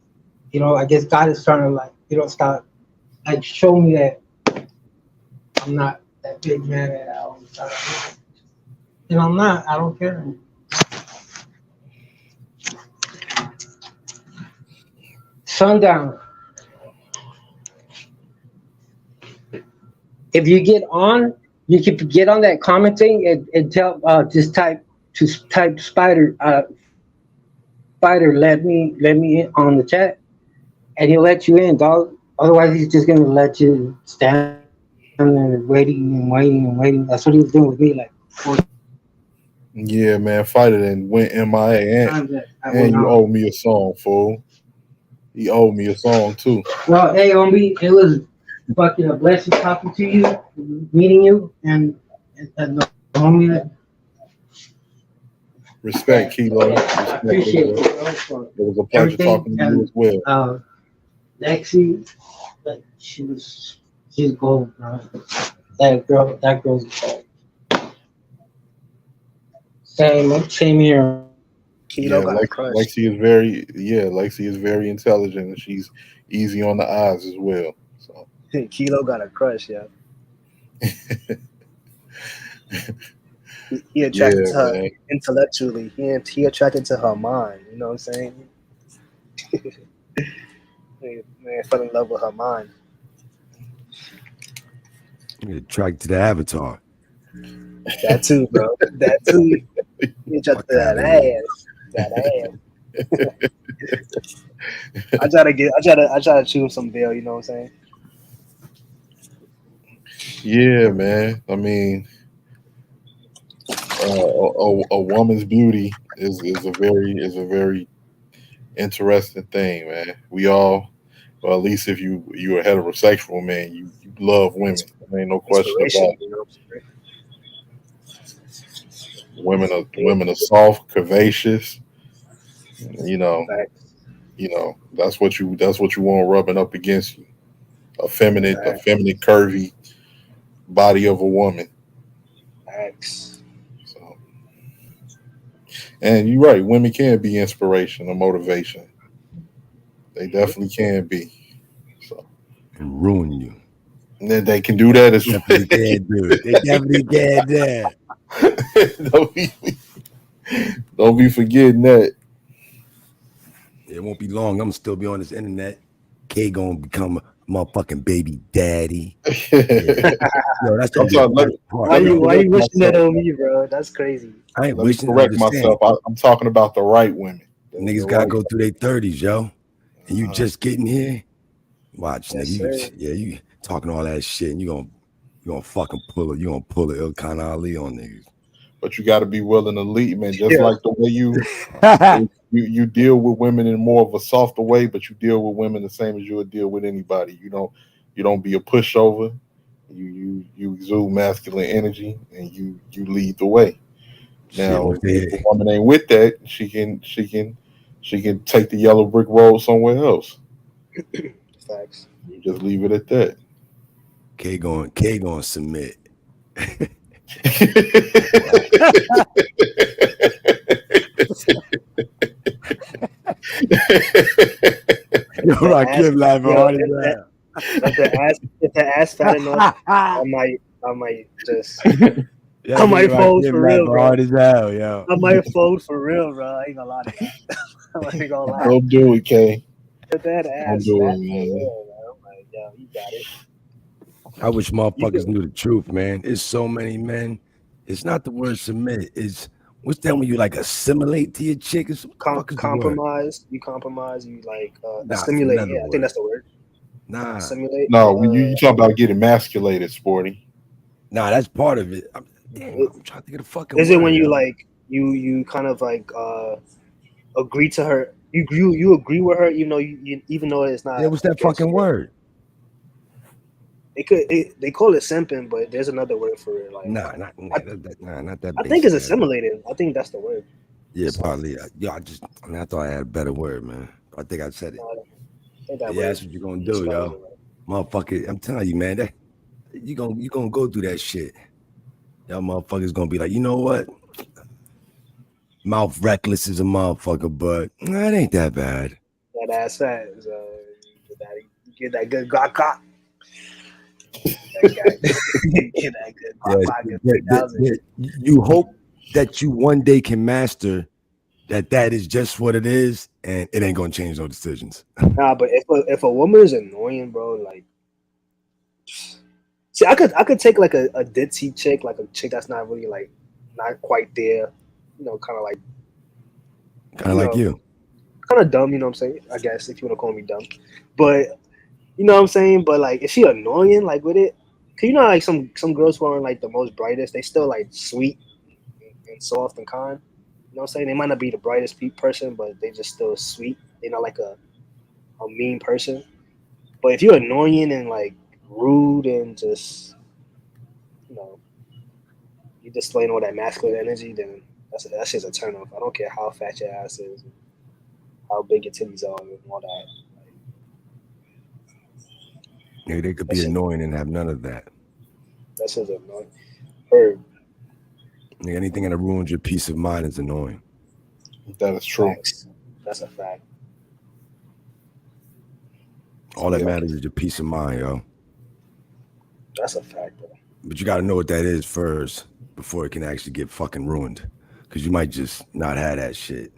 I guess God is trying to like stop like show me that I'm not that big man that I always thought I was. And I'm not. I don't care. Sundown. If you get on, you can get on that comment thing and tell just type spider let me in on the chat and he'll let you in, dog. Otherwise he's just gonna let you stand there waiting. That's what he was doing with me like 4 Yeah, man. Fighter then went MIA, times that I and went you on. owe me a song, fool. He owed me a song too. Well, hey, Ombi, it was fucking a blessing talking to you, meeting you, and the homie Respect, Kilo. I Respect, big appreciate bro. you, bro, for It was a pleasure everything. talking to you And as well. Lexi, like she's gold, bro. That girl's gold. Same here. Keto Yeah, got a crush. Lexi is very intelligent, and she's easy on the eyes as well. So Kilo got a crush, yeah. He yeah, attracted to her man. intellectually. He attracted to her mind. You know what I'm saying? Man fell in love with her mind. You're attracted to the avatar. That too, bro. That too. He attracted Fuck to out that of here. ass. That ass. I try to chew some veil. You know what I'm saying? Yeah, man. I mean, a woman's beauty is a very interesting thing, man. We all, well, at least if you're a heterosexual man, you love women. There ain't no question about Inspiration. it. You know. Women are soft, curvaceous. You know, Facts. that's what you want rubbing up against you. A Facts. feminine, curvy body of a woman. Facts. So, and you're right, women can be inspiration or motivation. They definitely can be. So, And ruin you. and then they can do that as well. Definitely can't do it. They definitely can't do it. don't, be, don't be forgetting that. It won't be long. I'm gonna still be on this internet. K gonna become a motherfucking baby daddy. Yeah. Yo, that's gonna I'm be the sorry. Let best me part, Why let me you yo. why you correct wishing that myself. on me, bro? That's crazy. I ain't Let me wishing. I'm correct just saying. myself. I'm talking about the right women. The Niggas gotta right. go through their 30s, yo. And you Uh-huh. just getting here. Watch, Yes, nigga. sir. You talking all that shit, and you gonna fucking pull it. You gonna pull it Ilkan Ali on niggas. But you got to be willing to lead, man. Just Yeah. like the way you deal with women in more of a softer way, but you deal with women the same as you would deal with anybody. You don't be a pushover. You exude masculine energy, and you lead the way. Shit, Now, once if the they woman ain't with that, she can take the yellow brick road somewhere else. Facts. You just leave it at that. K going submit. Yo, If the ass, Rakim laughing yo, hard as hell. if the ass fat enough, I might just, Yeah, I might nigga fold Rakim for real, laughing bro. hard as hell, yo. I might fold for real, bro. I ain't gonna lie to you. I ain't gonna lie. Don't do it, K. If that Don't ass do fat it, for man. real, man. I'm like, yo, you got it. I wish You motherfuckers could knew the truth, man. It's so many men. It's not the word submit. It's what's that when you like assimilate to your chick? What the fuck is the word? compromise. You compromise. You like Nah, it's assimilate. another Yeah, I think word. that's the word. Nah, Assimilate. No, when you talk about getting emasculated, Sporty. nah, that's part of it. Damn, It- I'm trying to think of the fucking Is it word, when you yo. like you kind of like agree to her? You agree with her, you even though it's Yeah, not what's that against fucking you. word? They call it simping, but there's another word for it. Like Nah, not that I think it's basic ass. assimilated. I think that's the word. Yeah, So, probably. Yo, I thought I had a better word, man. I think I said it. I think that Yeah, word that's what you're gonna do, spells yo. it right. Motherfucker, I'm telling you, man, that you gonna go through that shit. Y'all motherfuckers gonna be like, you know what? Mouth reckless is a motherfucker, but it ain't that bad. That ass fat. So you get that good guac. That guy, get that good guac. Good 3,000. You hope that you one day can master that is just what it is, and it ain't gonna change no decisions. Nah, but if a woman is annoying, bro, like, see, I could take like a ditzy chick, like a chick that's not really like not quite there, kind of like Kind of you like know, you. kind of dumb. You know what I'm saying? I guess if you want to call me dumb, but you know what I'm saying. But like, is she annoying? Like with it? Cause like some girls who aren't like the most brightest, they still like sweet and soft and kind. You know what I'm saying? They might not be the brightest person, but they just still sweet. They're not like a mean person. But if you're annoying and like rude and just you know you displaying all that masculine energy, then that's just a turn off. I don't care how fat your ass is, how big your titties are, and all that. Nigga, they could be That's just annoying and have none of that. that's just annoying. Heard Nigga, anything that ruins your peace of mind is annoying. That is true. facts. That's a fact. All that matters is your peace of mind, yo. That's a fact, bro. But you gotta know what that is first before it can actually get fucking ruined. Cause you might just not have that shit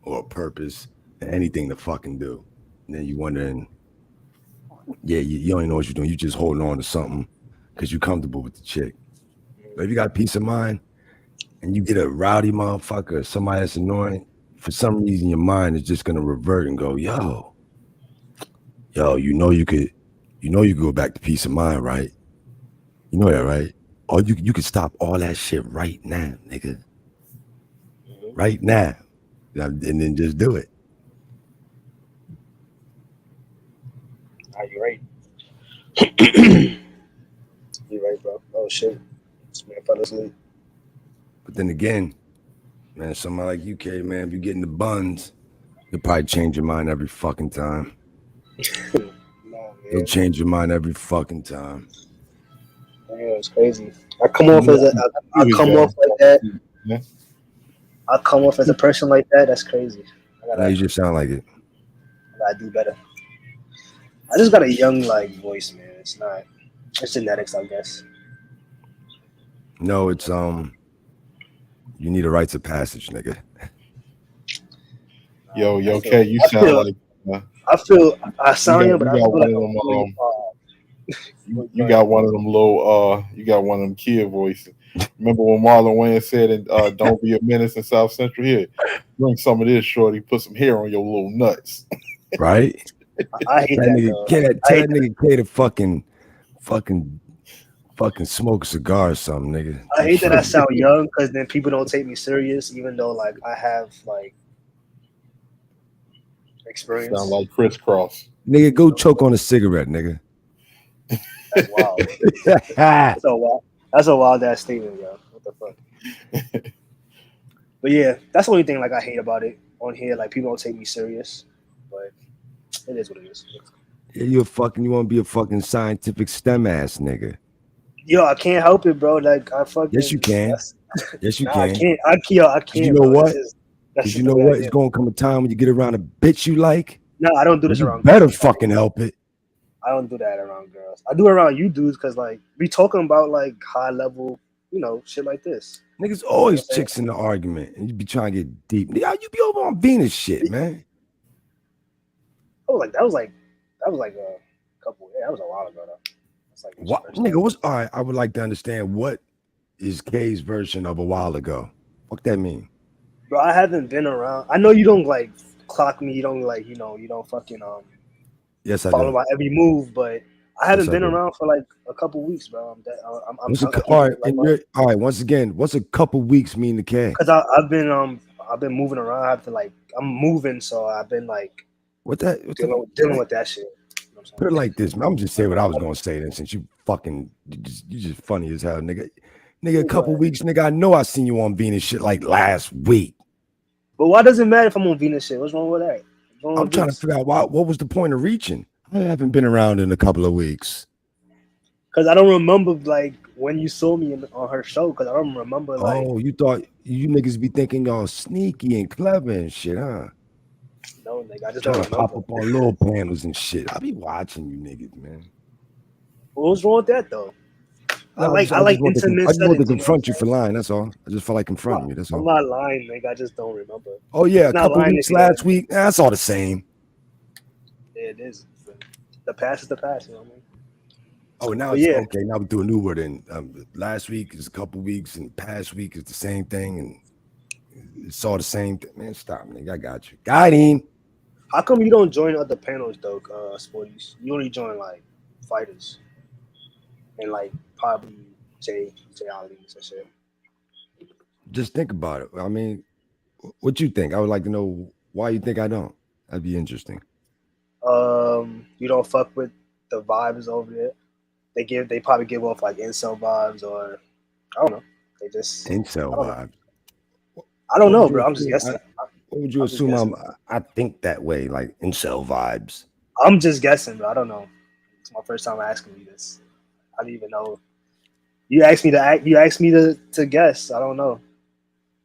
or a purpose, anything to fucking do. And then you wondering, yeah, you don't even know what you're doing. You just holding on to something because you're comfortable with the chick. But if you got peace of mind and you get a rowdy motherfucker or somebody that's annoying, for some reason your mind is just gonna revert and go, yo, you could go back to peace of mind, right? You know that, right? Or you could stop all that shit right now, nigga. Right now. And then just do it. You're right. You're right, bro. Oh shit, this man fell asleep. But then again, man, somebody like you, K, man, if you get in the buns, you'll probably change your mind every fucking time. You'll change your mind every fucking time. Yeah, it's crazy. I come off as I come off like that. Yeah. I come off as a person like that. That's crazy. Now you just sound like it. I gotta do better. I just got a young like voice, man. It's not. It's genetics, I guess. No, it's you need a rites of passage, nigga. Yo, K, you sound like I sound young, but I got feel one like of I'm them 45. you got one of them low you got one of them kid voices. Remember when Marlon Wayans said don't be a menace in South Central here. Drink some of this, shorty, put some hair on your little nuts. Right? I hate That that nigga though. tell that nigga K to fucking smoke a cigar or something, nigga. I hate that I sound young because then people don't take me serious, even though like I have like experience. Sound like crisscross. Nigga, go choke on a cigarette, nigga. That's wild. That's a wild. That's a wild ass statement, yo. What the fuck? But yeah, that's the only thing like I hate about it on here. Like people don't take me serious, but it is what it is. Yeah, you want to be a fucking scientific STEM ass nigga. Yo, I can't help it, bro. Like I Yes, you fucking can. that's Yes, you nah. I can. can't. I Cause you can't, know bro. This what? is that's Cause you just the know way what? I It's am. gonna come a time when you get around a bitch you like. No, I don't do this You around better girls. fucking help it. I don't do that around girls. I do it around you dudes because like we talking about like high level, shit like this. Niggas You know what I'm always saying? chicks in the argument, and you be trying to get deep. Yeah, you be over on Venus shit, man. Oh, like that was like a couple. Yeah, that was a while ago though. That's like when she What first nigga? started. What's all right? I would like to understand what is K's version of a while ago. What that mean? Bro, I haven't been around. I know you don't like clock me. You don't like you don't fucking Yes, I follow do. my every move. But I Yes, haven't I been do. around for like a couple weeks, bro. I'm All keeping right, it like and you're all right. Once again, what's a couple weeks mean to K? because I've been moving around. I have to like I'm moving, so I've been like What that? What the? dealing with that shit. You know what I'm Put it saying? like this, man. I'm just saying what I was gonna say then, since you just funny as hell, nigga. Nigga, a Yeah, go couple ahead. weeks, nigga. I know I seen you on Venus shit like last week. But why does it matter if I'm on Venus shit? What's wrong with that? What's wrong I'm with trying to Venus? figure out what was the point of reaching. I haven't been around in a couple of weeks. Because I don't remember like when you saw me on her show. Because I don't remember like Oh, you thought you niggas be thinking y'all sneaky and clever and shit, huh? no, nigga. I just Trying don't to pop remember. up on little panels and shit. I be watching you niggas, man. What's wrong with that though? I No, like I I like just want to intimate I just want to settings. You know what I'm confront you for saying? lying. That's all. I just felt like confronting you. That's I'm all. not lying, nigga. I just don't remember. Oh yeah, It's a not couple lying weeks if you don't. last week. That's all the same. Yeah, it is. The past is the past. You know what I mean? Oh, now But it's yeah, okay. Now we do a new word. And last week is a couple weeks, and past week is the same thing, and it's all the same thing. Man, stop, nigga. I got you. Got him. how come you don't join other panels though, Sporties? You only join like fighters and like probably J Ali's and shit. Just think about it. I mean, what you think? I would like to know why you think I don't. That'd be interesting. You don't fuck with the vibes over there. They probably give off like incel vibes or I don't know. They just Incel I don't know. vibe. I don't What would know, you bro. I'm just assume? guessing. What would you I'm just assume? guessing. I think that way, like incel vibes. I'm just guessing, bro. I don't know. It's my first time asking you this. I don't even know. You asked me to act. You asked me to guess. I don't know.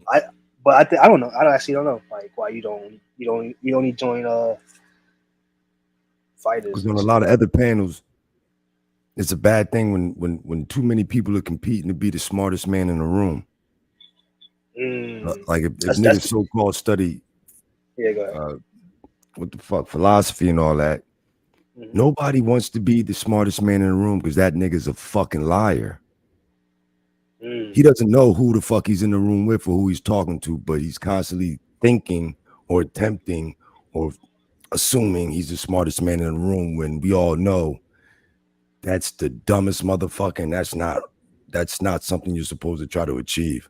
I but I don't know. I actually don't know. Like why you only join fighters Because and on a shit. lot of other panels, it's a bad thing when too many people are competing to be the smartest man in the room. Like if niggas That's so-called study yeah. Go ahead. what the fuck philosophy and all that, Mhm. nobody wants to be the smartest man in the room because that nigga's a fucking liar. He doesn't know who the fuck he's in the room with or who he's talking to, but he's constantly thinking or attempting or assuming he's the smartest man in the room when we all know that's the dumbest motherfucker, and that's not something you're supposed to try to achieve.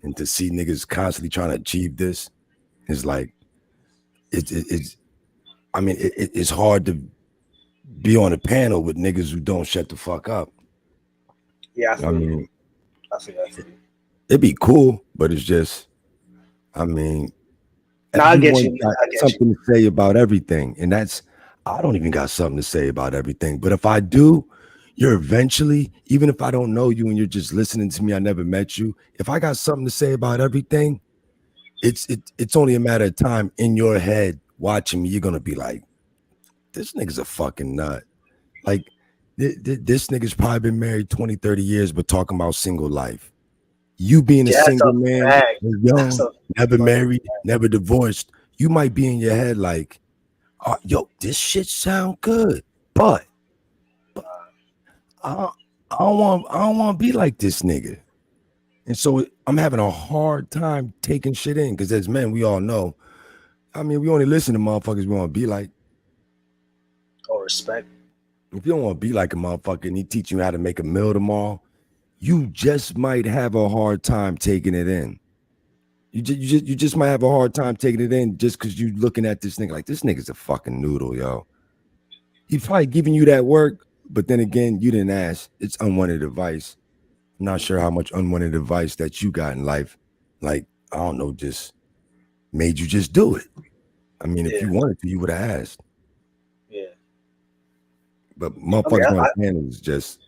And to see niggas constantly trying to achieve this is like it's I mean it's hard to be on a panel with niggas who don't shut the fuck up. Yeah, I I feel you. mean, I feel you. it'd be cool, but it's just, I mean, Nah, I get everyone you. got I get you. something to say about everything. And I don't even got something to say about everything. But if I do, you're eventually, even if I don't know you and you're just listening to me, I never met you. If I got something to say about everything, it's only a matter of time in your head watching me. You're gonna be like, this nigga's a fucking nut. Like this nigga's probably been married 20, 30 years, but talking about single life. You being a Yeah, that's single a man, fact. That's young, a never fucking married, never divorced, you might be in your head like, oh, yo, this shit sound good, but I, I don't want to be like this nigga. And so I'm having a hard time taking shit in because as men, we all know. I mean, we only listen to motherfuckers we want to be like. or respect. If you don't want to be like a motherfucker and he teach you how to make a meal tomorrow, you just might have a hard time taking it in. You just might have a hard time taking it in just because you looking at this nigga like this nigga's a fucking noodle, yo. He's probably giving you that work But then again, you didn't ask. It's unwanted advice. I'm not sure how much unwanted advice that you got in life, like, I don't know, just made you just do it. I mean, if Yeah, you wanted to, you would have asked. yeah. But Okay, motherfuckers on panel is just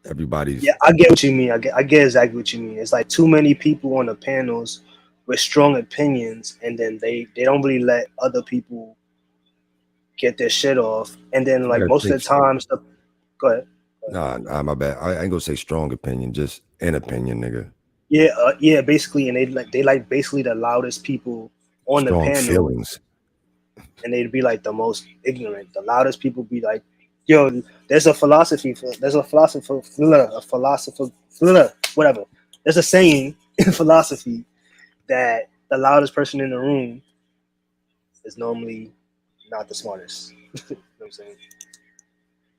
everybody's. yeah, I get what you mean. I get exactly what you mean. It's like too many people on the panels with strong opinions, and then they don't really let other people get their shit off. And then You like gotta most say, of the times, go ahead. nah, my bad. I ain't gonna say strong opinion, just an opinion, nigga. Yeah, yeah, basically, and they like basically the loudest people on the Strong panel, feelings. and they'd be like the most ignorant. The loudest people be like, "Yo, there's a philosopher, whatever. There's a saying in philosophy that the loudest person in the room is normally not the smartest." You know what I'm saying?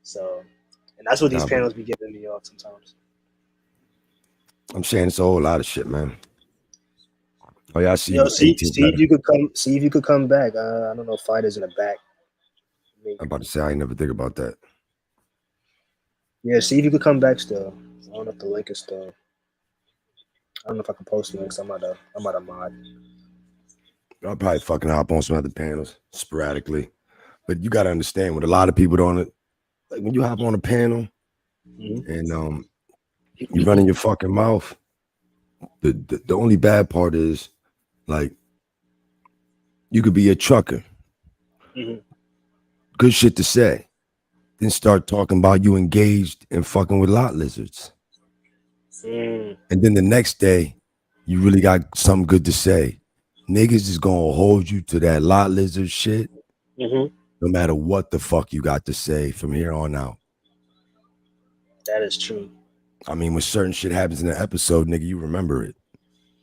So, and that's what these Nah, but panels be giving me off sometimes. I'm saying it's a whole lot of shit, man. Oh yeah, I see Yo, you. see, 18 see if better. you could come, see if you could come back. I don't know, fighters in the back. I'm about to say I ain't never think about that. Yeah, see if you could come back still. I don't know if the link is still. I don't know if I can post links. I'm at a mod. I'll probably fucking hop on some other panels sporadically. But you gotta understand with a lot of people on it, like when you hop on a panel Mm-hmm. and you running your fucking mouth, the only bad part is like you could be a trucker, Mm-hmm. good shit to say, then start talking about you engaged in fucking with lot lizards. Mm. And then the next day, you really got something good to say. Niggas is gonna hold you to that lot lizard shit, Mm-hmm. no matter what the fuck you got to say from here on out. That is true. I mean, when certain shit happens in an episode, nigga, you remember it.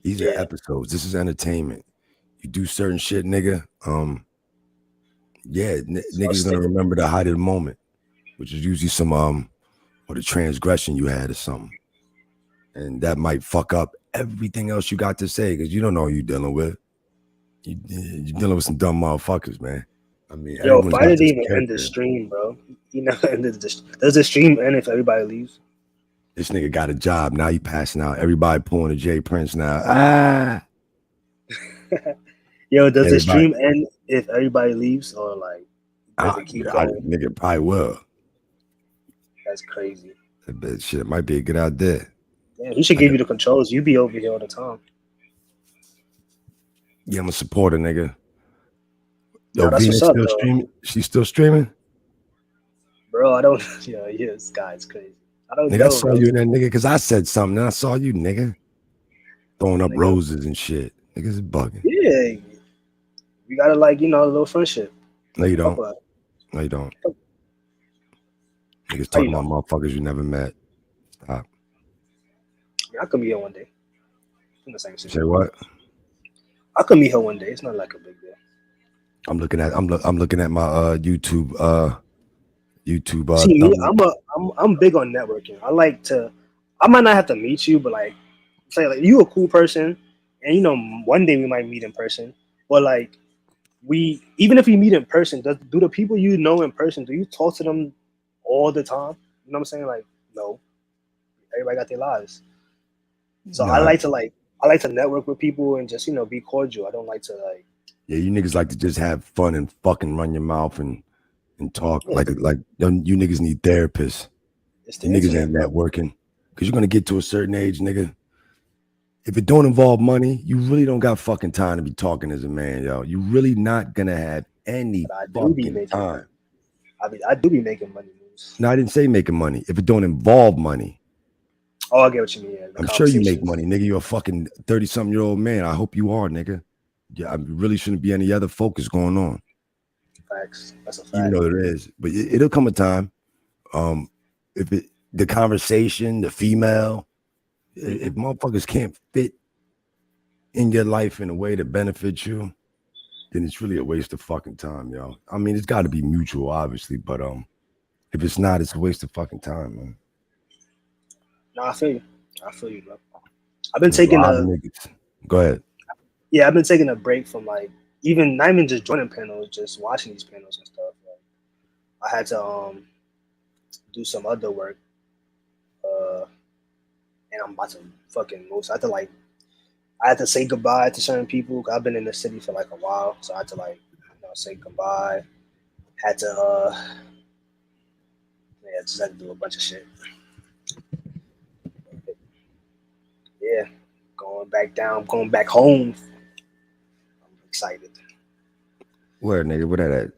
These are Yeah. episodes. This is entertainment. You do certain shit, nigga. Yeah, So I'll niggas gonna stick with remember the height of the moment, which is usually some or the transgression you had or something, and that might fuck up everything else you got to say because you don't know who you dealing with. You're dealing with some dumb motherfuckers, man. I mean, Yo, everyone's fighter got didn't this even end the character. stream, bro. You know, does the stream end if everybody leaves? This nigga got a job now. He passing out. Everybody pulling a J Prince now. Ah, Yo, does the everybody. stream end if everybody leaves, or like does it keep going? Nigga probably will. That's crazy. That shit might be a good idea. Yeah, he should Like, give you the controls. You be over here all the time. yeah, I'm a supporter, nigga. Yo, Nah, that's what's Venus up, still though, streaming? She's still streaming? bro. I don't. Yeah, yeah, this guy's crazy. I don't Nigga, I know, saw bro. you in that nigga because I said something. And I saw you, nigga, throwing up Nigga. roses and shit. Niggas is bugging. Yeah, we gotta like a little friendship. No, you Fuck don't. with No, you don't. Niggas how you talking about know? motherfuckers you never met. Stop. I mean, I could meet her one day in the same city. Say what? I could meet her one day. It's not like a big deal. I'm looking at my YouTube See me, thumbnail. I'm big on networking. I like to. I might not have to meet you, but like, say like you a cool person, and one day we might meet in person. But like, we even if we meet in person, do the people you know in person, do you talk to them all the time? You know what I'm saying? Like, no, everybody got their lives. So Nah, I like to network with people and just be cordial. I don't like to like yeah, you niggas like to just have fun and fucking run your mouth and talk yeah, like you niggas need therapists. it's the You niggas internet, ain't bro. networking because you're gonna get to a certain age, nigga. If it don't involve money, you really don't got fucking time to be talking as a man, yo. You really not gonna have any But I do be fucking making time. I do be making money moves. No, I didn't say making money. If it don't involve money, Oh, I get what you mean. Yeah, the I'm sure you make conversations. money, nigga. You're a fucking 30-something-year-old man. I hope you are, nigga. Yeah, I really shouldn't be any other focus going on, Facts. That's a even fact. though there is. But it'll come a time. If the conversation, the female, if motherfuckers can't fit in your life in a way that benefits you, then it's really a waste of fucking time, yo. I mean, it's got to be mutual, obviously, but if it's not, it's a waste of fucking time, man. No, I feel you. I feel you, bro. I've been There's a taking lot of a niggas. Go ahead. yeah, I've been taking a break from like even not even just joining panels, just watching these panels and stuff. Like, I had to do some other work. And I'm about to fucking move. So I had to say goodbye to certain people. I've been in the city for like a while, so I had to say goodbye. Had to yeah, just had to do a bunch of shit. Yeah, going back down, going back home. I'm excited. Where, nigga? Where that at?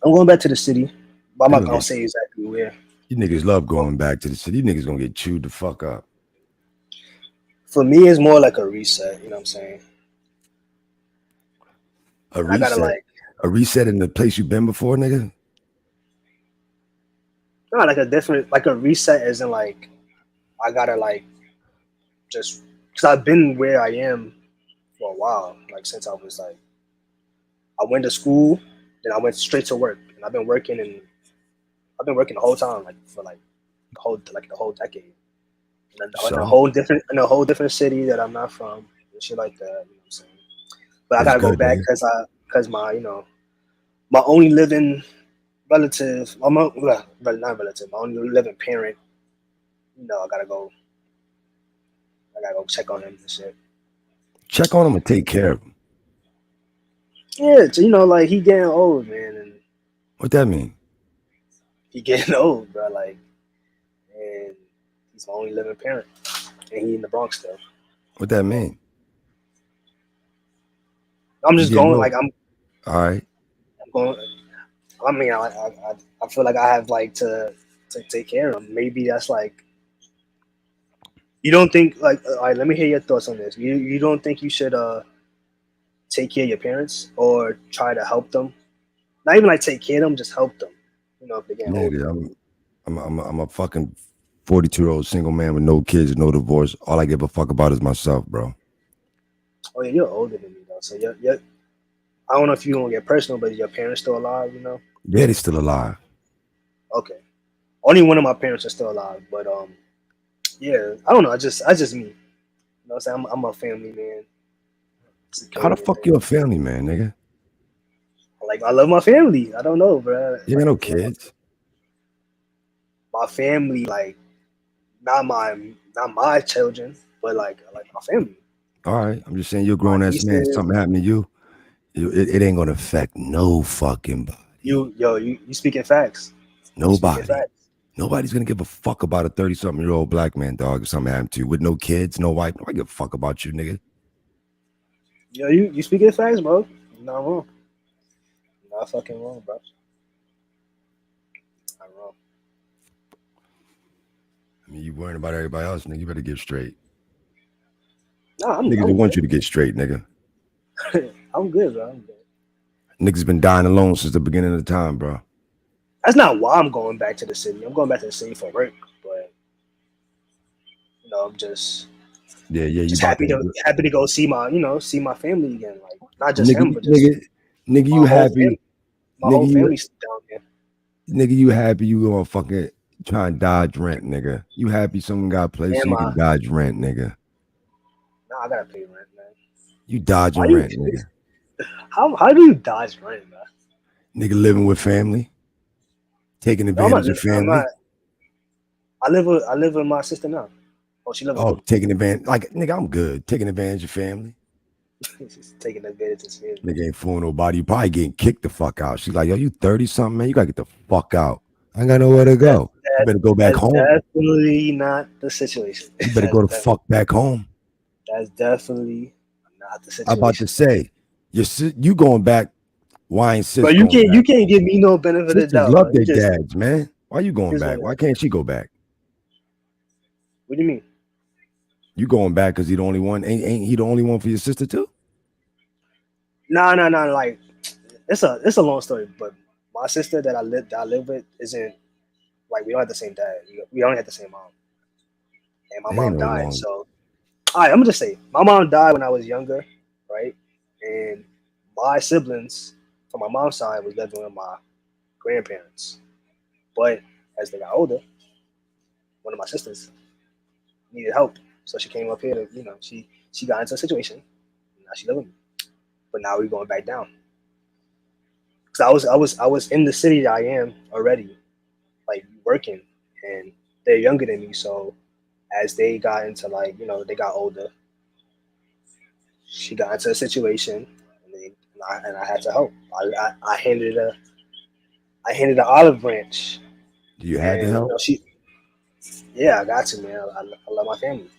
I'm going back to the city, but I'm not gonna say exactly where. You niggas love going back to the city. You niggas gonna get chewed the fuck up. For me, it's more like a reset. You know what I'm saying? A I gotta reset. A reset in the place you've been before, nigga. not like a different, like a reset isn't like I gotta just because I've been where I am for a while. Like since I was I went to school, then I went straight to work, and I've been working the whole time, like for the whole decade, in a So whole different city that I'm not from, and shit like that. You know what I'm saying? But I that's gotta go good, back nigga. because my my only living relative, not relative, my only living parent. I gotta go check on him and shit. Check on him and take care of him. Yeah, so, like he getting old, man, and What that mean? he getting old, bro. Like, and he's my only living parent, and he in the Bronx still. What that mean? I'm You just getting going old. All right. I'm going. I mean, I feel like I have to take care of him. Maybe that's like you don't think all right. Let me hear your thoughts on this. You don't think you should take care of your parents or try to help them? Not even like take care of them, just help them. If they're getting older. Nigga, I'm a fucking 42-year-old single man with no kids, no divorce. All I give a fuck about is myself, bro. Oh yeah, you're older than me though, so you're I don't know if you gonna get personal, but your parents still alive, Yeah, they still alive. Okay. Only one of my parents are still alive, but yeah, I don't know. I just me. You know what I'm saying? I'm a family man. How the Security fuck thing. you a family man, nigga? I love my family. I don't know, bro. You ain't got no kids. My family, not my children, but like my family. All right. I'm just saying you're a My grown ass man. nieces. Something happened to you. It ain't gonna affect no fucking body. You speaking facts. You speaking Nobody. facts. Nobody's gonna give a fuck about a 30-something-year-old black man, dog, if something happened to you with no kids, no wife. Nobody give a fuck about you, nigga. You speaking facts, bro. You're not wrong. You're not fucking wrong, bro. Not wrong. I mean, you worrying about everybody else, nigga. You better get straight. Nah, I'm Niggas want good. you to get straight, nigga. I'm good, bro. I'm good. Niggas been dying alone since the beginning of the time, bro. That's not why I'm going back to the city. I'm going back to the city for work, but I'm just You about to happy to go see my family again. Like not just him, nigga, but just nigga, you my whole family. happy. My whole Nigga, family's down here. you happy you gonna fucking try and dodge rent, nigga. You happy someone got a place so Am you I? can dodge rent, nigga. Nah, I gotta pay rent, man. You dodging Why you? rent, nigga. How do you dodge rent, man? Nigga living with family, taking No, I'm not. advantage of I'm not. family. I live with my sister now. Oh, she live with Oh, me. taking advantage. Like, nigga, I'm good. Taking advantage of family. She's taking advantage of his family. Nigga ain't fooling nobody. You probably getting kicked the fuck out. She's like, yo, you 30-something, man. You gotta get the fuck out. I ain't got nowhere to go. You better go back That's home. definitely not the situation. You better go the fuck back home. That's definitely not the situation. I'm about to say, you going back. Why ain't sis But going you back? can't give me no benefit of the Sisters doubt, bro. love You their just dads, man. Why you going back? Why can't she go back? What do you mean? You going back because he the only one? Ain't he the only one for your sister too? No. Like it's a long story, but my sister that I live with isn't like we don't have the same dad. We only have the same mom, and my There ain't mom no died. long. So, all right, I'm gonna just say my mom died when I was younger, right? And my siblings from my mom's side was living with my grandparents, but as they got older, one of my sisters needed help, so she came up here to she got into a situation. And now she living with me, but now we're going back down. Cause I was in the city that I am already, like working, and they're younger than me. So as they got into like, they got older, she got into a situation, and I had to help. I handed an olive branch, You had to and help. yeah, I got to, man. I love my family.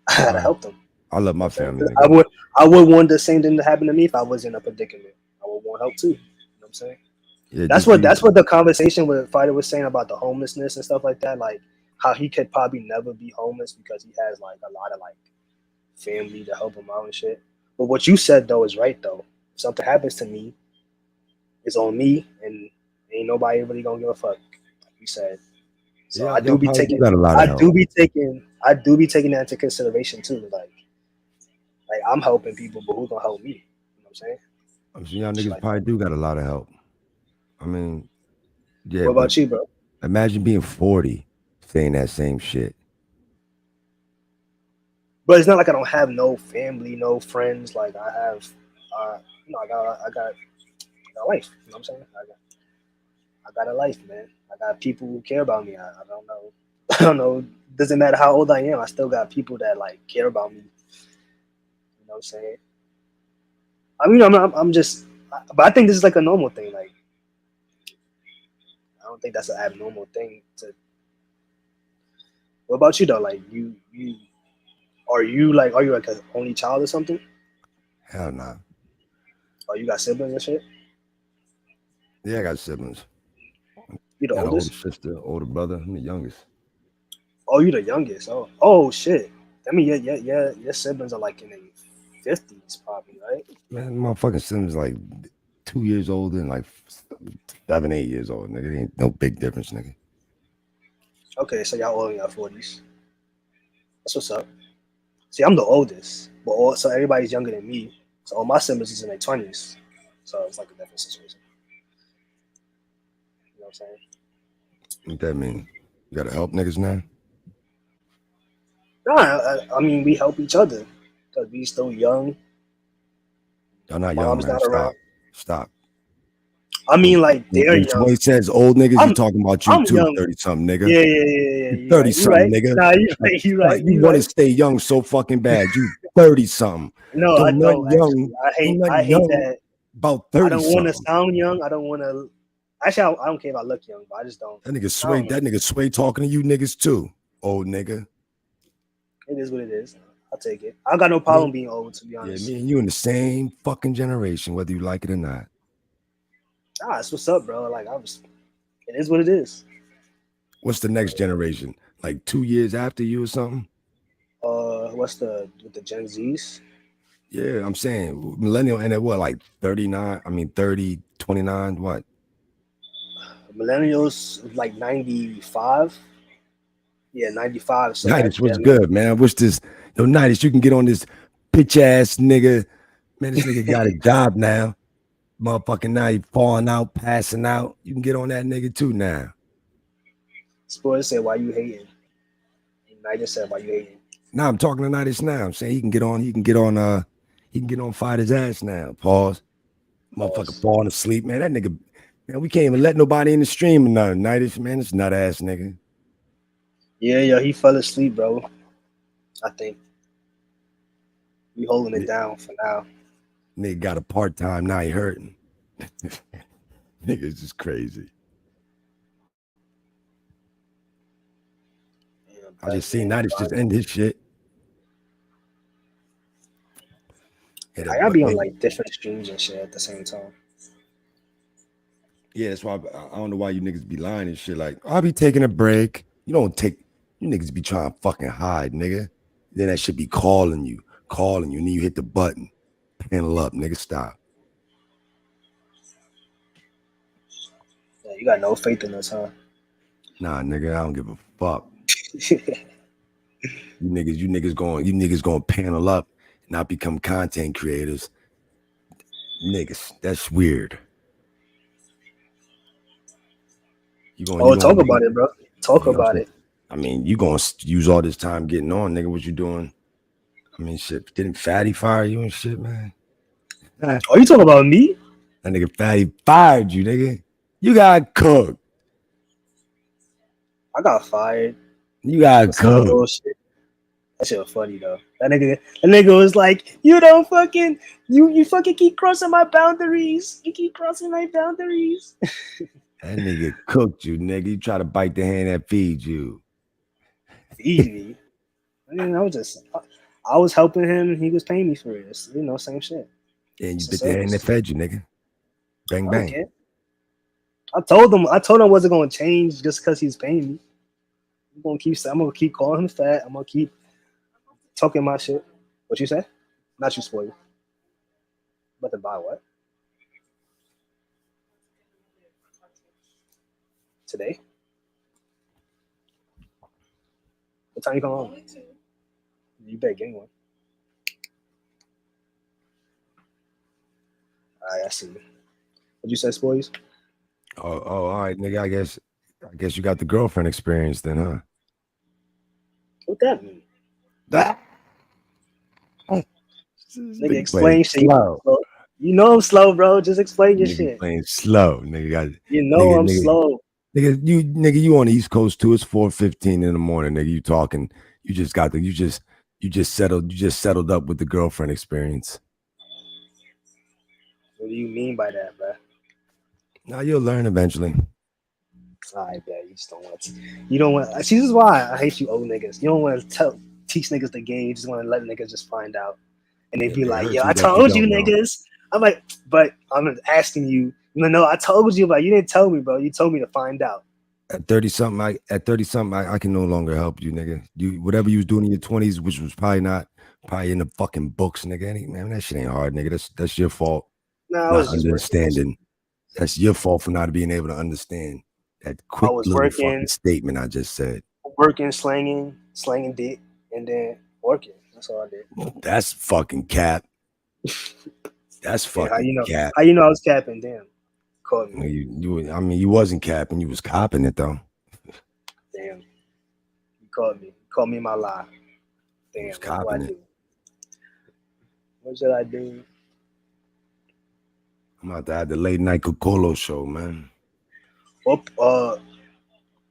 I gotta help them. I love You know my what I'm saying? family, 'Cause nigga. I would want the same thing to happen to me if I was in a predicament. I would want help too. You know what I'm saying? Yeah, That's just what be. that's what the conversation with Fighter was saying about the homelessness and stuff like that. Like how he could probably never be homeless because he has like a lot of like family to help him out and shit. But what you said though is right though. If something happens to me, it's on me, and ain't nobody really gonna give a fuck. Like you said. So Yeah, y'all probably do got a lot of I help. do be taking that into consideration too. Like I'm helping people, but who's gonna help me? You know what I'm saying? I'm saying y'all Shit niggas like probably that. do got a lot of help. I mean, yeah, What but about you, bro? imagine being 40 saying that same shit. But it's not like I don't have no family, no friends. Like I have, I got a life. You know what I'm saying? I got a life, man. I got people who care about me. I don't know. I don't know. Doesn't matter how old I am. I still got people that like care about me. You know what I'm saying? I mean, I'm just, but I think this is like a normal thing. Like I don't think that's an abnormal thing. What about you though? Like are you like an only child or something? Hell nah. Or you got siblings and shit? Yeah, I got siblings. You the Got an older oldest? sister, older brother. I'm the youngest. Oh, you the youngest. Oh shit. I mean, your siblings are like in their 50s, probably, right? Man, my fucking siblings like 2 years older and like 7, 8 years old. Nigga, it ain't no big difference, nigga. Okay, so y'all all in your 40s. That's what's up. See, I'm the oldest, but so everybody's younger than me. So all my siblings is in their 20s. So it's like a different situation. You know what I'm saying? What that mean? You gotta help niggas now? Nah, I mean, we help each other because we still young. Y'all not young, Mom's man. not around. Stop. Stop. I When, mean, like they're when young. Toy says old niggas, he I'm talking about you I'm too, young. 30 something nigga. Yeah, yeah, yeah, yeah. You You 30 right. You something right. nigga. Nah, you Like, right. You fuck, right. you You want to right. stay young so fucking bad. You 30 something. No, I Don't don't nothing young. actually. I Ain't hate. I nothing hate young that. about I 30 don't want to something. sound young. I don't want to. Actually, I don't care if I look young, but I just don't. I don't know. That nigga sway talking to you niggas too. Old nigga. It is what it is. I'll take it. I got no Me, problem being old, to be yeah, honest. me and you in the same fucking generation, whether you like it or not. Ah, that's what's up, bro. Like it is what it is. What's the next generation? Like 2 years after you or something? What's with the Gen Zs? Yeah, I'm saying millennial and at what, like 39? I mean 30, 29, what? Millennials like 95. Yeah, 95. So Nights was they're like, good, man. I wish this Nights, you can get on this bitch ass nigga. Man, this nigga got a job now. Motherfucking now he falling out, passing out. You can get on that nigga too now. Sports said, "Why you hating?" I just said, "Why you hating?" Now I'm talking to Nights now. I'm saying he can get on Fighter's ass now. Pause. Motherfucker Pause. falling asleep, man. That nigga, man, we can't even let nobody in the stream or nothing. Nights, man, it's nut ass nigga. Yeah, he fell asleep, bro. I think we holding it down for now. Nigga got a part-time, now he hurting. Niggas just crazy. I just seen Nights just end his shit. I gotta be on like different streams and shit at the same time. Yeah, that's why I don't know why you niggas be lying and shit. Like, I'll be taking a break. You niggas be trying to fucking hide, nigga. Then that shit be calling you, and then you hit the button. Panel up, nigga, stop. Yeah, you got no faith in us, huh? Nah, nigga, I don't give a fuck. You niggas going panel up and not become content creators. Niggas, that's weird. You talk gonna about it, bro. Talk you know about it. I mean, you gonna use all this time getting on, nigga. What you doing? I mean, shit. Didn't Fatty fire you and shit, man? Are you talking about me? That nigga Fatty fired you, nigga. You got cooked. I got fired. You got Some cooked. bullshit. That shit was funny though. That nigga was like, you fucking keep crossing my boundaries. You keep crossing my boundaries. That nigga cooked you, nigga. You try to bite the hand that feeds you. Feed me. I was helping him. He was paying me for it. Same shit. And you It's a bit the hand that service. fed you, nigga. Bang I don't bang. care. I told him I wasn't gonna change just because he's paying me. I'm gonna keep calling him fat. I'm gonna keep talking my shit. What you say? Not you, spoil. About to buy what? Today? What time you come home? You better get one. Alright, I see. What you say, spoils? Oh, all right, nigga. I guess you got the girlfriend experience then, huh? What that mean? That Nigga, explain shit. Slow. You know I'm slow, bro. Just explain your Nigga shit. playing slow. Nigga You know I'm nigga. slow. Nigga, you on the East Coast too. It's 4:15 in the morning, nigga. You talking. You just settled up with the girlfriend experience. What do you mean by that, bro? Now you'll learn eventually. I bet you just don't want to. You don't want. See, this is why I hate you old niggas. You don't want to teach niggas the game. You just want to let niggas just find out, and they Yeah, be it like, hurts "Yo, me I that you told you, don't know. niggas." I'm like, but I'm asking you. No, I told you, but you didn't tell me, bro. You told me to find out. At 30 something, I can no longer help you, nigga. You whatever you was doing in your 20s, which was probably in the fucking books, nigga. Man, that shit ain't hard, nigga. That's your fault. No, I Not was just working. understanding. That's your fault for not being able to understand that I quick was little fucking working, statement I just said. slanging dick, and then working. That's all I did. That's fucking cap. That's Yeah, fucking cap. How you know I was capping? Damn, caught me. You wasn't capping. You was copping it though. Damn, you caught me. You caught me in my lie. You Damn, was what do I copping it. do? What should I do? I'm about to have the late night Cocolo show, man. What?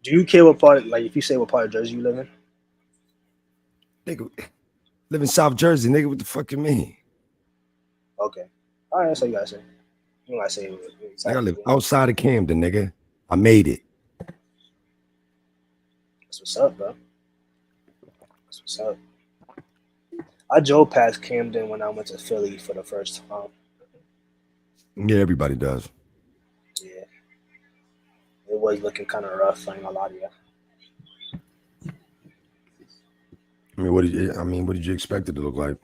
Do you care what part? Like, if you say what part of Jersey you live in? Nigga, live in South Jersey, nigga. What the fuck you mean? Okay. All right, that's all you gotta say. You gotta say Nigga, I live outside of Camden, nigga. I made it. That's what's up, bro. That's what's up. I drove past Camden when I went to Philly for the first time. Yeah, everybody does. Yeah. It was looking kind of rough, I ain't gonna lie to you. What did you expect it to look like?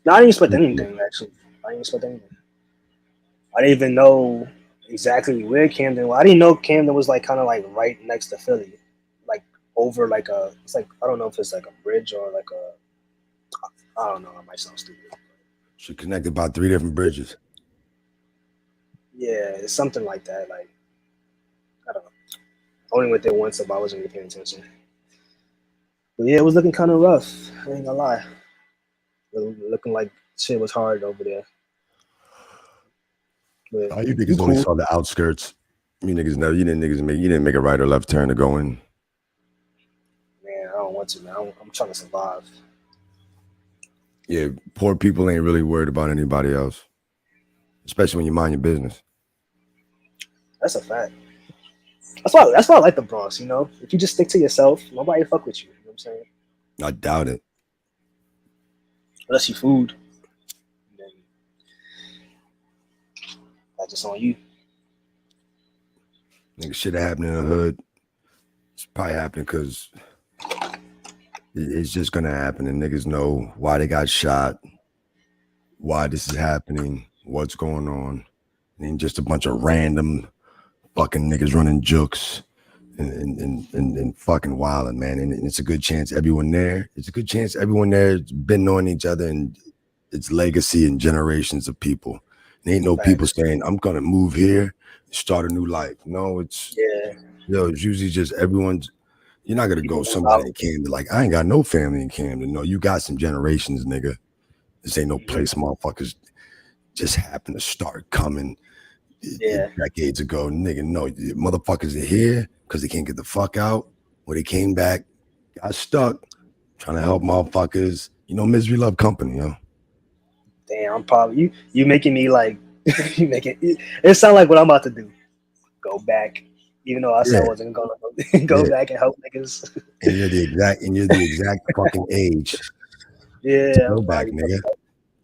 No, I didn't expect anything, actually. I didn't expect anything. I didn't even know exactly where Camden was. I didn't know Camden was like kind of like right next to Philly. Like over like it's like, I don't know if it's like a bridge or like I don't know, it might sound stupid. She connected by 3 different bridges. Yeah, it's something like that. Like, I don't know. I only went there once, but I wasn't really paying attention. But yeah, it was looking kind of rough. I ain't gonna lie. It was looking like shit was hard over there. But You niggas only saw the outskirts. You didn't make a right or left turn to go in. Man, I don't want to, man. I'm trying to survive. Yeah, poor people ain't really worried about anybody else, especially when you mind your business. That's a fact. That's why I like the Bronx, you know? If you just stick to yourself, nobody fuck with you. You know what I'm saying? I doubt it. Unless you food. Then that's just on you. Nigga, shit happening in the hood. It's probably happening because it's just gonna happen, and niggas know why they got shot, why this is happening, what's going on. And just a bunch of random fucking niggas running jukes and fucking wilding, man. And it's a good chance everyone there. It's a good chance everyone there's been knowing each other, and it's legacy and generations of people. And ain't no people saying, I'm gonna move here, start a new life. No, it's it's usually just everyone's. You're not gonna go somebody in Camden like, I ain't got no family in Camden. No, you got some generations, nigga. This ain't no place motherfuckers just happen to start coming. Yeah. decades ago. Nigga, no, motherfuckers are here because they can't get the fuck out, or they came back, got stuck, trying to help motherfuckers. Misery love company, Damn, I'm probably you making me like you making it sound like what I'm about to do. Go back, even though I said I Yeah, wasn't gonna go yeah. back and help niggas. And you're the exact fucking age to Yeah, go back, nigga.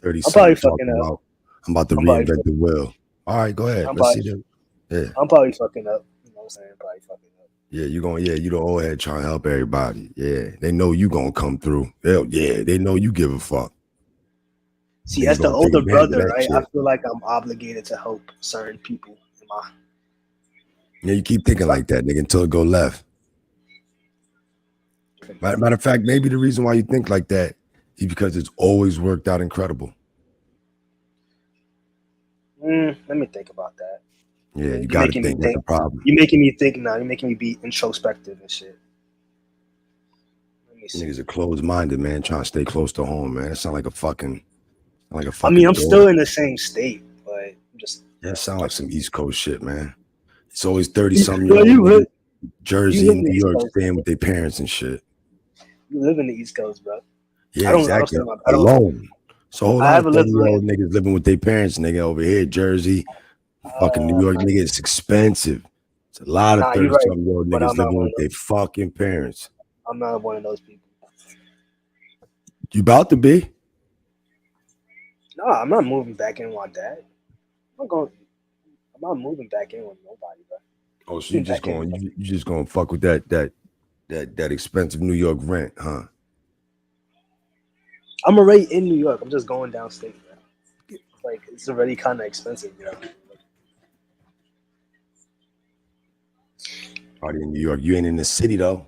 30 I'm probably something fucking talking up. about I'm about to I'm probably reinvent the wheel. All right, go ahead. I'm Let's probably see the yeah. I'm probably fucking up. You know what I'm saying? Probably fucking up. Yeah, you the old head trying to help everybody. Yeah. They know you gonna come through. They know you give a fuck. See, Niggas as the gonna take older advantage of brother, that right? I shit. feel like I'm obligated to help certain people in my Yeah, you keep thinking like that, nigga, until it go left. Matter of fact, maybe the reason why you think like that is because it's always worked out incredible. let me think about that. Yeah, you You're gotta making me think. That's the think. problem. You're making me think now. You're making me be introspective and shit. Let me see. Niggas are closed-minded, man, trying to stay close to home, man. It sound like a fucking I mean, I'm door. still in the same state, but I'm just. Yeah, it sound like some East Coast shit, man. It's always 30-something year Well, old niggas, you Jersey live and in the New East York Coast. staying with their parents and shit. You live in the East Coast, bro. Yeah, I don't exactly. stay I don't. Alone. So hold I on, haven't lived 30-year-old niggas living with their parents, nigga, over here, Jersey, fucking New York, nigga, it's expensive. It's a lot of Nah, you're right, 30-something-year-old but niggas I'm not living one with of their those. fucking parents. I'm not one of those people. You about to be? No, I'm not moving back in like that. I'm not moving back in with nobody, bro. Oh, so you just gonna fuck with that expensive New York rent, huh? I'm already in New York. I'm just going downstate, bro. Like it's already kind of expensive, you know. Party in New York. You ain't in the city though.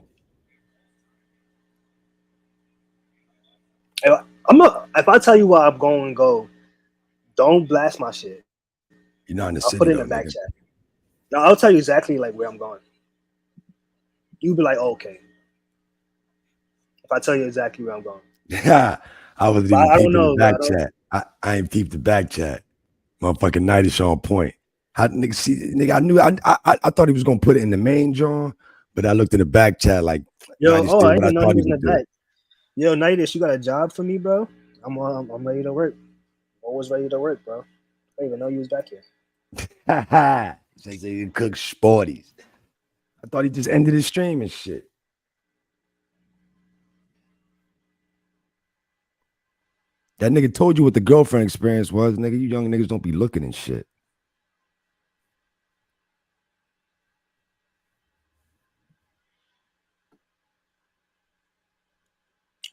If I tell you where I'm going to go, don't blast my shit. You're not in the I'll city put it in though, the back nigga. chat. No, I'll tell you exactly like where I'm going. You'll be like, oh, okay. If I tell you exactly where I'm going. Yeah, I wasn't But even I don't peeping the know, bro. back chat. I ain't peeped the back chat. Motherfucking night is on point. I thought he was gonna put it in the main John, but I looked in the back chat like Yo, Night did I what didn't I even know thought he he was in the would do. back. Yo, Nightish, you got a job for me, bro? I'm ready to work. Always ready to work, bro. I didn't even know you was back here. Say you cook sporties. I thought he just ended his stream and shit. That nigga told you what the girlfriend experience was, nigga. You young niggas don't be looking and shit.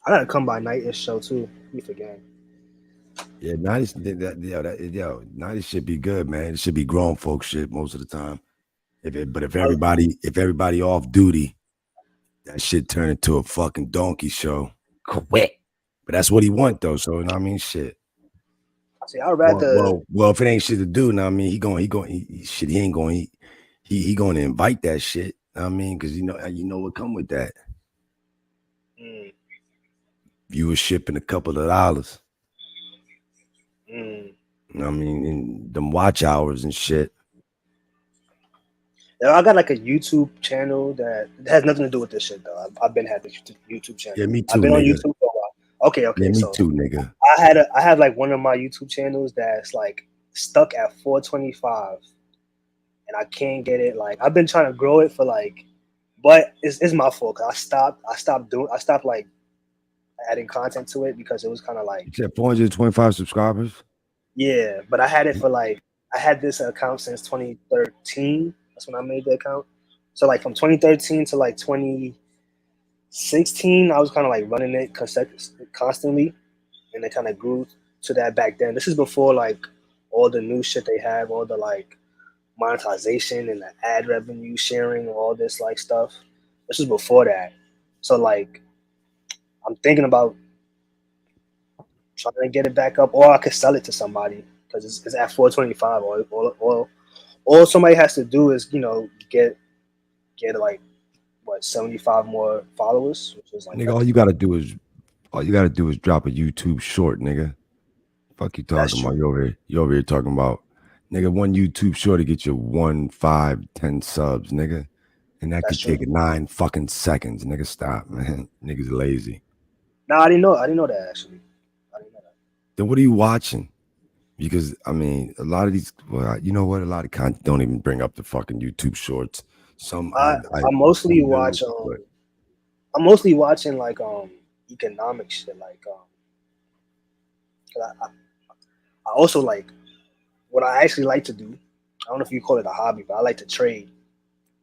I gotta come by Nightish show too. You forget. Yeah, 90s, night should be good, man. It should be grown folk shit most of the time. If everybody off duty, that shit turn into a fucking donkey show. Quick. But that's what he want though. So you know what I mean, shit. See, I'd rather. Well, if it ain't shit to do, know what I mean, he ain't going. He going to invite that shit. Know what I mean, because you know what come with that. Viewership and a couple of dollars. You know what I mean, and them watch hours and shit. I got like a YouTube channel that has nothing to do with this shit though. I've been had this YouTube channel. Yeah, me too, I've been on nigga. YouTube for a while. Okay. Yeah, me so too, nigga. I have like one of my YouTube channels that's like stuck at 425, and I can't get it. Like I've been trying to grow it for like, but it's my fault. Cause I stopped like adding content to it because it was kind of like. You said 425 subscribers. Yeah, but I had it for like I had this account since 2013. That's when I made the account. So like from 2013 to like 2016, I was kind of like running it constantly, and it kind of grew to that back then. This is before like all the new shit they have, all the like monetization and the ad revenue sharing, all this like stuff. This is before that. So like I'm thinking about trying to get it back up, or I could sell it to somebody because it's at 425. All somebody has to do is get like what 75 more followers, which is like Nigga, all you gotta do is drop a YouTube short, nigga. Fuck you talking about? You over here talking about Nigga, one YouTube short to get you 1, 5, 10 subs, nigga. And that That's could true. take 9 fucking seconds. Nigga, stop, man. Niggas lazy. No, I didn't know. I didn't know that actually. I didn't know that. Then what are you watching? Because I mean, a lot of these, well, you know what? A lot of content don't even bring up the fucking YouTube shorts. Some I some mostly do, watch but I'm mostly watching like economic shit. Like 'cause I also like what I actually like to do. I don't know if you call it a hobby, but I like to trade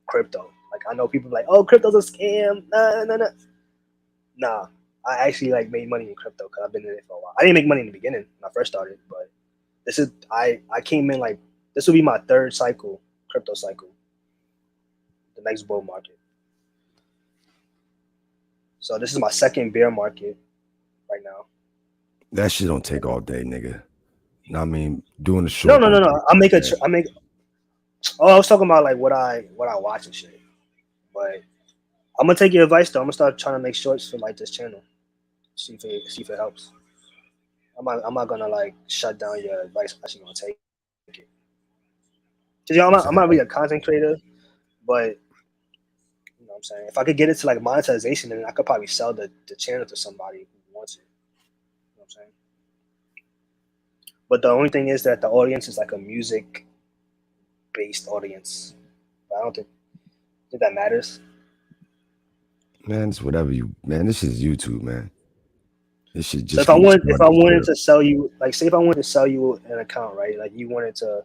crypto. Like I know people like, oh, crypto's a scam. Nah, nah, nah. Nah, I actually like made money in crypto because I've been in it for a while. I didn't make money in the beginning when I first started, but this is I came in like this will be my third cycle, crypto cycle, the next bull market. So this is my second bear market right now. that shit don't take all day, nigga. I mean, doing the No, short no, no, don't no. take all day. I make. Oh, I was talking about like what I watch and shit. But I'm gonna take your advice though. I'm gonna start trying to make shorts for like this channel. See if it helps. I'm not gonna like shut down your advice. I'm actually gonna take it. 'Cause, I'm not really a content creator, but you know what I'm saying. If I could get it to like monetization, then I could probably sell the channel to somebody who wants it. You know what I'm saying? But the only thing is that the audience is like a music based audience. But I don't think that matters. Man, it's whatever you, man. This is YouTube, man. This shit So just get you if started I to wanted chill. to sell you, like say if I wanted to sell you an account, right? Like you wanted to,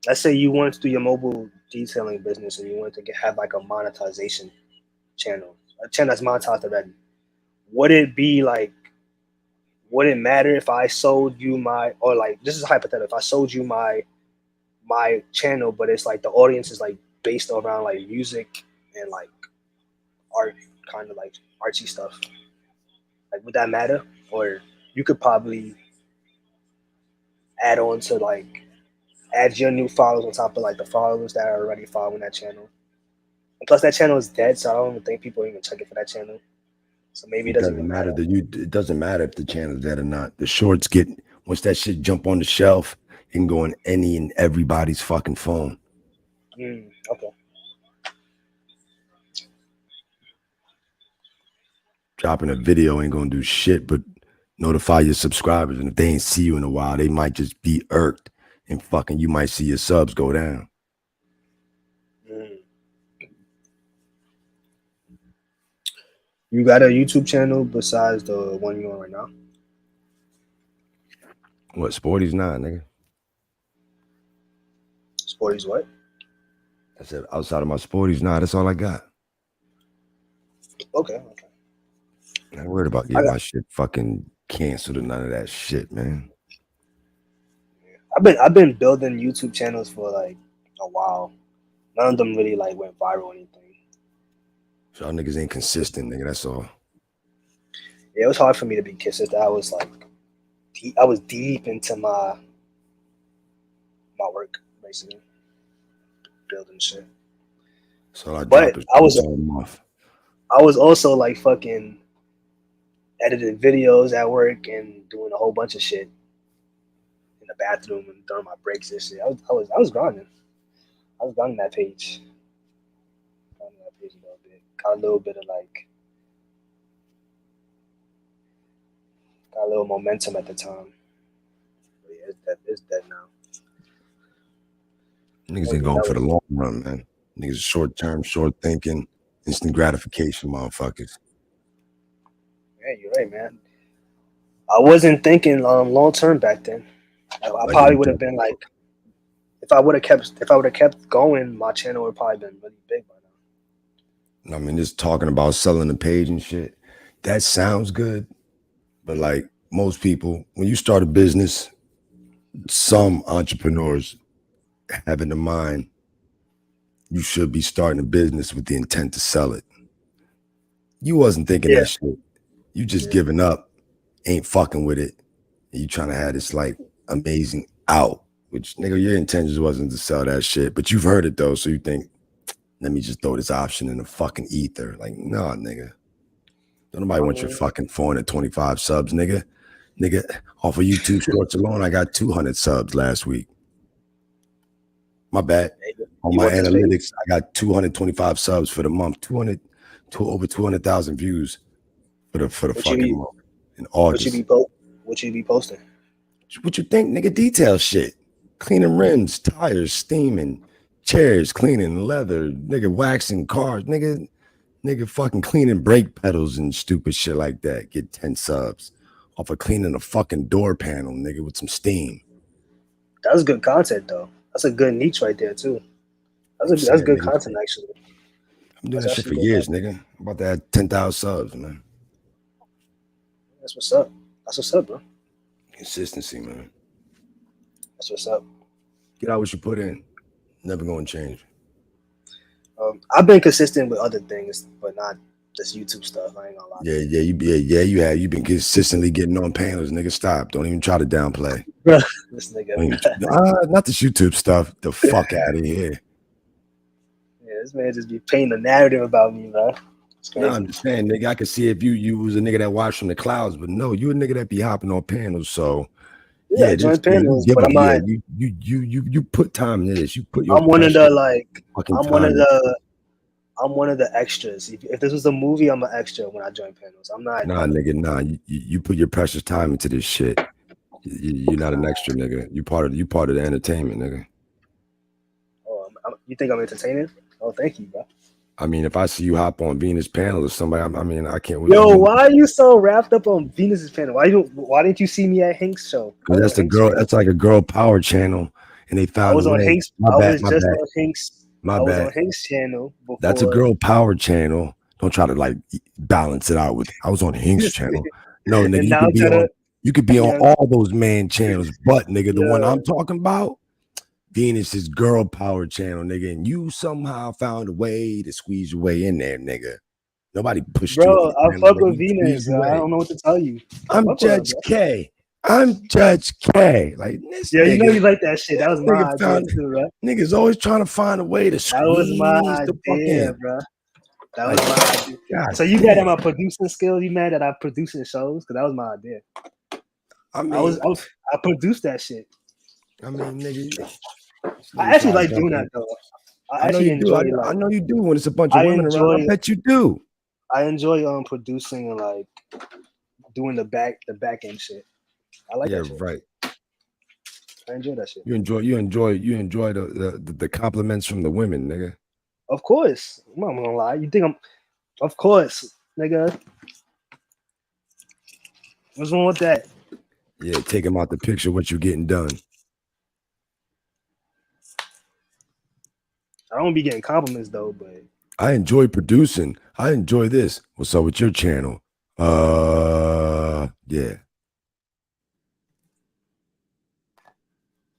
let's say you wanted to do your mobile detailing business and you wanted to have like a monetization channel, a channel that's monetized already. Would it be like, would it matter if I sold you my, or like this is hypothetical, if I sold you my channel, but it's like the audience is like based around like music and like art, kind of like artsy stuff. Like would that matter? Or you could probably add on to like add your new followers on top of like the followers that are already following that channel. And plus, that channel is dead, so I don't even think people are even checking for that channel. So maybe it It doesn't doesn't even matter matter. that you. It doesn't matter if the channel's dead or not. The shorts get once that shit jump on the shelf, it can go on any and everybody's fucking phone. Okay. Dropping a video ain't gonna do shit but notify your subscribers, and if they ain't see you in a while, they might just be irked and fucking you might see your subs go down. You got a YouTube channel besides the one you're on right now? What Sporty's not, nigga? Sporty's what? I said outside of my Sporty's not. That's all I got. Okay. I ain't worried about getting my shit fucking canceled or none of that shit, man. I've been building YouTube channels for like a while. None of them really like went viral or anything. So y'all niggas ain't consistent, nigga. That's all. Yeah, it was hard for me to be consistent. I was like, I was deep into my work, basically building shit. So I But dropped I was also like fucking editing videos at work and doing a whole bunch of shit in the bathroom and during my breaks and shit. I was grinding. I was grinding that page. Grinding that page a little bit. Got a little bit of like got a little momentum at the time. But yeah, it's dead now. Niggas ain't going for the long run, man. Niggas short term, short thinking, instant gratification, motherfuckers. Yeah, you're right, man. I wasn't thinking long term back then. I probably would have been like, if I would have kept going, my channel would probably been really big by now. I mean, just talking about selling the page and shit, that sounds good. But like most people, when you start a business, some entrepreneurs have in mind you should be starting a business with the intent to sell it. You wasn't thinking that shit. You just giving up, ain't fucking with it. And you trying to have this like amazing out, which nigga, your intentions wasn't to sell that shit, but you've heard it though. So you think, let me just throw this option in the fucking ether. Like, nah, nigga. Don't nobody want your fucking 425 subs, nigga. Nigga, off of YouTube Shorts alone, I got 200 subs last week. My bad. On You my want this page? analytics, I got 225 subs for the month. Over 200,000 views for the What you fucking be? month in What you August. be What you be posting? What you think, nigga? Detail shit. Cleaning rims, tires, steaming, chairs, cleaning leather, nigga, waxing cars, nigga fucking cleaning brake pedals and stupid shit like that. Get 10 subs off of cleaning a fucking door panel, nigga, with some steam. That's good content though. That's a good niche right there too. That's good content actually. I'm doing That's that shit for actually good years, content. nigga. I'm about to add 10,000 subs, man. That's what's up. That's what's up, bro. Consistency, man. That's what's up. Get out what you put in. Never gonna change. I've been consistent with other things, but not just YouTube stuff. I ain't gonna lie. You've been consistently getting on panels, nigga. Stop. Don't even try to downplay. Bro, this nigga. Not this YouTube stuff. The fuck out of here. Yeah, this man just be painting a narrative about me, bro. It's crazy. No, I'm just saying, nigga. I could see if you was a nigga that watched from the clouds, but no, you a nigga that be hopping on panels. So I join panels, you but I'm not. You put time into this. You put your. I'm one of the I'm one of the extras. If this was a movie, I'm an extra when I join panels. I'm not. Nah, nigga, nah. You put your precious time into this shit. You're not an extra, nigga. You part of the entertainment, nigga. Oh, you think I'm entertaining? Oh, thank you, bro. I mean, if I see you hop on Venus panel or somebody, I mean, I can't. Yo, why are you so wrapped up on Venus's panel? Why didn't you see me at Hank's show? Because that's the girl. That's like a girl power channel, and they found I was a on way. Hank's. My I bad. was My just bad. on Hank's. My I was bad. on Hank's channel before. That's a girl power channel. Don't try to like balance it out with. I was on Hank's channel. No, nigga, you could be on all those man channels, but nigga, the one I'm talking about, Venus is girl power channel, nigga, and you somehow found a way to squeeze your way in there, nigga. Nobody pushed you. Bro, I fuck with Venus. I don't know what to tell you. I'm Judge K. I'm Judge K. Like this. Yeah, nigga, you know you like that shit. That was my idea too, bro. Niggas always trying to find a way to squeeze. That was my the fuck idea, in. bro. That was my idea. God so you mad at my producing skills? You mad that I producing shows? Because that was my idea. I mean, I produced that shit. I mean, nigga. I actually like doing that though. I know you do. I know you do when it's a bunch of women around. I bet you do. I enjoy producing and like doing the back end shit. I like that shit. Right. I enjoy that shit. You enjoy the compliments from the women, nigga. Of course. I'm not gonna lie. You think I'm of course, nigga. What's wrong with that? Yeah, take him out the picture. What you getting done? I don't be getting compliments though, but I enjoy producing. I enjoy this. What's up with your channel? Yeah.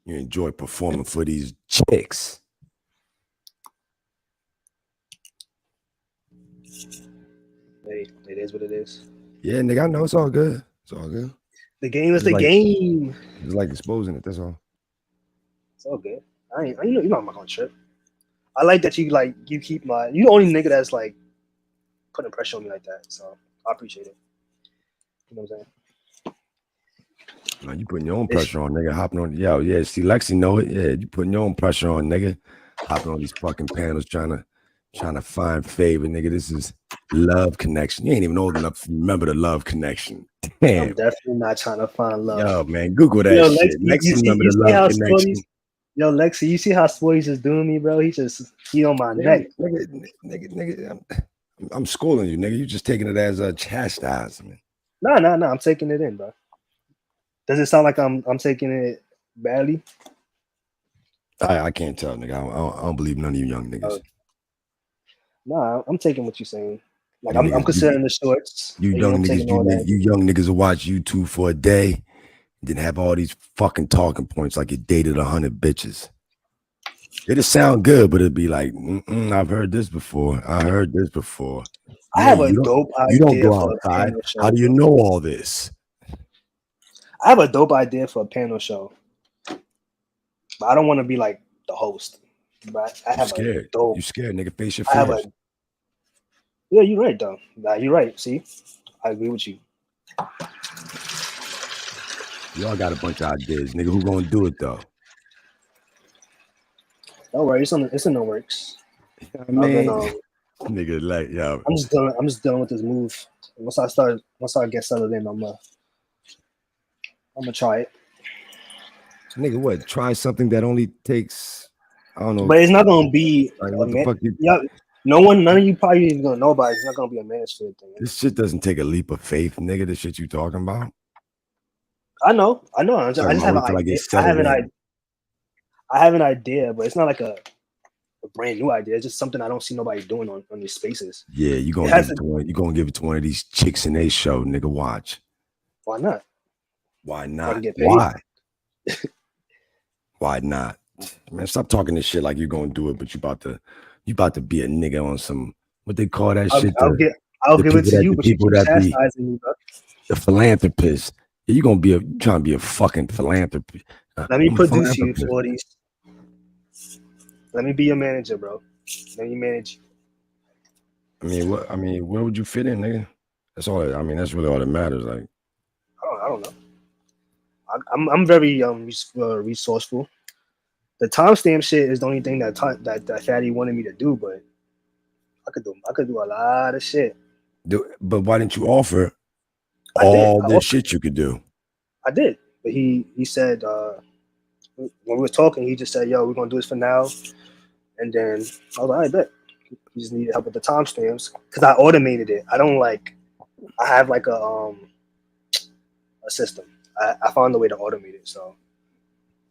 You enjoy performing for these chicks. Hey, it is what it is. Yeah, nigga, I know it's all good. It's all good. The game is the game. It's like exposing it. That's all. It's all good. You know I'm not gonna trip. I like that you keep you the only nigga that's like putting pressure on me like that. So I appreciate it. You know what I'm saying? No, you putting your own pressure on, nigga. Hopping on, yeah. See, Lexi know it. Yeah, you putting your own pressure on, nigga. Hopping on these fucking panels, trying to find favor, nigga. This is Love Connection. You ain't even old enough to remember the Love Connection. Damn. I'm definitely not trying to find love. Yo, man, Google that shit. Lexi remember the Love Connection. Yo, Lexi, you see how Sporty's just doing me, bro? He on my neck. Nigga, I'm schooling you, nigga. You just taking it as a chastisement. No. I'm taking it in, bro. Does it sound like I'm taking it badly? I can't tell, nigga. I don't believe none of you young niggas. Nah, I'm taking what you're saying. Like I'm considering the shorts. You young niggas will watch YouTube for a day, then have all these fucking talking points like you dated 100 bitches. It'll sound good, but it'd be like, I've heard this before. I heard this before. I have a dope idea. You don't go outside. How do you know all this? I have a dope idea for a panel show, but I don't want to be like the host. But I have a dope. You scared, nigga? Face your fears. Yeah, you're right, though. Nah, you're right. See, I agree with you. Y'all got a bunch of ideas, nigga. Who gonna do it though? Don't worry, it's in the works. I I've been mean, nigga, like, yo, I'm just dealing with this move. Once I get settled in, I'm gonna try it. nigga, what? Try something that only takes, I don't know, But it's not gonna be like, a what the man. fuck? Yeah, none of you probably is gonna know about it. It's not gonna be a Mansfield thing. This shit doesn't take a leap of faith, nigga. The shit you talking about? I know. I Talking just about have an wait till I idea. get settled in. I have an idea, but it's not like a brand new idea. It's just something I don't see nobody doing on these spaces. Yeah, you It gonna has give it to. to one. You gonna give it to one of these chicks in they show, nigga. Watch. Why not? Why So I can not? get paid. Why? Why not? Man, stop talking this shit like you're gonna do it, but you about to be a nigga on some what they call that shit. I'll give it to you, The but you people keep that be chastising me, bro. the philanthropists. Yeah, you gonna be trying to be a fucking philanthropist. Let me I'm a produce you philanthropist. for these. Let me be your manager, bro. Let me manage you. I mean, what? I mean, where would you fit in, nigga? That's all. I mean, that's really all that matters. Like, I don't know. I'm very resourceful. The timestamp shit is the only thing that Fatty wanted me to do, but I could do a lot of shit. but why didn't you offer I did. all this shit you could do? I did, but he said when we were talking, he just said, "Yo, we're gonna do this for now," and then I was like, "I bet." He just needed help with the timestamps because I automated it. I don't like. I have like a system. I found a way to automate it. So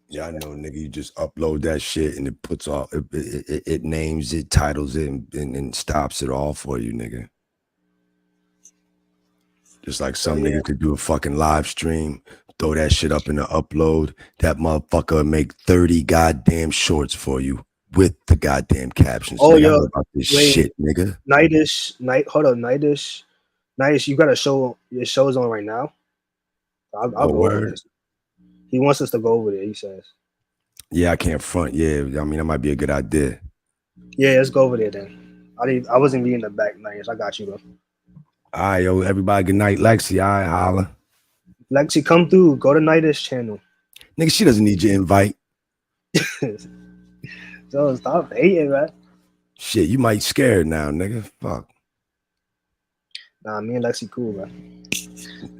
Yeah, I know, nigga. You just upload that shit and it puts all it names it, titles it, and stops it all for you, nigga. Just like some niggas could do a fucking live stream, throw that shit up in the upload. That motherfucker make 30 goddamn shorts for you with the goddamn captions. oh Nigga, I yo, know about this wait, shit, nigga. hold on, Nightish, you got a show. Your show's on right now. I'll Oh, go over there. word? He wants us to go over there. He says, Yeah, I can't front. Yeah, I mean, that might be a good idea. "Yeah, let's go over there then." I wasn't reading the back, Nightish. I got you, bro. All right, yo, everybody, good night. Lexi, all right, holla. Lexi, come through. Go to Nightish channel. Nigga, she doesn't need your invite. So stop hating, man. Shit, you might scared now, nigga. Fuck. Nah, me and Lexi cool, man.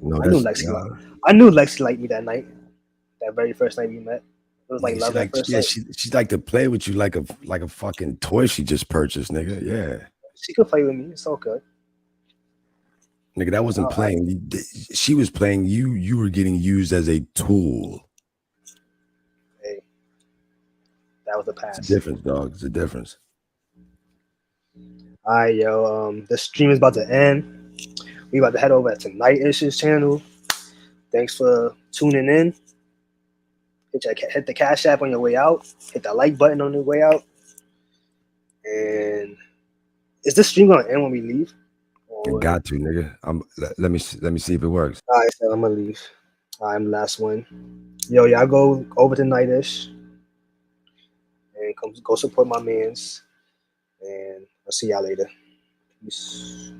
No, I knew Lexi liked me that night. That very first night we met. It was like Nigga, love at first sight. she like to play with you like a fucking toy she just purchased, nigga. Yeah. She could play with me. It's all good. Nigga, that wasn't playing. She was playing you. You were getting used as a tool. Hey, that was the past. It's a difference, dog. It's a difference. All right, yo. The stream is about to end. We about to head over to Nightish's channel. Thanks for tuning in. Hit the Cash App on your way out. Hit that like button on your way out. And is this stream gonna end when we leave? It got to, nigga. Let me see if it works. All right, so I'm gonna leave. I'm the last one. Yo, y'all go over to Nightish and go support my mans. And I'll see y'all later. Peace.